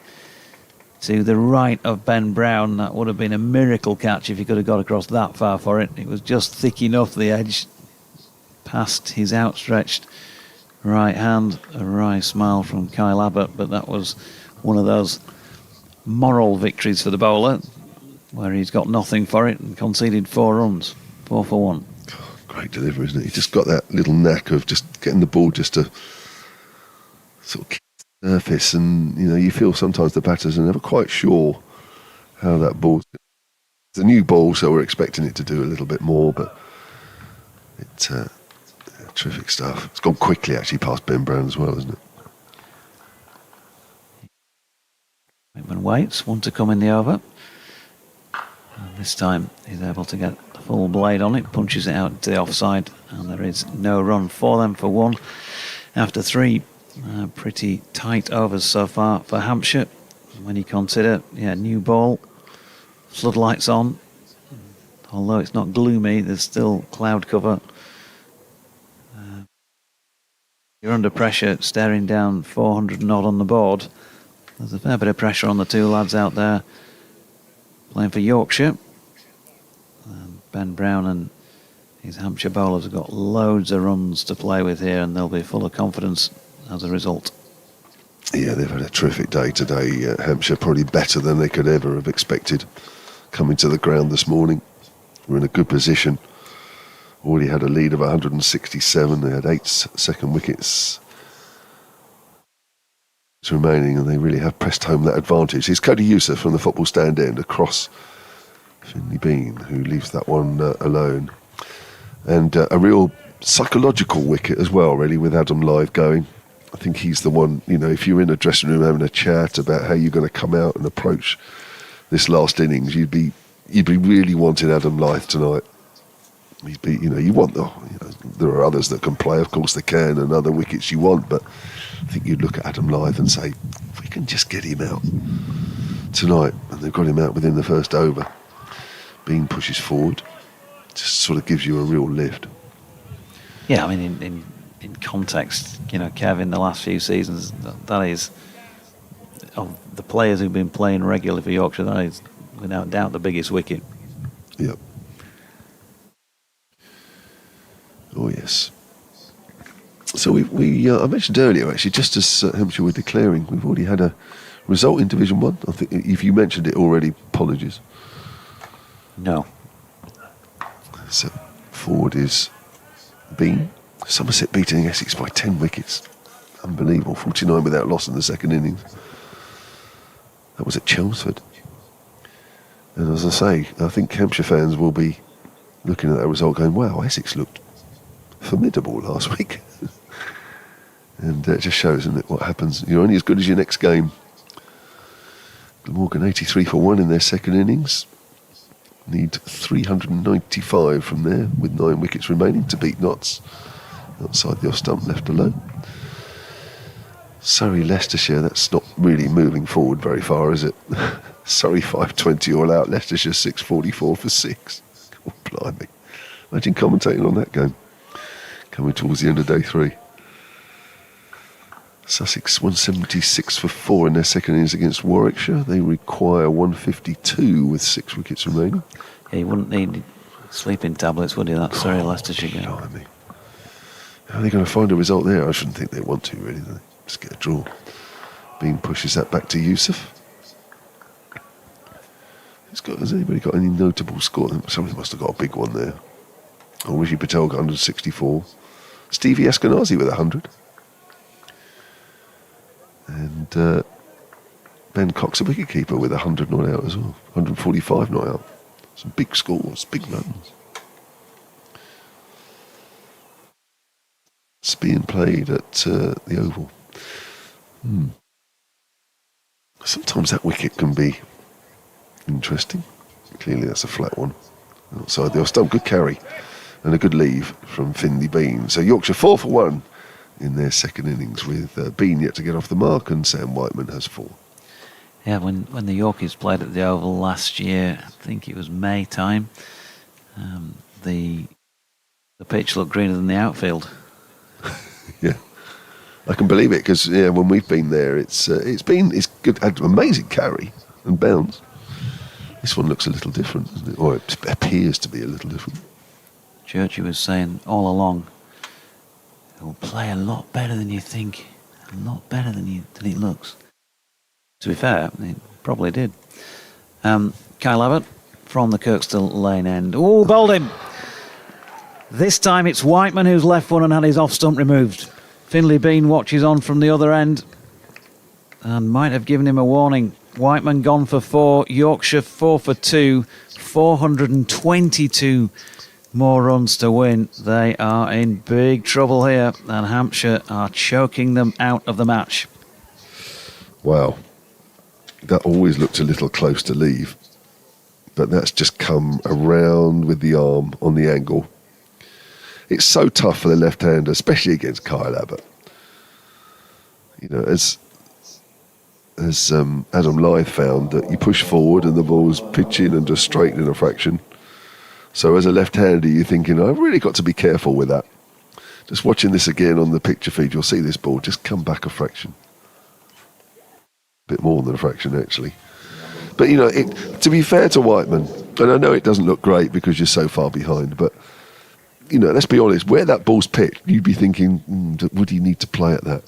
to the right of Ben Brown. That would have been a miracle catch if he could have got across that far for it. It was just thick enough, the edge, past his outstretched right hand. A wry smile from Kyle Abbott, but that was one of those moral victories for the bowler where he's got nothing for it and conceded 4 runs. 4 for 1. Great delivery, isn't it? He just got that little knack of just getting the ball just to sort of kick the surface, and you know, you feel sometimes the batters are never quite sure how that ball's. It's a new ball, so we're expecting it to do a little bit more, but it's terrific stuff. It's gone quickly actually past Ben Brown as well, isn't it? Whitman waits, 1 to come in the over. And this time he's able to get the full blade on it, punches it out to the offside, and there is no run for them for 1 after 3 pretty tight overs so far for Hampshire. When you consider, new ball, floodlights on, although it's not gloomy, there's still cloud cover. You're under pressure, staring down 400 and odd on the board. There's a fair bit of pressure on the 2 lads out there playing for Yorkshire. Ben Brown and his Hampshire bowlers have got loads of runs to play with here, and they'll be full of confidence as a result. Yeah, they've had a terrific day today. Hampshire probably better than they could ever have expected coming to the ground this morning. We're in a good position. Already had a lead of 167. They had 8 second wickets remaining, and they really have pressed home that advantage. Here's Cody Youssef from the football stand end across Finley Bean, who leaves that one alone. And a real psychological wicket as well, really, with Adam Lyth going. I think he's the one, you know, if you're in a dressing room having a chat about how you're going to come out and approach this last innings, you'd be really wanting Adam Lyth tonight. There are others that can play, of course they can, and other wickets you want, but I think you'd look at Adam Lyth and say, if we can just get him out, tonight, and they've got him out within the first over. Bean pushes forward, just sort of gives you a real lift. Yeah, I mean, in context, you know, Kev, in the last few seasons, that is, of the players who've been playing regularly for Yorkshire, that is without doubt the biggest wicket. Yep. Oh yes. So I mentioned earlier, actually, just as Hampshire were declaring, we've already had a result in Division 1. I think if you mentioned it already, apologies. No. So forward is Bean. Somerset beating Essex by 10 wickets. Unbelievable. 49 without loss in the second innings. That was at Chelmsford. And as I say, I think Hampshire fans will be looking at that result going, wow, Essex looked formidable last week. And it just shows, isn't it, what happens. You're only as good as your next game. Glamorgan 83 for 1 in their second innings. Need 395 from there with 9 wickets remaining to beat Notts. Outside the off stump, left alone. Surrey, Leicestershire, that's not really moving forward very far, is it? Surrey 520 all out, Leicestershire 644 for 6. Oh, blimey. Imagine commentating on that game. Coming towards the end of day 3. Sussex 176 for 4 in their second innings against Warwickshire. They require 152 with 6 wickets remaining. Yeah, you wouldn't need sleeping tablets, would you? That Surrey Leicestershire game. Blimey. How are they going to find a result there? I shouldn't think they want to, really. They just get a draw. Bean pushes that back to Yusuf. Has anybody got any notable score? Somebody must have got a big one there. Oh, Rishi Patel got 164. Stevie Eskenazi with 100. And Ben Cox, a wicketkeeper, with 100 not out as well. 145 not out. Some big scores, big runs. It's being played at the Oval. Sometimes that wicket can be interesting. Clearly that's a flat one. Outside the off stump, good carry and a good leave from Finley Bean. So Yorkshire 4 for 1 in their second innings, with Bean yet to get off the mark and Sam Whiteman has 4. Yeah, when the Yorkies played at the Oval last year, I think it was May time, the pitch looked greener than the outfield. Yeah, I can believe it, because when we've been there, it's good, had amazing carry and bounce. This one looks a little different, doesn't it? Or it appears to be a little different. Churchy was saying all along, it will play a lot better than you think, a lot better than it looks. To be fair, it probably did. Kyle Abbott from the Kirkstall Lane end. Oh, bowled him. This time it's Whiteman who's left one and had his off stump removed. Finley Bean watches on from the other end and might have given him a warning. Whiteman gone for 4, Yorkshire 4 for 2, 422 more runs to win. They are in big trouble here, and Hampshire are choking them out of the match. Wow. That always looked a little close to leave, but that's just come around with the arm on the angle. It's so tough for the left-hander, especially against Kyle Abbott. You know, as Adam Lyth found, that you push forward and the ball's pitching and just straight in a fraction. So as a left-hander, you're thinking, I've really got to be careful with that. Just watching this again on the picture feed, you'll see this ball just come back a fraction. A bit more than a fraction, actually. But, you know, to be fair to Whiteman, and I know it doesn't look great because you're so far behind, but, you know, let's be honest, where that ball's pitched, you'd be thinking, would he need to play at that?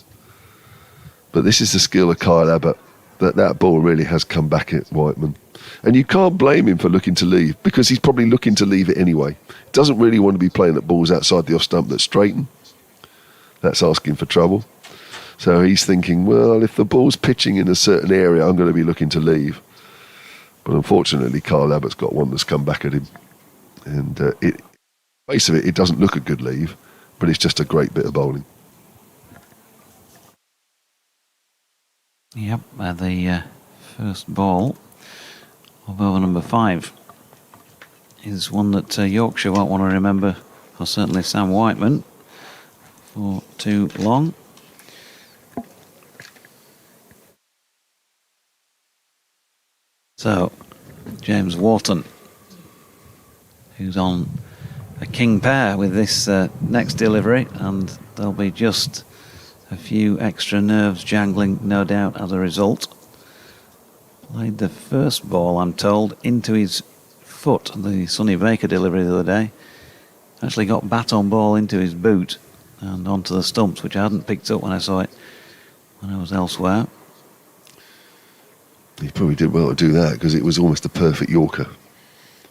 But this is the skill of Kyle Abbott, that ball really has come back at Whiteman. And you can't blame him for looking to leave, because he's probably looking to leave it anyway. Doesn't really want to be playing at balls outside the off stump that's straighten. That's asking for trouble. So he's thinking, well, if the ball's pitching in a certain area, I'm going to be looking to leave. But unfortunately, Kyle Abbott's got one that's come back at him. And face of it, it doesn't look a good leave, but it's just a great bit of bowling. Yep, the first ball of over number 5 is one that Yorkshire won't want to remember, or certainly Sam Whiteman, for too long. So, James Wharton, who's on a king pair with this next delivery, and there'll be just a few extra nerves jangling, no doubt, as a result. Played the first ball, I'm told, into his foot, the Sonny Baker delivery the other day. Actually got bat on ball into his boot and onto the stumps, which I hadn't picked up when I saw it when I was elsewhere. He probably did well to do that because it was almost a perfect Yorker.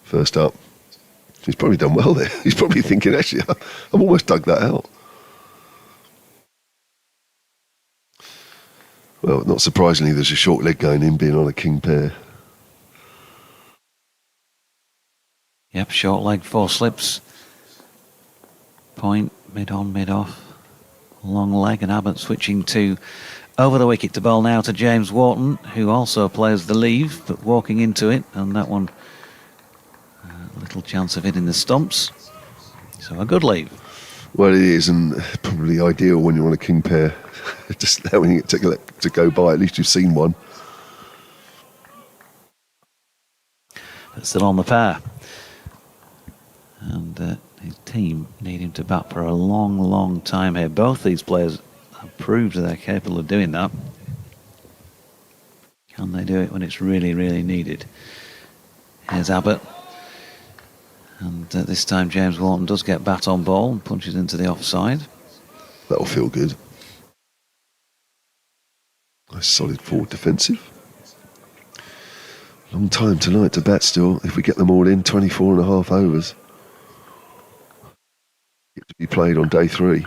First up. He's probably done well there. He's probably thinking, actually, I've almost dug that out. Well, not surprisingly, there's a short leg going in, being on a king pair. Yep, short leg, 4 slips. Point, mid on, mid off. Long leg, and Abbott switching to over the wicket to bowl now to James Wharton, who also plays the leave, but walking into it, and that one, little chance of hitting the stumps. So a good leave. Well, it is, and probably ideal when you're on a king pair. Just allowing it to go by. At least you've seen one. But still on the pair. And his team need him to bat for a long, long time here. Both these players have proved that they're capable of doing that. Can they do it when it's really, really needed? Here's Abbott. And this time James Wharton does get bat on ball and punches into the offside. That'll feel good. Nice solid forward defensive. Long time tonight to bat still. If we get them all in, 24 and a half overs. Get to be played on day 3.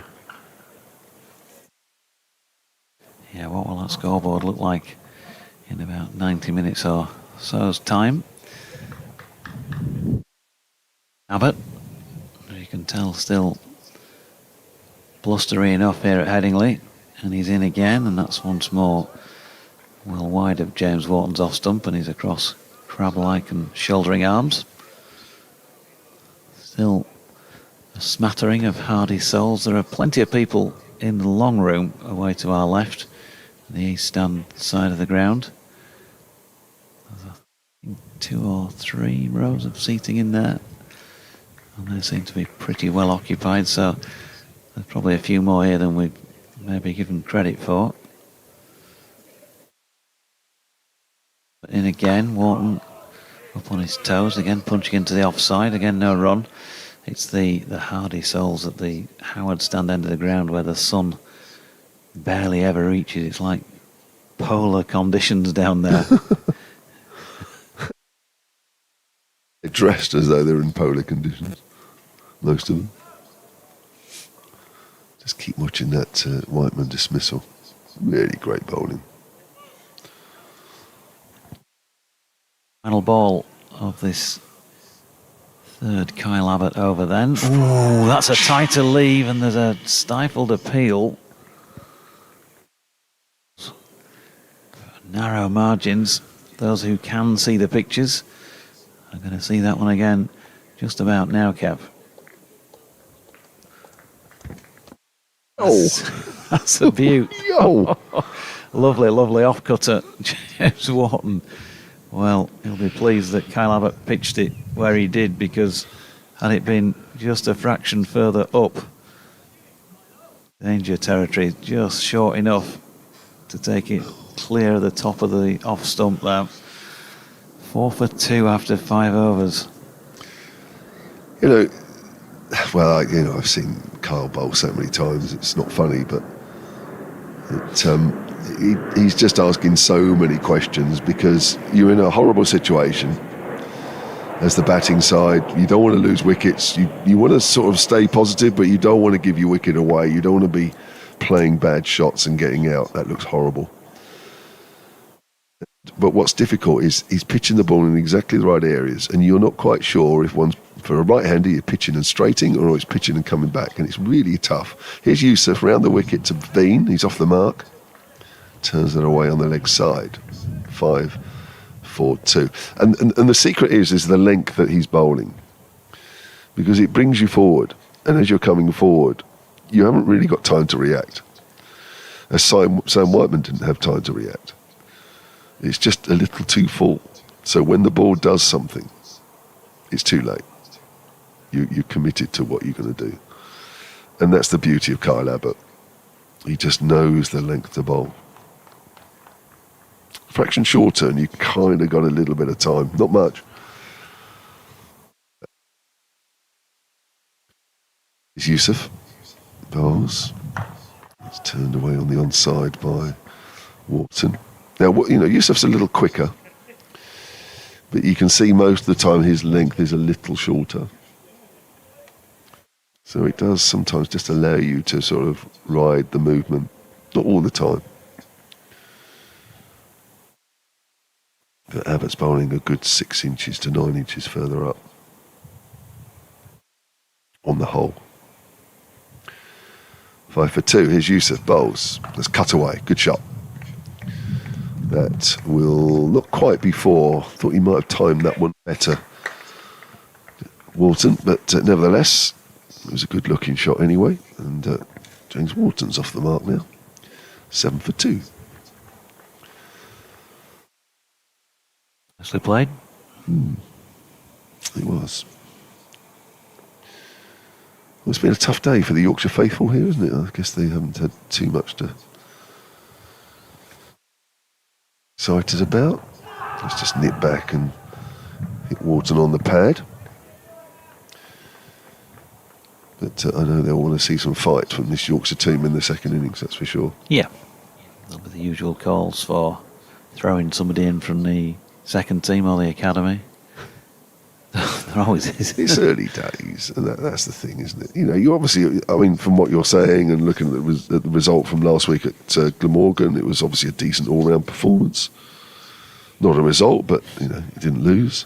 Yeah, what will that scoreboard look like in about 90 minutes or so's time? Abbott, you can tell, still blustery enough here at Headingley, and he's in again, and that's once more well wide of James Wharton's off stump, and he's across crab-like and shouldering arms. Still a smattering of hardy souls. There are plenty of people in the long room away to our left, the east stand side of the ground. There's 2 or 3 rows of seating in there, and they seem to be pretty well occupied, so there's probably a few more here than we've maybe given credit for. But in again, Wharton up on his toes, again punching into the offside, again no run. It's the hardy souls at the Howard stand end of the ground where the sun barely ever reaches. It's like polar conditions down there. They're dressed as though they're in polar conditions, most of them. Just keep watching that Whiteman dismissal. Really great bowling. Final ball of this third Kyle Abbott over then. Ooh, that's a tighter leave, and there's a stifled appeal. Narrow margins. Those who can see the pictures are going to see that one again just about now, Kev. That's a beaut. Lovely, lovely off-cutter, James Wharton. Well, he'll be pleased that Kyle Abbott pitched it where he did, because had it been just a fraction further up, danger territory, just short enough to take it clear of the top of the off stump there. 4 for 2 after 5 overs. You know, well, I've seen Kyle bowl so many times, it's not funny, but he's just asking so many questions, because you're in a horrible situation as the batting side. You don't want to lose wickets. You want to sort of stay positive, but you don't want to give your wicket away. You don't want to be playing bad shots and getting out. That looks horrible. But what's difficult is he's pitching the ball in exactly the right areas, and you're not quite sure if one's, for a right-hander, you're pitching and straighting, or it's pitching and coming back, and it's really tough. Here's Yusuf round the wicket to Bean. He's off the mark. Turns it away on the leg side. 5, 4, 2. And the secret is the length that he's bowling, because it brings you forward, and as you're coming forward, you haven't really got time to react. As Sam Whiteman didn't have time to react. It's just a little too full. So when the ball does something, it's too late. You're committed to what you're going to do. And that's the beauty of Kyle Abbott. He just knows the length to bowl. Fraction shorter, and you kind of got a little bit of time. Not much. It's Yusuf. Bowls. It's turned away on the onside by Wharton. Now, Yusuf's a little quicker, but you can see most of the time his length is a little shorter. So it does sometimes just allow you to sort of ride the movement, not all the time. But Abbott's bowling a good 6 inches to 9 inches further up on the whole. 5 for 2. Here's Yusuf bowls. Let's cut away. Good shot. That will not quite be 4. Thought he might have timed that one better, Wharton, but nevertheless, it was a good looking shot anyway. And James Wharton's off the mark now. 7 for 2. Nicely played. It was. Well, it's been a tough day for the Yorkshire faithful here, isn't it? I guess they haven't had too much to excited about. Let's just nip back and hit Wharton on the pad. But I know they'll want to see some fight from this Yorkshire team in the second innings, that's for sure. Yeah. There'll be the usual calls for throwing somebody in from the second team or the academy. There always is. It's early days, and that's the thing, isn't it? You obviously, I mean, from what you're saying and looking at the result from last week at Glamorgan, it was obviously a decent all-round performance. Not a result, but, you didn't lose.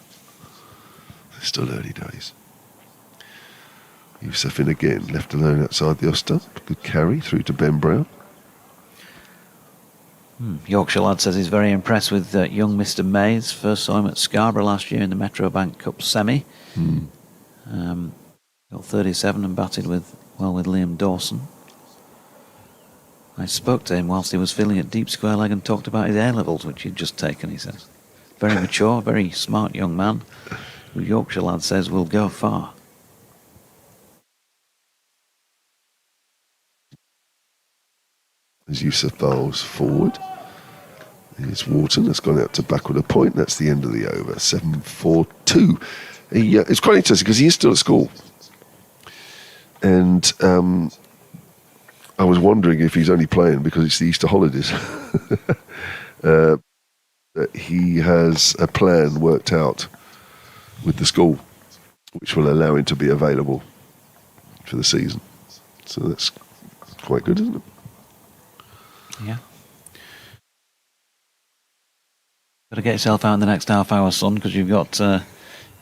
It's still early days. Yusuf in again, left alone outside the off stump. Good carry through to Ben Brown. Yorkshire lad says he's very impressed with young Mr. Mays. First saw him at Scarborough last year in the Metro Bank Cup semi. Got 37 and batted with Liam Dawson. I spoke to him whilst he was filling at deep square leg and talked about his A-levels, which he'd just taken, he says. Very mature, very smart young man, who Yorkshire lad says will go far. As Yusuf bowls forward. Here's Wharton, that's gone out to backward a point. That's the end of the over. 7-4-2. It's quite interesting because he is still at school. And I was wondering if he's only playing because it's the Easter holidays. He has a plan worked out with the school which will allow him to be available for the season. So that's quite good, isn't it? Yeah. Got to get yourself out in the next half hour, son, because you've got to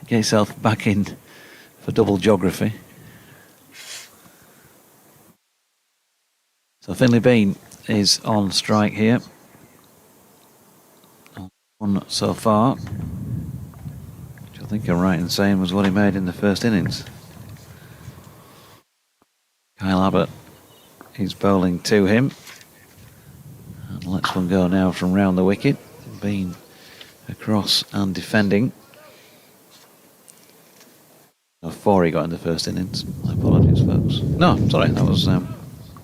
get yourself back in for double geography. So Finlay Bean is on strike here. One so far, which I think I'm right in saying was what he made in the first innings. Kyle Abbott is bowling to him. And lets one go now from round the wicket. Bean across and defending. 4 he got in the first innings. My apologies, folks. No, sorry, that was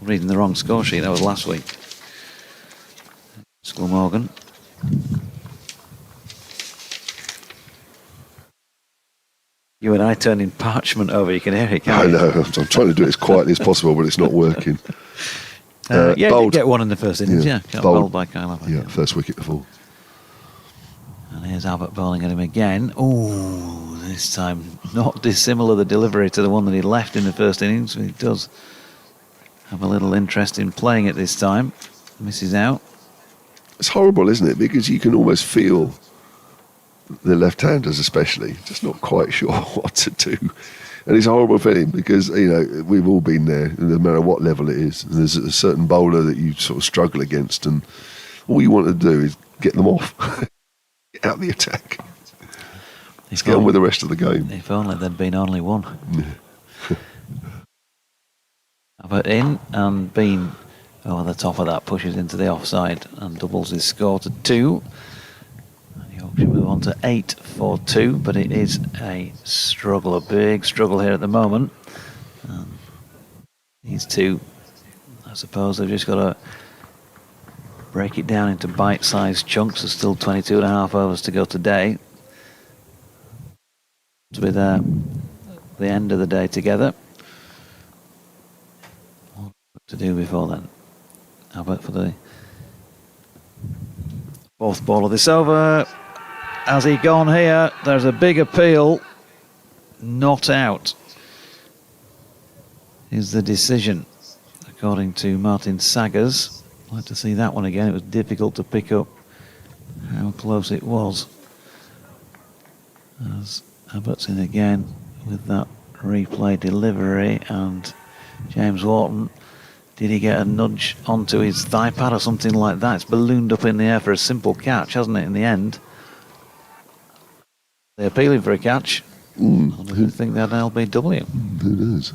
reading the wrong score sheet. That was last week. Glamorgan. You and I turning parchment over. You can hear it, can't you? I know. I'm trying to do it as quietly as possible, but it's not working. Yeah, bowled. did get one in the first innings, yeah. Got bowled by Kyle Abbott. Yeah, first wicket to fall. And here's Abbott bowling at him again. Oh, this time not dissimilar the delivery to the one that he left in the first innings. He does have a little interest in playing it this time. Misses out. It's horrible, isn't it? Because you can almost feel the left-handers especially just not quite sure what to do. And it's a horrible feeling because, we've all been there, no matter what level it is. And there's a certain bowler that you sort of struggle against, and all you want to do is get them off, get out the attack. Let's get on with the rest of the game. If only there'd been only one. Abbott in, and Bean over the top of that pushes into the offside and doubles his score to 2. And We move on to 8 for 2, but it is a struggle, a big struggle here at the moment. These two, I suppose they've just got to break it down into bite-sized chunks. There's still 22 and a half overs to go today. With the end of the day together. What to do before then? Abbott for the fourth ball of this over. Has he gone here? There's a big appeal. Not out is the decision, according to Martin Saggers. I'd like to see that one again. It was difficult to pick up how close it was. As Abbott's in again with that replay delivery, and James Wharton, did he get a nudge onto his thigh pad or something like that? It's ballooned up in the air for a simple catch, hasn't it, in the end? They're appealing for a catch. I don't think that LBW. Who knows?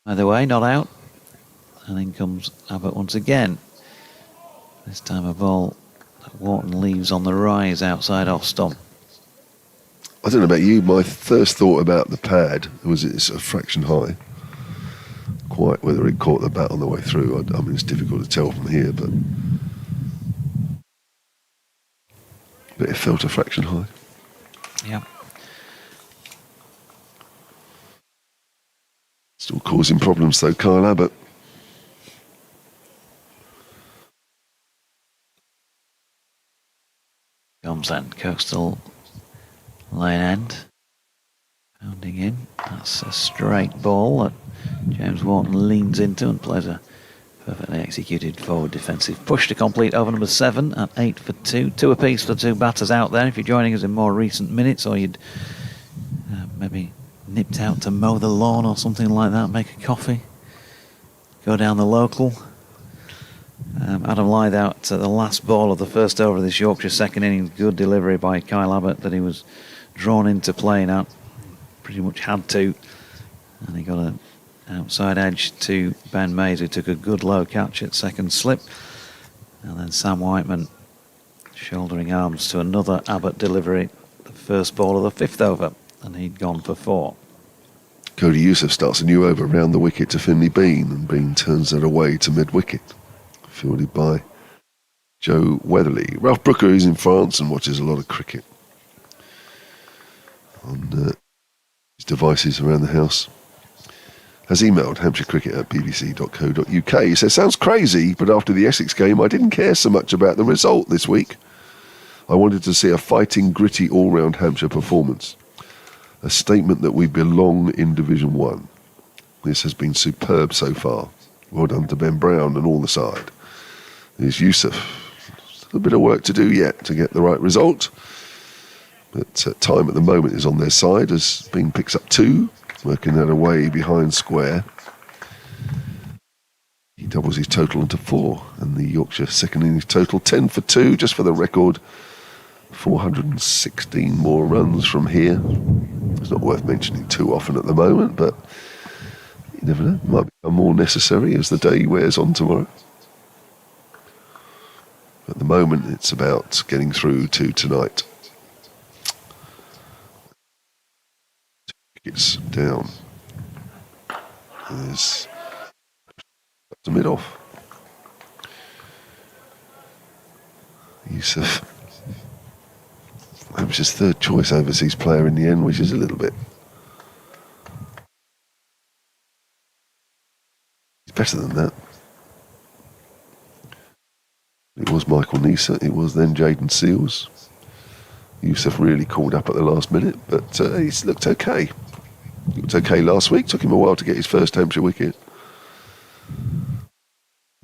Either way, not out. And in comes Abbott once again. This time a ball that Wharton leaves on the rise outside off stump. I don't know about you, my first thought about the pad was it's a fraction high. Quite whether it caught the bat on the way through, I mean, it's difficult to tell from here, but it felt a fraction high. Yeah. Still causing problems though, Kyle Abbott. Comes then, coastal lane end. Pounding in. That's a straight ball that James Wharton leans into and plays a perfectly executed forward defensive push to complete over number 7 at 8 for 2. 2 apiece for the two batters out there. If you're joining us in more recent minutes, or you'd maybe nipped out to mow the lawn or something like that, make a coffee, go down the local. Adam Lythe out to the last ball of the first over of this Yorkshire second innings. Good delivery by Kyle Abbott that he was drawn into playing at. Pretty much had to. And he got an outside edge to Ben Mays, who took a good low catch at second slip. And then Sam Whiteman shouldering arms to another Abbott delivery, the first ball of the fifth over, and he'd gone for 4. Cody Youssef starts a new over round the wicket to Finley Bean, and Bean turns it away to mid-wicket. Fielded by Joe Weatherly. Ralph Brooker is in France and watches a lot of cricket on his devices around the house. Has emailed hampshirecricket@bbc.co.uk. He says, sounds crazy, but after the Essex game, I didn't care so much about the result this week. I wanted to see a fighting, gritty, all-round Hampshire performance. A statement that we belong in Division 1. This has been superb so far. Well done to Ben Brown and all the side. There's Youssef. Still a bit of work to do yet to get the right result. But time at the moment is on their side as Bean picks up 2, working that away behind square. He doubles his total into 4, and the Yorkshire second innings total 10 for 2, just for the record. 416 more runs from here. It's not worth mentioning too often at the moment, but you never know. It might become more necessary as the day wears on tomorrow. At the moment, it's about getting through to tonight. 2 wickets down. There's the mid-off. Youssef, Hampshire's third choice overseas player in the end, which is a little bit. He's better than that. It was Michael Neser, it was then Jayden Seals. Youssef really called up at the last minute, but he's looked okay. He looked okay last week, took him a while to get his first Hampshire wicket.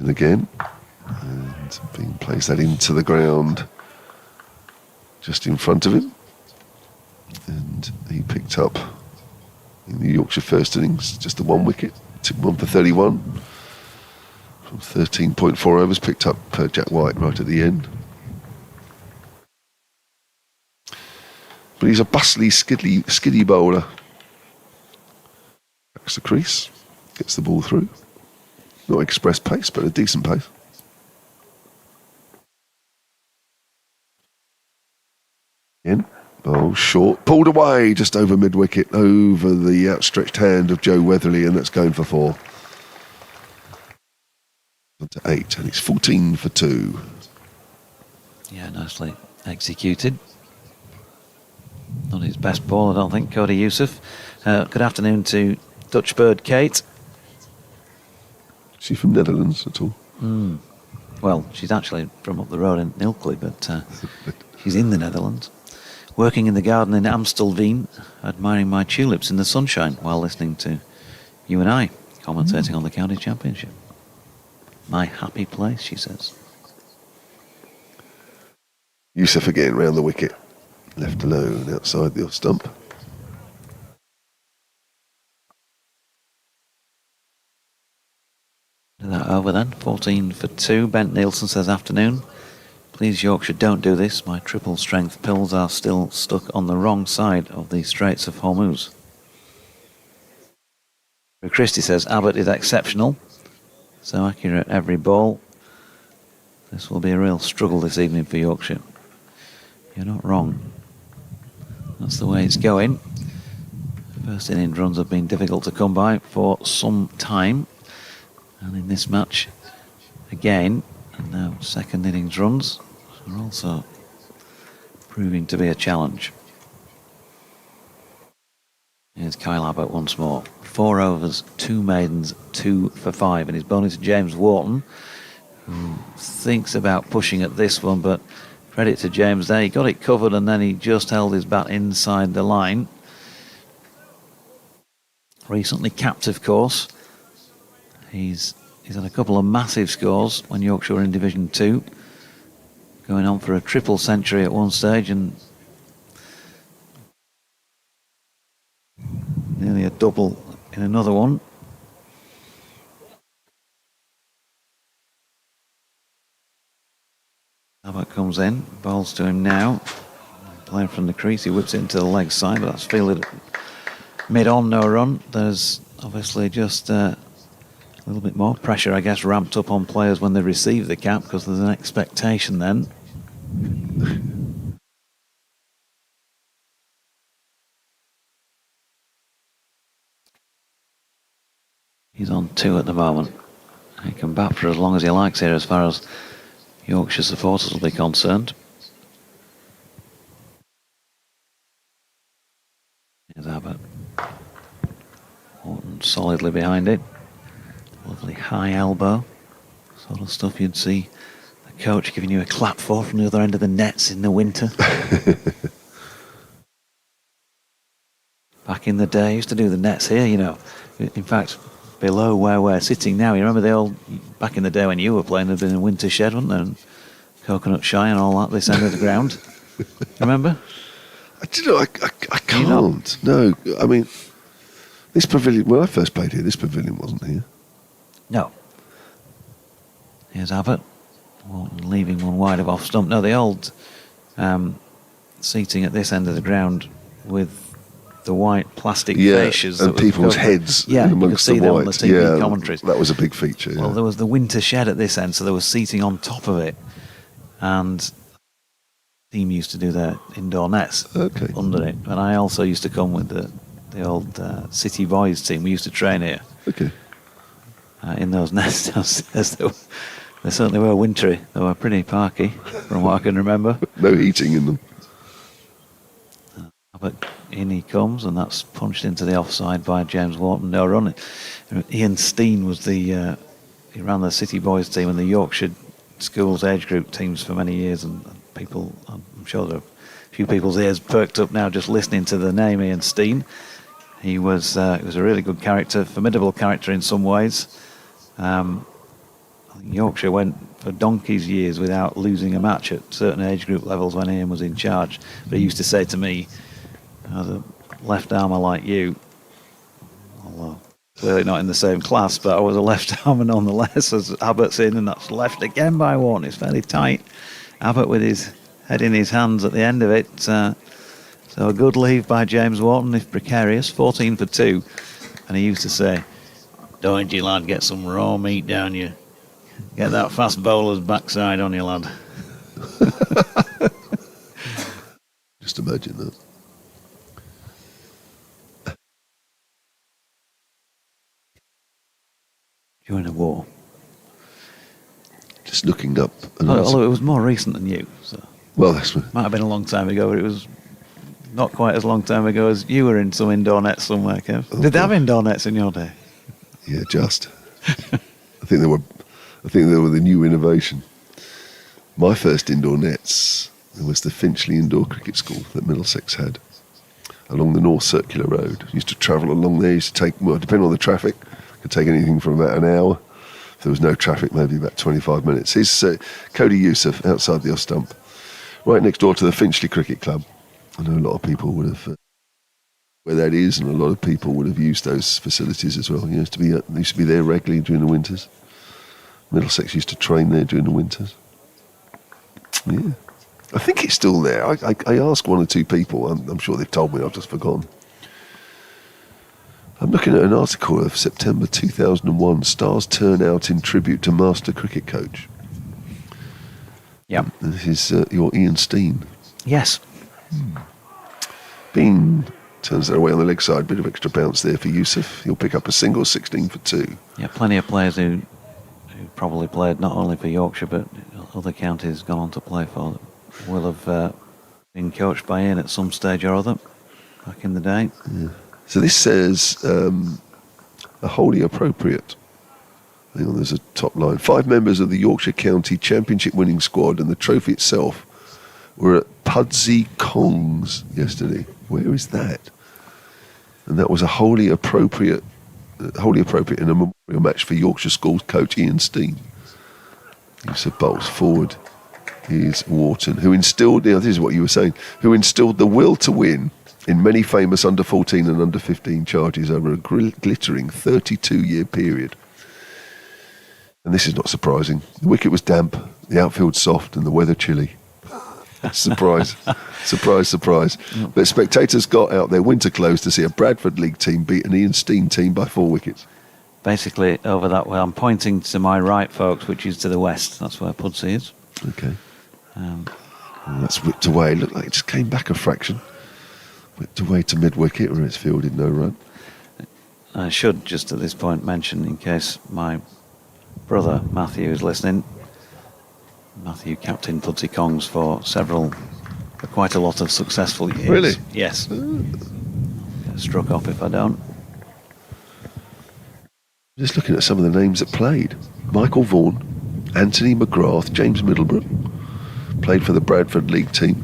And again, and Bean plays that into the ground just in front of him. And he picked up in the Yorkshire first innings just the 1 wicket, took 1 for 31. From 13.4 overs, picked up Jack White right at the end. But he's a bustly, skiddy bowler. Backs the crease, gets the ball through. Not express pace, but a decent pace. short. Pulled away just over mid-wicket, over the outstretched hand of Joe Weatherly, and that's going for 4. On to 8, and it's 14 for 2. Yeah, nicely executed. Not his best ball, I don't think, Cody Youssef. Good afternoon to Dutch bird Kate. Is she from Netherlands at all? Well, she's actually from up the road in Ilkley, but she's in the Netherlands. Working in the garden in Amstelveen, admiring my tulips in the sunshine while listening to you and I commentating on the county championship. My happy place, she says. Youssef again round the wicket. Left alone outside the off stump. That over then, 14 for 2. Bent Nielsen says, afternoon. Please Yorkshire, don't do this. My triple strength pills are still stuck on the wrong side of the Straits of Hormuz. Christie says, Abbott is exceptional. So accurate every ball. This will be a real struggle this evening for Yorkshire. You're not wrong. That's the way it's going. First innings runs have been difficult to come by for some time. And in this match, again, and now second innings runs are also proving to be a challenge. Here's Kyle Abbott once more. 4 overs, 2 maidens, 2 for 5. And he's bowling to James Wharton, who thinks about pushing at this one, but credit to James there. He got it covered and then he just held his bat inside the line. Recently capped, of course. He's had a couple of massive scores when Yorkshire were in Division 2, going on for a triple century at one stage and nearly a double in another one. Abbott comes in, bowls to him now. Playing from the crease, he whips it into the leg side, but that's fielded mid-on, no run. There's obviously just a little bit more pressure, I guess, ramped up on players when they receive the cap, because there's an expectation then. He's on 2 at the moment. He can bat for as long as he likes here as far as Yorkshire supporters will be concerned. Here's Abbott. Wharton solidly behind it. Lovely high elbow. Sort of stuff you'd see the coach giving you a clap for from the other end of the nets in the winter. Back in the day, I used to do the nets here, you know. In fact, below where we're sitting now, you remember the old, back in the day when you were playing, there'd been a winter shed, wasn't there? And coconut shy and all that, this end of the ground. Remember? I can't. No, I mean, this pavilion, when I first played here, this pavilion wasn't here. No. Here's Abbott. Wharton leaving one wide of off stump. No, the old seating at this end of the ground with the white plastic fascias. And people's heads you could amongst see the them white. on the TV commentaries. That was a big feature. Well, there was the winter shed at this end, so there was seating on top of it. And the team used to do their indoor nets under it. And I also used to come with the old City Boys team. We used to train here. Okay. In those nests downstairs. They certainly were wintry. They were pretty parky, from what I can remember. No heating in them. But in he comes, and that's punched into the offside by James Wharton. No run. Ian Steen was he ran the City Boys team and the Yorkshire schools age group teams for many years, and people, I'm sure there are a few people's ears perked up now just listening to the name Ian Steen. He was a really good character, formidable character in some ways. I think Yorkshire went for donkey's years without losing a match at certain age group levels when Ian was in charge. But he used to say to me, as a left armer like you, although clearly not in the same class, but I was a left armer nonetheless, as Abbott's in, and that's left again by Wharton. It's fairly tight. Abbott with his head in his hands at the end of it. So a good leave by James Wharton, if precarious, 14 for 2. And he used to say, "Don't you, lad, get some raw meat down you. Get that fast bowler's backside on you, lad." Just imagine that. During the war. Just looking up. Although it was more recent than you. So Well, that's might have been a long time ago, but it was not quite as long time ago as you were in some indoor nets somewhere, Kev. Did they have indoor nets in your day? yeah, just. I think they were the new innovation. My first indoor nets was the Finchley Indoor Cricket School that Middlesex had along the North Circular Road. Used to travel along there. Used to take, well, depending on the traffic, could take anything from about an hour. If there was no traffic, maybe about 25 minutes. Here's Cody Youssef outside the off stump, right next door to the Finchley Cricket Club. I know a lot of people would have where that is, and a lot of people would have used those facilities as well. They used to be there regularly during the winters. Middlesex used to train there during the winters. Yeah, I think it's still there. I asked one or two people. I'm sure they've told me. I've just forgotten. I'm looking at an article of September 2001. Stars turn out in tribute to master cricket coach. Yeah. This is your Ian Steen. Yes. Bean turns that away on the leg side. Bit of extra bounce there for Youssef. He'll pick up a single, 16 for 2. Yeah, plenty of players who probably played not only for Yorkshire but other counties gone on to play for will have been coached by Ian at some stage or other back in the day. Yeah. So this says a wholly appropriate. Hang on, there's a top line. 5 members of the Yorkshire County Championship winning squad and the trophy itself were at Pudsey Kongs yesterday. Where is that? And that was a wholly appropriate in a memorial match for Yorkshire Schools coach Ian Steen. Youssef bowls forward. Here's Wharton, who instilled, this is what you were saying, who instilled the will to win in many famous under-14 and under-15 charges over a glittering 32-year period. And this is not surprising. The wicket was damp, the outfield soft, and the weather chilly. Surprise. Surprise, surprise. Yep. But spectators got out their winter clothes to see a Bradford League team beat an Ian Steen team by 4 wickets. Basically, over that way, I'm pointing to my right, folks, which is to the west. That's where Pudsey is. Okay. That's whipped away. Looked like it just came back a fraction. Whipped away to mid-wicket where it's fielded, no run. I should just at this point mention, in case my brother Matthew is listening, Matthew captained Pudsey Kongs for quite a lot of successful years. Really? Yes. Get struck off if I don't. Just looking at some of the names that played. Michael Vaughan, Anthony McGrath, James Middlebrook played for the Bradford League team.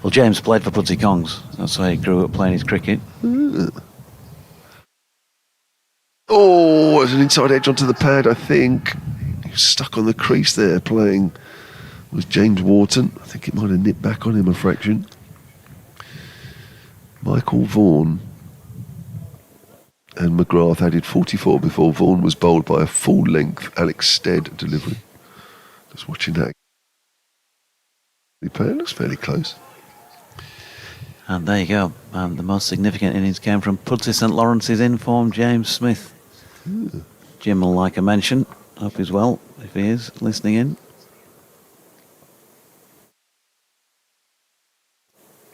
Well, James played for Pudsey Kongs. That's where he grew up playing his cricket. Oh, there's an inside edge onto the pad, I think. He was stuck on the crease there playing. Was James Wharton. I think it might have nipped back on him a fraction. Michael Vaughan and McGrath added 44 before Vaughan was bowled by a full-length Alex Stead delivery. Just watching that. It looks fairly close. And there you go. The most significant innings came from Pudsey St Lawrence's in-form James Smith. Jim will like a mention. Hope he's well, if he is listening in.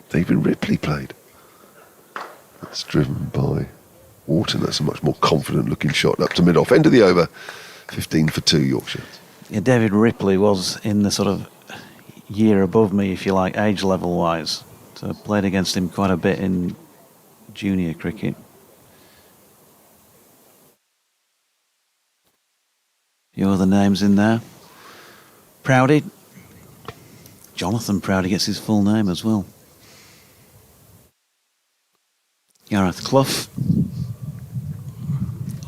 David Ripley played. That's driven by Wharton. That's a much more confident looking shot up to mid-off. End of the over. 15 for 2 Yorkshire. Yeah, David Ripley was in the sort of year above me, if you like, age level wise. So I played against him quite a bit in junior cricket. A few other names in there. Proudy. Jonathan Proudy gets his full name as well. Gareth Clough.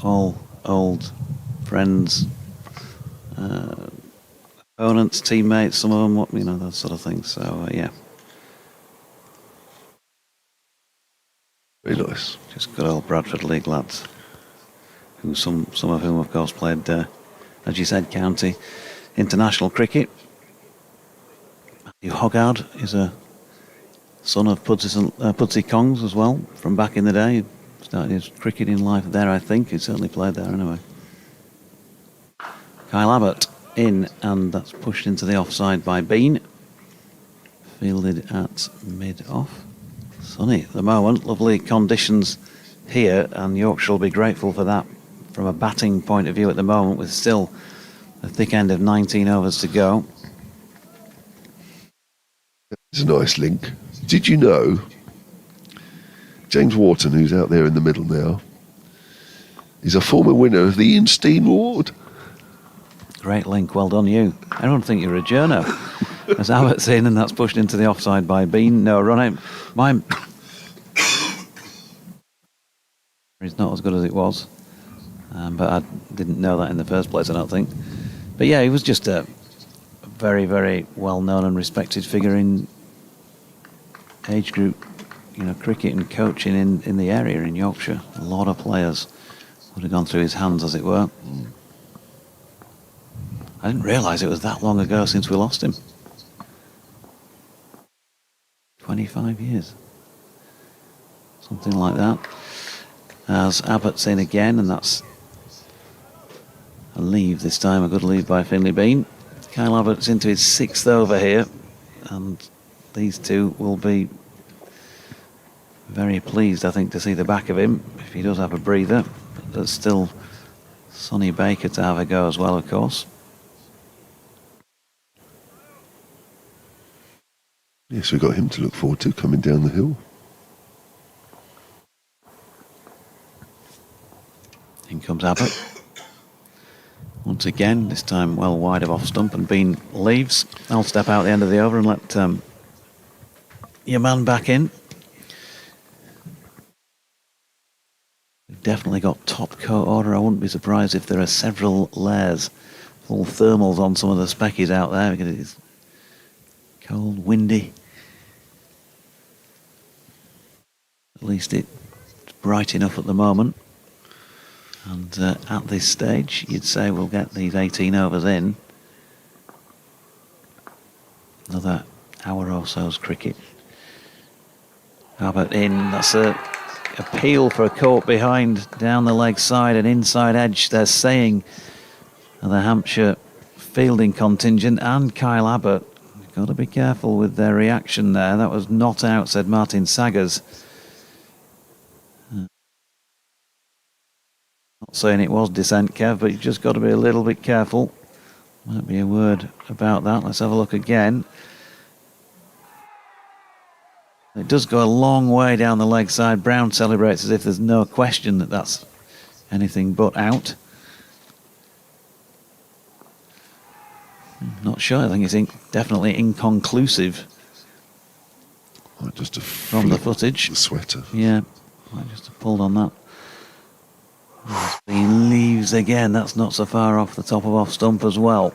All old friends, opponents, teammates, some of them, that sort of thing. So, yeah. Very nice. Just good old Bradford League lads. Who some of whom, of course, played, as you said, county international cricket. Matthew Hoggard is a son of Pudsey Kongs as well, from back in the day. He started his cricketing life there, I think. He certainly played there anyway. Kyle Abbott in, and that's pushed into the offside by Bean. Fielded at mid-off. Sunny at the moment. Lovely conditions here, and Yorkshire will be grateful for that from a batting point of view at the moment, with still a thick end of 19 overs to go. It's a nice link. Did you know James Wharton, who's out there in the middle now, is a former winner of the Ian Steen Award? Great link, well done you. I don't think you're a journo. As Abbott's in, and that's pushed into the offside by Bean. No, run out. Mine. It's not as good as it was. But I didn't know that in the first place, I don't think. But yeah, he was just a very, very well-known and respected figure in age group, cricket and coaching in the area in Yorkshire. A lot of players would have gone through his hands, as it were. I didn't realise it was that long ago since we lost him. 25 years. Something like that. As Abbott's in again, and that's a leave this time, a good leave by Finlay Bean. Kyle Abbott's into his 6th over here, and these two will be very pleased, I think, to see the back of him if he does have a breather. But there's still Sonny Baker to have a go as well, of course. Yes, we've got him to look forward to coming down the hill. In comes Abbott. Once again, this time well wide of off stump, and Bean leaves. I'll step out the end of the over and let your man back in. We've definitely got top coat order. I wouldn't be surprised if there are several layers, full thermals on some of the speckies out there, because it's cold, windy. At least it's bright enough at the moment. And at this stage, you'd say we'll get these 18 overs in. Another hour or so's cricket. Abbott in. That's a appeal for a caught behind down the leg side and inside edge. They're saying the Hampshire fielding contingent and Kyle Abbott. You've got to be careful with their reaction there. That was not out, said Martin Saggers. Not saying it was dissent, Kev, but you've just got to be a little bit careful. Might be a word about that. Let's have a look again. It does go a long way down the leg side. Brown celebrates as if there's no question that that's anything but out. Not sure. I think it's definitely inconclusive. Just from the footage. The sweater. Yeah, might just have pulled on that. He leaves again. That's not so far off the top of off stump as well.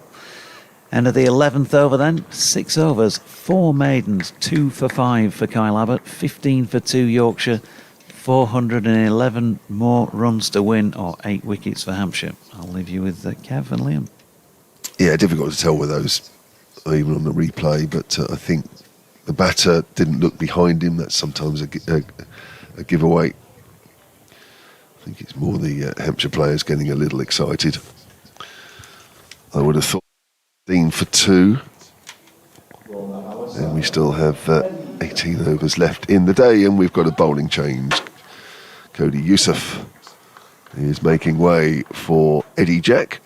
End of the 11th over then. 6 overs, 4 maidens, 2 for 5 for Kyle Abbott, 15 for 2 Yorkshire, 411 more runs to win, or 8 wickets for Hampshire. I'll leave you with Kev and Liam. Yeah, difficult to tell with those, even on the replay, but I think the batter didn't look behind him. That's sometimes a giveaway. I think it's more the Hampshire players getting a little excited. I would have thought 15 for 2. And we still have 18 overs left in the day, and we've got a bowling change. Cody Youssef is making way for Eddie Jack.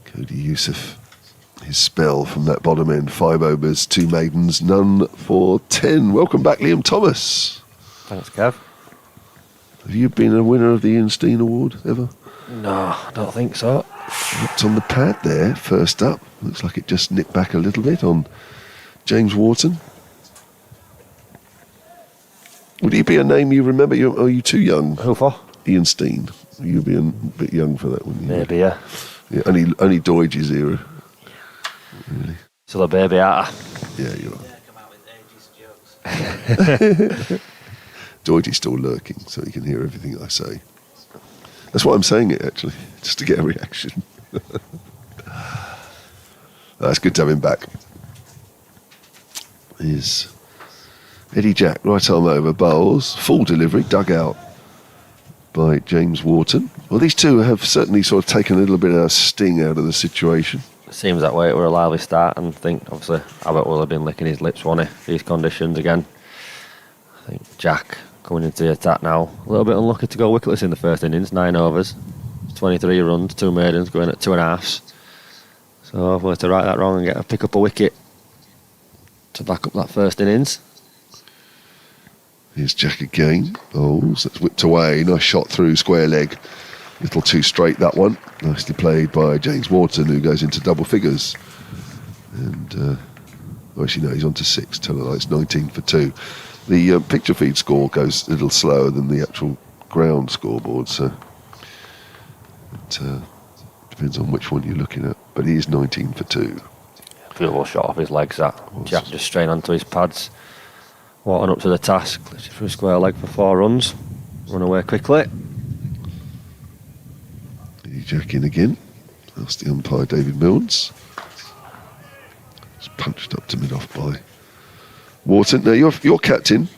Cody Youssef, his spell from that bottom end, 5 overs, 2 maidens, none for 10. Welcome back, Liam Thomas. Thanks, Kev. Have you been a winner of the Ian Steen Award ever? No, I don't think so. It's on the pad there, first up. Looks like it just nipped back a little bit on James Wharton. Would he be a name you remember? Are you too young? Who for? Ian Steen. You'd be a bit young for that, wouldn't you? Maybe, yeah. Yeah, only Doidge's era. Really. Still a baby, aren't I? Yeah, you're right. Doidge's still lurking, so he can hear everything I say. That's why I'm saying it, actually, just to get a reaction. It's good to have him back. Here's Eddie Jack, right arm over, bowls, full delivery, dug out by James Wharton. Well, these two have certainly sort of taken a little bit of sting out of the situation. It seems that way. It were a lively start, and I think, obviously, Abbott will have been licking his lips, won't he, these conditions again. I think Jack coming into the attack now. A little bit unlucky to go wicketless in the first innings, 9 overs. 23 runs, 2 maidens, going at 2.5. So hopefully to right that wrong and pick up a wicket to back up that first innings. Here's Jack again. Bowls. That's whipped away. Nice shot through square leg. Little too straight, that one. Nicely played by James Wharton, who goes into double figures. And, actually, no, he's on to 6. Tell her it's 19 for 2. The picture feed score goes a little slower than the actual ground scoreboard, so it depends on which one you're looking at. But he is 19 for 2. Beautiful shot off his legs, that. Jack just straight onto his pads. Wharton up to the task. Through square leg for 4 runs. Run away quickly. Jack in again. That's the umpire, David Milnes. It's punched up to mid-off by Wharton. Now, you're captain.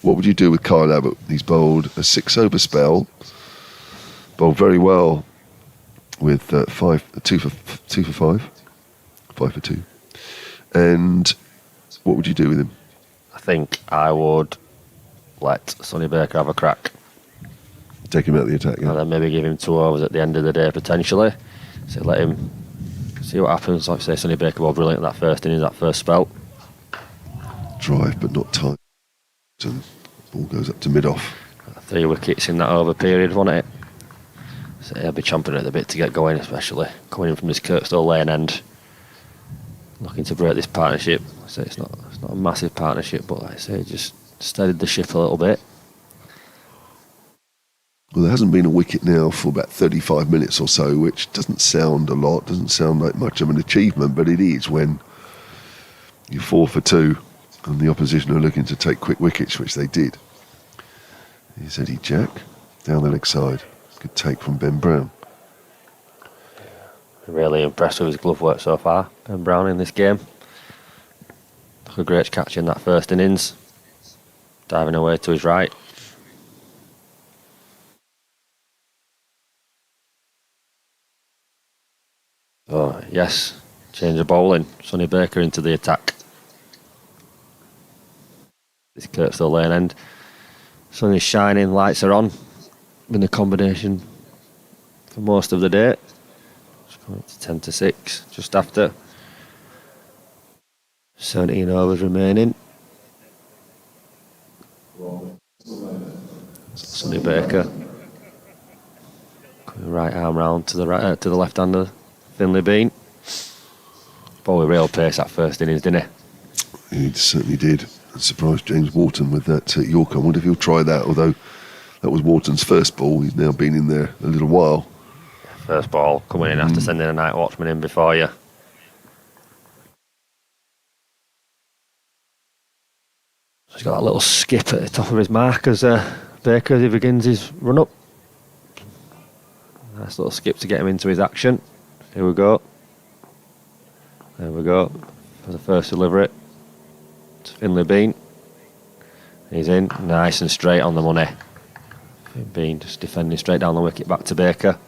What would you do with Kyle Abbott? He's bowled a 6-over spell. Bowled very well with 2 for 5. 5 for 2. And what would you do with him? I think I would let Sonny Baker have a crack. Take him out of the attack, yeah. And then maybe give him 2 overs at the end of the day, potentially. So let him see what happens. Like I say, Sonny Baker was brilliant in that first innings, that first spell. Drive, but not tight. And ball goes up to mid-off. 3 wickets in that over period, wasn't it? So he'll be champing at the bit to get going, especially coming in from this Kirkstall Lane end. Looking to break this partnership. I say it's not a massive partnership, but like I say, just steadied the ship a little bit. Well, there hasn't been a wicket now for about 35 minutes or so, which doesn't sound a lot, doesn't sound like much of an achievement, but it is when you're 4 for 2 and the opposition are looking to take quick wickets, which they did. Here's Eddie Jack, down the leg side. Good take from Ben Brown. Really impressed with his glove work so far, Ben Brown, in this game. Took a great catch in that first innings. Diving away to his right. Oh, yes. Change of bowling. Sonny Baker into the attack. This Kirkstall Lane end. Sun is shining, lights are on. Been the combination for most of the day. Just going up to 10 to 6, just after. 17 overs remaining. Sonny Baker. Right arm round to the right, to the left-hander. Finley Bean. Ball with real pace that first innings, didn't he? He certainly did. And surprised James Wharton with that Yorker. I wonder if he'll try that, although that was Wharton's first ball. He's now been in there a little while. First ball coming in after sending a night watchman in before you. He's got that little skip at the top of his mark as Baker, as he begins his run up. Nice little skip to get him into his action. Here we go. There we go. For the first delivery. It's Finley Bean. He's in. Nice and straight on the money. Bean just defending straight down the wicket back to Baker.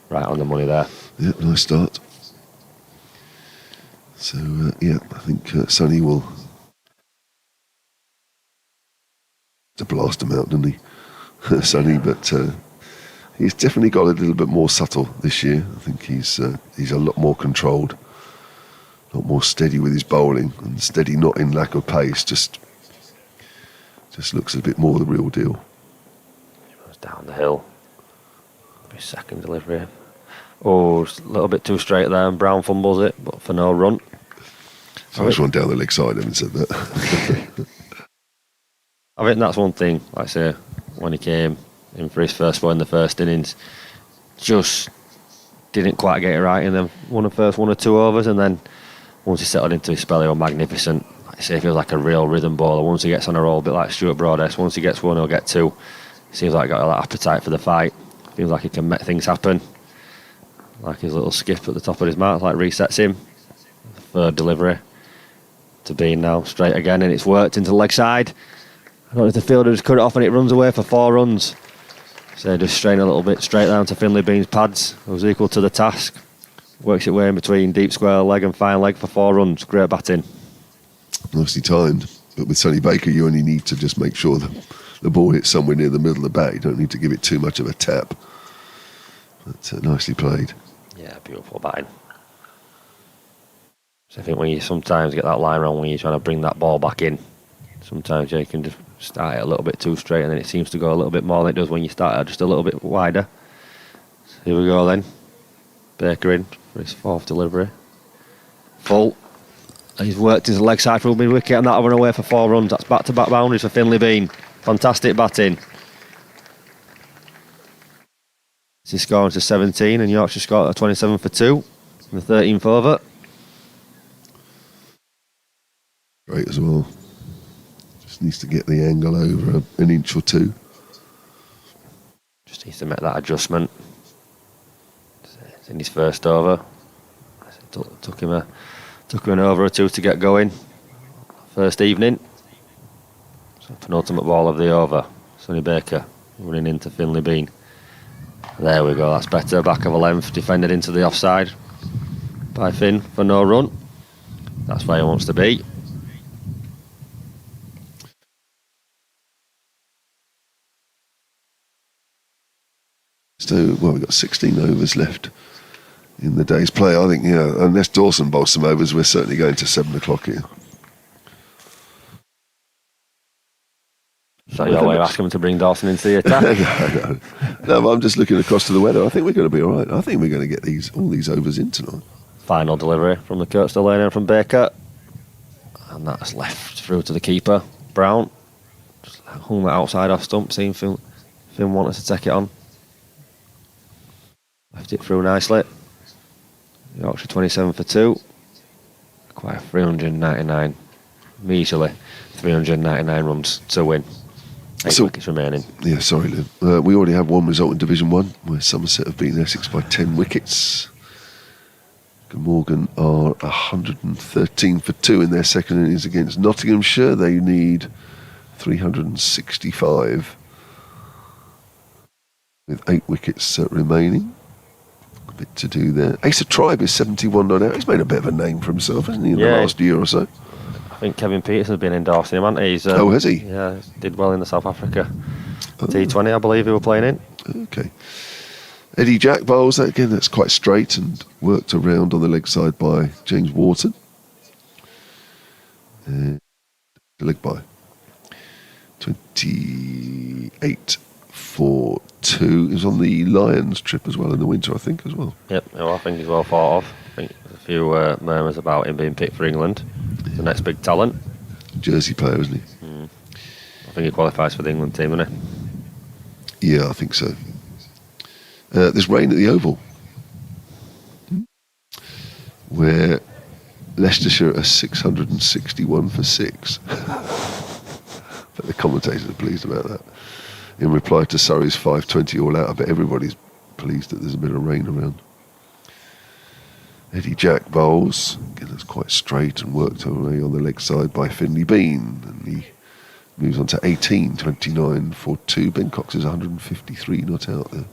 Right on the money there. Yep, nice start. So, yeah, I think Sonny will to blast him out, doesn't he? Sonny, but he's definitely got a little bit more subtle this year. I think he's a lot more controlled, a lot more steady with his bowling, and steady not in lack of pace, just looks a bit more the real deal. Goes down the hill. His second delivery. Oh, it's a little bit too straight there, and Brown fumbles it, but for no run. First one down the leg side, I haven't said that. I think that's one thing, like I say, when he came in for his first one in the first innings, just didn't quite get it right in them first 1 or 2 overs, and then once he settled into his spell, he was magnificent. Like I say, he feels like a real rhythm bowler. Once he gets on a roll, a bit like Stuart Broadhurst, once he gets 1, he'll get 2. He seems like he's got a lot of appetite for the fight. Feels like he can make things happen. Like his little skip at the top of his mark, like resets him. Third delivery to Bean now, straight again, and it's worked into the leg side. I don't know if the fielder just cut it off and it runs away for 4 runs. So just strain a little bit straight down to Finley Bean's pads. It was equal to the task. Works it way in between deep square leg and fine leg for 4 runs. Great batting. Nicely timed. But with Sonny Baker, you only need to just make sure that the ball hits somewhere near the middle of the bat. You don't need to give it too much of a tap. But nicely played. Yeah, beautiful batting. So I think when you sometimes get that line wrong when you're trying to bring that ball back in, sometimes you can just start it a little bit too straight and then it seems to go a little bit more than it does when you start it just a little bit wider. So here we go then. Baker in for his 4th delivery. Full. And he's worked his leg side for mid-wicket and that'll run away for 4 runs. That's back-to-back boundaries for Finley Bean. Fantastic batting. He's scoring to 17 and Yorkshire scored a 27 for 2 in the 13th over. Great as well. Just needs to get the angle over an inch or two. Just needs to make that adjustment. It's in his first over. Took him an over or two to get going. First evening. So penultimate ball of the over. Sonny Baker running into Finley Bean. There we go, that's better. Back of a length, defended into the offside by Finn for no run. That's where he wants to be. So, well, we've got 16 overs left in the day's play. I think, yeah, unless Dawson bowls some overs, we're certainly going to 7 o'clock here. So your way of asking him to bring Dawson into the attack? No, but I'm just looking across to the weather. I think we're going to be all right. I think we're going to get all these overs in tonight. Final delivery from the Kirkstall lane and from Baker. And that's left through to the keeper, Brown. Just hung that outside off stump, seeing Finn wanted to take it on. Left it through nicely. Yorkshire 27 for 2. Quite 399, measly 399 runs to win. 8 wickets remaining. Yeah, sorry, Lou. We already have one result in Division 1 where Somerset have beaten Essex by 10 wickets. Glamorgan are 113 for 2 in their second innings against Nottinghamshire. They need 365 with 8 wickets remaining. A bit to do there. Asa Tribe is 71 not out. He's made a bit of a name for himself, hasn't he, in the last year or so? I think Kevin Peterson has been endorsing him, hasn't he? Has he? Yeah, did well in the South Africa T20, I believe he were playing in. Okay. Eddie Jack bowls that again. That's quite straight and worked around on the leg side by James Wharton. The leg by 28 for 2. He was on the Lions trip as well in the winter, I think, as well. Yep, well, I think he's well thought of. I think there's a few murmurs about him being picked for England. The next big talent. Jersey player, isn't he? I think he qualifies for the England team, doesn't he? Yeah, I think so. There's rain at the Oval, where Leicestershire are 661 for 6. But the commentators are pleased about that. In reply to Surrey's 520 all out, I bet everybody's pleased that there's a bit of rain around. Eddie Jack bowls. Again, that's quite straight and worked away on the leg side by Finley Bean. And he moves on to 18, 29 for 2. Ben Cox is 153 not out there.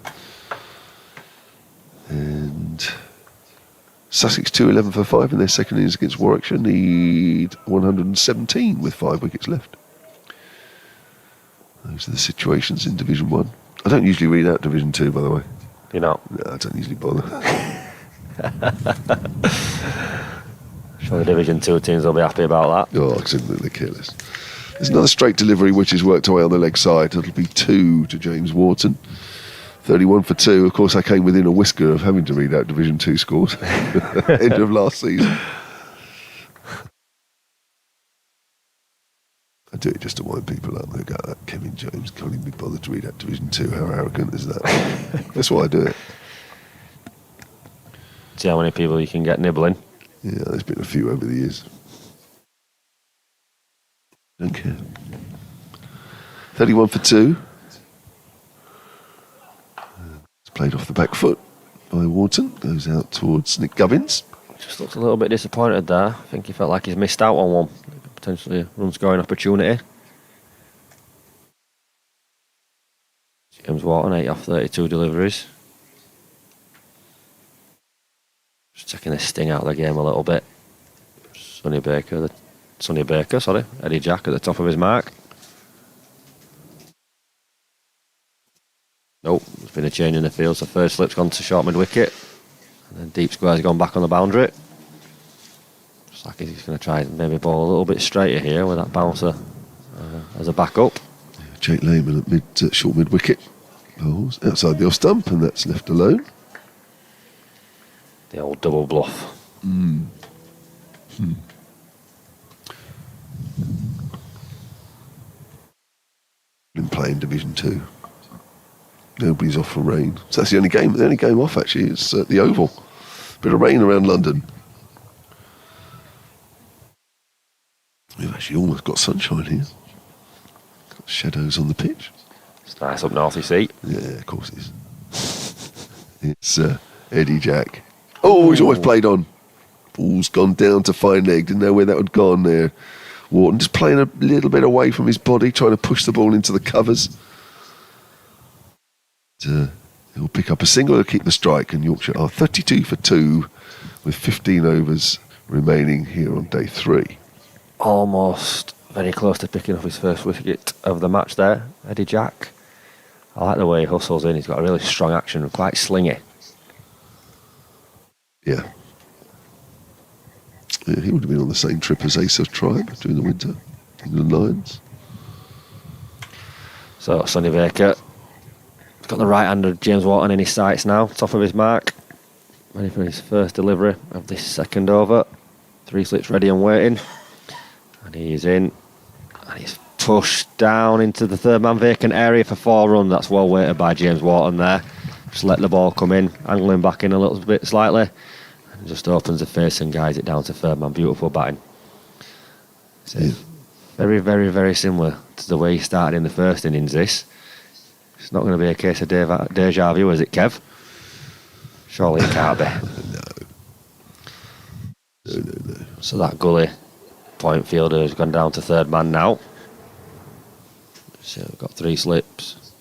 And Sussex 211 for 5 in their second innings against Warwickshire need 117 with 5 wickets left. Those are the situations in Division 1. I don't usually read out Division 2, by the way. You know? No, I don't usually bother. Sure the Division 2 teams will be happy about that. Oh, absolutely careless. There's another straight delivery which is worked away on the leg side. It'll be 2 to James Wharton. 31 for 2. Of course, I came within a whisker of having to read out Division 2 scores end of last season. I do it just to wind people up. They go, that Kevin Jones can't even be bothered to read out Division 2. How arrogant is that? That's why I do it. See how many people you can get nibbling. Yeah, there's been a few over the years. Don't care. 31 for 2. It's played off the back foot by Wharton. Goes out towards Nick Gubbins. Just looks a little bit disappointed there. I think he felt like he's missed out on one. Potentially a run scoring opportunity. James Wharton, 8 off 32 deliveries. Just taking the sting out of the game a little bit. Eddie Jack at the top of his mark. Oh, there's been a change in the field, so third slip's gone to short mid-wicket. And then deep square's gone back on the boundary. Looks like he's going to try and maybe bowl a little bit straighter here with that bouncer as a backup. Jake Lehman at short mid-wicket. Bowls outside the off stump, and that's left alone. The old double bluff. Been playing Division 2. Nobody's off for rain. So that's the only game off actually. It's the Oval. Bit of rain around London. We've actually almost got sunshine here. Got shadows on the pitch. It's nice up north, you see. Yeah, of course it is. It's Eddie Jack. Oh, he's almost played on. Ball's gone down to fine leg. Didn't know where that had gone there. Wharton just playing a little bit away from his body, trying to push the ball into the covers. He'll pick up a single, he'll keep the strike, and Yorkshire are 32 for 2 with 15 overs remaining here on day 3. Almost very close to picking up his first wicket of the match there, Eddie Jack. I like the way he hustles in. He's got a really strong action and quite slingy. Yeah. He would have been on the same trip as Asa's tribe during the winter, England Lions. So Sonny Baker has got the right hand of James Wharton in his sights now, top of his mark. Ready for his first delivery of this second over. 3 slips ready and waiting. And he's in. And he's pushed down into the third man vacant area for 4 runs. That's well weighted by James Wharton there. Just let the ball come in, angling back in a little bit slightly. Just opens the face and guides it down to third man. Beautiful batting. So very, very, very similar to the way he started in the first innings. This. It's not going to be a case of deja vu, is it, Kev? Surely it can't be. No. So that gully point fielder has gone down to third man now. So we've got 3 slips.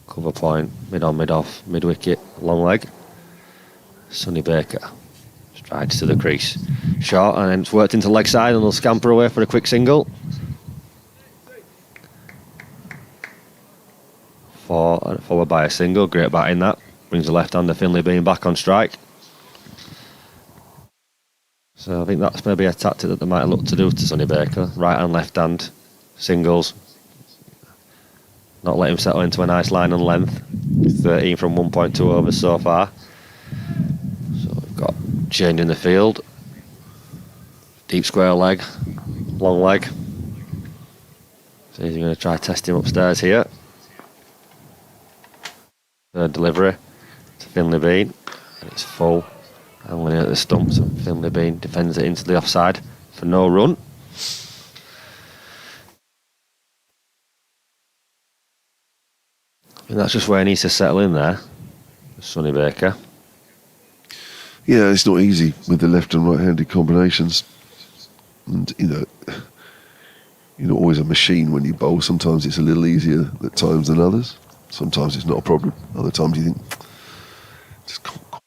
Cover point, mid on, mid off, mid wicket, long leg. Sonny Baker strides to the crease. Short, and then it's worked into leg side, and they'll scamper away for a quick single. 4, and followed by a single. Great batting that. Brings the left-hander Finlay Bean back on strike. So I think that's maybe a tactic that they might look to do to Sonny Baker. Right hand, left hand, singles. Not let him settle into a nice line and length. 13 from 1.2 overs so far. Got change in the field. Deep square leg, long leg. So he's going to try test him upstairs here. Third delivery to Finlay Bean, and it's full. Angling at the stumps, and Finlay Bean defends it into the offside for no run. And that's just where he needs to settle in there, Sonny Baker. Yeah, it's not easy with the left and right-handed combinations. And, you're not always a machine when you bowl. Sometimes it's a little easier at times than others. Sometimes it's not a problem. Other times you think, just can't.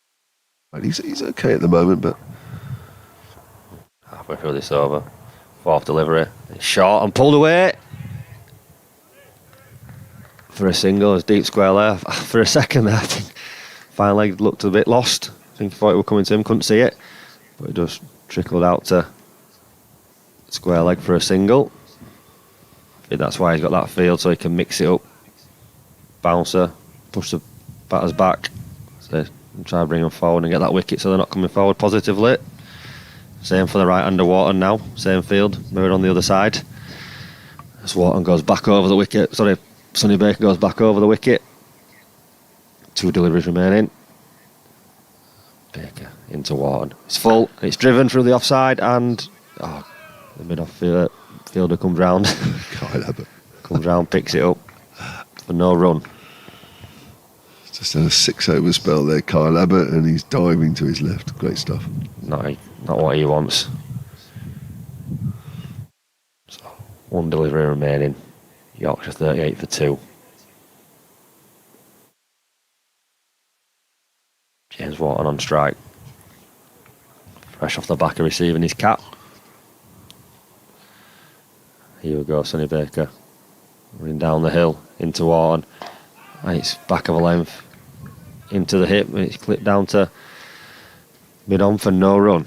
He's okay at the moment, but... Halfway through this over. 4th delivery. It's short and pulled away. For a single, as deep square there. For a second there, I think fine leg looked a bit lost. I think he thought it was coming to him, couldn't see it. But it just trickled out to square leg for a single. I think that's why he's got that field, so he can mix it up. Bouncer, push the batters back. So try to bring them forward and get that wicket so they're not coming forward positively. Same for the right hander Wharton now. Same field, mirrored on the other side. As Wharton goes back over the wicket. Sorry, Sonny Baker goes back over the wicket. 2 deliveries remaining. Baker into Wharton. It's full. It's driven through the offside, and the mid-off fielder comes round. Comes round, picks it up for no run. Just had a 6-over spell there, Kyle Abbott, and he's diving to his left. Great stuff. Not what he wants. So 1 delivery remaining. Yorkshire 38 for 2. James Wharton on strike. Fresh off the back of receiving his cap. Here we go, Sonny Baker. Running down the hill into Wharton. And it's back of a length into the hip, and it's clipped down to mid-on for no run.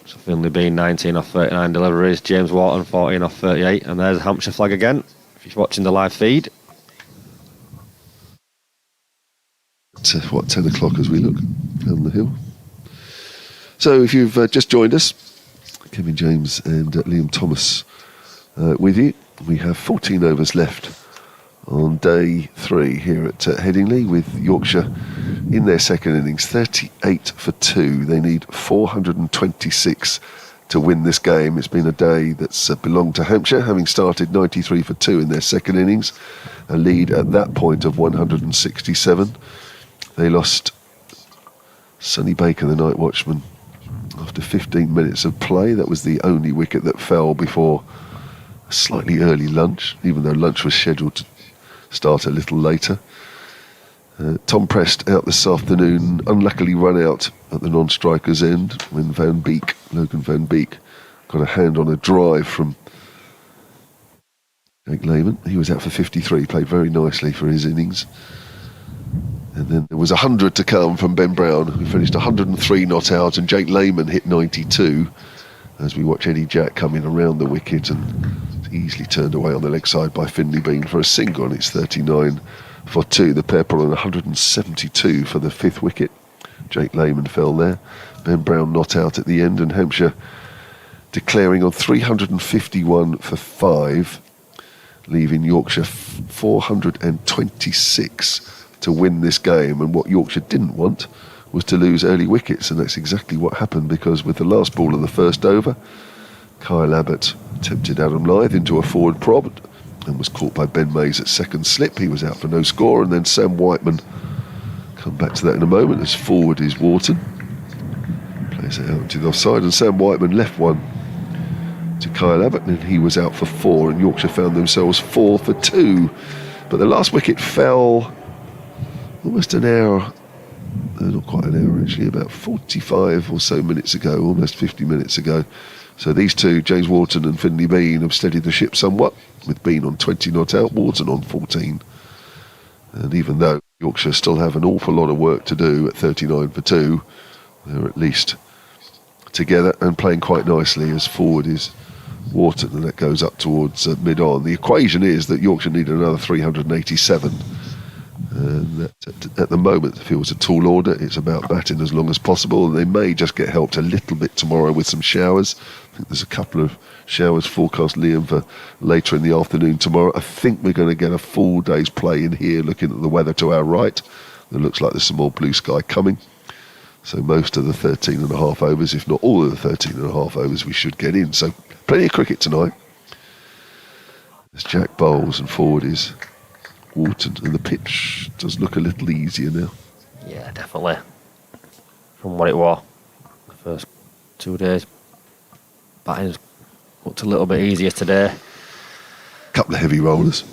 So Finley Bean 19 off 39 deliveries, James Wharton 14 off 38, and there's the Hampshire flag again, if you're watching the live feed. At 10 o'clock as we look down the hill. So if you've just joined us, Kevin James and Liam Thomas with you. We have 14 overs left on day 3 here at Headingley, with Yorkshire in their second innings, 38 for 2. They need 426 to win this game. It's been a day that's belonged to Hampshire, having started 93 for 2 in their second innings, a lead at that point of 167. They lost Sonny Baker, the night watchman, after 15 minutes of play. That was the only wicket that fell before a slightly early lunch, even though lunch was scheduled to start a little later. Tom Prest out this afternoon, unluckily run out at the non-striker's end when Logan Van Beek, got a hand on a drive from Jake Lehman. He was out for 53, played very nicely for his innings. And then there was 100 to come from Ben Brown, who finished 103 not out, and Jake Lehman hit 92 as we watch Eddie Jack come in around the wicket and easily turned away on the leg side by Finley Bean for a single, and it's 39 for 2. The pair put on 172 for the 5th wicket. Jake Lehman fell there. Ben Brown not out at the end, and Hampshire declaring on 351 for 5, leaving Yorkshire 426 to win this game. And what Yorkshire didn't want was to lose early wickets, and that's exactly what happened, because with the last ball of the first over, Kyle Abbott tempted Adam Lyth into a forward prob and was caught by Ben Mays at second slip. He was out for no score, and then Sam Whiteman, come back to that in a moment, as forward is Wharton, plays it out to the offside, and Sam Whiteman left one to Kyle Abbott, and he was out for 4, and Yorkshire found themselves 4 for 2. But the last wicket fell almost an hour, not quite an hour actually, about 45 or so minutes ago, almost 50 minutes ago. So these two, James Wharton and Finley Bean, have steadied the ship somewhat, with Bean on 20 not out, Wharton on 14. And even though Yorkshire still have an awful lot of work to do at 39 for 2, they're at least together and playing quite nicely, as forward is Wharton, and that goes up towards mid-on. The equation is that Yorkshire need another 387. And at the moment, it feels a tall order. It's about batting as long as possible, and they may just get helped a little bit tomorrow with some showers. I think there's a couple of showers forecast, Liam, for later in the afternoon tomorrow. I think we're going to get a full day's play in here, looking at the weather to our right. It looks like there's some more blue sky coming. So most of the 13.5 overs, if not all of the 13.5 overs, we should get in. So plenty of cricket tonight. As Jack bowls and forward is Wharton, and the pitch does look a little easier now. Yeah, definitely. From what it was the first 2 days, batting's looked a little bit easier today. Couple of heavy rollers,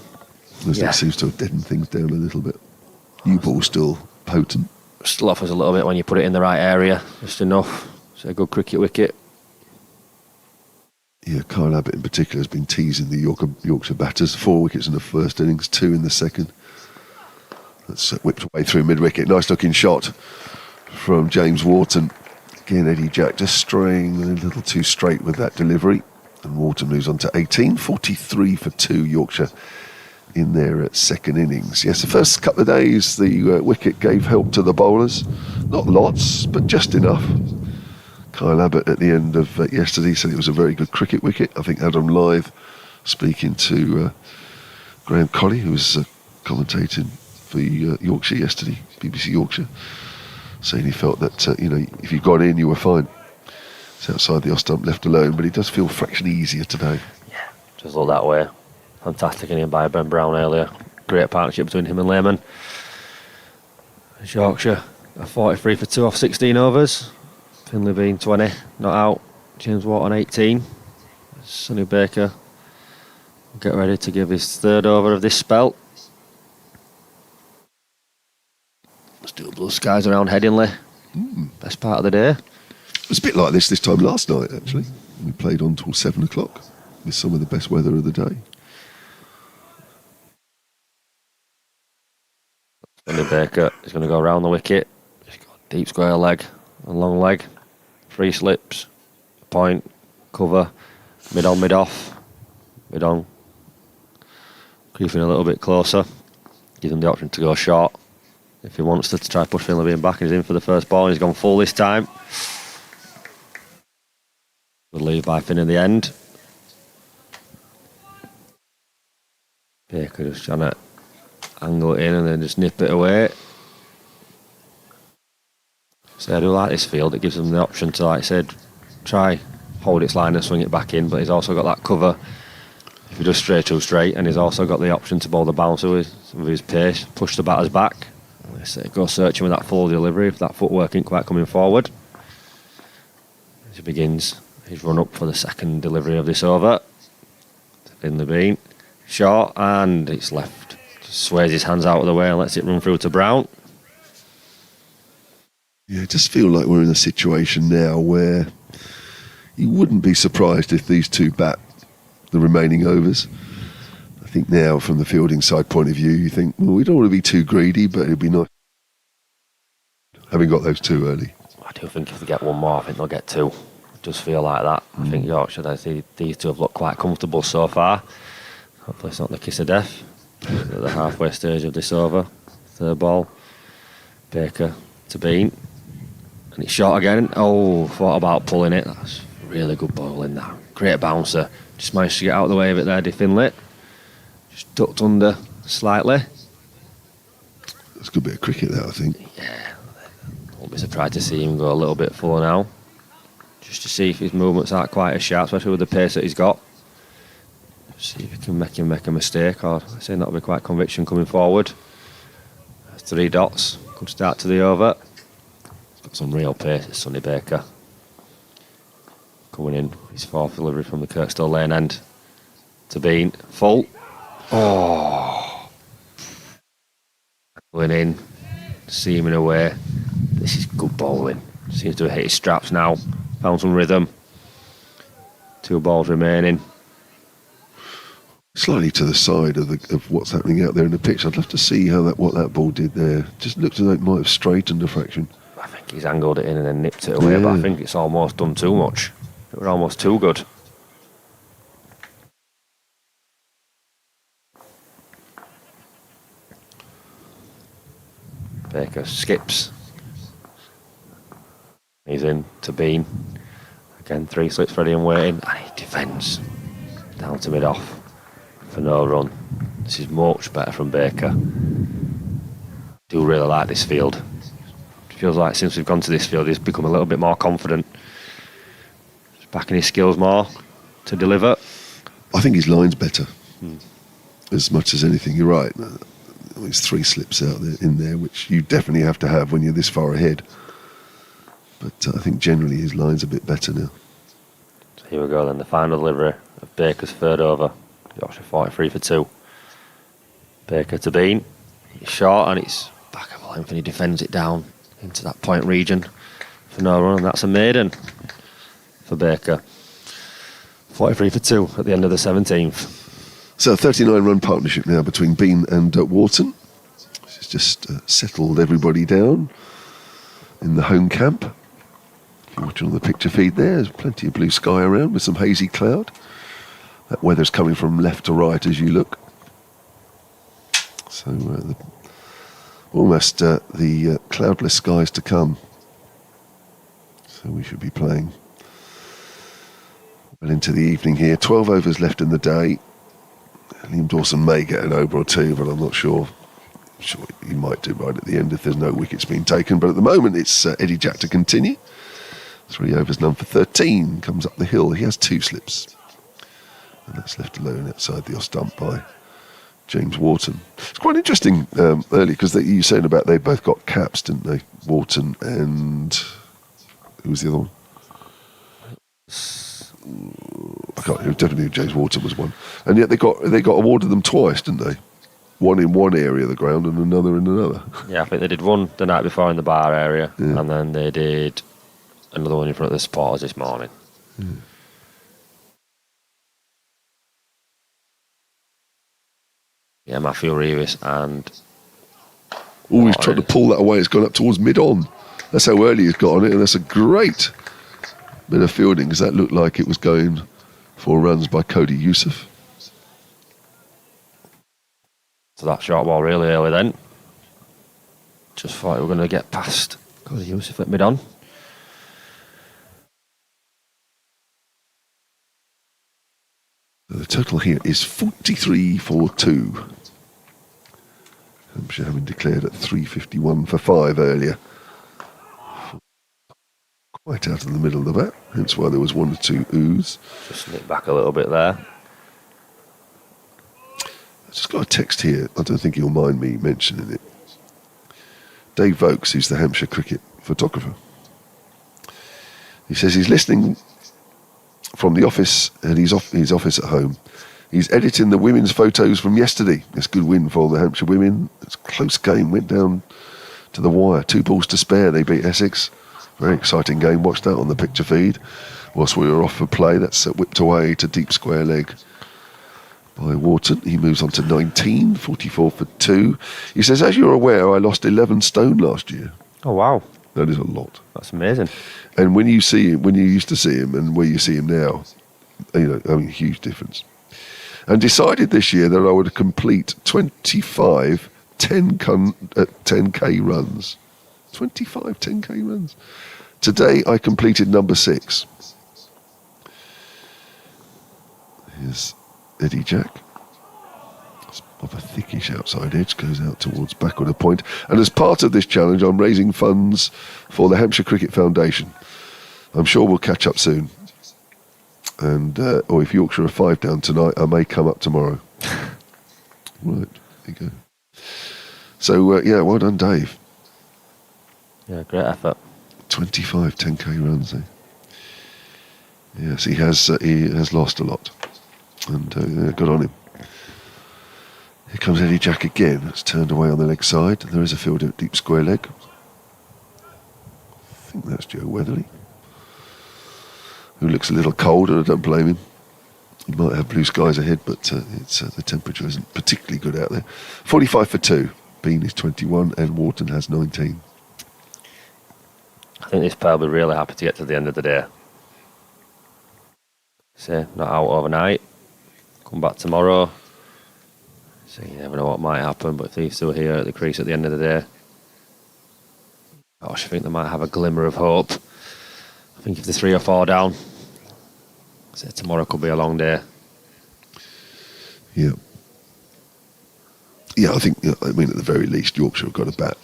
as Yeah. that seems to have deadened things down a little bit. New ball still potent. Still offers a little bit when you put it in the right area, just enough. It's a good cricket wicket. Yeah, Kyle Abbott in particular has been teasing the Yorkshire batters. 4 wickets in the first innings, 2 in the second. That's whipped away through mid-wicket. Nice looking shot from James Wharton. Again, Eddie Jack just straying a little too straight with that delivery. And Wharton moves on to 18, 43 for 2 Yorkshire in their second innings. Yes, the first couple of days the wicket gave help to the bowlers. Not lots, but just enough. Kyle Abbott at the end of yesterday said it was a very good cricket wicket. I think Adam Lyth, speaking to Graham Colley, who was commentating for Yorkshire yesterday, BBC Yorkshire, saying he felt that if you got in, you were fine. It's outside the off stump, left alone, but it does feel a fraction easier today. Yeah, just look that way. Fantastic inning by Ben Brown earlier. Great partnership between him and Lehman. Yorkshire 43 for 2 off 16 overs. Finley Bean 20, not out. James Wharton 18. Sonny Baker will get ready to give his 3rd over of this spell. Still blue skies around Headingley. Best part of the day. It was a bit like this time last night, actually. We played on till 7 o'clock with some of the best weather of the day. Sonny Baker is going to go around the wicket. He's got a deep square leg and long leg. 3 slips, point, cover, mid on, mid off, mid on. Creeping a little bit closer. Gives him the option to go short if he wants to try push Finley being back. He's in for the first ball and he's gone full this time. Good lead by Finn in the end. Baker just trying to angle it in and then just nip it away. So I do like this field. It gives them the option to, like I said, try hold its line and swing it back in, but he's also got that cover if he does straight to straight, and he's also got the option to bowl the bouncer with his pace, push the batters back. Let's say go searching with that full delivery if that footwork ain't quite coming forward. As he begins his run up for the second delivery of this over. In the bean, short, and it's left. Just sways his hands out of the way and lets it run through to Brown. Yeah, I just feel like we're in a situation now where you wouldn't be surprised if these two bat the remaining overs. I think now, from the fielding side point of view, you think, well, we don't want to be too greedy, but it'd be nice having got those 2 early. I do think if they get one more, I think they'll get 2. It does feel like that. I think Yorkshire, these two have looked quite comfortable so far. Hopefully it's not the kiss of death. At the halfway stage of this over. 3rd ball. Baker to Bean. And it's short again. Oh, thought about pulling it. That's really good bowling that. Great bouncer. Just managed to get out of the way of it there, Finley. Just ducked under slightly. That's a good bit of cricket, that, I think. Yeah. Won't be surprised to see him go a little bit fuller now. Just to see if his movements aren't quite as sharp, especially with the pace that he's got. See if he can make him make a mistake, or I say that'll be quite conviction coming forward. 3 dots. Good start to the over. He's got some real pace, this Sonny Baker. Coming in, his 4th delivery from the Kirkstall Lane end to Bean. Full. Oh. Going in, seaming away. This is good bowling. Seems to have hit his straps now. Found some rhythm. 2 balls remaining. Slightly to the side of what's happening out there in the pitch. I'd love to see what that ball did there. Just looked as though it might have straightened a fraction. I think he's angled it in and then nipped it away, but I think it's almost done too much. It was almost too good. Baker skips. He's in to Bean. Again, 3 slips ready and waiting. And he defends. Down to mid-off for no run. This is much better from Baker. Do really like this field. It feels like since we've gone to this field, he's become a little bit more confident. He's backing his skills more to deliver. I think his line's better. As much as anything, you're right. There's 3 slips out there in there, which you definitely have to have when you're this far ahead. But I think generally his line's a bit better now. So here we go then, the final delivery of Baker's 3rd over. Yorkshire 43 for 2. Baker to Bean. He's short and it's back of length and he defends it down into that point region for no run, and that's a maiden for Baker. 43 for 2 at the end of the 17th. So 39-run partnership now between Bean and Wharton. This has just settled everybody down in the home camp. If you're watching on the picture feed there's plenty of blue sky around with some hazy cloud. That weather's coming from left to right as you look. So almost the cloudless skies to come. So we should be playing well into the evening here. 12 overs left in the day. Liam Dawson may get an over or 2, but I'm not sure. I'm sure he might do right at the end if there's no wickets being taken. But at the moment, it's Eddie Jack to continue. 3 overs, none for 13. Comes up the hill. He has 2 slips. And that's left alone outside the off stump by James Wharton. It's quite interesting early because you were saying about they both got caps, didn't they? Wharton and who was the other one? I can't. It was definitely James Wharton was one, and yet they got awarded them twice, didn't they? One in one area of the ground and another in another. Yeah, I think they did one the night before in the bar area, and then they did another one in front of the supporters this morning. Yeah, Matthew Reeves and Oh, he's trying to pull that away. It's gone up towards mid-on. That's how early he's got on it, and that's a great bit of fielding, because that looked like it was going for runs by Cody Youssef. So that short ball really early then. Just thought we were going to get past Cody Youssef at mid-on. The total here is 43 for 2. Hampshire having declared at 351 for 5 earlier. Quite out of the middle of the bat, hence why there was 1 or 2 oohs. Just slip back a little bit there. I just got a text here, I don't think you'll mind me mentioning it. Dave Vokes, who's the Hampshire cricket photographer. He says he's listening from the office, and he's off his office at home. He's editing the women's photos from yesterday. It's a good win for the Hampshire women. It's a close game, went down to the wire. 2 balls to spare, they beat Essex. Very exciting game, watched that on the picture feed. Whilst we were off for play, that's whipped away to deep square leg by Wharton. He moves on to 19, 44 for 2. He says, as you're aware, I lost 11 stone last year. Oh, wow. That is a lot. That's amazing. And when you see him, when you used to see him and where you see him now, you know, I mean, huge difference. And decided this year that I would complete 25 10K runs. 25 10K runs. Today I completed number 6. Here's Eddie Jack. It's of a thickish outside edge, goes out towards backward a point. And as part of this challenge, I'm raising funds for the Hampshire Cricket Foundation. I'm sure we'll catch up soon. And or if Yorkshire are 5 down tonight, I may come up tomorrow. Right, there you go. So yeah, well done, Dave. Yeah, great effort. 25 10K runs, eh? Yes, he has lost a lot, and good on him. Here comes Eddie Jack again. It's turned away on the leg side. There is a field at deep square leg. I think that's Joe Weatherly, who looks a little cold, and I don't blame him. He might have blue skies ahead, but the temperature isn't particularly good out there. 45 for 2. Bean is 21, and Wharton has 19. I think this pair will be really happy to get to the end of the day. So, not out overnight. Come back tomorrow. So you never know what might happen, but if these two are here at the crease at the end of the day, gosh, I think they might have a glimmer of hope. I think if they're 3 or 4 down, so tomorrow could be a long day. Yeah. Yeah, I think, I mean, at the very least, Yorkshire have got a bat.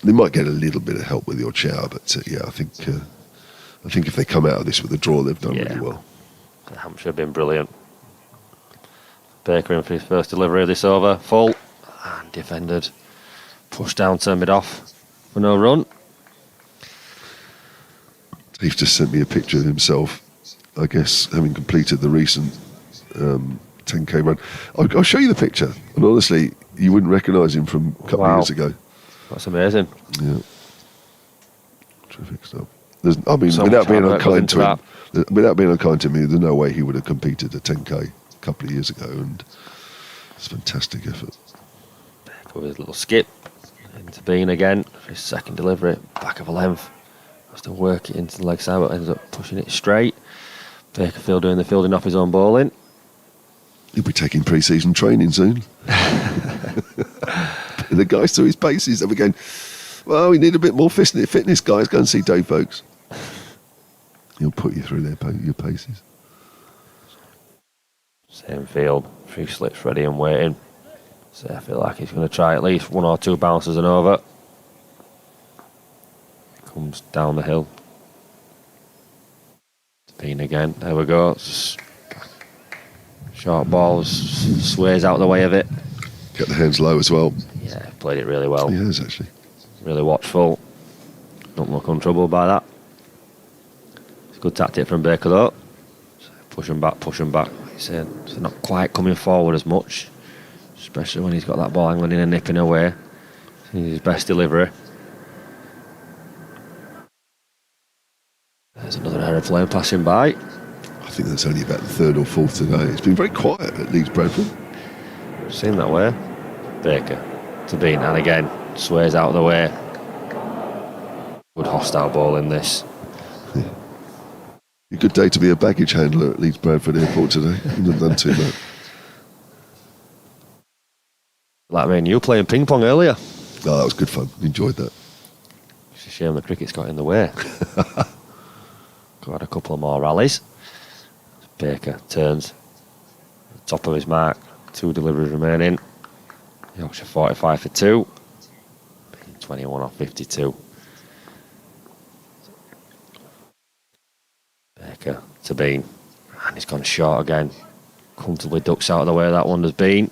They might get a little bit of help with your shower, but yeah, I think if they come out of this with a draw, they've done really well. Hampshire have been brilliant. Baker in for his first delivery of this over, full, and defended. Pushed down to mid-off for no run. He's just sent me a picture of himself, I guess, having completed the recent 10K run. I'll show you the picture, and honestly, you wouldn't recognise him from a couple of years ago. That's amazing. Yeah. Terrific stuff. Without being unkind to him, there's no way he would have competed a 10K a couple of years ago, and it's a fantastic effort. With his little skip into Bean again for his second delivery, back of a length. Has to work it into the leg side, but ends up pushing it straight. Bakerfield doing the fielding off his own bowling. He'll be taking pre-season training soon. The guys through his paces, they'll be going, well, we need a bit more fitness, guys. Go and see Dave Vokes. He'll put you through your paces. Same field, 3 slips ready and waiting. So I feel like he's going to try at least 1 or 2 bounces and over. Comes down the hill. Bean again, there we go. Short ball, sways out the way of it. Get the hands low as well. Yeah, played it really well. He has, actually. Really watchful. Don't look untroubled by that. It's a good tactic from Baker though. So push him back. Like you said, so not quite coming forward as much, especially when he's got that ball angling in and nipping away. His best delivery. There's another aeroplane passing by. I think that's only about the 3rd or 4th today. It's been very quiet at Leeds Bradford. Seen that way. Baker to Bean, and again, Sways out of the way. Good hostile ball in this. A good day to be a baggage handler at Leeds Bradford Airport today. You've not done too much. Like me and you playing ping pong earlier. Oh, that was good fun. Enjoyed that. It's a shame the cricket's got in the way. Got a couple of more rallies. Baker turns. Top of his mark. 2 deliveries remaining. Yorkshire 45 for 2. 21 off 52. Baker to Bean. And he's gone short again. Comfortably ducks out of the way that one has been.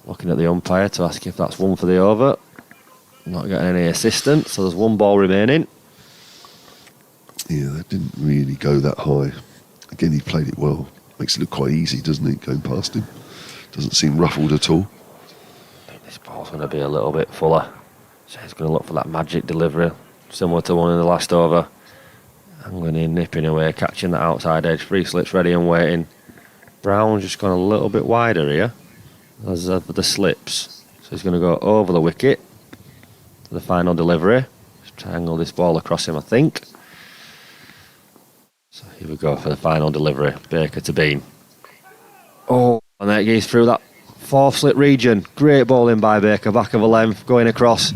Looking at the umpire to ask if that's one for the over. Not getting any assistance, so there's 1 ball remaining. Yeah, that didn't really go that high. Again, he played it well. Makes it look quite easy, doesn't it, going past him? Doesn't seem ruffled at all. I think this ball's going to be a little bit fuller. So he's going to look for that magic delivery, similar to one in the last over. Angling in, nipping away, catching that outside edge. 3 slips ready and waiting. Brown's just gone a little bit wider here. As for the slips. So he's going to go over the wicket for the final delivery. Just triangle this ball across him, I think. So here we go for the final delivery. Baker to Bean. Oh, and there he's through that 4th slip region. Great ball in by Baker, back of a length, going across.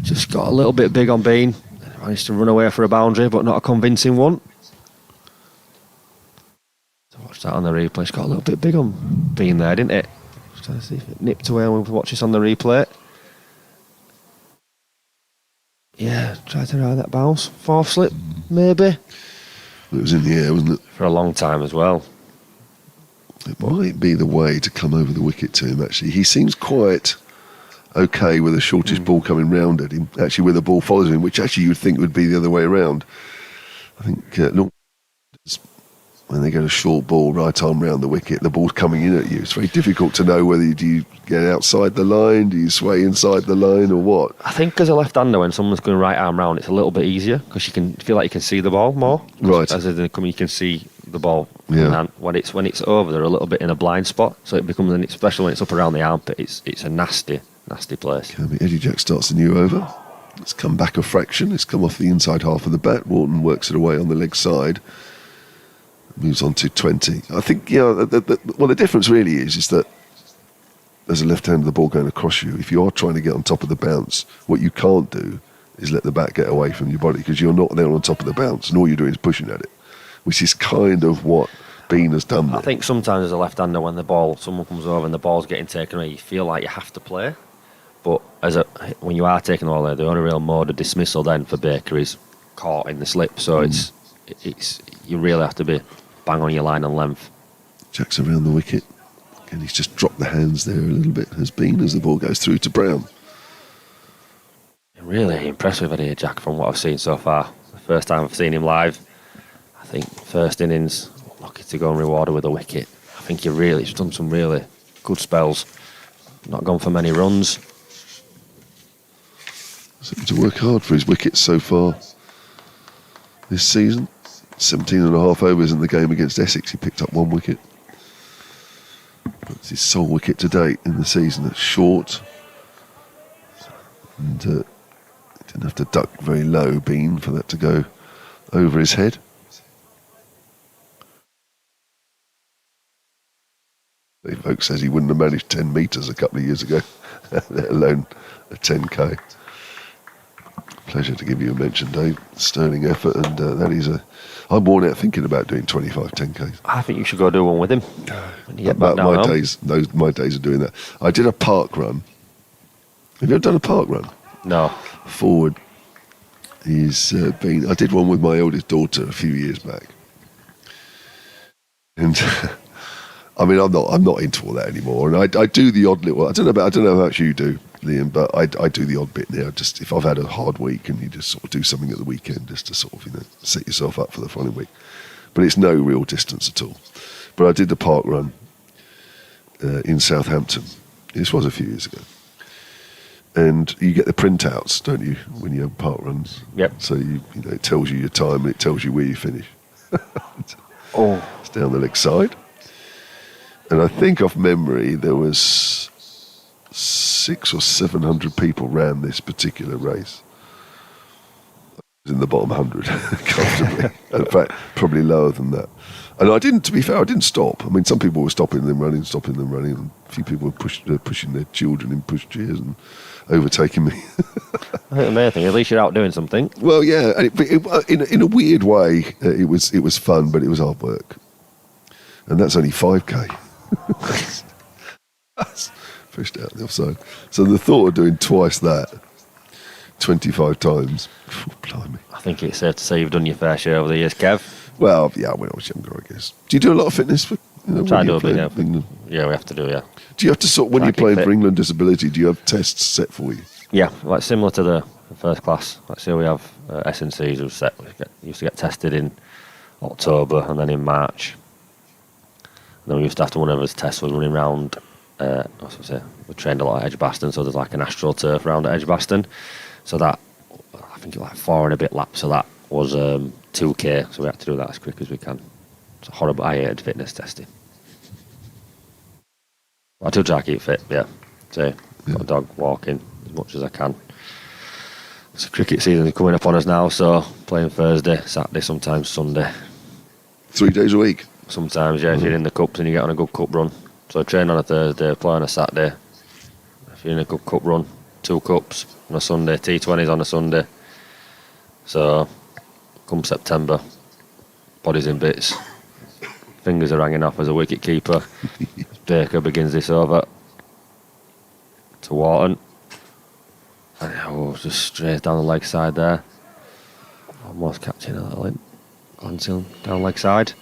Just got a little bit big on Bean. Managed to run away for a boundary, but not a convincing one. So watch that on the replay. It's got a little bit big on Bean there, didn't it? Just trying to see if it nipped away when we watch this on the replay. Yeah, tried to ride that bounce. 4th slip, maybe. It was in the air, wasn't it? For a long time as well. It might be the way to come over the wicket to him, actually. He seems quite okay with the shortest ball coming round at him, actually where the ball follows him, which actually you would think would be the other way around. I think when they get a short ball right arm round the wicket, the ball's coming in at you. It's very difficult to know whether do you get outside the line, do you sway inside the line or what. I think as a left-hander, when someone's going right arm round, it's a little bit easier because you can feel like you can see the ball more. Right. As they come, you can see the ball. Yeah. And when it's over, they're a little bit in a blind spot. So it becomes, especially when it's up around the armpit, it's a nasty place. Eddie Jack starts the new over. It's come back a fraction. It's come off the inside half of the bat. Wharton works it away on the leg side. Moves on to 20. I think, the difference really is that as a left-hander, the ball going across you, if you are trying to get on top of the bounce, what you can't do is let the bat get away from your body because you're not there on top of the bounce and all you're doing is pushing at it, which is kind of what Bean has done there. I think sometimes as a left-hander, when someone comes over and the ball's getting taken away, you feel like you have to play. But when you are taking the ball there, the only real mode of dismissal then for Baker is caught in the slip. So it's you really have to be bang on your line and length. Jack's around the wicket. Again, he's just dropped the hands there a little bit, has been, as the ball goes through to Brown. Really impressed with Eddie Jack from what I've seen so far. The first time I've seen him live. I think first innings, lucky to go and reward her with a wicket. I think he's done some really good spells. Not gone for many runs. Seems to work hard for his wickets so far this season. 17 and a half overs in the game against Essex. He picked up 1 wicket. That's his sole wicket to date in the season. That's short. And didn't have to duck very low, Bean, for that to go over his head. The folks says he wouldn't have managed 10 metres a couple of years ago, let alone a 10k. Pleasure to give you a mention, Dave. Sterling effort, and that is I'm worn out thinking about doing 25 10Ks. I think you should go do one with him. When you get back down my home. my days of doing that. I did a park run. Have you ever done a park run? No. Forward. I did one with my eldest daughter a few years back, and I mean, I'm not into all that anymore. And I do the odd little. I don't know how much you do, Liam, but I do the odd bit now. Just if I've had a hard week and you just sort of do something at the weekend, just to sort of set yourself up for the following week. But it's no real distance at all. But I did the park run in Southampton. This was a few years ago. And you get the printouts, don't you, when you have park runs? Yep. So it tells you your time and it tells you where you finish. It's down the leg side. And I think off memory there was 600 or 700 people ran this particular race. In the bottom 100 comfortably. In fact, probably lower than that. And I didn't, to be fair, I didn't stop. I mean, some people were stopping them running. And a few people were pushing their children in pushchairs and overtaking me. I think the main thing, at least you're out doing something. Well, yeah, and in a weird way, it was fun, but it was hard work. And that's only 5k. That's pushed out the offside. So the thought of doing twice that, 25 times, blimey. I think it's safe to say you've done your fair share over the years, Kev. Well, yeah, when I was younger, I guess. Do you do a lot of fitness? Try to do a bit, yeah. Yeah, we have to do, yeah. Do you have to when you're playing for England Disability, do you have tests set for you? Yeah, like similar to the first class. Like say we have S&Cs who used to get tested in October and then in March. And then we used to have to, one of us tests was running around, we trained a lot at Edgbaston, so there's like an AstroTurf round at Edgbaston. So that, I think it was like 4 and a bit laps, so that was 2k, so we had to do that as quick as we can. It's horrible. I hated fitness testing. I do try to keep fit, yeah. So, got a dog walking as much as I can. So cricket season is coming up on us now, so playing Thursday, Saturday, sometimes Sunday. 3 days a week? Sometimes, yeah, if you're in the cups and you get on a good cup run. So I train on a Thursday, play on a Saturday. If you're in a good cup run, 2 cups on a Sunday, T20s on a Sunday. So, come September, body's in bits. Fingers are hanging off as a wicket keeper. Baker begins this over to Wharton. And just straight down the leg side there. Almost catching a little glancing down leg side.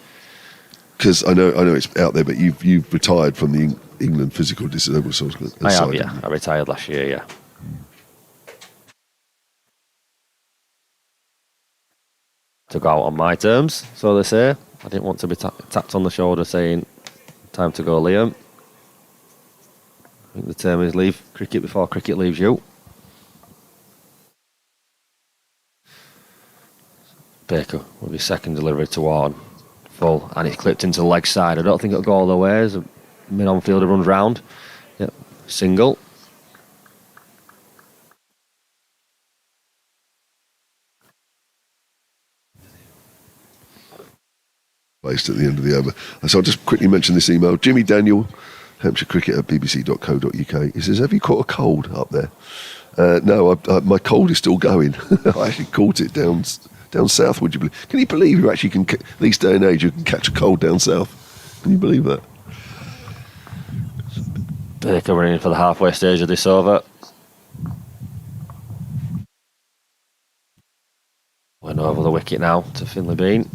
Because I know it's out there, but you've retired from the England physical disabled side. I have, yeah. I retired last year, yeah. To go out on my terms, so they say. I didn't want to be tapped on the shoulder saying, time to go, Liam. I think the term is leave cricket before cricket leaves you. Baker with his second delivery to Warren. Full, and it's clipped into the leg side. I don't think it'll go all the way as a mid-on fielder runs round. Yep, single. Placed at the end of the over. So I'll just quickly mention this email. Jimmy Daniel, Hampshire Cricket at bbc.co.uk. He says, have you caught a cold up there? No, my cold is still going. I actually caught it down south, would you believe? Can you believe you actually can, these day and age, you can catch a cold down south? Can you believe that? Baker running in for the halfway stage of this over. Went over the wicket now to Finlay Bean.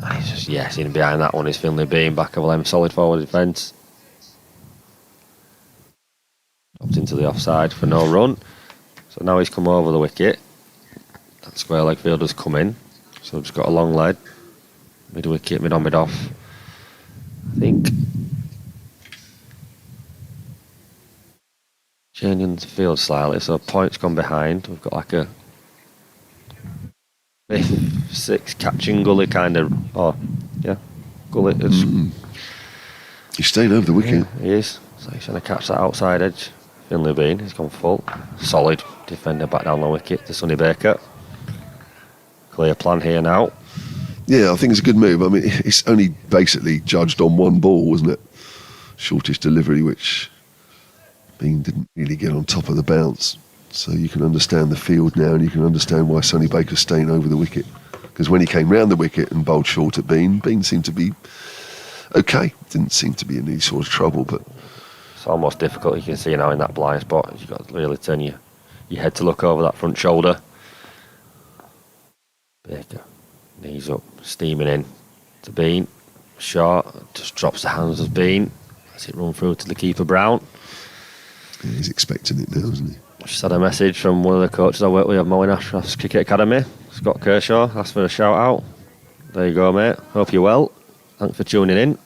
And he's just, yes, in behind that one is Finlay Bean, back of them, solid forward defence. Dropped into the offside for no run. So now he's come over the wicket. That square leg fielder's come in. So just got a long lead. Mid wicket, mid on, mid off. I think changing the field slightly, so point's gone behind. We've got like a 5th, 6th catching gully kind of, gully. He's staying over the wicket. Yeah, he is. So he's trying to catch that outside edge. Finlay Bean, he's gone full. Solid defender back down the wicket to Sonny Baker. Clear plan here now. Yeah, I think it's a good move. I mean, it's only basically judged on one ball, wasn't it? Shortest delivery, which Bean didn't really get on top of the bounce. So you can understand the field now, and you can understand why Sonny Baker's staying over the wicket. Because when he came round the wicket and bowled short at Bean seemed to be okay. Didn't seem to be in any sort of trouble, but it's almost difficult. You can see now in that blind spot, you've got to really turn your head to look over that front shoulder. Baker, knees up, steaming in to Bean. Short, just drops the hands of Bean. Lets it run through to the keeper Brown. yeah, he's expecting it now, isn't he? Just had a message from one of the coaches I work with at Mowing Ashcroft's Cricket Academy, Scott Kershaw, asked for a shout out. There you go, mate. Hope you're well. Thanks for tuning in.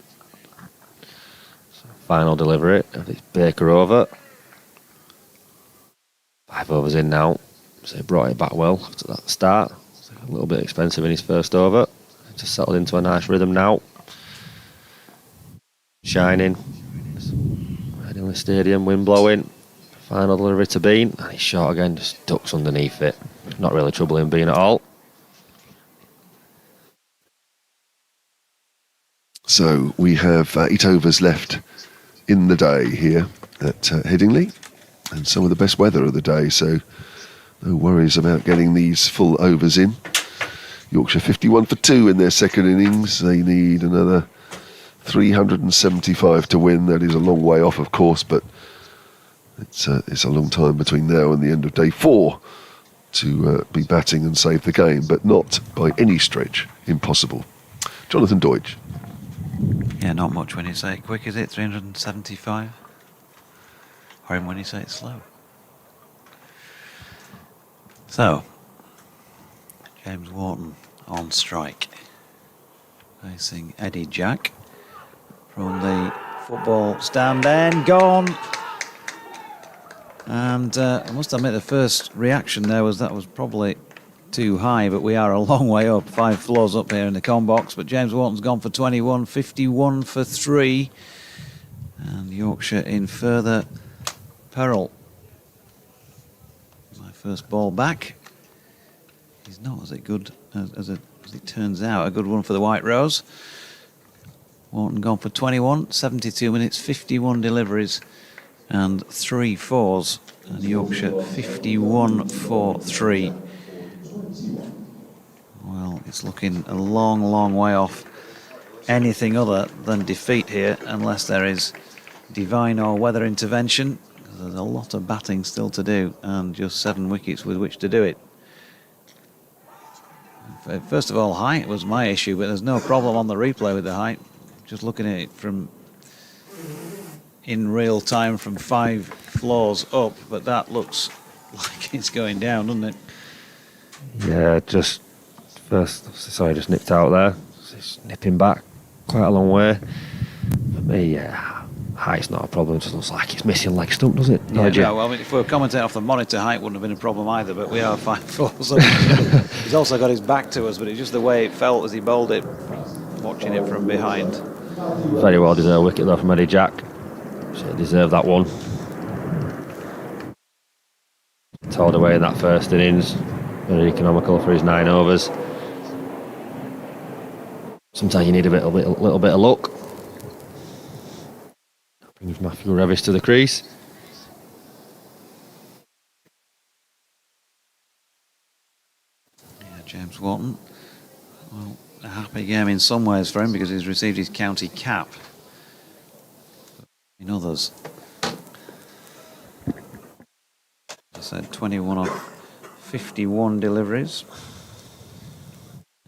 So final delivery of this Baker over. 5 overs in now. So he brought it back well after that start. It's a little bit expensive in his first over. Just settled into a nice rhythm now. Shining. Headingley Stadium, wind blowing. Final delivery to Bean, and he's short again, just ducks underneath it. Not really troubling Bean at all. So we have 8 overs left in the day here at Headingley, and some of the best weather of the day, so no worries about getting these full overs in. Yorkshire 51 for 2 in their second innings. They need another 375 to win. That is a long way off, of course, but it's a long time between now and the end of day 4 to be batting and save the game, but not by any stretch impossible. Jonathan Deutsch. Yeah, not much when you say it quick, is it? 375? Or even when you say it slow. So, James Wharton on strike, facing Eddie Jack from the football stand end, gone. And I must admit the first reaction there was that was probably too high, but we are a long way up, 5 floors up here in the con box. But James Wharton's gone for 21, 51 for 3, and Yorkshire in further peril. My first ball back. He's not as good as it turns out. A good one for the White Rose. Wharton gone for 21, 72 minutes, 51 deliveries, and 3 fours. And Yorkshire 51 for 3. Well, it's looking a long, long way off anything other than defeat here, unless there is divine or weather intervention. There's a lot of batting still to do, and just 7 wickets with which to do it. First of all, height was my issue, but there's no problem on the replay with the height. Just looking at it from in real time from 5 floors up, but that looks like it's going down, doesn't it? Yeah, just nipped out there. Just nipping back quite a long way. For me, yeah, height's not a problem. It just looks like it's missing leg stump, does it? Yeah, no, well, I mean, if we were commentating off the monitor, height wouldn't have been a problem either, but we are 5 floors up. He's also got his back to us, but it's just the way it felt as he bowled it, watching it from behind. Very well deserved wicket though from Eddie Jack. So he deserved that one. Told away in that first innings. Very economical for his 9 overs. Sometimes you need a little bit of luck. Brings Matthew Revis to the crease. Yeah, James Wharton. Well, a happy game in some ways for him because he's received his county cap. In others, I said 21 off 51 deliveries.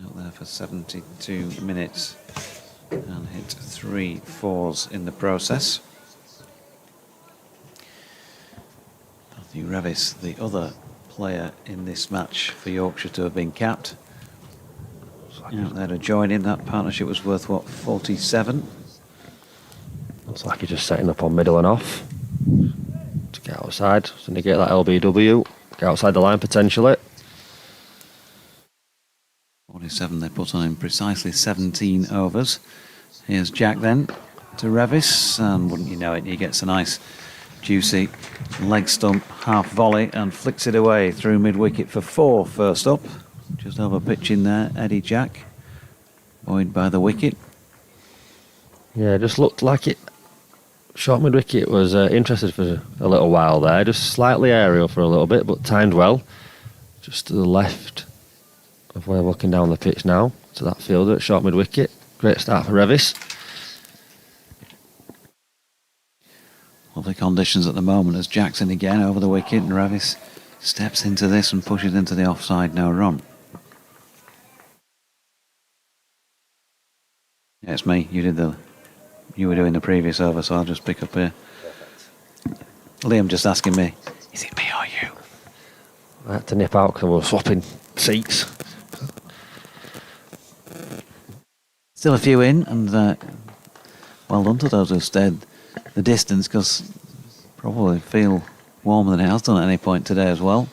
Out there for 72 minutes and hit 3 fours in the process. Matthew Revis, the other player in this match for Yorkshire to have been capped. Out there to join in. That partnership was worth, what, 47? Looks like he's just setting up on middle and off to get outside, so negate that LBW, get outside the line potentially. 47 they put on in precisely 17 overs. Here's Jack then to Revis, and wouldn't you know it, he gets a nice juicy leg stump half volley and flicks it away through mid-wicket for 4 first up. Just over pitch in there, Eddie Jack, buoyed by the wicket. Yeah, just looked like it. Short mid-wicket was interested for a little while there, just slightly aerial for a little bit, but timed well. Just to the left of where we're looking down the pitch now, to that fielder at short mid-wicket. Great start for Revis. Lovely conditions at the moment as Jackson again over the wicket, and Revis steps into this and pushes into the offside no run. Yeah, it's me. You were doing the previous over, so I'll just pick up here. Liam just asking me, is it me or you? I had to nip out because we were swapping seats. Still a few in, and well done to those who've stayed the distance, because probably feel warmer than it has done at any point today as well.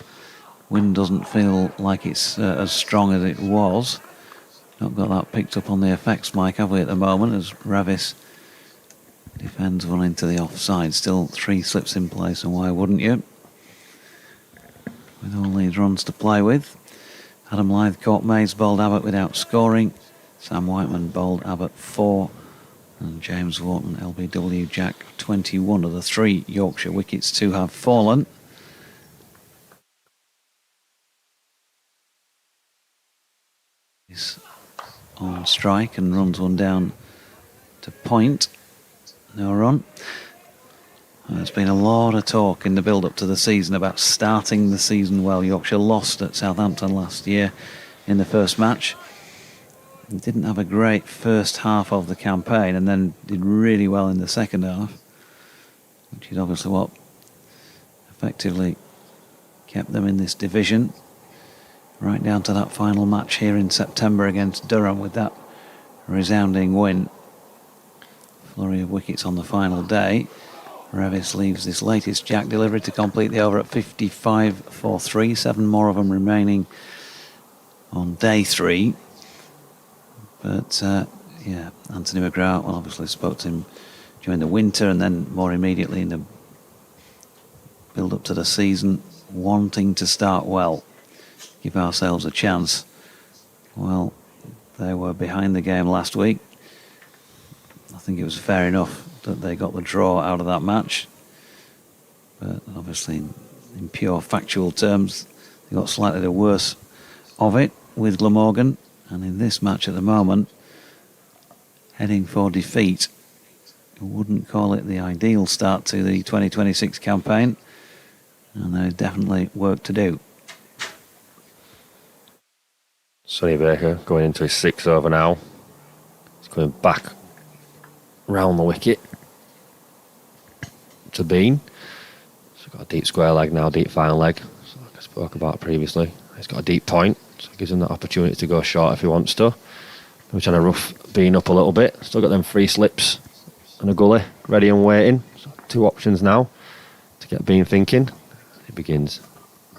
Wind doesn't feel like it's as strong as it was. Not got that picked up on the effects mic, have we, at the moment, as Revis Defends one into the offside. Still 3 slips in place, and why wouldn't you? With all these runs to play with. Adam Lythcourt Mays bowled Abbott without scoring. Sam Whiteman bowled Abbott 4. And James Wharton, LBW Jack 21 of the 3 Yorkshire wickets to have fallen. He's on strike and runs one down to point. No run. There's been a lot of talk in the build-up to the season about starting the season well. Yorkshire lost at Southampton last year in the first match. They didn't have a great first half of the campaign and then did really well in the second half, which is obviously what effectively kept them in this division right down to that final match here in September against Durham with that resounding win. Flurry of wickets on the final day. Revis leaves this latest Jack delivery to complete the over at 55 for 3. 7 more of them remaining on day 3. But, yeah, Anthony McGrath, well, obviously spoke to him during the winter and then more immediately in the build-up to the season, wanting to start well, give ourselves a chance. Well, they were behind the game last week. I think it was fair enough that they got the draw out of that match. But obviously, in pure factual terms, they got slightly the worse of it with Glamorgan. And in this match at the moment, heading for defeat. I wouldn't call it the ideal start to the 2026 campaign. And there's definitely work to do. Sonny Baker going into his 6th over now. He's coming back round the wicket to Bean. So got a deep square leg now, deep fine leg, so like I spoke about previously. He's got a deep point, so it gives him that opportunity to go short if he wants to. We're trying to rough Bean up a little bit. Still got them 3 slips and a gully ready and waiting. So 2 options now to get Bean thinking. He begins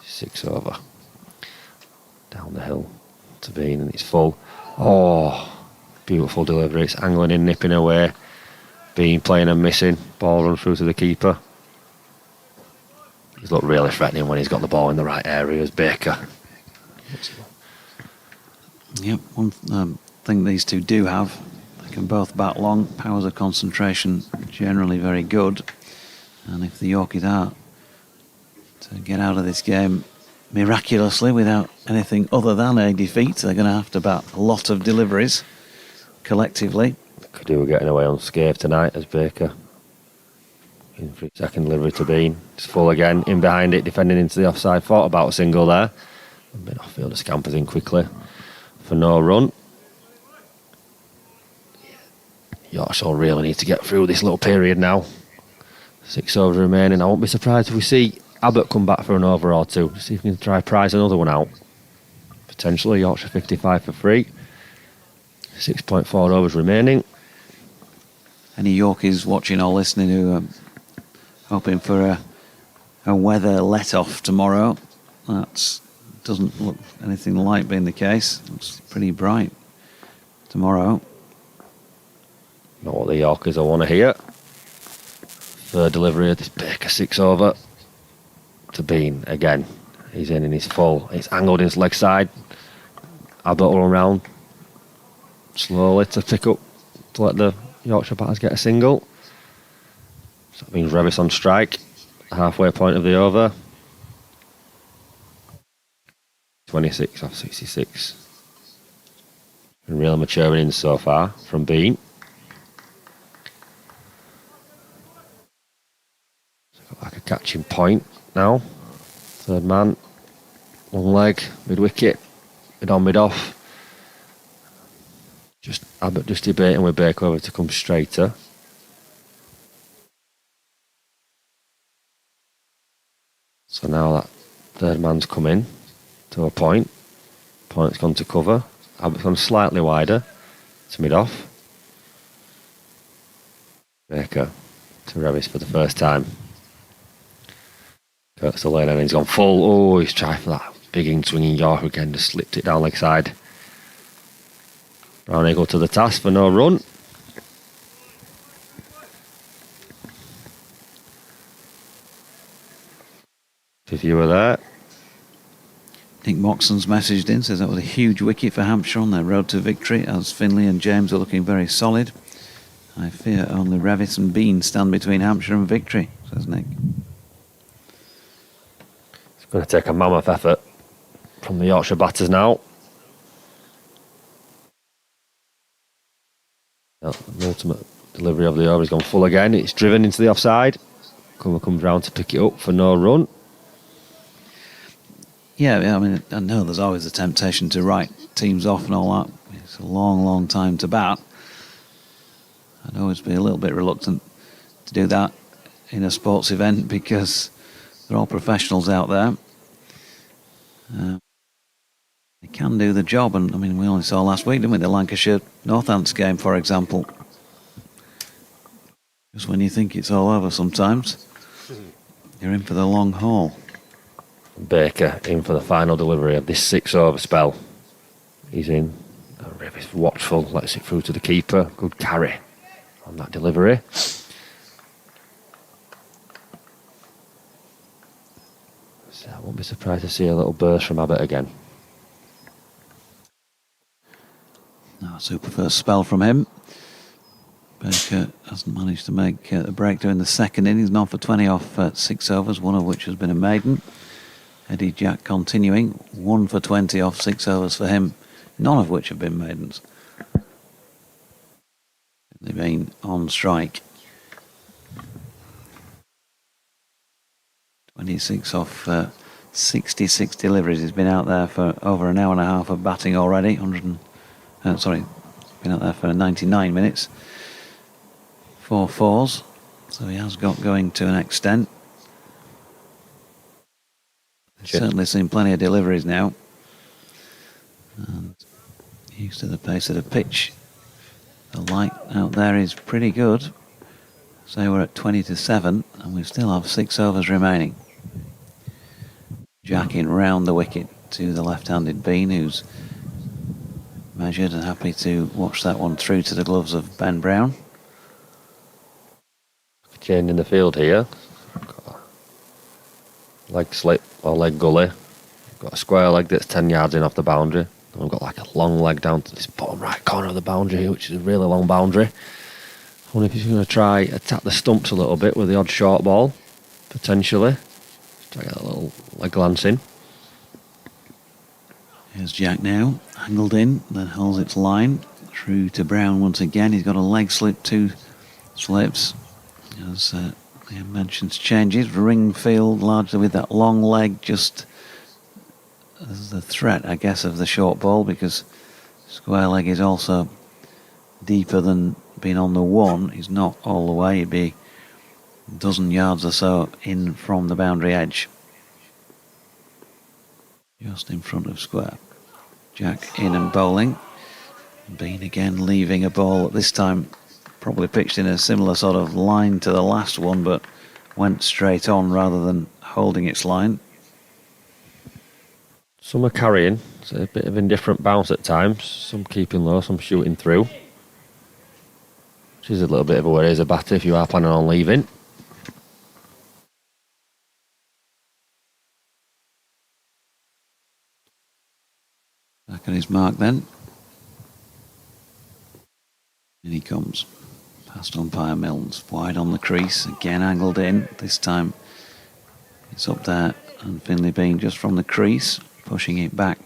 6 over. Down the hill to Bean, and it's full. Oh, beautiful delivery. It's angling in, nipping away. Bean playing and missing. Ball run through to the keeper. He's looked really threatening when he's got the ball in the right areas, Baker. Yep, one thing these two do have, they can both bat long. Powers of concentration generally very good. And if the Yorkies are to get out of this game miraculously without anything other than a defeat, they're going to have to bat a lot of deliveries collectively. Could do with getting away unscathed tonight as Baker. In for his second delivery to Bean. It's full again, in behind it, defending into the offside. Thought about a single there. A bit off field, scampers in quickly for no run. Yorkshire really need to get through this little period now. 6 overs remaining. I won't be surprised if we see Abbott come back for an over or 2. See if we can try prize another one out. Potentially Yorkshire 55 for 3. 6.4 overs remaining. Any Yorkies watching or listening who are hoping for a weather let-off tomorrow, that doesn't look anything like being the case. It's pretty bright tomorrow. Not what the Yorkers I want to hear. Third delivery of this Baker 6 over to Bean again. He's in and he's full. It's angled in his leg side. Abbott will run round slowly to pick up, to let the Yorkshire batters get a single. So that means Revis on strike. Halfway point of the over. 26 off 66. Been really maturing in so far from Bean. So got like a catching point now. Third man. One leg, mid wicket. Mid on, mid off. Just Abbott just debating with Baker over to come straighter. So now that third man's come in to a point. Point's gone to cover. Abbott's gone slightly wider to mid off. Baker to Revis for the first time. Kurt's the lane and he's gone full. Oh, he's tried for that big in-swinging York again, just slipped it down leg side. Brown Eagle to the task for no run. If you were there. Nick Moxon's messaged in, says that was a huge wicket for Hampshire on their road to victory, as Finley and James are looking very solid. I fear only Revis and Bean stand between Hampshire and victory, says Nick. It's going to take a mammoth effort from the Yorkshire batters now. The ultimate delivery of the over has gone full again. It's driven into the offside. Comer comes round to pick it up for no run. Yeah, I mean, I know there's always a temptation to write teams off and all that. It's a long, long time to bat. I'd always be a little bit reluctant to do that in a sports event because they're all professionals out there. They can do the job, and I mean, we only saw last week, didn't we, the Lancashire Northants game, for example. Just when you think it's all over sometimes, you're in for the long haul. Baker in for the final delivery of this 6-over spell. He's in. Revis watchful, lets it through to the keeper. Good carry on that delivery. So I won't be surprised to see a little burst from Abbott again. No, super first spell from him. Baker hasn't managed to make a breakthrough in the second innings. Not for 20 off 6 overs, one of which has been a maiden. Eddie Jack continuing, 1 for 20 off 6 overs for him, none of which have been maidens. They've been on strike. 26 off 66 deliveries. He's been out there for over an hour and a half of batting already. Been out there for 99 minutes. 4 fours, so he has got going to an extent. Certainly seen plenty of deliveries now. And used to the pace of the pitch. The light out there is pretty good. So we're at 20-7 and we still have 6 overs remaining. Jacking round the wicket to the left-handed Bean, who's measured and happy to watch that one through to the gloves of Ben Brown. Chain in the field here. Leg slip or leg gully. Got a square leg that's 10 yards in off the boundary. And we've got like a long leg down to this bottom right corner of the boundary here, which is a really long boundary. I wonder if he's going to try attack the stumps a little bit with the odd short ball, potentially. Try to get a little leg glance in. Here's Jack now, angled in, then holds its line through to Brown once again. He's got a leg slip, 2 slips. As Liam mentions changes, ring field largely with that long leg, just as the threat, I guess, of the short ball, because square leg is also deeper than being on the one. He's not all the way, he'd be a dozen yards or so in from the boundary edge. Just in front of square. Jack in and bowling. Bean again leaving a ball, this time probably pitched in a similar sort of line to the last one, but went straight on rather than holding its line. Some are carrying, so a bit of indifferent bounce at times. Some keeping low, some shooting through. Which is a little bit of a worry as a batter if you are planning on leaving. Back on his mark then. In he comes. Past umpire Milnes. Wide on the crease. Again angled in. This time it's up there. And Finley Bean just from the crease. Pushing it back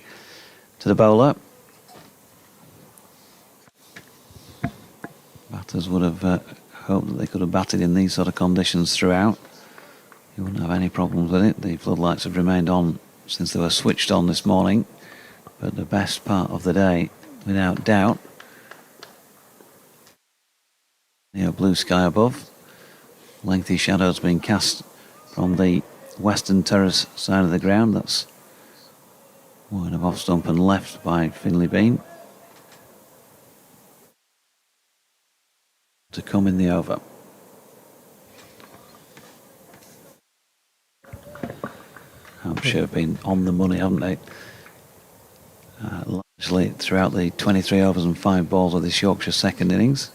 to the bowler. Batters would have hoped that they could have batted in these sort of conditions throughout. You wouldn't have any problems with it. The floodlights have remained on since they were switched on this morning. But the best part of the day, without doubt, blue sky above, lengthy shadows being cast from the western terrace side of the ground. That's wide of off stump and left by Finley Bean. To come in the over. Hampshire have been on the money, haven't they? Largely throughout the 23 overs and 5 balls of this Yorkshire second innings.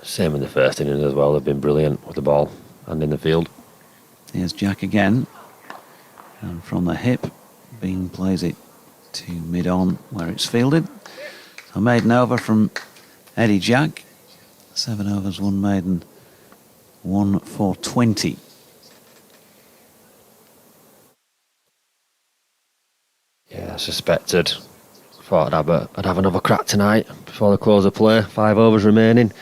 Same in the first innings as well. They've been brilliant with the ball and in the field. Here's Jack again. And from the hip, Bean plays it to mid-on where it's fielded. A maiden over from Eddie Jack. 7 overs, 1 maiden, 1 for 20. Yeah, I suspected. Thought I'd have another crack tonight before the close of play. 5 overs remaining.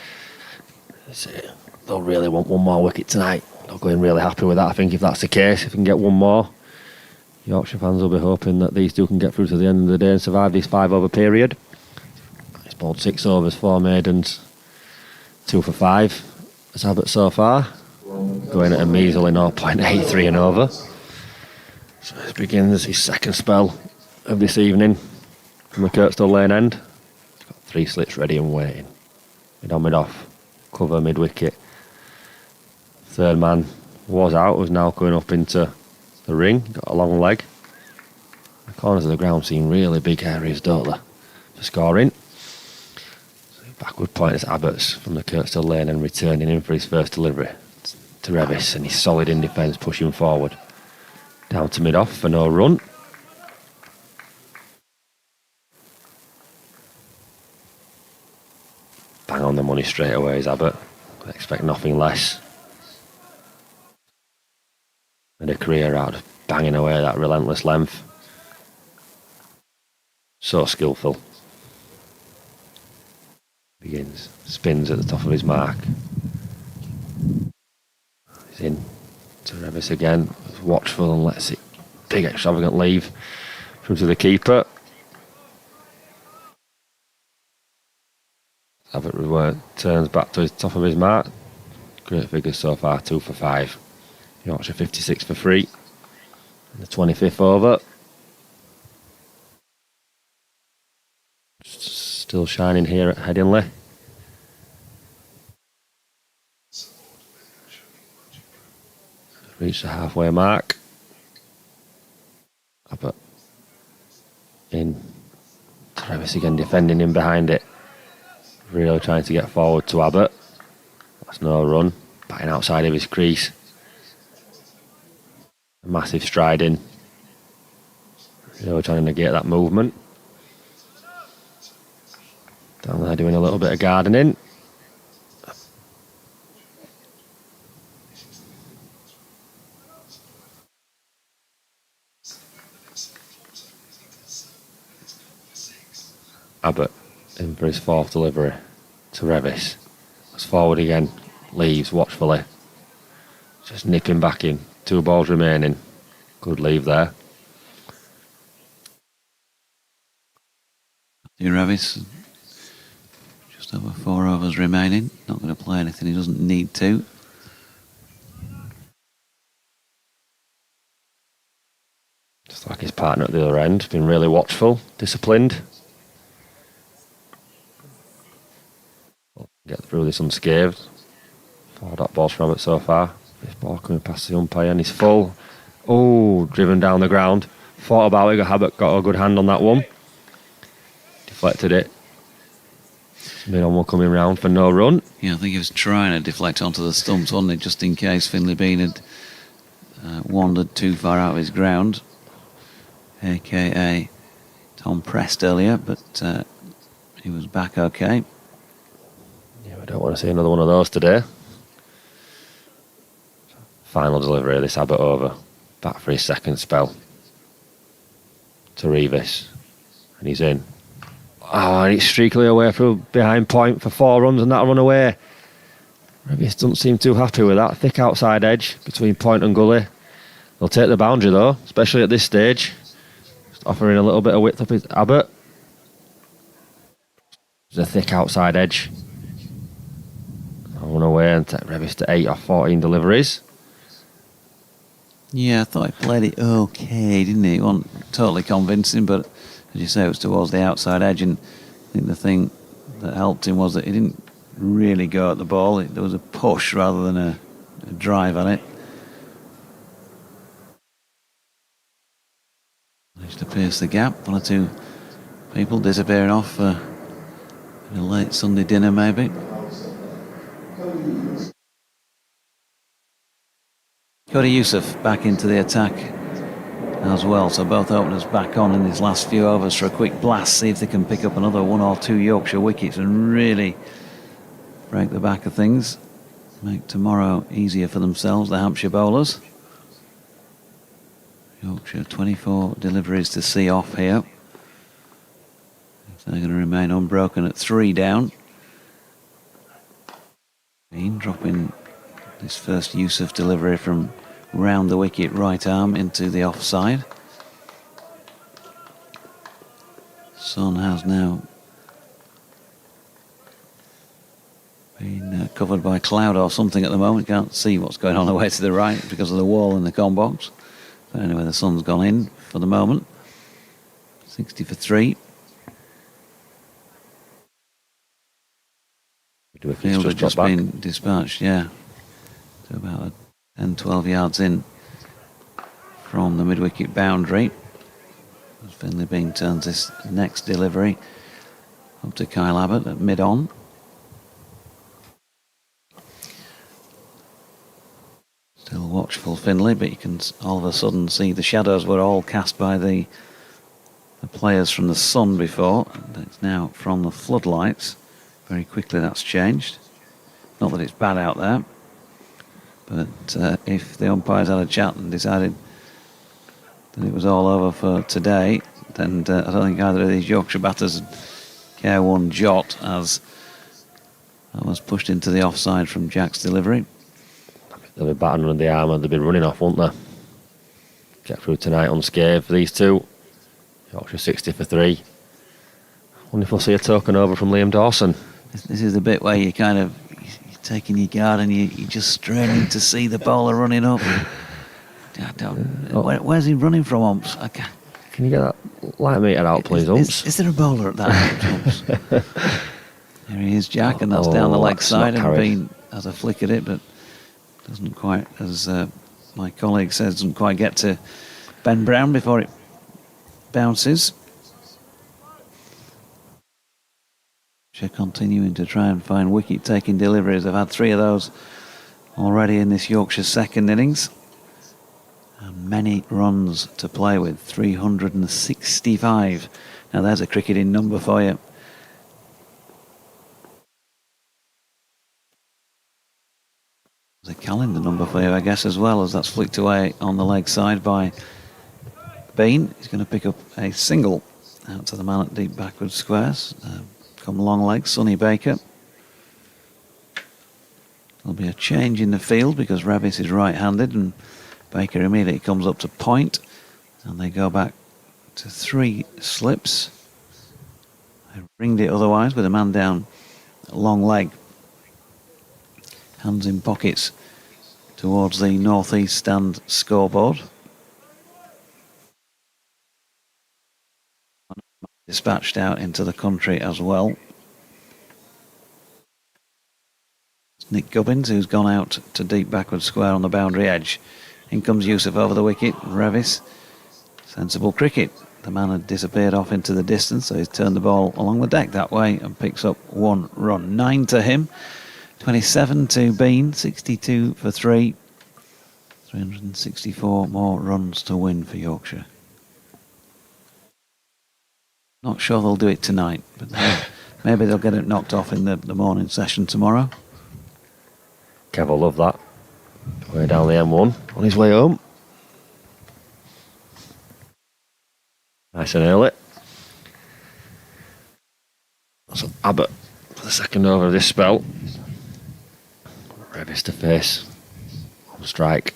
They'll really want one more wicket tonight. They'll go in really happy with that. I think if that's the case, if we can get one more, Yorkshire fans will be hoping that these two can get through to the end of the day and survive this 5 over period. He's bowled 6 overs, 4 maidens, 2 for 5 as Abbott so far, going at a measly 0.83 and over. So this begins his second spell of this evening from the Kirkstall Lane end. He's got 3 slits ready and waiting. Mid on, mid off, cover, mid wicket. Third man was out, was now going up into the ring, got a long leg. The corners of the ground seem really big areas, don't they, for scoring. So backward point is Abbott's from the Kirkstall Lane and returning in for his first delivery to Revis, and he's solid in defence, pushing forward. Down to mid off for no run. Bang on the money straight away is Abbott. I expect nothing less. And a career out of banging away that relentless length. So skillful. Begins, spins at the top of his mark. He's in to Revis again. He's watchful and lets it big extravagant leave through to the keeper. Abbott turns back to the top of his mark. Great figures so far, 2 for 5. Yorkshire 56 for 3. The 25th over. Still shining here at Headingley. Reached the halfway mark. Abbott in. Travis again defending him behind it. Really trying to get forward to Abbott. That's no run. Batting outside of his crease. A massive stride in. Really trying to negate that movement. Down there doing a little bit of gardening. Abbott in for his 4th delivery to Revis. Goes forward again, leaves watchfully. Just nipping back in. 2 balls remaining. Good leave there. Revis, just over 4 overs remaining. Not going to play anything he doesn't need to. Just like his partner at the other end. Been really watchful, disciplined. Get through this unscathed. 4 dot balls from it so far. This ball coming past the umpire and he's full. Oh, driven down the ground. Thought about it, Abbott got a good hand on that one. Deflected it. Mid on one coming round for no run. Yeah, I think he was trying to deflect onto the stumps, wasn't he? Just in case Finlay Bean had wandered too far out of his ground. AKA Tom pressed earlier, but he was back okay. Yeah, we don't want to see another one of those today. Final delivery of this Abbott over. Back for his second spell. To Revis. And he's in. Oh, and it's streakily away through behind point for 4 runs and that'll run away. Revis doesn't seem too happy with that. Thick outside edge between point and gully. They'll take the boundary though, especially at this stage. Just offering a little bit of width up his Abbott. There's a thick outside edge. I'll run away and take Revis to 8 off 14 deliveries. Yeah, I thought he played it okay, didn't he? It wasn't totally convincing, but as you say, it was towards the outside edge, and I think the thing that helped him was that he didn't really go at the ball. There was a push rather than a drive on it. Managed to pierce the gap. 1 or 2 people disappearing off for a late Sunday dinner, maybe. Cody Youssef back into the attack as well. So both openers back on in his last few overs for a quick blast, see if they can pick up another 1 or 2 Yorkshire wickets and really break the back of things, make tomorrow easier for themselves, the Hampshire bowlers. Yorkshire 24 deliveries to see off here. So they're going to remain unbroken at 3 down. Bean dropping his first use of delivery from round the wicket, right arm into the offside. Sun has now been covered by cloud or something at the moment. Can't see what's going on away to the right because of the wall in the com box. But anyway, the sun's gone in for the moment. 60 for 3. Field had just been dispatched, yeah, to about 10-12 yards in from the mid-wicket boundary. As Finley Bean turns this next delivery up to Kyle Abbott at mid-on. Still watchful Finley, but you can all of a sudden see the shadows were all cast by the players from the sun before. It's now from the floodlights. Very quickly that's changed. Not that it's bad out there, but if the umpires had a chat and decided that it was all over for today, then I don't think either of these Yorkshire batters care one jot, as that was pushed into the offside from Jack's delivery. They'll be batting under the arm and they'll be running off, won't they? Get through tonight unscathed for these two. Yorkshire 60 for 3. Wonder if we'll see a token over from Liam Dawson. This is the bit where you're taking your guard and you're just straining to see the bowler running up. Where's he running from, umps? Can you get that light meter out, please, umps? Is there a bowler at that, umps? Here he is, Jack, and that's down the leg side, and Bean has a flick at it, but doesn't quite, as my colleague says, doesn't quite get to Ben Brown before it bounces. They're continuing to try and find wicket-taking deliveries. They've had 3 of those already in this Yorkshire second innings. And many runs to play with, 365. Now there's a cricketing number for you. There's a calendar number for you, I guess, as well, as that's flicked away on the leg side by Bean. He's going to pick up a single out to the man at deep backward squares. Come long leg, Sonny Baker. There'll be a change in the field because Revis is right-handed and Baker immediately comes up to point, and they go back to 3 slips. They ringed it otherwise with a man down long leg. Hands in pockets towards the northeast stand scoreboard. Dispatched out into the country as well. It's Nick Gubbins, who's gone out to deep backward square on the boundary edge. In comes Yusuf over the wicket. Revis, sensible cricket. The man had disappeared off into the distance, so he's turned the ball along the deck that way and picks up 1 run. 9 to him, 27 to Bean, 62 for 3. 364 more runs to win for Yorkshire. Not sure they'll do it tonight, but maybe they'll get it knocked off in the morning session tomorrow. Kev will love that. Way down the M1 on his way home. Nice and early. So Abbott for the second over of this spell. Revis to face. On strike.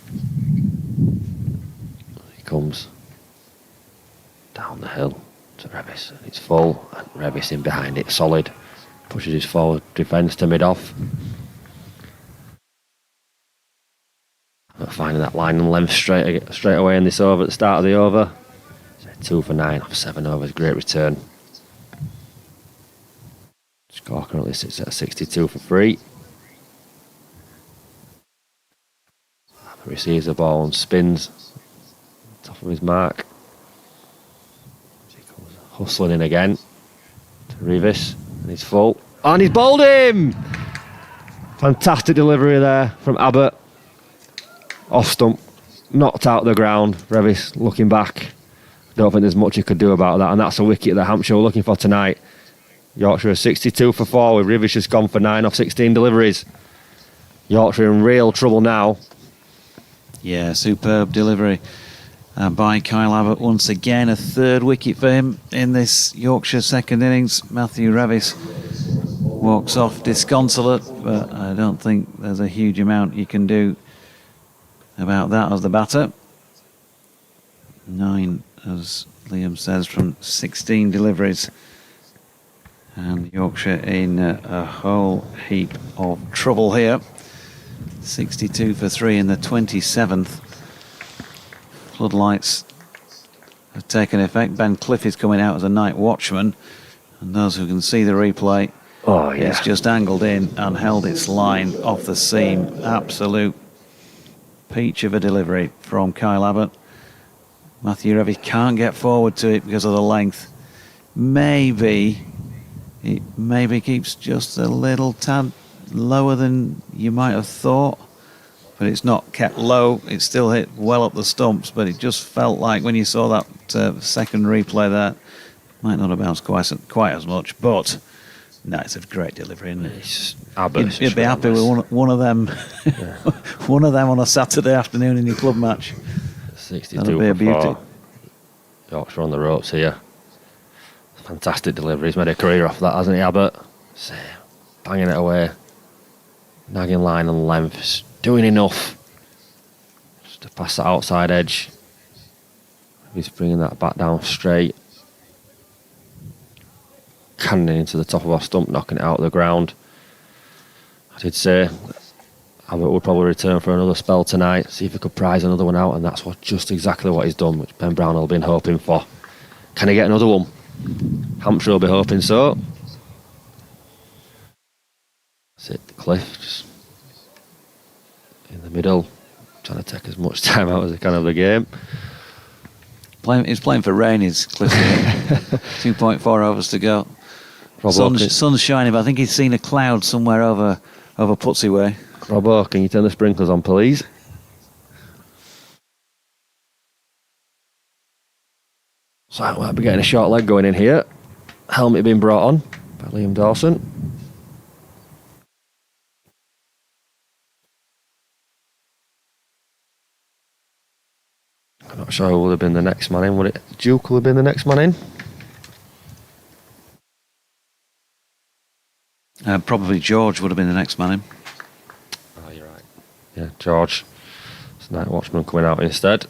He comes down the hill to Revis. It's full, and Revis in behind it, solid. Pushes his forward defence to mid-off. Not finding that line and length straight away in this over at the start of the over. So 2 for 9 off 7 overs, great return. Score currently sits at 62 for 3. Receives the ball and spins top of his mark. He comes hustling in again to Revis, and he's full. And he's bowled him! Fantastic delivery there from Abbott. Off stump, knocked out the ground. Revis looking back. Don't think there's much he could do about that, and that's a wicket that Hampshire were looking for tonight. Yorkshire are 62 for 4, with Revis just gone for 9 off 16 deliveries. Yorkshire in real trouble now. Yeah, superb delivery by Kyle Abbott. Once again, a third wicket for him in this Yorkshire second innings. Matthew Revis walks off disconsolate, but I don't think there's a huge amount you can do about that as the batter. 9, as Liam says, from 16 deliveries. And Yorkshire in a whole heap of trouble here. 62 for 3 in the 27th. Floodlights have taken effect. Ben Cliff is coming out as a night watchman. And those who can see the replay, it's just angled in and held its line off the seam. Absolute peach of a delivery from Kyle Abbott. Matthew Revis can't get forward to it because of the length. Maybe keeps just a little tad lower than you might have thought, but it's not kept low. It's still hit well up the stumps, but it just felt like when you saw that second replay there, might not have bounced quite as much, but no, it's a great delivery, isn't it? You'd be happy with one of them one of them on a Saturday afternoon in your club match. 62 That'll be a beauty. 4. Yorkshire on the ropes here. Fantastic delivery. He's made a career off that, hasn't he, Abbott? Banging it away. Nagging line and length. Doing enough just to pass that outside edge. He's bringing that back down straight. Cannoning into the top of our stump, knocking it out of the ground. I did say Abbott would probably return for another spell tonight, see if he could prize another one out, and that's just exactly what he's done, which Ben Brown will have been hoping for. Can he get another one? Hampshire will be hoping so. That's it, Cliff, just in the middle, trying to take as much time out as he can of the game. He's playing for rain, is Cliff. 2.4 overs to go. Sun's shining, but I think he's seen a cloud somewhere over Putsey way. Robbo, can you turn the sprinklers on, please? So I might be getting a short leg going in here. Helmet being brought on by Liam Dawson. I'm not sure who would have been the next man in. Would it Duke will have been the next man in? Probably George would have been the next man in. Oh, you're right. Yeah, George. It's night watchman coming out instead.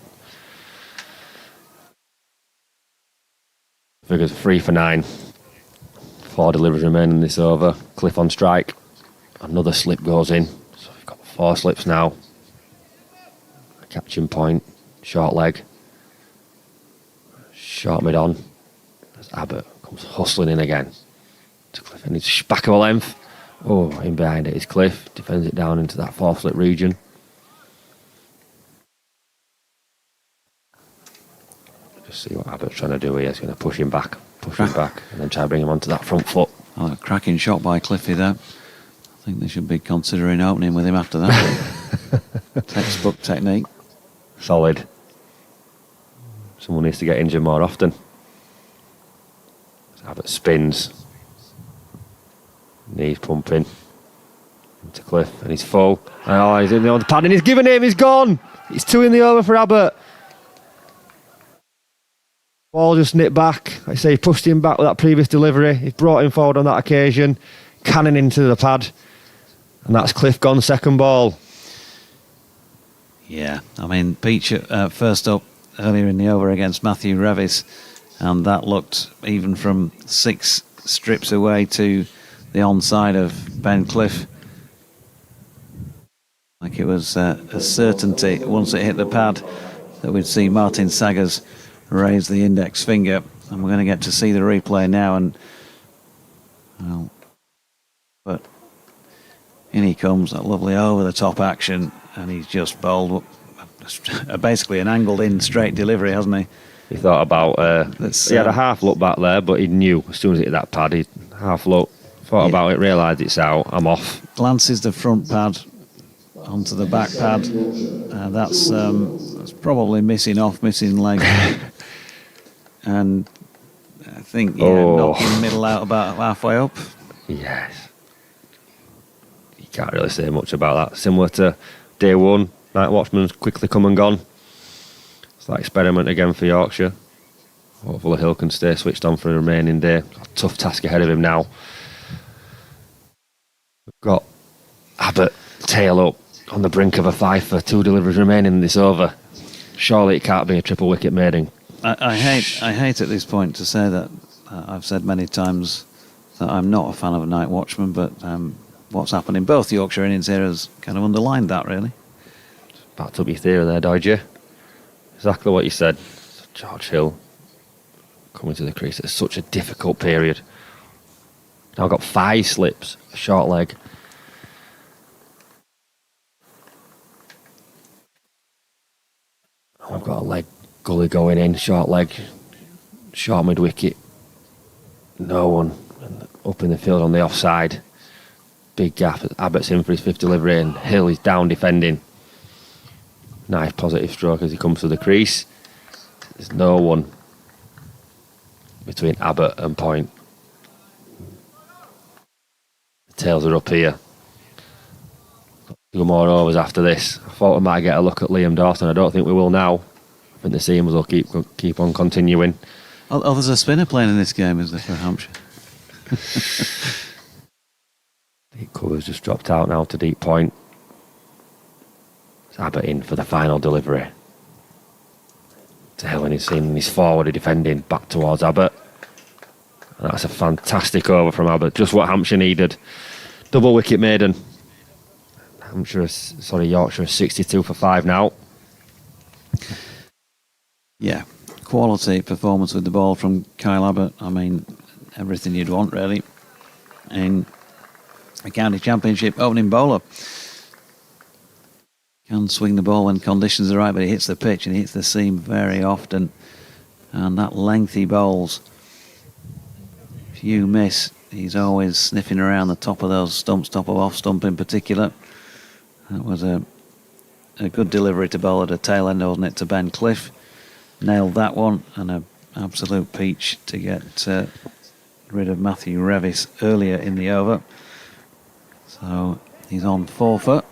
Figures 3 for 9. 4 deliveries remaining this over. Cliff on strike. Another slip goes in. So we've got 4 slips now. A catching point. Short leg. Short mid on. As Abbott comes hustling in again. To Cliff. And he's back of a length. Oh, in behind it is Cliff. Defends it down into that 4th slip region. Just see what Abbott's trying to do here. He's going to push him back, and then try to bring him onto that front foot. Oh, a cracking shot by Cliffy there. I think they should be considering opening with him after that. Textbook technique. Solid. Someone needs to get injured more often. Abbott spins. Knees pumping. Into Cliff, and he's full. Oh, he's in the pad, and he's given him, he's gone! It's 2 in the over for Abbott. Ball just nipped back. Like I say, he pushed him back with that previous delivery. He brought him forward on that occasion. Cannon into the pad. And that's Cliff gone, second ball. Yeah, I mean, Peach first up earlier in the over against Matthew Revis, and that looked, even from 6 strips away to the onside of Ben Cliff, like it was a certainty once it hit the pad that we'd see Martin Saggers raise the index finger. And we're going to get to see the replay now, and well, but in he comes, that lovely over the top action, and he's just bowled basically an angled in straight delivery, hasn't he? He thought about he had a half look back there, but he knew as soon as it hit that pad, he half look, thought about it, realised it's out, I'm off. Glances the front pad onto the back pad. That's was probably missing leg. And I think, knocking middle out about halfway up. Yes. You can't really say much about that. Similar to day one, night watchman's quickly come and gone. It's that experiment again for Yorkshire. Hopefully Hill can stay switched on for the remaining day. Got a tough task ahead of him now. We've got Abbott tail up on the brink of a five for 2 deliveries remaining in this over. Surely it can't be a triple wicket maiden. I hate at this point to say that I've said many times that I'm not a fan of a night watchman, but what's happened in both Yorkshire innings here has kind of underlined that, really. Backed up your theory there, Dodger. Exactly what you said. George Hill coming to the crease at such a difficult period. Now got 5 slips, a short leg. I've got a leg gully going in, short leg, short mid wicket. No one up in the field on the offside. Big gap. Abbott's in for his 5th delivery and Hill is down defending. Nice positive stroke as he comes to the crease. There's no one between Abbott and point. The tails are up here. 2 more overs after this. I thought we might get a look at Liam Dawson. I don't think we will now. I think the seamers will keep on continuing. Oh, there's a spinner playing in this game, is there, for Hampshire? Deep cover's just dropped out now to deep point. It's Abbott in for the final delivery. To Hill and he's forward defending back towards Abbott. And that's a fantastic over from Abbott. Just what Hampshire needed. Double wicket maiden. Yorkshire is 62 for 5 now. Yeah, quality performance with the ball from Kyle Abbott. I mean, everything you'd want, really, in a county championship opening bowler. Can swing the ball when conditions are right, but he hits the pitch and he hits the seam very often. And that lengthy bowls, if you miss, he's always sniffing around the top of those stumps, top of off stump in particular. That was a good delivery to bowl at a tail end, wasn't it, to Ben Cliff. Nailed that one, and an absolute peach to get rid of Matthew Revis earlier in the over. So he's on 4 for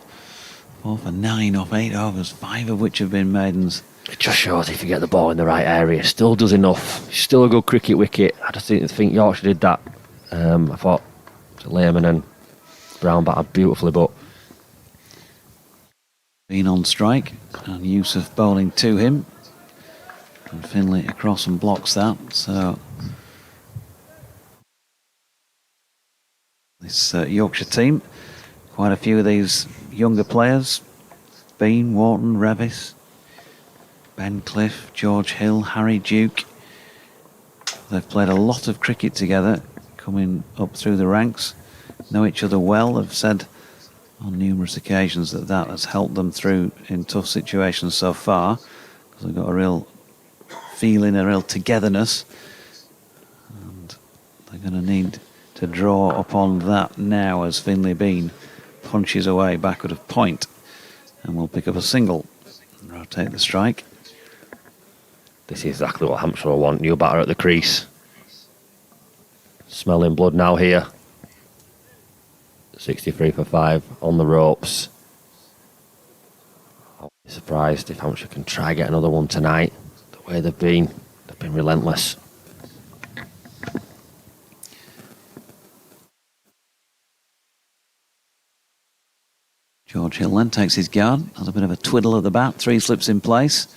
9 off 8 overs, 5 of which have been maidens. It just shows if you get the ball in the right area, still does enough. Still a good cricket wicket. I just think Yorkshire did that. I thought Lehman and Brown batted beautifully, but been on strike, and Yusuf bowling to him. And Finley across and blocks that. So this Yorkshire team, quite a few of these younger players. Bean, Wharton, Revis, Ben Cliff, George Hill, Harry Duke. They've played a lot of cricket together, coming up through the ranks, know each other well. They've said on numerous occasions that has helped them through in tough situations so far, because they've got a real feeling, a real togetherness, and they're going to need to draw upon that now as Finley Bean punches away backward of point and will pick up a single and rotate the strike. this is exactly what Hampshire will want. New batter at the crease. Smelling blood now here. 63 for 5 on the ropes. I'll be surprised if Hampshire can try get another one tonight. The way they've been relentless. George Hill then takes his guard, has a bit of a twiddle of the bat, 3 slips in place.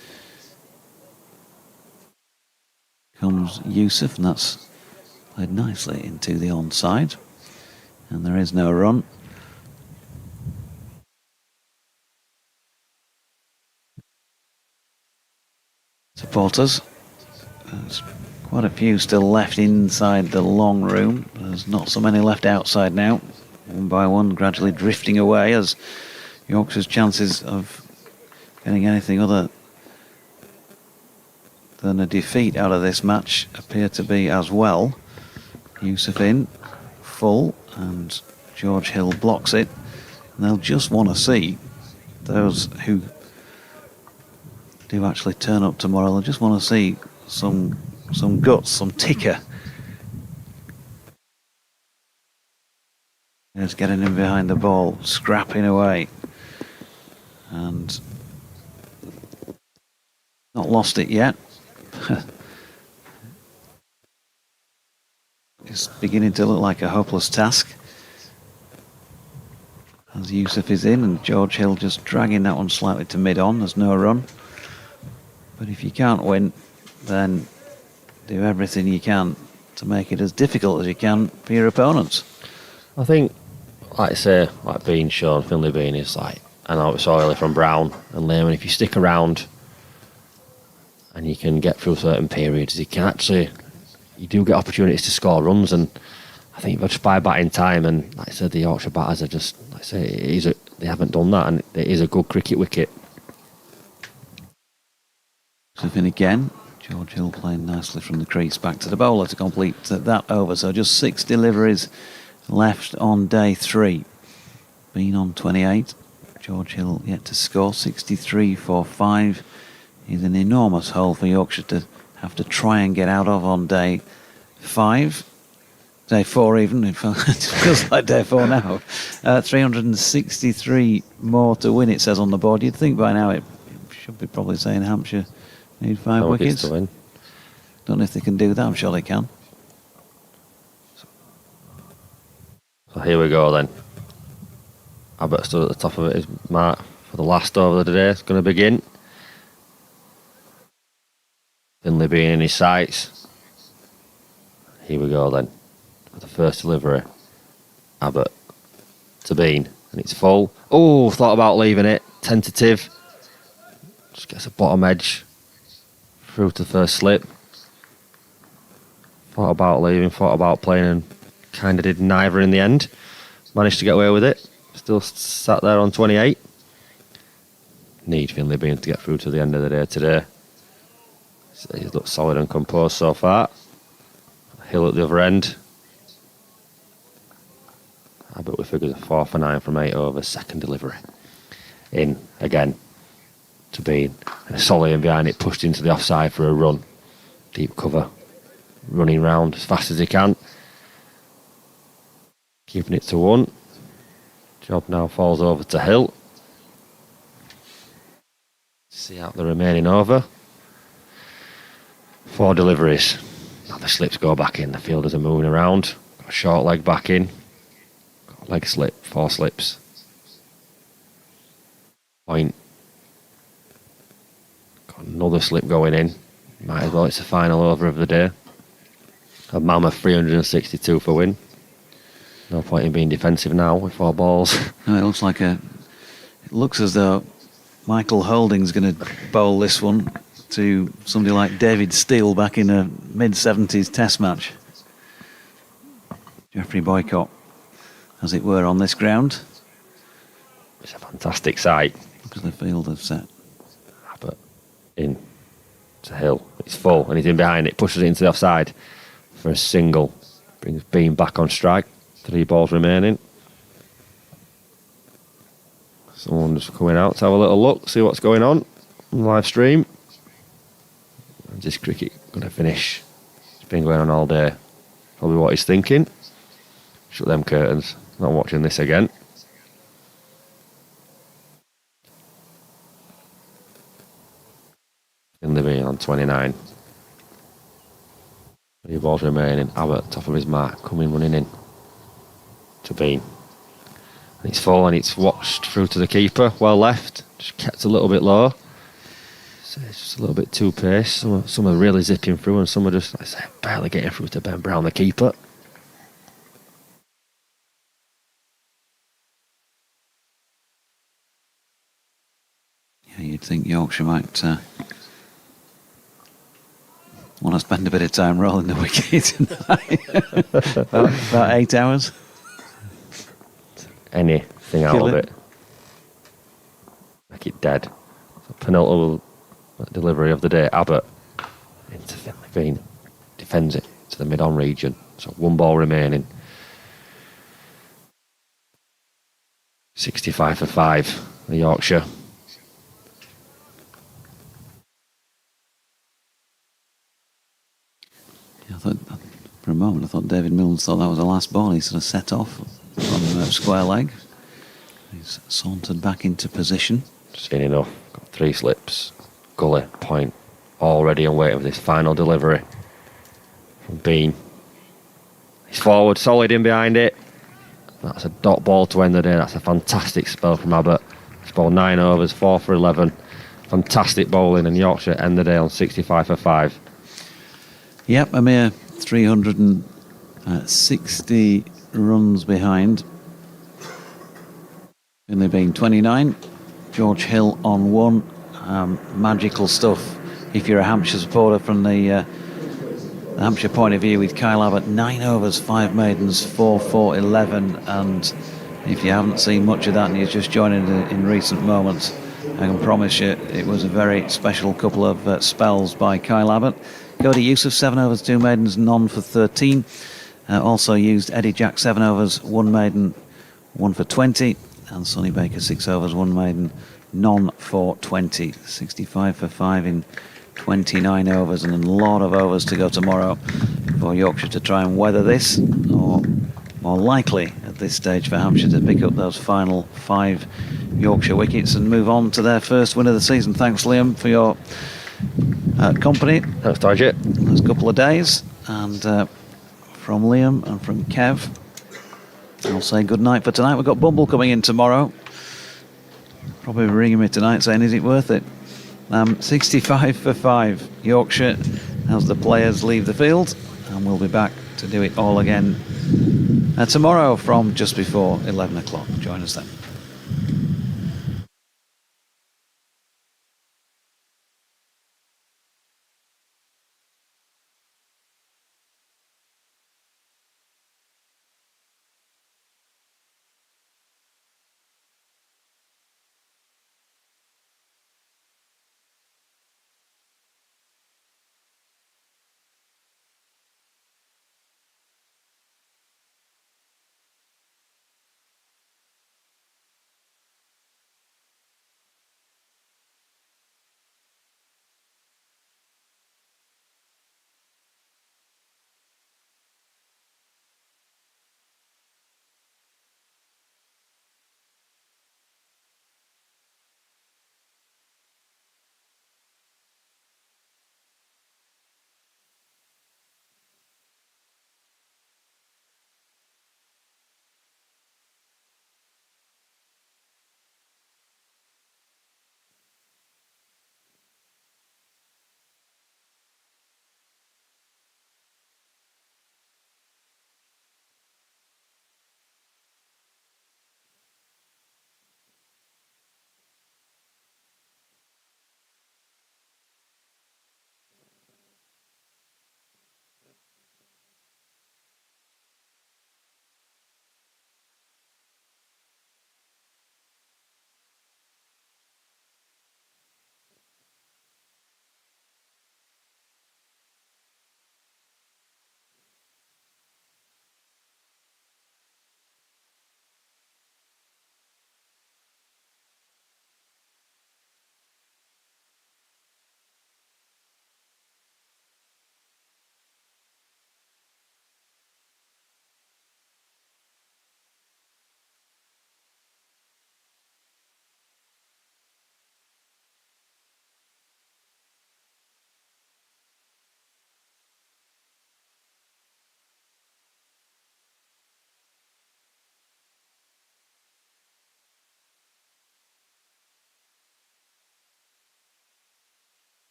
Comes Yusuf, and that's played nicely into the onside. And there is no run. Supporters. There's quite a few still left inside the long room. There's not so many left outside now. One by one, gradually drifting away as Yorkshire's chances of getting anything other than a defeat out of this match appear to be as well. Yusuf in, full, and George Hill blocks it. And they'll just want to see those who do actually turn up tomorrow, I just want to see some guts, some ticker. Just getting in behind the ball, scrapping away, and not lost it yet. It's beginning to look like a hopeless task. As Yusuf is in, and George Hill just dragging that one slightly to mid-on. There's no run. But if you can't win, then do everything you can to make it as difficult as you can for your opponents. I think, like I say, like Bean, Sean, Finley Bean is like, I know it's early from Brown and Lehman. If you stick around and you can get through certain periods, you can actually, you do get opportunities to score runs. And I think if I just buy back in time, and like I said, the Yorkshire batters are just, like I say, they haven't done that, and it is a good cricket wicket. Yusuf in again. George Hill playing nicely from the crease back to the bowler to complete that over. So just 6 deliveries left on day 3. Bean on 28. George Hill yet to score 63 for 5. Is an enormous hole for Yorkshire to have to try and get out of on day 5. Day 4 even, it feels like day 4 now. 363 more to win, it says on the board. You'd think by now it should be probably saying Hampshire need 5 wickets. To win. Don't know if they can do that, I'm sure they can. So here we go then. Abbott stood at the top of it. His mark for the last over of the day is going to begin. Finley being in his sights. Here we go then. For the first delivery. Abbott to Bean. And it's full. Oh, thought about leaving it. Tentative. Just gets a bottom edge. Through to the first slip. Thought about leaving, thought about playing, and kind of did neither in the end. Managed to get away with it. Still sat there on 28. Need Finley Bean to get through to the end of the day today. So he's looked solid and composed so far. Hill at the other end. Abbott with figures of 4 for 9 from 8 overs. Second delivery. In again to Bean. And a solid in behind it, pushed into the offside for a run. Deep cover. Running round as fast as he can. Keeping it to 1. Job now falls over to Hill. See out the remaining over. 4 deliveries. Now the slips go back in. The fielders are moving around. Got a short leg back in. Got a leg slip. 4 slips. Point. Got another slip going in. Might as well. It's the final over of the day. A mammoth 362 for win. No point in being defensive now with 4 balls. No, it looks like it looks as though Michael Holding's going to bowl this one to somebody like David Steele back in a mid-70s test match. Geoffrey Boycott, as it were, on this ground. It's a fantastic sight. Look at the field they've set. But in to Hill. It's full and he's in behind it. Pushes it into the offside for a single. Brings Bean back on strike. 3 balls remaining. Someone just coming out to have a little look, see what's going on live stream. Is this cricket going to finish? It's been going on all day. Probably what he's thinking. Shut them curtains. Not watching this again. Finley on 29. 3 balls remaining. Abbott, top of his mark, coming running in to Bean. And it's full and it's watched through to the keeper. Well left. Just kept a little bit low. So it's just a little bit too pace. Some are really zipping through and some are just, like I say, barely getting through to Ben Brown, the keeper. Yeah, you'd think Yorkshire might want to spend a bit of time rolling the wicket tonight. about 8 hours. Anything out of it. Make it dead. So penultimate delivery of the day. Abbott into Finley Bean. Defends it to the mid-on region. So 1 ball remaining. 65 for 5. The Yorkshire. David Milnes thought that was the last ball. He sort of set off from square leg. He's sauntered back into position. Seen enough. Got 3 slips. Gully, point. All ready and waiting for this final delivery from Bean. He's forward, solid in behind it. That's a dot ball to end the day. That's a fantastic spell from Abbott. He's bowled 9 overs, 4 for 11. Fantastic bowling, and Yorkshire end the day on 65 for 5. Yep, a mere 360 runs behind. Only been 29. George Hill on 1. Magical stuff if you're a Hampshire supporter from the Hampshire point of view, with Kyle Abbott 9 overs, 5 maidens, 4 for 11. And if you haven't seen much of that and you're just joining in recent moments, I can promise you it was a very special couple of spells by Kyle Abbott. Cody Yusuf 7 overs, 2 maidens, none for 13. Also used Eddie Jack 7 overs, 1 maiden, 1 for 20. And Sonny Baker 6 overs, 1 maiden, none for 20. 65 for 5 in 29 overs, and a lot of overs to go tomorrow for Yorkshire to try and weather this, or more likely at this stage for Hampshire to pick up those final 5 Yorkshire wickets and move on to their first win of the season. Thanks, Liam, for your company. Thanks, Target. Those couple of days, and from Liam and from Kev, I'll say good night for tonight. We've got Bumble coming in tomorrow. Probably ringing me tonight saying, is it worth it? 65 for 5 Yorkshire as the players leave the field, and we'll be back to do it all again tomorrow from just before 11 o'clock. Join us then.